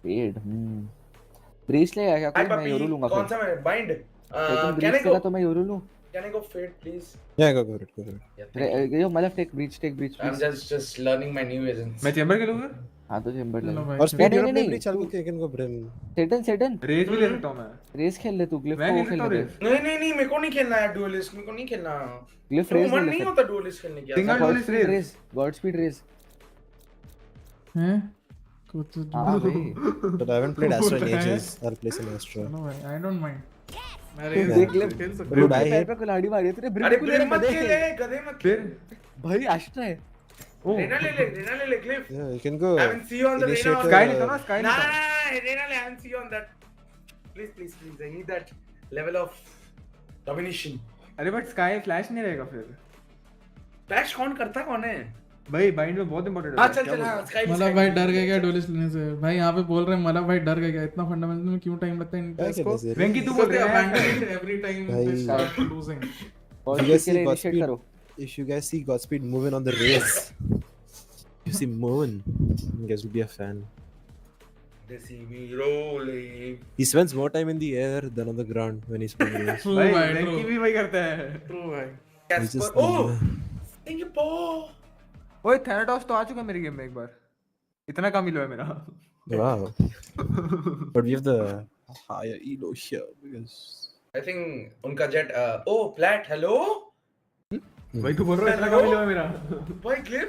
Fade Breach ले क्या कोई? मैं योरू लूंगा कौन सा मैं बाइंड लेकिन ब्रीच का तो मैं योरू लूं। Can I go fade, please? Yeah, go for it, go for it. Yeah, thank you. Yo मतलब take Breach I'm just learning my new agents. मैं चैम्बर खेलूंगा? हां तो चैम्बर ले लो। और speed नहीं, unit नहीं, में चल के I can go Brim. सेटन रेज भी ले सकता हूं मैं। रेस खेल ले तू, ग्लिफ मैं को खेल खेल सकता हूं ले। रेज। नहीं मेरे को नहीं खेलना है डुअलिस्ट, मेरे को नहीं खेलना। ग्लिफ मेरे रेस को मन ले नहीं ले। होता डुअलिस्ट खेलने की। Single duelist Raze. Godspeed Raze हैं कुछ हां भाई। But I haven't played Astra in ages. I'll play some Astra. No भाई आई डोंट माइंड। मैं देख ले खेल सकता Dude, I पैर hate. पे कुल्हाड़ी मारी तेरे अरे ब्रिम ब्रिम मत खेले, गधे मत खेल। भाई आश्रय है। रेना ले Cliff. Yeah, you can go. I haven't see you on the Reina. Initiator, Sky लेता ना, Sky Nah, लेता। Reina ले, I haven't see you on that. Please, I need that level of domination. अरे बट स्काई फ्लैश नहीं रहेगा फिर। Flash कौन है? भाई बाइंड में बहुत इंपॉर्टेंट है। हाँ चल हाँ स्काई। मतलब भाई डर गए क्या डुअलिस्ट लेने से? भाई यहाँ पे बोल रहे हैं मतलब भाई डर गए क्या? इतना फंडामेंटल में क्यों टाइम लगता है इन टेस्ट को? वेंकी तू बोल रहा है every time they start losing. और You guys इसके लिए see इनिशिएट Godspeed? करो। If you guys see Godspeed moving on the race, you see moving, you guys will be a fan. They see me rolling. He spends more time in the air than on the ground when he's playing race. True भाई भाई वेंकी भी वही करता है। True भाई। He's just Thank you, Paul. ओए थैनाटॉस तो आ चुका मेरी गेम में एक बार। इतना कम लो है मेरा। wow. But we have the higher elo here because I think उनका जेट Plat, hello? भाई तू बोल रहा है इतना कम लो है मेरा। भाई क्लिफ।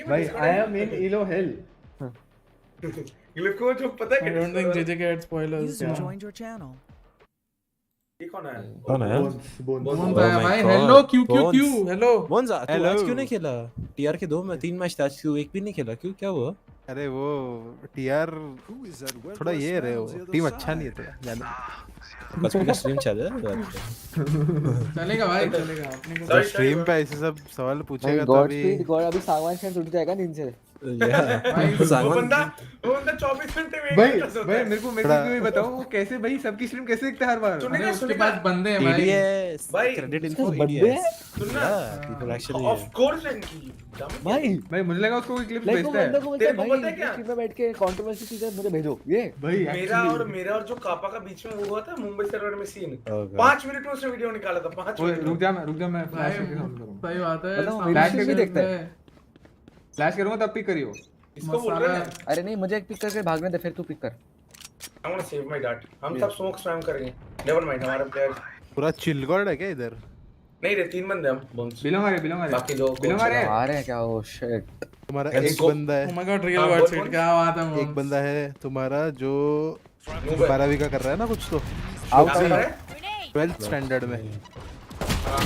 भाई I am in elo hell. Cliff को जो पता है I don't think JJ can add spoilers. User joined your channel. ये कौन है? कौन है? बोन भाई हेलो क्यू हेलो। Bonza, तू आज क्यों नहीं खेला? TR के 3 मैच था, आज तू एक भी नहीं खेला, क्यों क्या हुआ? अरे वो टीआर थोड़ा ये रहे हो, टीम अच्छा नहीं है थोड़ा ज्यादा। बस पूरा स्ट्रीम चल रहा है। चलेगा भाई चलेगा अपने को। तो स्ट्रीम पे ऐसे सब सवाल पूछेगा तो गॉडस्पीड गॉड अभी सागवान शायद उठ जाएगा नींद से। वो बंदा 24 घंटे वेट भाई कर सकता भाई है। मेरे को भी बताओ वो कैसे भाई सबकी स्ट्रीम कैसे देखते हैं हर बार। अरे उसके पास बंदे हैं भाई। EDS, भाई, credit info बंदे EDS. सुनना। Yeah, people actually. Of course वेंकी। भाई मुझे लगा उसको कोई क्लिप्स लाइक वो भेजता बंदा है। को बोलता है तेरे को पता है भाई क्या? स्ट्रीम में बैठ के कंट्रोवर्सी चीजें मुझे भेजो ये। भाई मेरा और जो कापा का बीच में वो हुआ था मुंबई सर्वर में सीन। Oh, God. 5 मिनट में उसने वीडियो निकाला था 5 ओए मिनट। रुक जा मैं फ्लैश भाई करके साउंड करूंगा। सही बात है। मतलब सामने फ्लैश से करके देखता है। फ्लैश करूंगा तब पिक करियो। इसको बोल रहे हैं अरे नहीं मुझे एक पिक करके भागने दे फिर तू पिक कर। I want to save my डाट। हम सब स्मोक स्पैम करेंगे। नेवर माइंड हमारे प्लेयर पूरा चिल गॉड है क्या इधर? नहीं रे 3 बंदे हम बोन्स। बिलोंग आ रहे बाकी 2 आ रहे हैं क्या? ओ शिट तुम्हारा Let's एक go. बंदा Oh है, my god रियल हाँ, वर्ड बोल, सीट बोल। क्या बात है। एक बंदा है तुम्हारा जो नूब है। 12वीं का कर रहा है ना कुछ तो आउट क्या कर रहा है? 12th स्टैंडर्ड में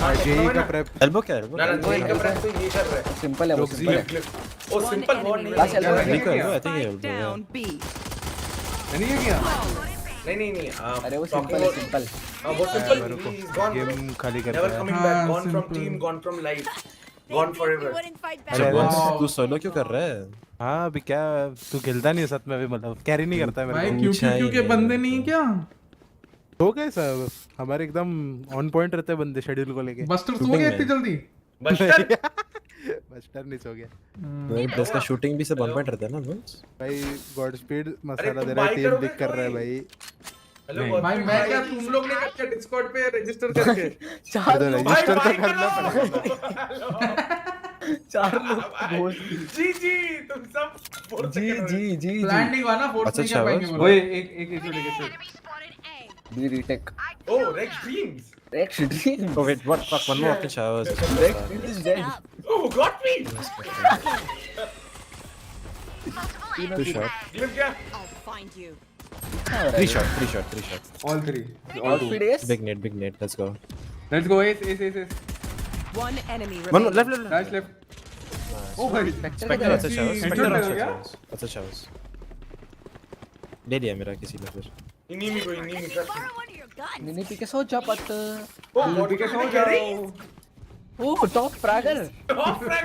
हां जेई का प्रेप। Elbow क्या है? ना जेई का प्रेप तो ये कर रहा है। सिंपल है वो Roxy सिंपल है। क्लिप। ओ सिंपल बहुत नहीं Last elbow है। है। Nico elbow, I think Spike elbow. down B. मैंने ये किया। नहीं अरे वो सिंपल है सिंपल। हां वो सिंपल मेरे को ही इज गॉन। गेम खाली कर नेवर रहा है। कमिंग हाँ, back. Gone from simple. Team, gone from life, gone forever. अरे Wow. तू सोलो क्यों कर रहा है? हाँ अभी क्या तू खेलता नहीं है साथ में, अभी मतलब कैरी नहीं करता है भाई मेरे क्यू के बंदे नहीं क्या? को। हो गए सब हमारे एकदम ऑन पॉइंट रहते हैं बंदे शेड्यूल को लेके। बस्टर सो गया इतनी जल्दी? बस्टर बस्टर नहीं हो गया भाई प्लस का शूटिंग भी सब ऑन पॉइंट रहता है ना बस। भाई। गॉड स्पीड मसाला तुम दे रहा है, buy टीम करोगे दिख कर रहा है कोई? भाई। हेलो भाई मैं क्या तुम लोग ने क्या डिस्कॉर्ड पे रजिस्टर करके? चार तो लोग रजिस्टर तो भाई करना करो। पड़ेगा। चार लोग जी तुम सब बोल जी प्लान नहीं हुआ ना फोर्स अच्छा, नहीं कर पाएंगे अच्छा, बोलो। ओए एक लेके B retake oh Rex Dreams. Rex Dream. Oh wait, what? Fuck, one more option showers. Rex Dream is dead. Oh, got me. Two shot. Clip क्या? I'll find you. 3 shot. All 3 outfit ace. Big net. Let's go. Let's go ace One enemy One more, remaining. left. Left ओ भाई Spectre अच्छा showers. Headshot Spectre लगा क्या? अच्छा showers. ले लिया मेरा किसी ने फिर. इन्हीं में trust me. One of your guns. Mini P के सो जा पत। Oh, what PK so did I carry? जाओ। ओ top fragger. Top frag.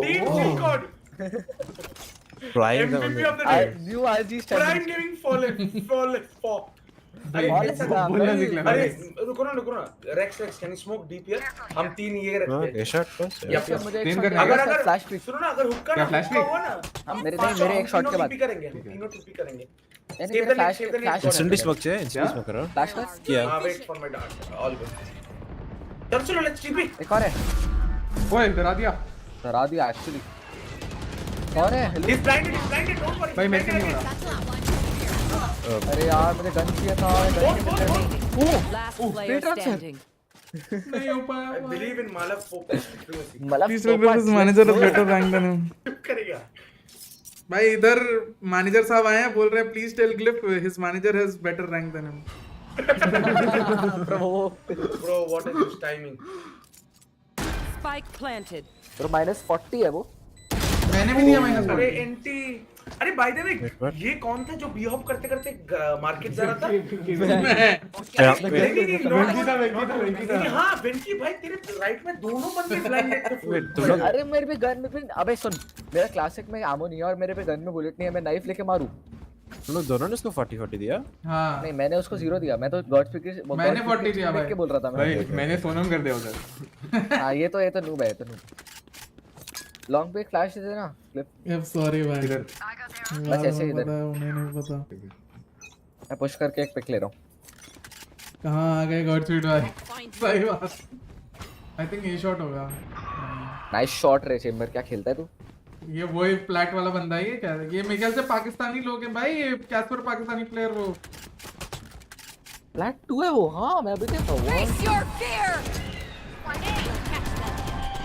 Team kill code. Flying the MVP of the I day. new RG Prime standing. Gaming fallen. अरे बोलना सीख ले अरे भाई। रुको ना Rex can you smoke deep here? हम 3 ये रखते हैं। ए शॉट बस या मुझे एक Same शॉट कर रहे हैं। अगर फ्लैश पिक सुनो ना, अगर हुक्का क्या ना flash हुक्का pick? हुआ ना, हम मेरे पांचों- मेरे एक हम शॉट के तीनों बाद TP करेंगे, हम तीनों TP करेंगे। यानी Save तेरा the link, flash save the link. Flash instantly smoke चाहिए, इंस्टेंटली स्मोक करो। फ्लैश कर किया हाँ, wait for my dart. All good. चलो लेट्स TP. एक और है ओए डरा दिया डरा दिया एक्चुअली और है hello He's blinded, don't worry. भाई, मेरे से नहीं हो रहा। अरे यार मुझे गन चाहिए था Last player standing. नहीं हो पाया I believe in Malak focus. मतलब Please tell his manager is better rank than him. करेगा। भाई इधर मैनेजर साहब आए हैं बोल रहे हैं please tell Glyph his manager has better rank than him. Bro, what is this timing? Spike planted. Bro -40 है वो मैंने भी दिया माइनस अरे एंटी, अरे बाय द वे ये कौन था जो बीहॉप करते करते मार्केट जा रहा था? नहीं, हाँ वेंकी भाई तेरे राइट में दोनों बंदे ब्लाइंडेड थे। अरे मेरे पे गन में अबे सुन मेरा क्लासिक में आमो नहीं है और मेरे पे गन में बुलेट नहीं है, मैं नाइफ लेके मारूं। तुम लोग दोनों ने उसको 40 दिया? हाँ नहीं मैंने उसको 0 दिया, मैं तो गॉडस्पीड मैंने 40 दिया भाई के बोल रहा था भाई मैं। मैंने सोनम कर दिया उधर। हां ये तो नूब है, ये तो नूब। लॉन्ग पे फ्लैश दे देना क्लिप। अब सॉरी भाई इधर बस ऐसे ही इधर पता है उन्हें नहीं पता मैं पुश करके एक पिक ले रहा हूं। कहां आ गए गॉडस्पीड भाई सही बात। आई थिंक ये शॉट होगा। नाइस शॉट रे चेंबर, क्या खेलता है तू? ये वही फ्लैट वाला बंदा है ये क्या है? ये मेरे ख्याल से पाकिस्तानी लोग हैं भाई, ये कैस्पर पाकिस्तानी प्लेयर वो फ्लैट 2 है वो। हां मैं अभी देखा वो। Face your fear.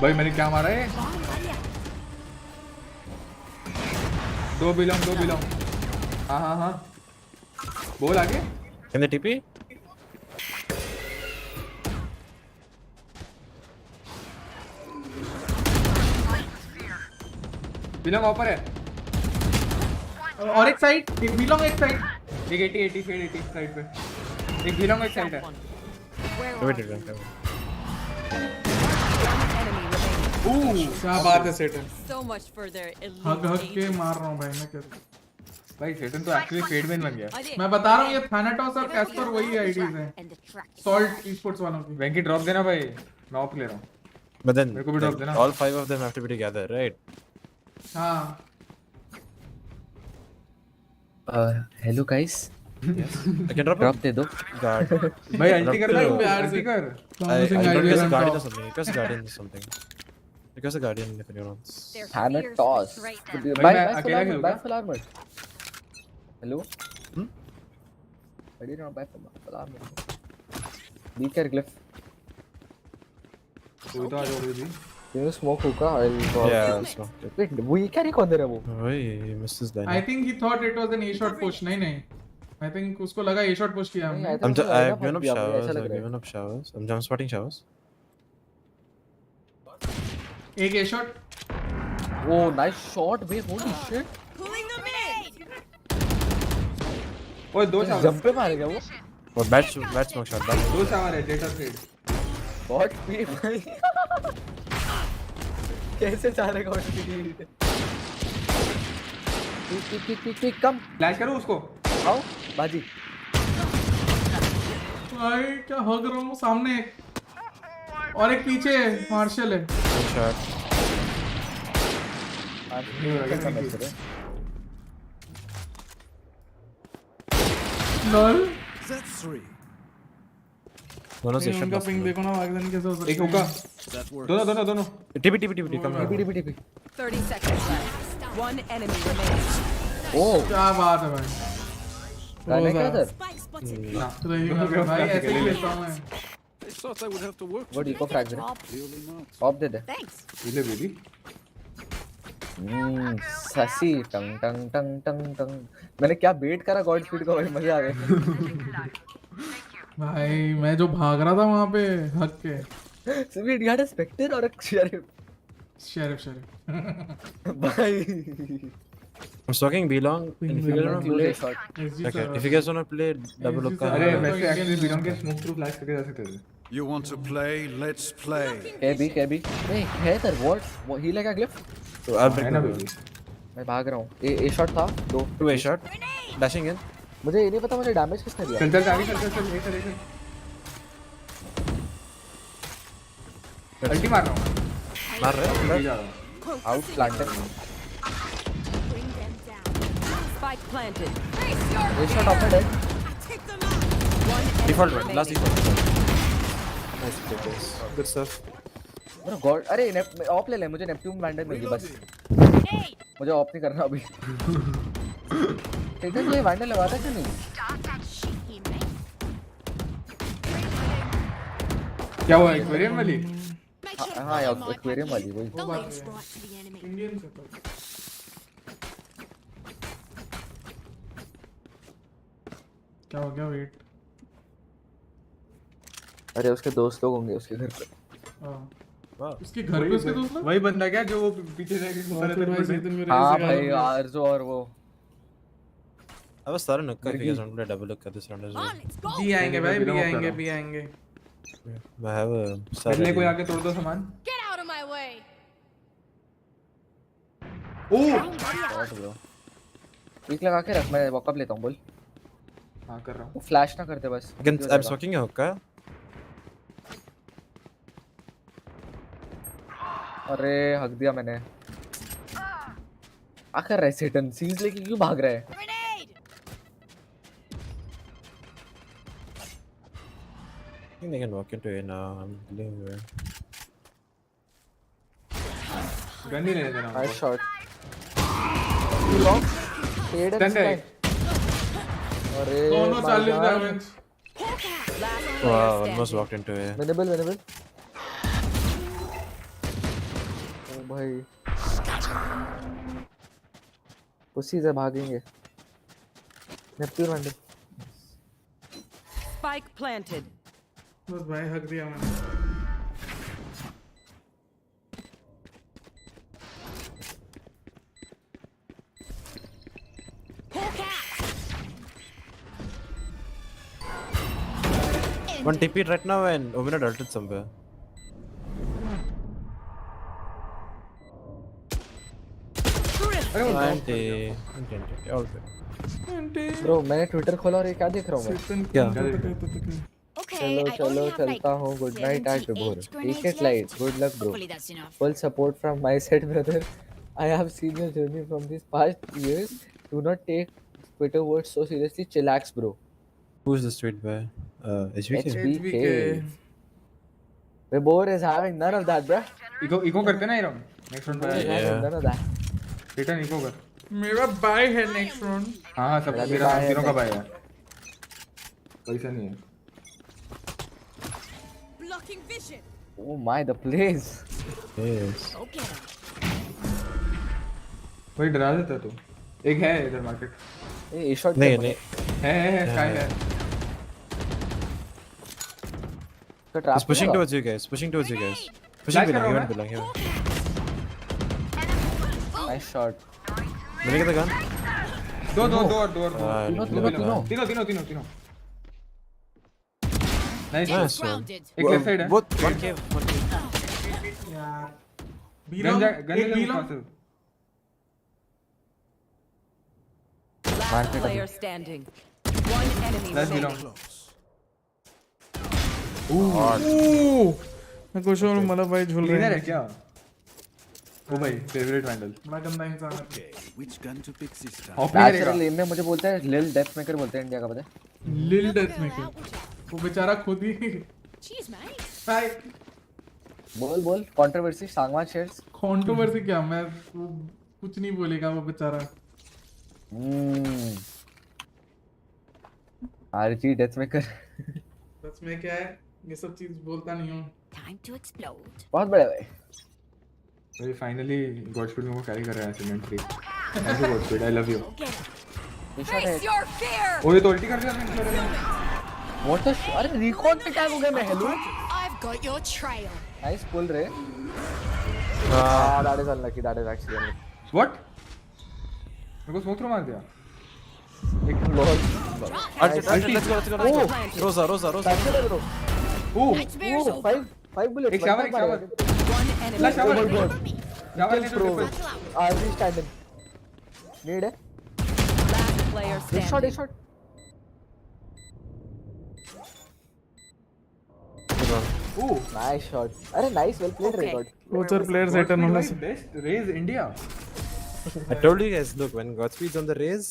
भाई मैंने क्या मारा है? दो बिलोंग। हाँ बोल आगे। Can they TP? बिलोंग ऊपर है। और एक साइड एक बिलोंग एक साइड एक 80 फेड 80 साइड पे। एक बिलोंग एक साइड है। वेट वेट क्या बात है सेटन। So much for their hug elite. के मार रहा हूँ भाई मैं क्या। भाई सेटन तो एक्चुअली फेड मैन बन गया। मैं बता रहा हूँ ये थानाटॉस और कैस्पर वही आईडीज हैं सॉल्ट ई-स्पोर्ट्स वालों की। वेंकी ड्रॉप देना भाई, मैं ऑफ ले रहा हूँ। But then मेरे को भी ड्रॉप देना। all 5 of them have to be together, right? हाँ hello guys I can drop drop दे दो। guard. भाई अल्टी कर लो, प्यार से अल्टी कर। I request a guardian or something. Request a guardian or something. Request a guardian if anyone wants. थानाटॉस मैं अकेला खेलूंगा। Bye full armour. हेलो बड़ी ना buy full armour. Be care Glyph. तू तो आ जाओ भी। You smoke hookah? I'll go. Yeah, smoke. Wait, वो ये क्या रिकॉर्ड दे रहा है वो? Oh, he missed his line. I think he thought it was an A shot push. नहीं I think उसको लगा A shot push किया हमने। I've given up showers. I've given up showers. I'm jump spotting showers. एक A shot। Oh, nice shot, base. Holy shit. Pulling them in. ओए दो shower. Jump पे मारेगा वो? Oh, bad smoke shot. Bad. दो shower है data fade. What speed भाई? कैसे चलेगा वो स्पीड? ठीक कम। फ्लैश करूँ उसको? आओ बाजी। भाई क्या हग रहा हूँ सामने एक और एक पीछे मार्शल है। Good shot. Lol That's 3. दोनों से उनका पिंग देखो ना वागदन कैसे हो सकता है। एक होगा। दोनों। TP come here. TP 30 seconds left. One enemy remaining. Oh, क्या बात है भाई। रहने का इधर? रहेगा भाई ऐसे ही लेता हूँ मैं। They thought I would have to work. वो डिको फ्रैग दे। Clearly not. पॉप दे दे। Thanks. ले बेबी। ससी टंग टंग टंग टंग टंग। मैंने क्या बेट करा गॉड स्पीड का भाई, मजा आ गया। भाई मैं जो भाग रहा था वहाँ पे हक के। सभी इडियट है स्पेक्टर और एक शेरिफ भाई I'm stalking B long. If you guys wanna play, okay. If you guys wanna play double hookah. अरे वैसे एक्चुअली बिलोंग के स्मोक थ्रू फ्लैश करके जा सकते थे। You want to play? Let's play. KB नहीं है इधर what ही लगा ग्लिफ। So I'll break है ना the बेबी। मैं भाग रहा हूँ। ए शॉट था 2 2 A shot. Dashing in. मुझे ये नहीं पता मुझे डैमेज किसने दिया। चल चल आगे चल चल चल चल अल्टी मार रहा हूँ। मार रहे हो आउट प्लांटेड। Spike planted. एक शॉट ऑफ है। Default one last default. Nice place good stuff. मेरा गॉड अरे ऑफ ले ले मुझे नेपट्यून वैंडल मिल गई बस। मुझे ऑफ नहीं करना अभी। ठीक है ये वैंडल लगाता क्यों नहीं? क्या हुआ एक्वेरियम वाली? हाँ यार एक्वेरियम वाली वही। इंडियन से तो क्या हो गया वेट? अरे उसके दोस्त लोग होंगे उसके घर पे। उसके घर पे उसके दोस्त लोग? वही बंदा क्या जो वो पीछे जाके घुसा रहता है। हाँ भाई आरजो और वो I was starting to if you guys want to double look at this round as well. B आएंगे भाई बी आएंगे बी आएंगे। I have a पहले कोई आके तोड़ दो सामान। Get out of my way. Oh bro peak लगा के रख मैं वॉकअप लेता हूँ बोल। हाँ कर रहा हूँ। फ्लैश ना करते बस। I'm smoking a hookah. अरे हक दिया मैंने। आखिर रहे सेटन सीज लेके क्यों भाग रहा है? I think they can walk into it now. I'm leaving here. Gun नहीं लेने देना। Nice shot. Long Fade and Skye. अरे दोनों 40 damage. Wow, almost walked into it. Winnable ओ भाई उसी से भागेंगे। Neptune Vandal. Spike planted. बस भाई हक दिया मैंने। One TP right now and Omina ulted somewhere. Anti. All good. Bro मैंने ट्विटर खोला और ये क्या देख रहा हूँ मैं? क्या? चलो चलो चलता हूँ गुड नाइट एट भोर take it light good luck bro full support from my side brother I have seen your journey from this past years do not take Twitter words so seriously chillax bro Who's this tweet by? HBK. Vibor is having none of that bruh eco करते ना ये round next round पे none of that return eco कर मेरा bye है next round. हाँ सब मेरा तीनों का बाय है पैसा नहीं है। Blocking vision. oh my the plays Yes. Okay. वही डरा देता तू। एक है इधर मार्केट। ए शॉट नहीं है स्काई है। He's pushing towards you guys. Pushing towards you guys. Pushing below. He went below. He went. nice shot Let me get the gun. दो तीनों नाइस Nice one. एक लेफ्ट साइड है। Both. One cave. One cave. यार B gun long gun एक B ले long. Last player standing. One enemy Let's be remaining. long. मैं कुछ और मतलब भाई झूल रहे क्लीनर है हैं। क्या? ओ भाई फेवरेट वैंडल। बड़ा गंदा इंसान है। Which gun to pick this time? Natural aim में मुझे बोलते हैं लिल डेथ मेकर बोलते हैं इंडिया का पता है लिल डेथ मेकर वो बेचारा खुद ही Cheers, mate. हाय बोल कंट्रोवर्सी सांगवा शेयर्स कंट्रोवर्सी क्या मैं वो कुछ नहीं बोलेगा वो बेचारा। आरजी डेथ मेकर बस मैं क्या है ये सब चीज बोलता नहीं हूँ। Time to explode. बहुत बड़े भाई भाई फाइनली गॉडस्पीड मेरे को कैरी कर रहा है achievement 3। Thank you godspeed I love you. Face your fear. ओ ये तो अल्टी कर दिया मैंने। व्हाट द अरे रिकॉर्ड पे क्या हो गया मैं hello I've got your trail. Nice pull रे that is unlucky that is actually what मेरे को स्मोक थ्रो मार दिया। एक Let's go. Rosa. Five bullets एक शावर One enemy. ला shower shower triple RG standing need है Last player एक shot standing. one. Ooh, Nice shot. अरे nice, well played, Okay. record. coach और players Godspeed return होने भाई से. best raise India. I told you guys, look, when Godspeed's on the raise,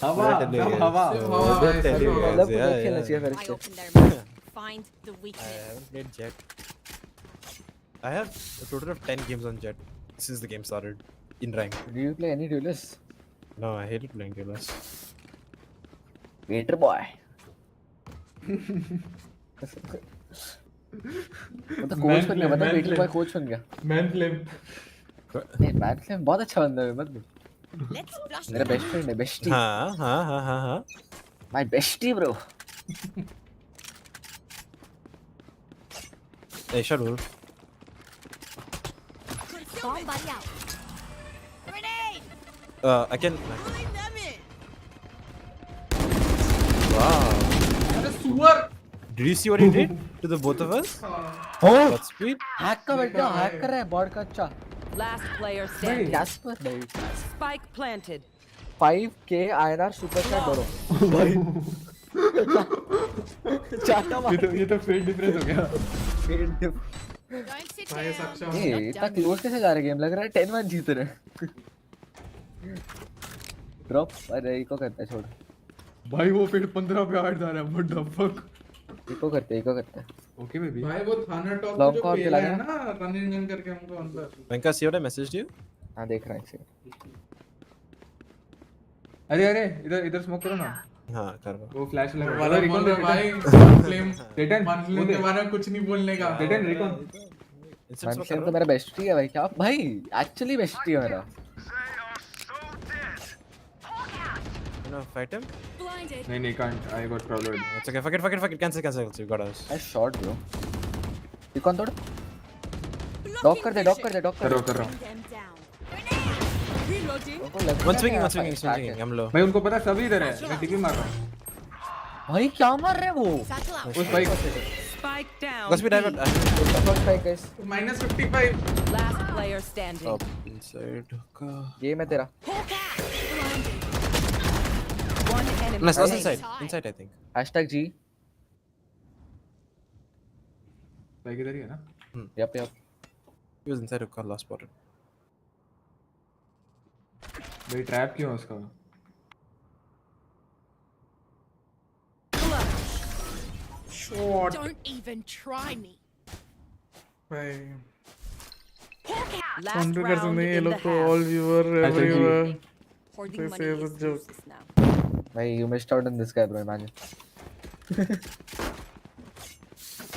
हवा, I tell you सब guys. हवा. So, हवा, I did tell you हवा. guys. मतलब Yeah, कुछ खेलना चाहिए yeah. फिर I इससे. open their mouth. Find the I weakness. haven't played Jet. I have a total of 10 games on Jet since the game started in rank. Do you play any duelist? No, I hated playing duelist. Waiter boy. मतलब coach बन गया, मतलब waiter boy coach बन गया. Man flame. नहीं, man flame बहुत अच्छा बंदा है, मत. Let's flush मेरा them बेस्ट फ्रेंड है, बेस्टी. हाँ. My bestie bro. Hey, shut up. Bomb buddy out. Grenade! I can. Pulling them in. Wow. अरे सुअर. Did you see what he did to the both of us? Oh, Godspeed. Hack का बेटा, hack कर रहा है bot का. अच्छा. Last player standing. Caspar भाई. Spike planted. 5k INR super chat करो. भाई. चाटा मार. ये तो फेड डिफरेंस हो गया. Don't sit भाई down. सक्षम. ये इतना क्लोज कैसे जा रहे गेम, लग रहा है 10-1 जीत रहे. ड्रॉप. अरे इको करता है, छोड़. भाई वो फेड 15 पे 8 जा रहा है. What the fuck? इको करते हैं. Okay baby. भाई वो थाना टॉप Long जो call पेला दिला है ना, रनिंग रन करके हमको अंदर. Venka, see what I messaged you? हाँ देख रहा है इसे. अरे इधर स्मोक करो ना. हाँ, कर रहा हूँ. वो फ्लैश लगा. वाला रिकॉन बोल दे रहा भाई. फ्लेम. रिटर्न. वन फ्लेम के बारे में कुछ नहीं बोलने का. Return recon. मैन फ्लेम तो मेरा बेस्टी है भाई. क्या भाई, एक्चुअली बेस्टी है मेरा. You know, fight him? Blinded. नहीं can't. I got problem. It's okay. Fuck it. Cancel. You got us. I shot bro. Icon तोड़. डॉक कर दे. कर रहा हूँ. Bring them down. Grenade! Reloading. One swinging. I'm low. भाई उनको पता सब इधर है. मैं टीपी मार रहा हूँ. भाई क्या मार रहे वो. Satchel out. उस भाई. Spike down. Godspeed, I got. minus 55. Last player standing. Up inside. Game है तेरा. One enemy. Nice. remaining. Inside, I think. #G. भाई किधर ही है ना. Yep. He was inside hookah, last spotted. भाई ट्रैप क्यों है उसका. Shot. Don't even try me. भाई. Last काउंटर कर round सकते हैं ये in the लोग तो half. all viewer everywhere. Hoarding They money say is it's a joke. useless now. भाई you missed out on this guy bro, imagine.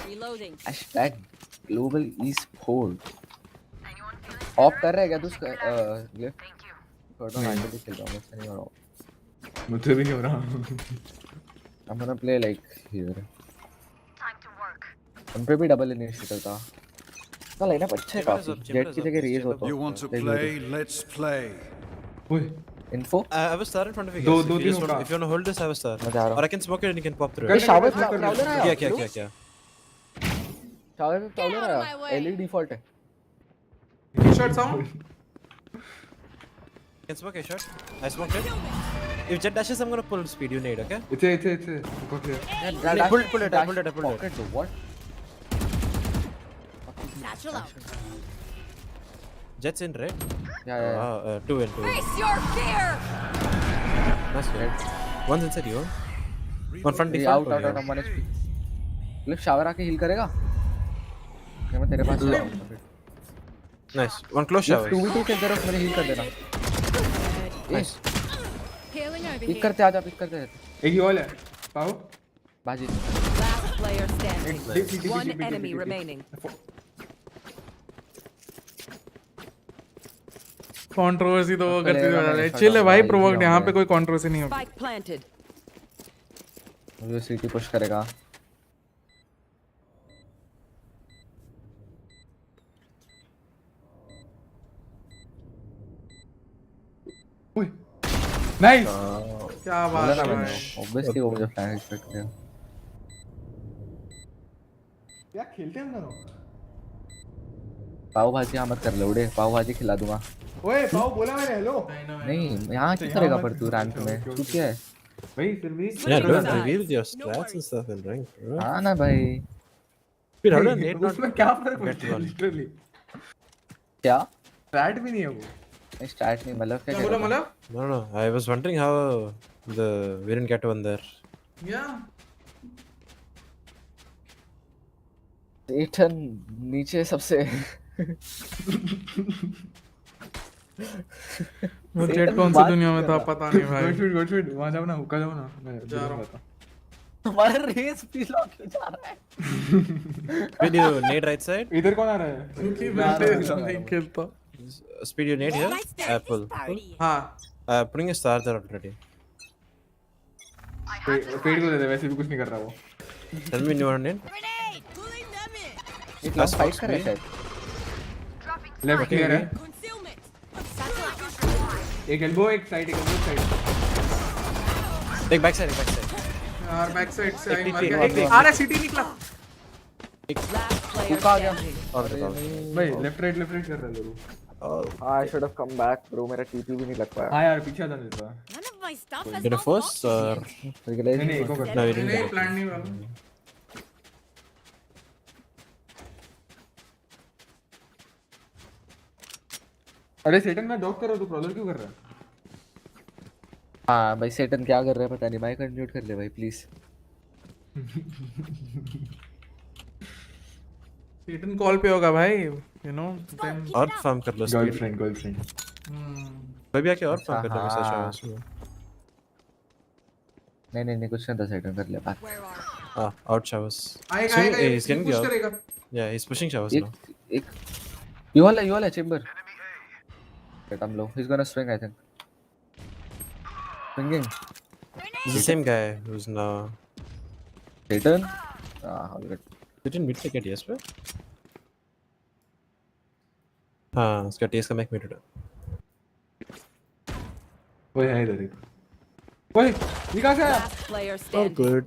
Reloading. #global esport. Of कर रहा है क्या तू ये? थोड़ा हैंडल भी खेल रहा हूं, मुझसे नहीं हो रहा. मुझे भी नहीं हो रहा. I'm gonna play like here. उन पे भी डबल इनिशिएटर था. ना लाइनअप अच्छा है काफी. जेट की जगह रेज होता है. You want to play? Let's play. ओए. Info. I have a star in front of you. दो Guys. तीन If you होगा. want to hold this, I have a star. मैं जा रहा हूं. Or I can smoke it and you can pop through. ये it. Shower Prowler आया. क्या? शावर पे प्राउलर आया. एलई डिफॉल्ट है. Shot sound. Can smoke a shot. I smoked it. If Jet dashes, I'm gonna pull speed. You need, okay? It's. Go clear. Pull it. Pocket what? Satchel out. Jet's in red. Yeah. 2 in. Face your fear. Nice red. One's inside you. One front Out. default. I'm on HP. Flip shower आके heal करेगा. क्या मैं तेरे पास आ रहा Nice. One close shower. 2v2 के अंदर मेरे heal कर देना. Nice. Healing over pick here. करते आजा. एक ही वॉल है. पाओ. बाजी. Last player standing. Deep. One enemy remaining. Controversy तो वो करते रहे. चिल है भाई. प्रोवोक्ड. यहाँ पे कोई कंट्रोवर्सी नहीं होगी. Spike planted. मुझे सीटी पुश करेगा. नाइस. क्या बात है भाई. ऑब्वियसली वो मुझे फ्लैग एक्सपेक्ट किया. क्या खेलते हैं हम दोनों. पाव भाजी मत कर लोड़े. पाव भाजी खिला दूंगा. ओए पाव बोला मैंने. हेलो. नहीं यहाँ क्यों करेगा पर तू रैंक में. तू क्या है भाई फिर भी. Yeah, don't reveal your stats and stuff in rank, bro. हाँ ना भाई. फिर how did Nate not उसमें क्या फर्क get पड़ता है one? लिटरली? क्या स्टैट भी नहीं है वो. नहीं स्टार्ट नहीं मतलब क्या क्या कह बोला रहा था? मतलब? No, I was wondering how we didn't get one there. Yeah. सेटन नीचे सबसे वो जेट कौन सी दुनिया में था पता नहीं भाई. Godspeed वहाँ जाओ ना, हुक्का जाओ ना. मैं जा रहा हूँ. बताता. हमारा रेस पीला क्यों जा रहा है? Speed, you nade right side. इधर कौन आ रहा है? क्योंकि मैं नहीं खेलता. Speed, you nade here. Apple. हाँ. Putting a star there already. पेड़ को दे दे, वैसे भी कुछ नहीं कर रहा वो. Tell me when you want to nade. एक लॉन्ग फाइट कर रहा है शायद. लेफ्ट क्लियर है. एक एल्बो एक साइड एक बैक साइड यार बैक साइड से आई मर एक गया. आ रहा सिटी निकला. हुक्का आ गया. भाई लेफ्ट राइट कर रहा है लोग. I should have come back bro. मेरा TP भी नहीं लग पाया. हाँ यार पीछे आ जाने देता. Get a first or नहीं एको कर. No, we didn't. नहीं प्लान नहीं वाला. अरे सेटन मैं डॉक कर रहा हूँ, तू प्रॉलर क्यों कर रहा है? हाँ भाई सेटन क्या कर रहा है पता नहीं. माइक अनम्यूट कर ले भाई प्लीज. सेटन कॉल पे होगा भाई. You know. और फार्म कर लो. गर्लफ्रेंड. कोई भी आके और फार्म कर लो वैसा शायद. नहीं कुछ नहीं था. सेटन कर ले बात. हाँ out showers. आएगा He's getting push the out. करेगा. Yeah, he's pushing showers now. एक you all chamber. Get I'm low. He's gonna swing I think. Swinging. He's the same guy who's now. Satan. All good. Didn't mid take it yes bro. हाँ उसका test का Mac mid है. वो है इधर एक. ओए ये कहाँ से आया? Oh good.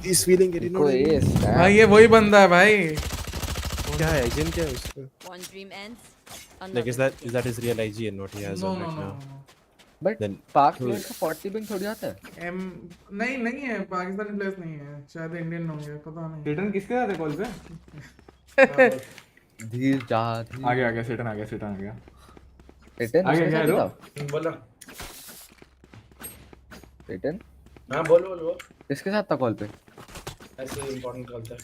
He's feeling it, you know. भाई ये वही बंदा है भाई. क्या है IGN क्या है उसका? One dream ends. Like is that his real IGN what he has on right now? But Then पाक प्लेयर का 40 पिंग थोड़ी आता है. नहीं है पाकिस्तानी प्लेयर्स नहीं है. शायद इंडियन होंगे पता नहीं. सेटन किसके साथ है कॉल पे? धीर जा. आ गया सेटन आ गया. सेटन आ गया क्या लो? बोला. सेटन. हाँ बोलो. किसके साथ था कॉल पे? ऐसे इंपॉर्टेंट कॉल था.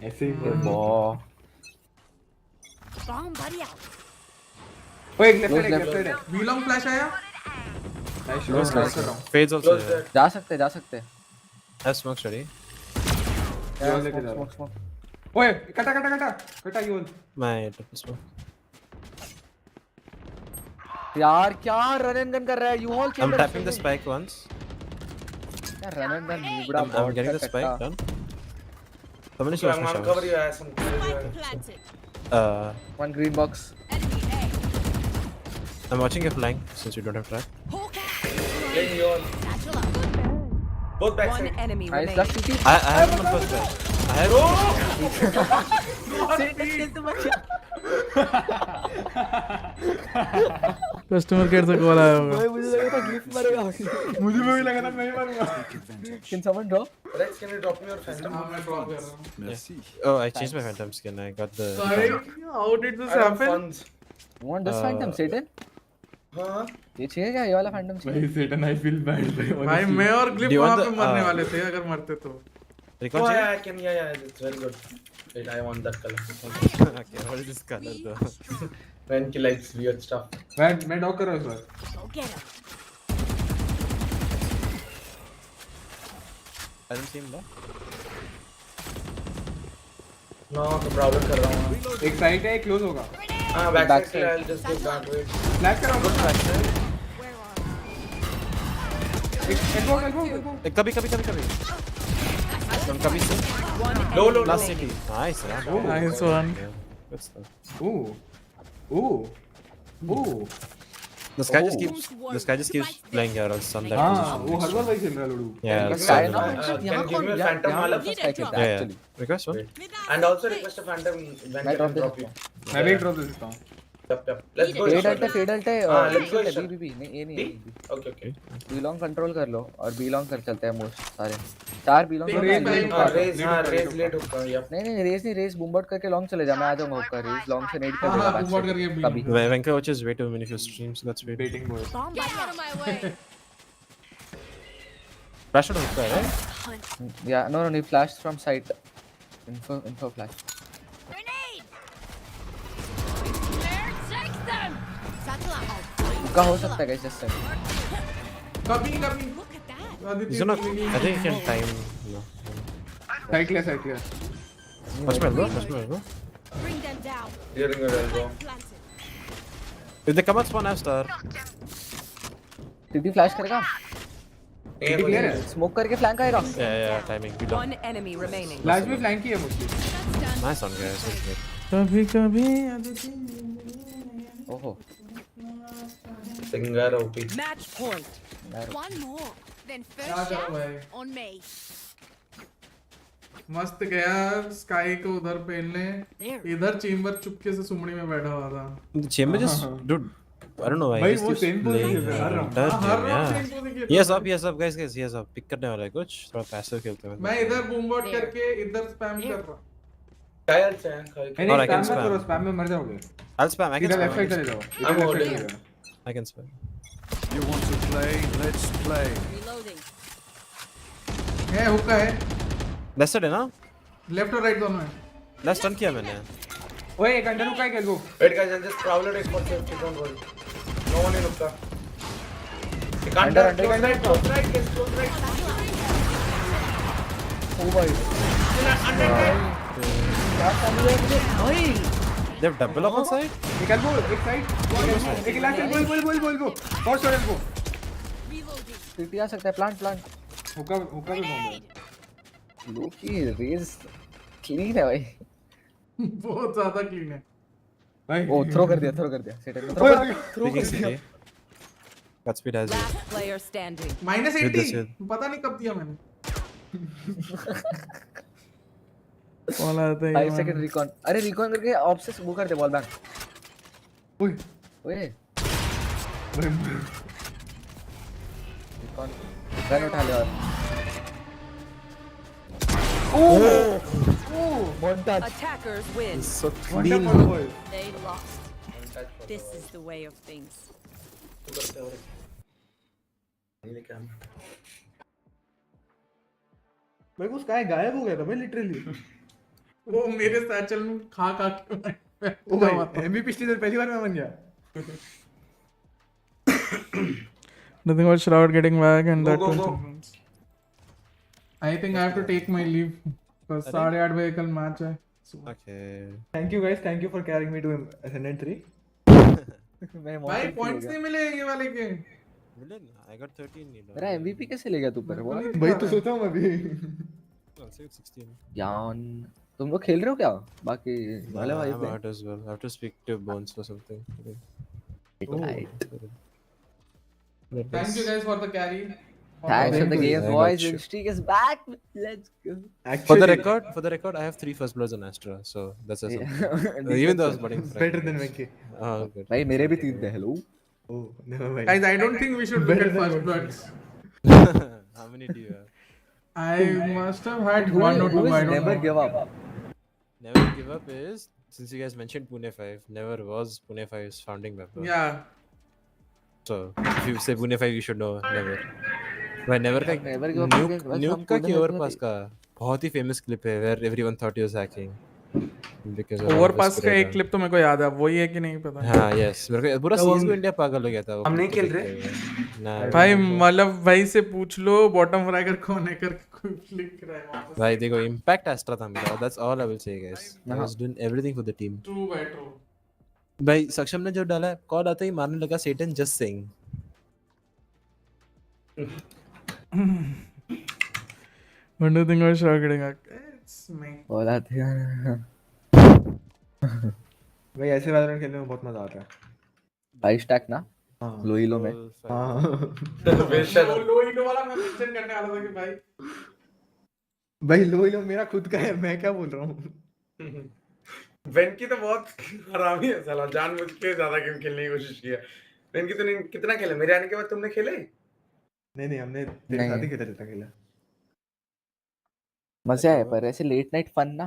ऐसे ही वाह. ओए एक लेफ्ट साइड है. बीलॉन्ग फ्लैश आया. Fades also. जा सकते. Has smoke ready. Smoke. ओए कटा ये बोल. My smoke. यार क्या रन एंड गन कर रहा है? You all I'm tapping the spike once. क्या रन एंड गन बूढ़ा. I'm getting the spike done. Somebody shows me cover showers. your ass and cover your one green box. I'm watching your flank since you don't have track. Playing your both back One side. enemy I remaining. left I have him on first back. I have. Customer care से call आया होगा. मुझे लगा था glyph मारेगा. मुझे भी लगा था मैं ही मारूंगा. Can someone drop? Rex, can you drop me your phantom? मैं ड्रॉप कर रहा हूँ. Merci. Oh, I changed my phantom skin. I got the. Sorry, how did this happen? You want this phantom, Satan? हाँ. ये चाहिए क्या? ये वाला phantom चाहिए? भाई सेटन I feel bad. भाई मैं और Do ग्लिफ you वहाँ want पे the, मरने वाले थे अगर मरते तो. Recon Oh chain? yeah, I can. Yeah, it's very good. Wait, I want that color. Okay, what is this color though? When he likes weird stuff. मैं dock कर रहा हूँ इस Go get him. I don't see him though. No, तो problem कर रहा हूँ. बार. एक साइड है एक क्लोज होगा. हाँ, back side. I'll just go back. Wait. Flash कर रहा हूँ back side. एक elbow. कभी. From कभी से. Low. Last city. Nice. Nice one. Good stuff. Ooh. This guy just keeps playing here on some that. हाँ वो हर बार वही खेल रहा है लोडू. Yeah. The Let's guy go. now Can you give me a phantom यहाँ वाला? पे खेलता है actually. Request one. And also request a phantom when मैं I can drop drop you. मैं भी एक ड्रॉप दे सकता हूँ. Yep. Let's go. Fade alt है. हाँ, let's go. B नहीं ये नहीं. Okay. B long control कर लो और B long कर चलते हैं मोस्ट सारे. 4 बी लॉन्ग Take करना time. है। रेस लेट होगा या नहीं रेस नहीं, रेस बूमबॉट करके लॉन्ग चले जा, मैं आ जाऊंगा होकर रेस लॉन्ग से नेट कर हाँ देगा हाँ बूमबॉट करके B कभी। Venka watches way too many of your streams. That's weird. Baiting boys. Get out of my way. Flash out hookah, right? Yeah, no, he flashed from sight. Info flash. Grenade. There, take them. Satchel out. होका हो सकता है guys, just कभी Look at that. He's not. I think he can time. No. Side clear. Watch my elbow. Bring them down. Clearing your elbow. Planted. If they come out spawn, I have star. TT flash करेगा, ये clear है? Smoke करके flank आएगा। Yeah, timing. We don't. One enemy remaining. Flash में flank ही है मुझे. That's done. Nice one, guys. Very good. कभी ओहो singer OP Match point. One more. Then क्या first करो shot भाई, on me. मस्त गया स्काई को उधर पहनने, इधर चेम्बर चुपके से सुमड़ी में बैठा हुआ था। The chamber just, dude. I don't know why. भाई He just वो keeps same playing position है, हर round. entire हर game, round yeah. same position Yes up, guys. Yes up. Pick करने वाला है कुछ. थोड़ा passive खेलते हैं. मैं इधर बूमबॉट करके इधर स्पैम कर रहा। कायल से नहीं Or I can spam मत करो, spam. spam में मर जाओगे. I'll spam. I can सीधा left side spam. चले जाओ. I'm इधर left holding. side चले जाओ. I can spam. You want to play? Let's play. Reloading. है हुक्का है, Left side है ना? लेफ्ट और राइट दोनों है। Last stun किया मैंने. ओए एक अंडर रुका है क्या वो? वेट गाइस जस्ट प्राउलर एक for safety don't worry no one in होता एक अंडर क्लोज राइट ओ भाई क्या कर रहे हैं भाई? They have double up on side. एक elbow, एक side, एक last elbow, elbow. First shot elbow. Reloading. TT आ सकता है, प्लांट हुक्का भी bomb है. लो की रेस क्लीन है भाई। बहुत ज्यादा क्लीन है। भाई ओ थ्रो कर दिया set throw Picking city. Godspeed has it. Last player standing. -80 पता नहीं कब दिया मैंने। कॉल आता है 5 सेकंड रिकॉन, अरे रिकॉन करके ऑफ से वो कर दे बॉल बैक। ओए रिकॉन गन उठा ले और one touch. Attackers win. So clean. They lost. This is the way of things. भाई वो स्काई गायब हो गया था भाई लिटरली. वो मेरे सैचल में खा के ओ भाई एमवीपी सीजन पहली बार में बन गया. Nothing but Shroud getting back and Go, that go, go. confirms. I think I have to take my leave because 8:30 बजे कल मैच है. Okay. Thank you guys, thank you for carrying me to Ascendant 3. मैं भाई points नहीं मिले ये वाले के। Villain, I got 13. मेरा एमवीपी कैसे ले गया तू पर? बोल भाई तो सोता हूं मैं अभी. I'll say it's 16. यान तुम लोग खेल रहे हो क्या बाकी वाले भाई I'm पे? out as well. I have to speak to Bones for something. Right. Thank you guys for the carry. Thanks for the game, I boys. got you. Streak is back. Let's go. For the record, I have 3 first bloods on Astra, so that's a something. Even though I was budding. Better than Venki. Oh, good. भाई मेरे भी 3 थे. Hello. Oh, never mind. Guys, I don't think we should look at first bloods. How many do you have? I must have had Who one or two. I don't never know. give up. Never give up is, since you guys mentioned Pune 5, never was Pune 5's founding member. Yeah. So if you say Pune 5, you should know never. भाई never का Never give up. न्यूक का की overpass का बहुत ही famous clip है where everyone thought he was hacking because of overpass का एक clip तो मेरे को याद है, वही है कि नहीं पता। हाँ यस मेरे को पूरा सीरीज को इंडिया पागल हो गया था। हम नहीं खेल रहे ना भाई मतलब भाई से पूछ लो बॉटम फ्रैगर कौन है करके कोई लिख रहा है वापस। भाई देखो इम्पैक्ट एस्ट्रा था मेरा, that's all I will say guys. I was doing everything for the team. True भाई true। भाई सक्षम ने जो डाला कॉल आता ही मारने लगा सेटन just saying. What do you think of Shroud getting back? It's me. बोला था भाई ऐसे वैलोरेंट खेलने में बहुत मजा आता है. 5 स्टैक ना लोइलो में. हाँ लोइलो वाला मैं मेंशन करने वाला था कि भाई लोइलो मेरा खुद का है, मैं क्या बोल रहा हूँ. वेंकी तो बहुत हरामी है साला, जानबूझ के ज्यादा गेम खेलने की कोशिश किया. वेंकी तूने कितना खेला मेरे आने के बाद? तुमने खेले? नहीं हमने तेरे साथ ही खेला. मजा है पर ऐसे लेट नाइट फन ना।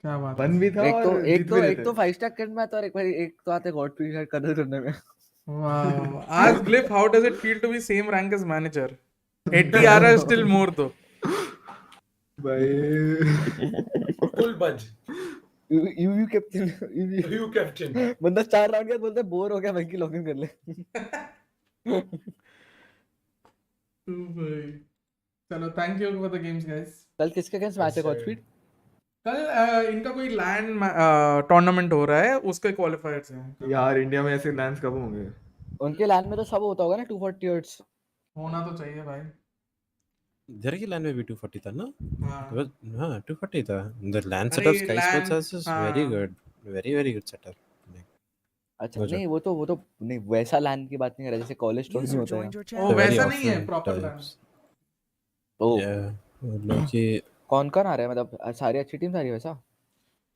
क्या बात फन भी था और जीत भी एक तो 5 स्टार करने में आता और एक तो आते गॉड स्पीड करने में। Wow. Ask Glyph, how does it feel to be same rank as manager? 80 RR is still more though. भाई फुल बज यू कैप्टन यू कैप्टन बंदा 4 राउंड के बोलता है बोर हो गया भाई की लॉगिन कर ले। भाई चलो thank you for the games guys. कल किसके अगेंस्ट मैच है गॉड स्पीड? कल इनका कोई लैंड टूर्नामेंट हो रहा है उसके क्वालिफायर्स हैं। यार इंडिया में ऐसे लैंड्स कब होंगे? उनके लैंड में तो सब होता होगा ना 240 हर्ट्ज होना तो चाहिए भाई। इधर की लैंड में भी 240 था ना? हाँ। हाँ 240 था। द लैंड अरे setup sky LAN, sports is very good, very good setup. अच्छा नहीं वो तो नहीं वैसा लैंड की बात नहीं कर रहा जैसे कॉलेज टूर में होता है। ओ वैसा नहीं है प्रॉपर लैंड। ओ मतलब कि कौन-कौन आ रहा है मतलब सारी अच्छी टीम आ रही है वैसा?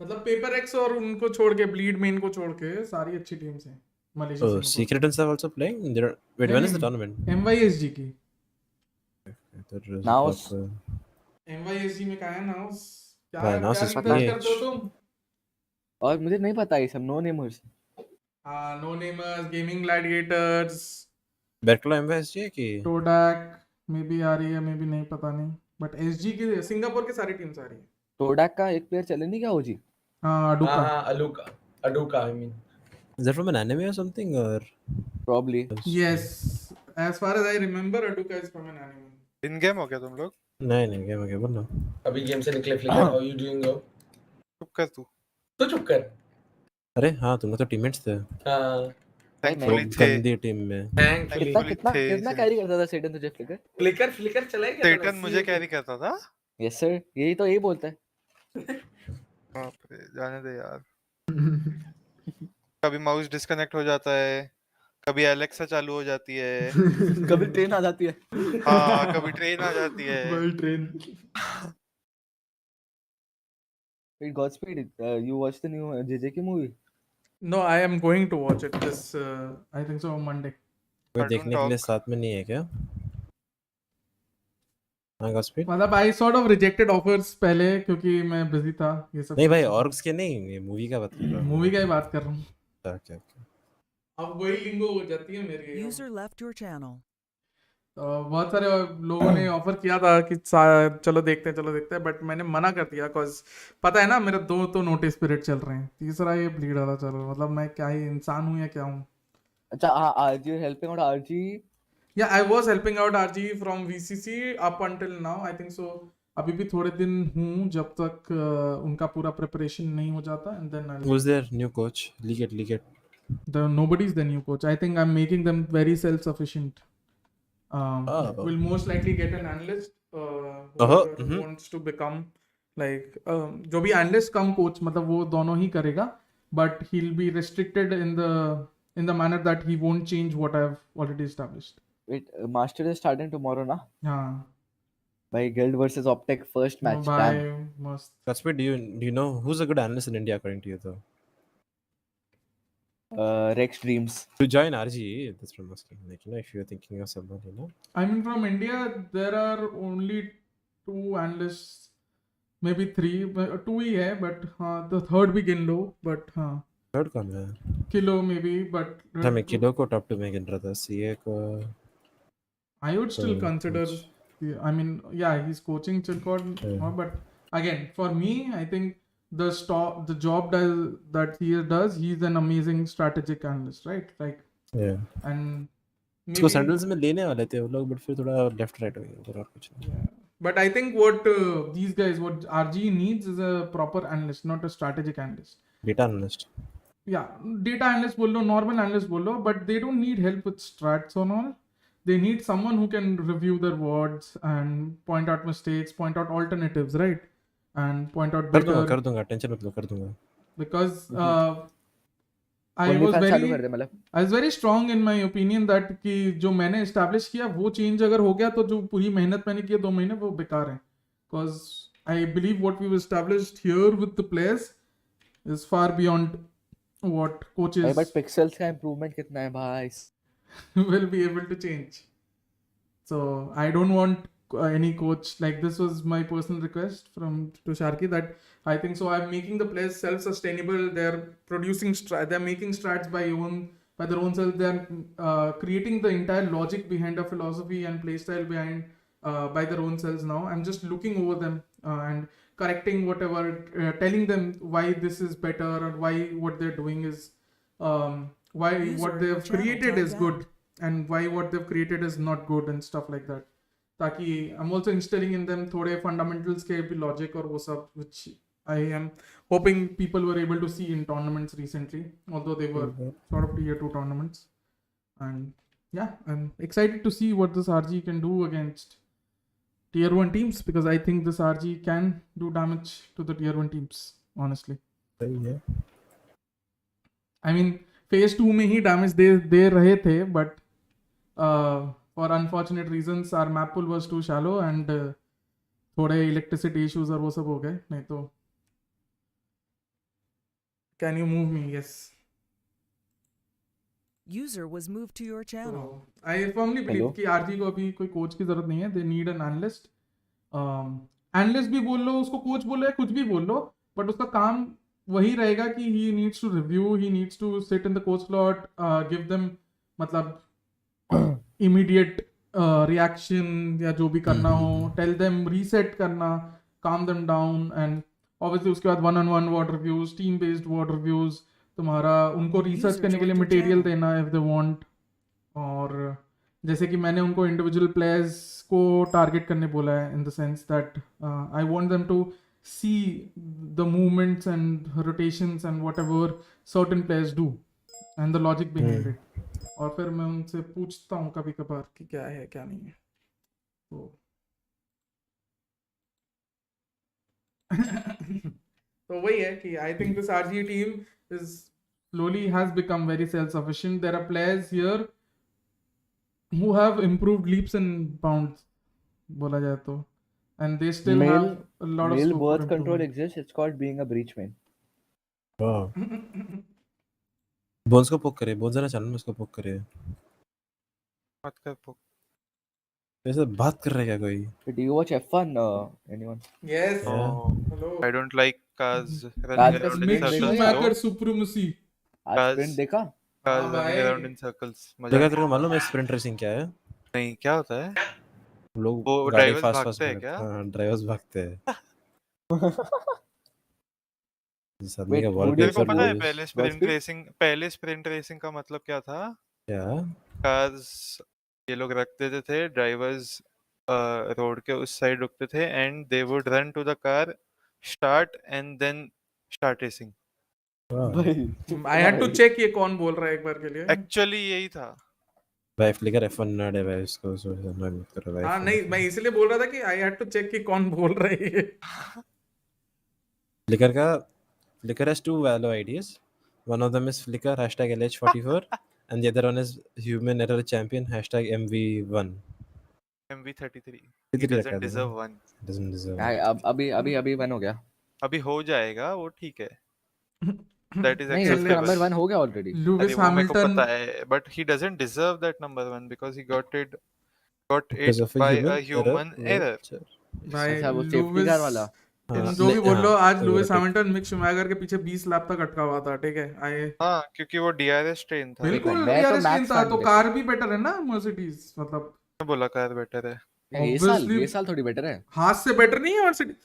मतलब पेपर एक्स और उनको छोड़ के ब्लीड मेन को छोड़ के सारी अच्छी टीम्स हैं Malaysia oh, Singapore. Secret and stuff also playing? There, wait, when is the tournament? MYSG की। नाउस MYSG में कहाँ है नाउस? क्या भाई, नाउस क्या is रिसर्च PH. करते हो तुम? और मुझे नहीं पता ये सब नो नेमर्स। हाँ no Namers, gaming Gladiators, Berkeley MSG की टोडैक मे बी आ रही है मे बी नहीं पता नहीं बट SG की सिंगापुर की सारी टीम्स आ रही है। टोडैक का एक प्लेयर चले नहीं क्या ओजी? हाँ अडुका। हाँ अडुका I mean is that from an anime or something or probably Yes, as far as I remember Aduka is from an anime. In game हो गया तुम लोग? नहीं गेम हो गया बोल ना। अभी गेम से निकले Flicker how you doing bro? चुप कर तू। तो चुप कर। अरे हाँ तुम लोग तो टीममेट्स थे। हां थैंकफुली थे। गंदी टीम में। कितना कैरी करता था सेटन तुझे फ्लिकर? फ्लिकर चलाएगा सेटन मुझे कैरी करता था? यस सर यही बोलता है। बाप रे जाने दे यार। कभी माउस डिस्कनेक्ट हो जाता है, कभी एलेक्सा चालू हो जाती है, कभी ट्रेन आ जाती है। हाँ कभी ट्रेन आ जाती है। वही train. Wait, Godspeed, you watched the new JJK movie? No, I am going to watch it this I think so on Monday. कोई देखने के लिए साथ में नहीं है क्या? हाँ Godspeed? मतलब I sort of rejected offers पहले क्योंकि मैं busy था ये सब। नहीं भाई ऑर्ग्स के नहीं, ये मूवी का बात कर रहा हूँ। मूवी का ही बात कर रहा हूँ। क्या अब वही लिंगो हो जाती है मेरी। User left your channel. बहुत सारे लोगों ने ऑफर किया था कि चलो देखते हैं बट मैंने मना कर दिया बिकॉज पता है ना मेरे 2 तो नोटिस पीरियड चल रहे हैं, तीसरा ये ब्लीड वाला चल रहा है। मतलब मैं क्या ही इंसान हूँ या क्या हूँ। अच्छा RG helping out RG yeah I was helping out RG from VCC up until now I think so. अभी भी थोड़े दिन हूँ जब तक उनका पूरा प्रिपरेशन नहीं हो जाता and then Who's their new coach? League it. Nobody is the new coach. I think I'm making them very self-sufficient. Will most likely get an analyst who wants to become like जो भी analyst कम coach मतलब वो दोनों ही करेगा but he'll be restricted in the manner that he won't change what I've already established. Wait, Master is starting tomorrow ना? हाँ. By Guild versus Optech first match. Bye. Must. Godspeed, do you know who's a good analyst in India according to you though? Rex Dreams. To join RG, that's what I'm asking. Like, you know, if you're thinking of someone, you know. I mean, from India, there are only 2 analysts, maybe 3. 2 ही है, but the third भी गिन लो, but हाँ. Third कौन है? Kilo maybe, but. हाँ मैं Kilo को top 2 में गिन रहा था. CA को. I would still consider. I mean, yeah, he's coaching Chilcot, but again, for me, I think. The job that he does, he's an amazing strategic analyst, right? Like and उसको sandals में लेने वाले थे वो लोग but फिर थोड़ा left right हो गया और कुछ नहीं. But I think what these guys, what RG needs is a proper analyst, not a strategic analyst. Data analyst. Yeah, data analyst बोल लो, normal analyst बोल लो, but they don't need help with strats and all. They need someone who can review their words and point out mistakes, point out alternatives, right? And point out कर दूंगा tension मत लो कर दूंगा because I was very strong in my opinion that कि जो मैंने establish किया वो change अगर हो गया तो जो पूरी मेहनत मैंने की 2 महीने वो बेकार है because I believe what we've established here with the players is far beyond what coaches but pixels का improvement कितना है भाई will be able to change. So I don't want any coach. Like this was my personal request to Sharky that I think so. I'm making the players self-sustainable. They're producing they're making strats by their own self. They're creating the entire logic behind a philosophy and playstyle behind by their own selves now. I'm just looking over them and correcting whatever, telling them why this is better or why what they're doing is why what they've created is good and why what they've created is not good and stuff like that. ताकि I'm also instilling in them थोड़े fundamentals के भी logic और वो सब, which I am hoping people were able to see in tournaments recently, although they were sort of tier 2 tournaments. And yeah, I'm excited to see what this RG can do against tier 1 teams, because I think this RG can do damage to the tier 1 teams, honestly. Yeah. I mean, phase 2 में ही damage दे रहे थे, but for unfortunate reasons our map pool was too shallow and थोड़े electricity issues और वो सब हो गए. नहीं तो can you move me? Yes. User was moved to your channel. So, I firmly believe कि RG को अभी कोई कोच की जरूरत नहीं है. They need an analyst. Analyst भी बोल लो, उसको कोच बोलो या कुछ भी बोल लो, but उसका काम वही रहेगा कि he needs to review, he needs to sit in the coach slot, give them मतलब immediate reaction या जो भी करना हो, tell them reset करना, calm them down, and obviously उसके बाद one-on-one VOD reviews, team-based VOD reviews, तुम्हारा उनको research करने के लिए material देना if they want, और जैसे कि मैंने उनको individual players को target करने बोला है in the sense that I want them to see the movements and rotations and whatever certain players do and the logic behind it. और फिर मैं उनसे पूछता हूँ कभी कभार कि क्या है क्या नहीं है. तो वही है कि I think this RG team is slowly has become very self-sufficient. There are players here who have improved leaps and bounds, बोला जाए तो, and they still have a lot of male scope for birth control improvement. exists. It's called being a breach man. Wow. Bones को पोक करे, bones जरा channel में उसको पोक करे. बात कर पोक. वैसे बात कर रहा है क्या कोई? Do you watch F1? Anyone? Yes. Hello. I don't like cars running Cars around in Mick circles. Schumacher supremacy. आज sprint देखा? Cars हाँ running भाई. around in circles. देखा तेरे को मालूम है sprint racing क्या है? नहीं, क्या होता है? लोग वो गाड़ी ड्राइवर्स फास्ट भागते हैं क्या? हाँ, ड्राइवर्स भागते हैं. इस आदमी Wait, का who वॉल did तेरे को you पता है watch? पहले स्प्रिंट रेसिंग का मतलब क्या था? क्या? कार्स ये लोग रख देते थे, ड्राइवर्स रोड के उस साइड रुकते थे and they would run to the car, start and then start racing. I had to check ये कौन बोल रहा है एक बार के लिए. एक्चुअली यही था. भाई फ्लिकर F1 नर्ड है भाई, उसको समझ मत करो भाई. हाँ नहीं, मैं इसलिए बोल रहा था कि I had to check कि कौन बोल रहा है. Flickr has two Valo IDs. One of them is Flickr #LH44 and the other one is Human Error Champion #MV1. MV33. He doesn't deserve one. Doesn't deserve. अभी one हो गया. अभी हो जाएगा, वो ठीक है. That is नहीं, उसका acceptable. नंबर 1 हो गया ऑलरेडी. Lewis अरे वो मेरे को Hamilton. पता है, but he doesn't deserve that number 1 because he got it Because of a by human a human error. भाई अच्छा, वो safety car वाला. जो भी बोल लो, आज लुइस हैमिल्टन मिक शूमेकर के पीछे 20 लाख तक अटका हुआ था. ठीक है, हाँ, क्योंकि वो DRS ट्रेन था. बिल्कुल मैं तो DRS Max था, fan तो हूँ. कार भी बेटर है ना मर्सिडीज. मतलब मैं बोला कार बेटर है. ये साल थोड़ी बेटर है. हाथ से बेटर नहीं है मर्सिडीज.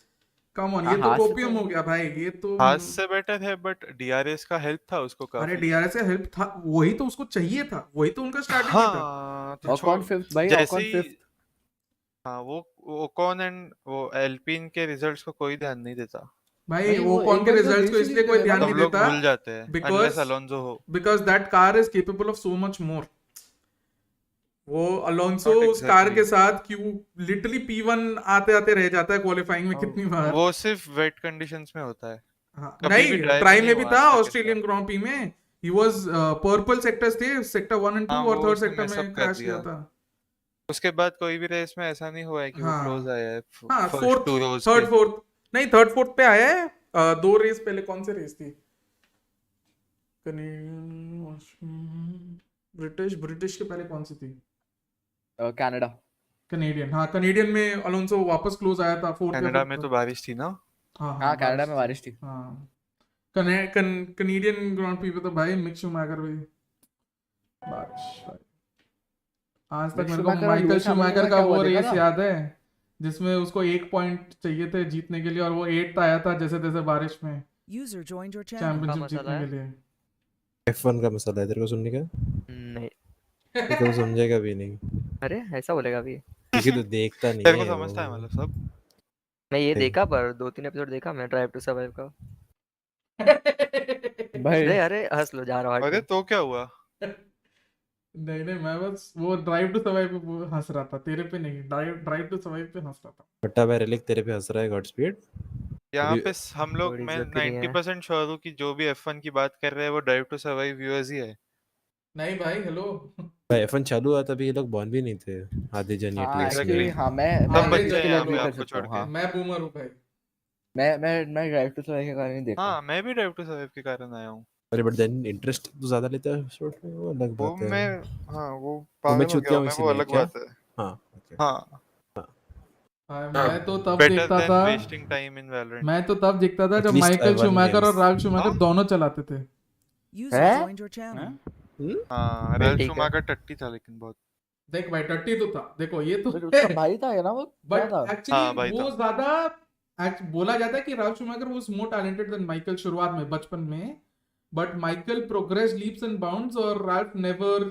कम ऑन, ये तो हाथ से कोपियम तो- हो गया भाई. ये तो हाथ से बेटर है, बट DRS का हेल्प था उसको काफी. अरे DRS से हेल्प था, वही तो उसको चाहिए था, वही तो उनका स्ट्रैटेजी था. हाँ, तो और कौन फिफ्थ भाई? और कौन फिफ्थ? हाँ, वो कौन एंड वो एल्पिन के रिजल्ट्स को कोई ध्यान नहीं देता भाई. भाई, वो वो कौन एक के बार तो रिजल्ट्स को देख ही इसलिए कोई लेते ध्यान हैं, नहीं सब लोग देता भूल जाते हैं because अनलेस अलोंसो हो. because that car is capable of so much more. वो अलोंसो Not उस कार exactly. के साथ क्यों लिटरली P1 आते आते रह जाता है क्वालिफाइंग में कितनी बार. वो सिर्फ वेट कंडीशंस में होता है. हाँ, कभी नहीं भी dry ट्राई नहीं में भी हुआ था. आज तक ऑस्ट्रेलियन ग्रांड प्री में ही वाज पर्पल सेक्टर्स थे, सेक्टर 1 एंड 2 हाँ, और वो थर्ड उसने सेक्टर mess में up कर क्रैश दिया. किया था. उसके बाद कोई भी रेस में ऐसा नहीं हुआ है कि वो हाँ. क्लोज आया है. हाँ, फर्स्ट फोर्थ, 2 रोज थर्ड फोर्थ नहीं, थर्ड फोर्थ पे आया है. 2 रेस पहले कौन से रेस थी? ब्रिटिश के पहले कौन सी थी? कनाडा. कनेडियन, हाँ कनेडियन में अलोंसो वापस क्लोज आया था 4 कनाडा में तो बारिश थी ना। हाँ कनाडा में बारिश थी। हाँ कनेडियन ग्रांड प्री पे तो भाई मिक शूमैकर भी बारिश भाई। आज तक मेरे को माइकल शूमैकर का वो रेस याद है जिसमें उसको 1 पॉइंट चाहिए थे जीतने के लिए और वो 8th आया था जैसे तैसे बारिश में चैंपियनशिप जीतने के लिए। F1 का मसाला है तेरे को सुनने का? नहीं तो समझेगा भी नहीं। अरे ऐसा बोलेगा भी क्योंकि तो देखता नहीं तेरे है को समझता है मतलब सब। मैं ये देखा पर 2-3 एपिसोड देखा मैं ड्राइव टू सर्वाइव का। भाई अरे हंस लो जा रहा हूँ। अरे तो क्या हुआ? नहीं मैं बस वो ड्राइव टू सर्वाइव पे हंस रहा था, तेरे पे नहीं, ड्राइव टू सर्वाइव पे हंस रहा था। बट्टा भाई रिलिक तेरे पे हंस रहा है गॉड स्पीड। यहाँ पे हम लोग मैं 90% श्योर हूँ कि जो भी F1 की बात कर रहे हैं वो ड्राइव टू सर्वाइव व्यूअर्स ही है। नहीं भाई हेलो भाई F1 चालू हुआ तभी ये लोग बॉर्न भी नहीं थे आधे जन एक्चुअली हाँ मैं बच्चे हैं यहाँ पे आपको छोड़ के। मैं बूमर हूँ भाई। मैं ड्राइव टू सर्वाइव के कारण नहीं देखा। हाँ मैं भी ड्राइव टू सर्वाइव के कारण आया हूँ। अरे बट देन इंटरेस्ट तो ज्यादा लेता है शॉर्ट में, वो अलग वो बात है। मैं हाँ वो पागल हो गया मैं, वो अलग बात है। हाँ हाँ मैं तो तब देखता था वेस्टिंग टाइम इन वैलोरेंट। मैं तो तब देखता था जब माइकल शूमैकर और राल्फ शूमैकर दोनों चलाते थे। हाँ राल्फ शूमैकर टट्टी था लेकिन बहुत। देख भाई टट्टी तो था, देखो ये तो उसका भाई था ना वो, बट एक्चुअली वो था। ज्यादा बोला जाता है कि Ralf Schumacher was more talented than Michael शुरुआत में बचपन में, but Michael progress leaps and bounds और राल्फ नेवर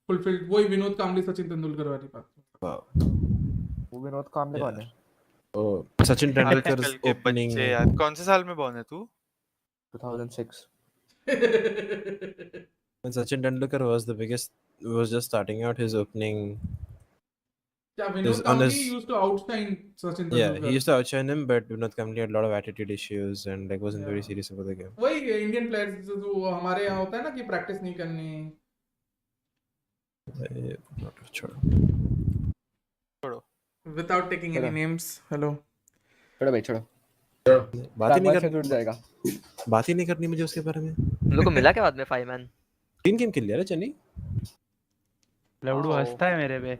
फुलफिल्ड। वही विनोद कांबले सचिन तेंदुलकर वाली बात। वो विनोद कांबले कौन है? ओ सचिन तेंदुलकर ओपनिंग यार कौन से साल में बॉर्न है तू? 2006 when Sachin Tendulkar was the biggest, was just starting out his opening. Yeah, Vinod Kambli used to outshine Sachin Tendulkar. Yeah, he used to outshine him, but Vinod Kambli had a lot of attitude issues and like wasn't very serious about the game. वही Indian players जो हमारे यहाँ होता है ना कि practice नहीं करनी। छोड़ो। Without taking any names, hello. छोड़ो भाई छोड़ो। बात ही नहीं करनी टूट जाएगा। बात ही नहीं करनी मुझे उसके बारे में। हम लोग को मिला क्या बाद में 5 मैन? 3 गेम खेल लिया रे चन्नी। लवड़ू हंसता है मेरे पे।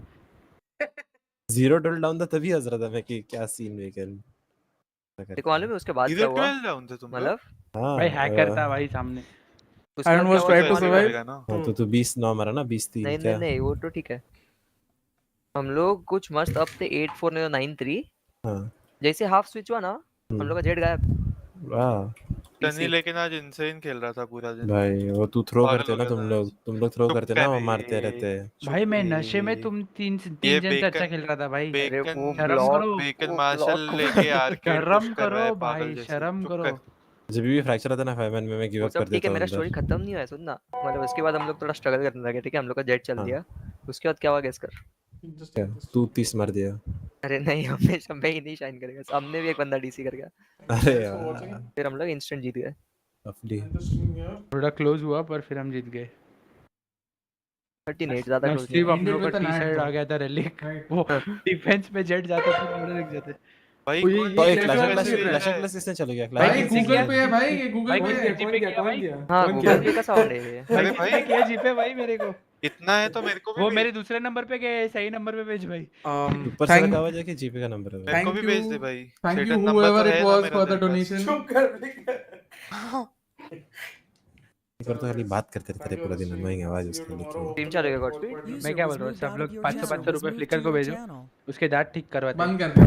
0 डल डाउन था तभी हंस रहा था मैं कि क्या सीन वेकन। देखो मालूम है उसके बाद क्या हुआ? 0 डाउन थे तुम मतलब भाई हैकर था भाई सामने। Iron was trying to survive. हां तो 20-9 मारा ना 20-3 क्या? नहीं वो तो ठीक है। हम लोग कुछ मस्त अप थे 8-4 नहीं तो 9-3। हां जैसे हाफ स्विच हुआ ना हम लोग का जेट गायब। वाह टनी लेकिन आज इनसेन खेल रहा था पूरा दिन। भाई वो तू थ्रो करते हो ना तुम लोग थ्रो करते ना वो मारते रहते हैं। भाई मैं नशे में तुम 3 जन से अच्छा खेल रहा था भाई। बेकन मार्शल लेके आर्केड शर्म करो भाई शर्म करो। जब भी फ्रैक्चर आता ना 5 मैन में मैं गिव अप कर देता हूं। ठीक है मेरा स्टोरी खत्म नहीं हुआ है सुन ना। मतलब उसके बाद हम लोग थोड़ा स्ट्रगल करने लगे। ठीक है हम लोग का जेट चल दिया। उसके बाद क्या हुआ गेस कर। तू 30 मार दिया। अरे नहीं हमेशा मैं ही नहीं शाइन करेगा। सामने भी एक बंदा डीसी कर गया। अरे यार फिर हम लोग इंस्टेंट जीत गए। थोड़ा क्लोज हुआ पर फिर हम जीत गए। 38 ज्यादा क्लोज सिर्फ हम लोग का टी साइड आ गया था रेलिक। वो डिफेंस में जेट जाता था थोड़ा लग जाते। भाई क्लैश किसने चल गया? भाई गूगल पे है भाई ये गूगल पे है। जीपे किया भाई। हां गूगल पे का साउंड है ये। अरे भाई क्या जीपे भाई मेरे को इतना है तो मेरे को भी वो मेरे दूसरे नंबर पे गए सही नंबर पे भेज भाई। ऊपर से लगा हुआ है कि जीपे का नंबर है। मेरे को भी भेज दे भाई। Thank you whoever it was for the donation। पर तो खाली बात करते रहते पूरा दिन अनोइंग आवाज उसकी लिखी। टीम चलेगा गॉडस्पीड। मैं क्या बोल रहा हूँ सब लोग 500 रुपए फ्लिकर को भेजो उसके दांत ठीक करवाते बंद कर दे।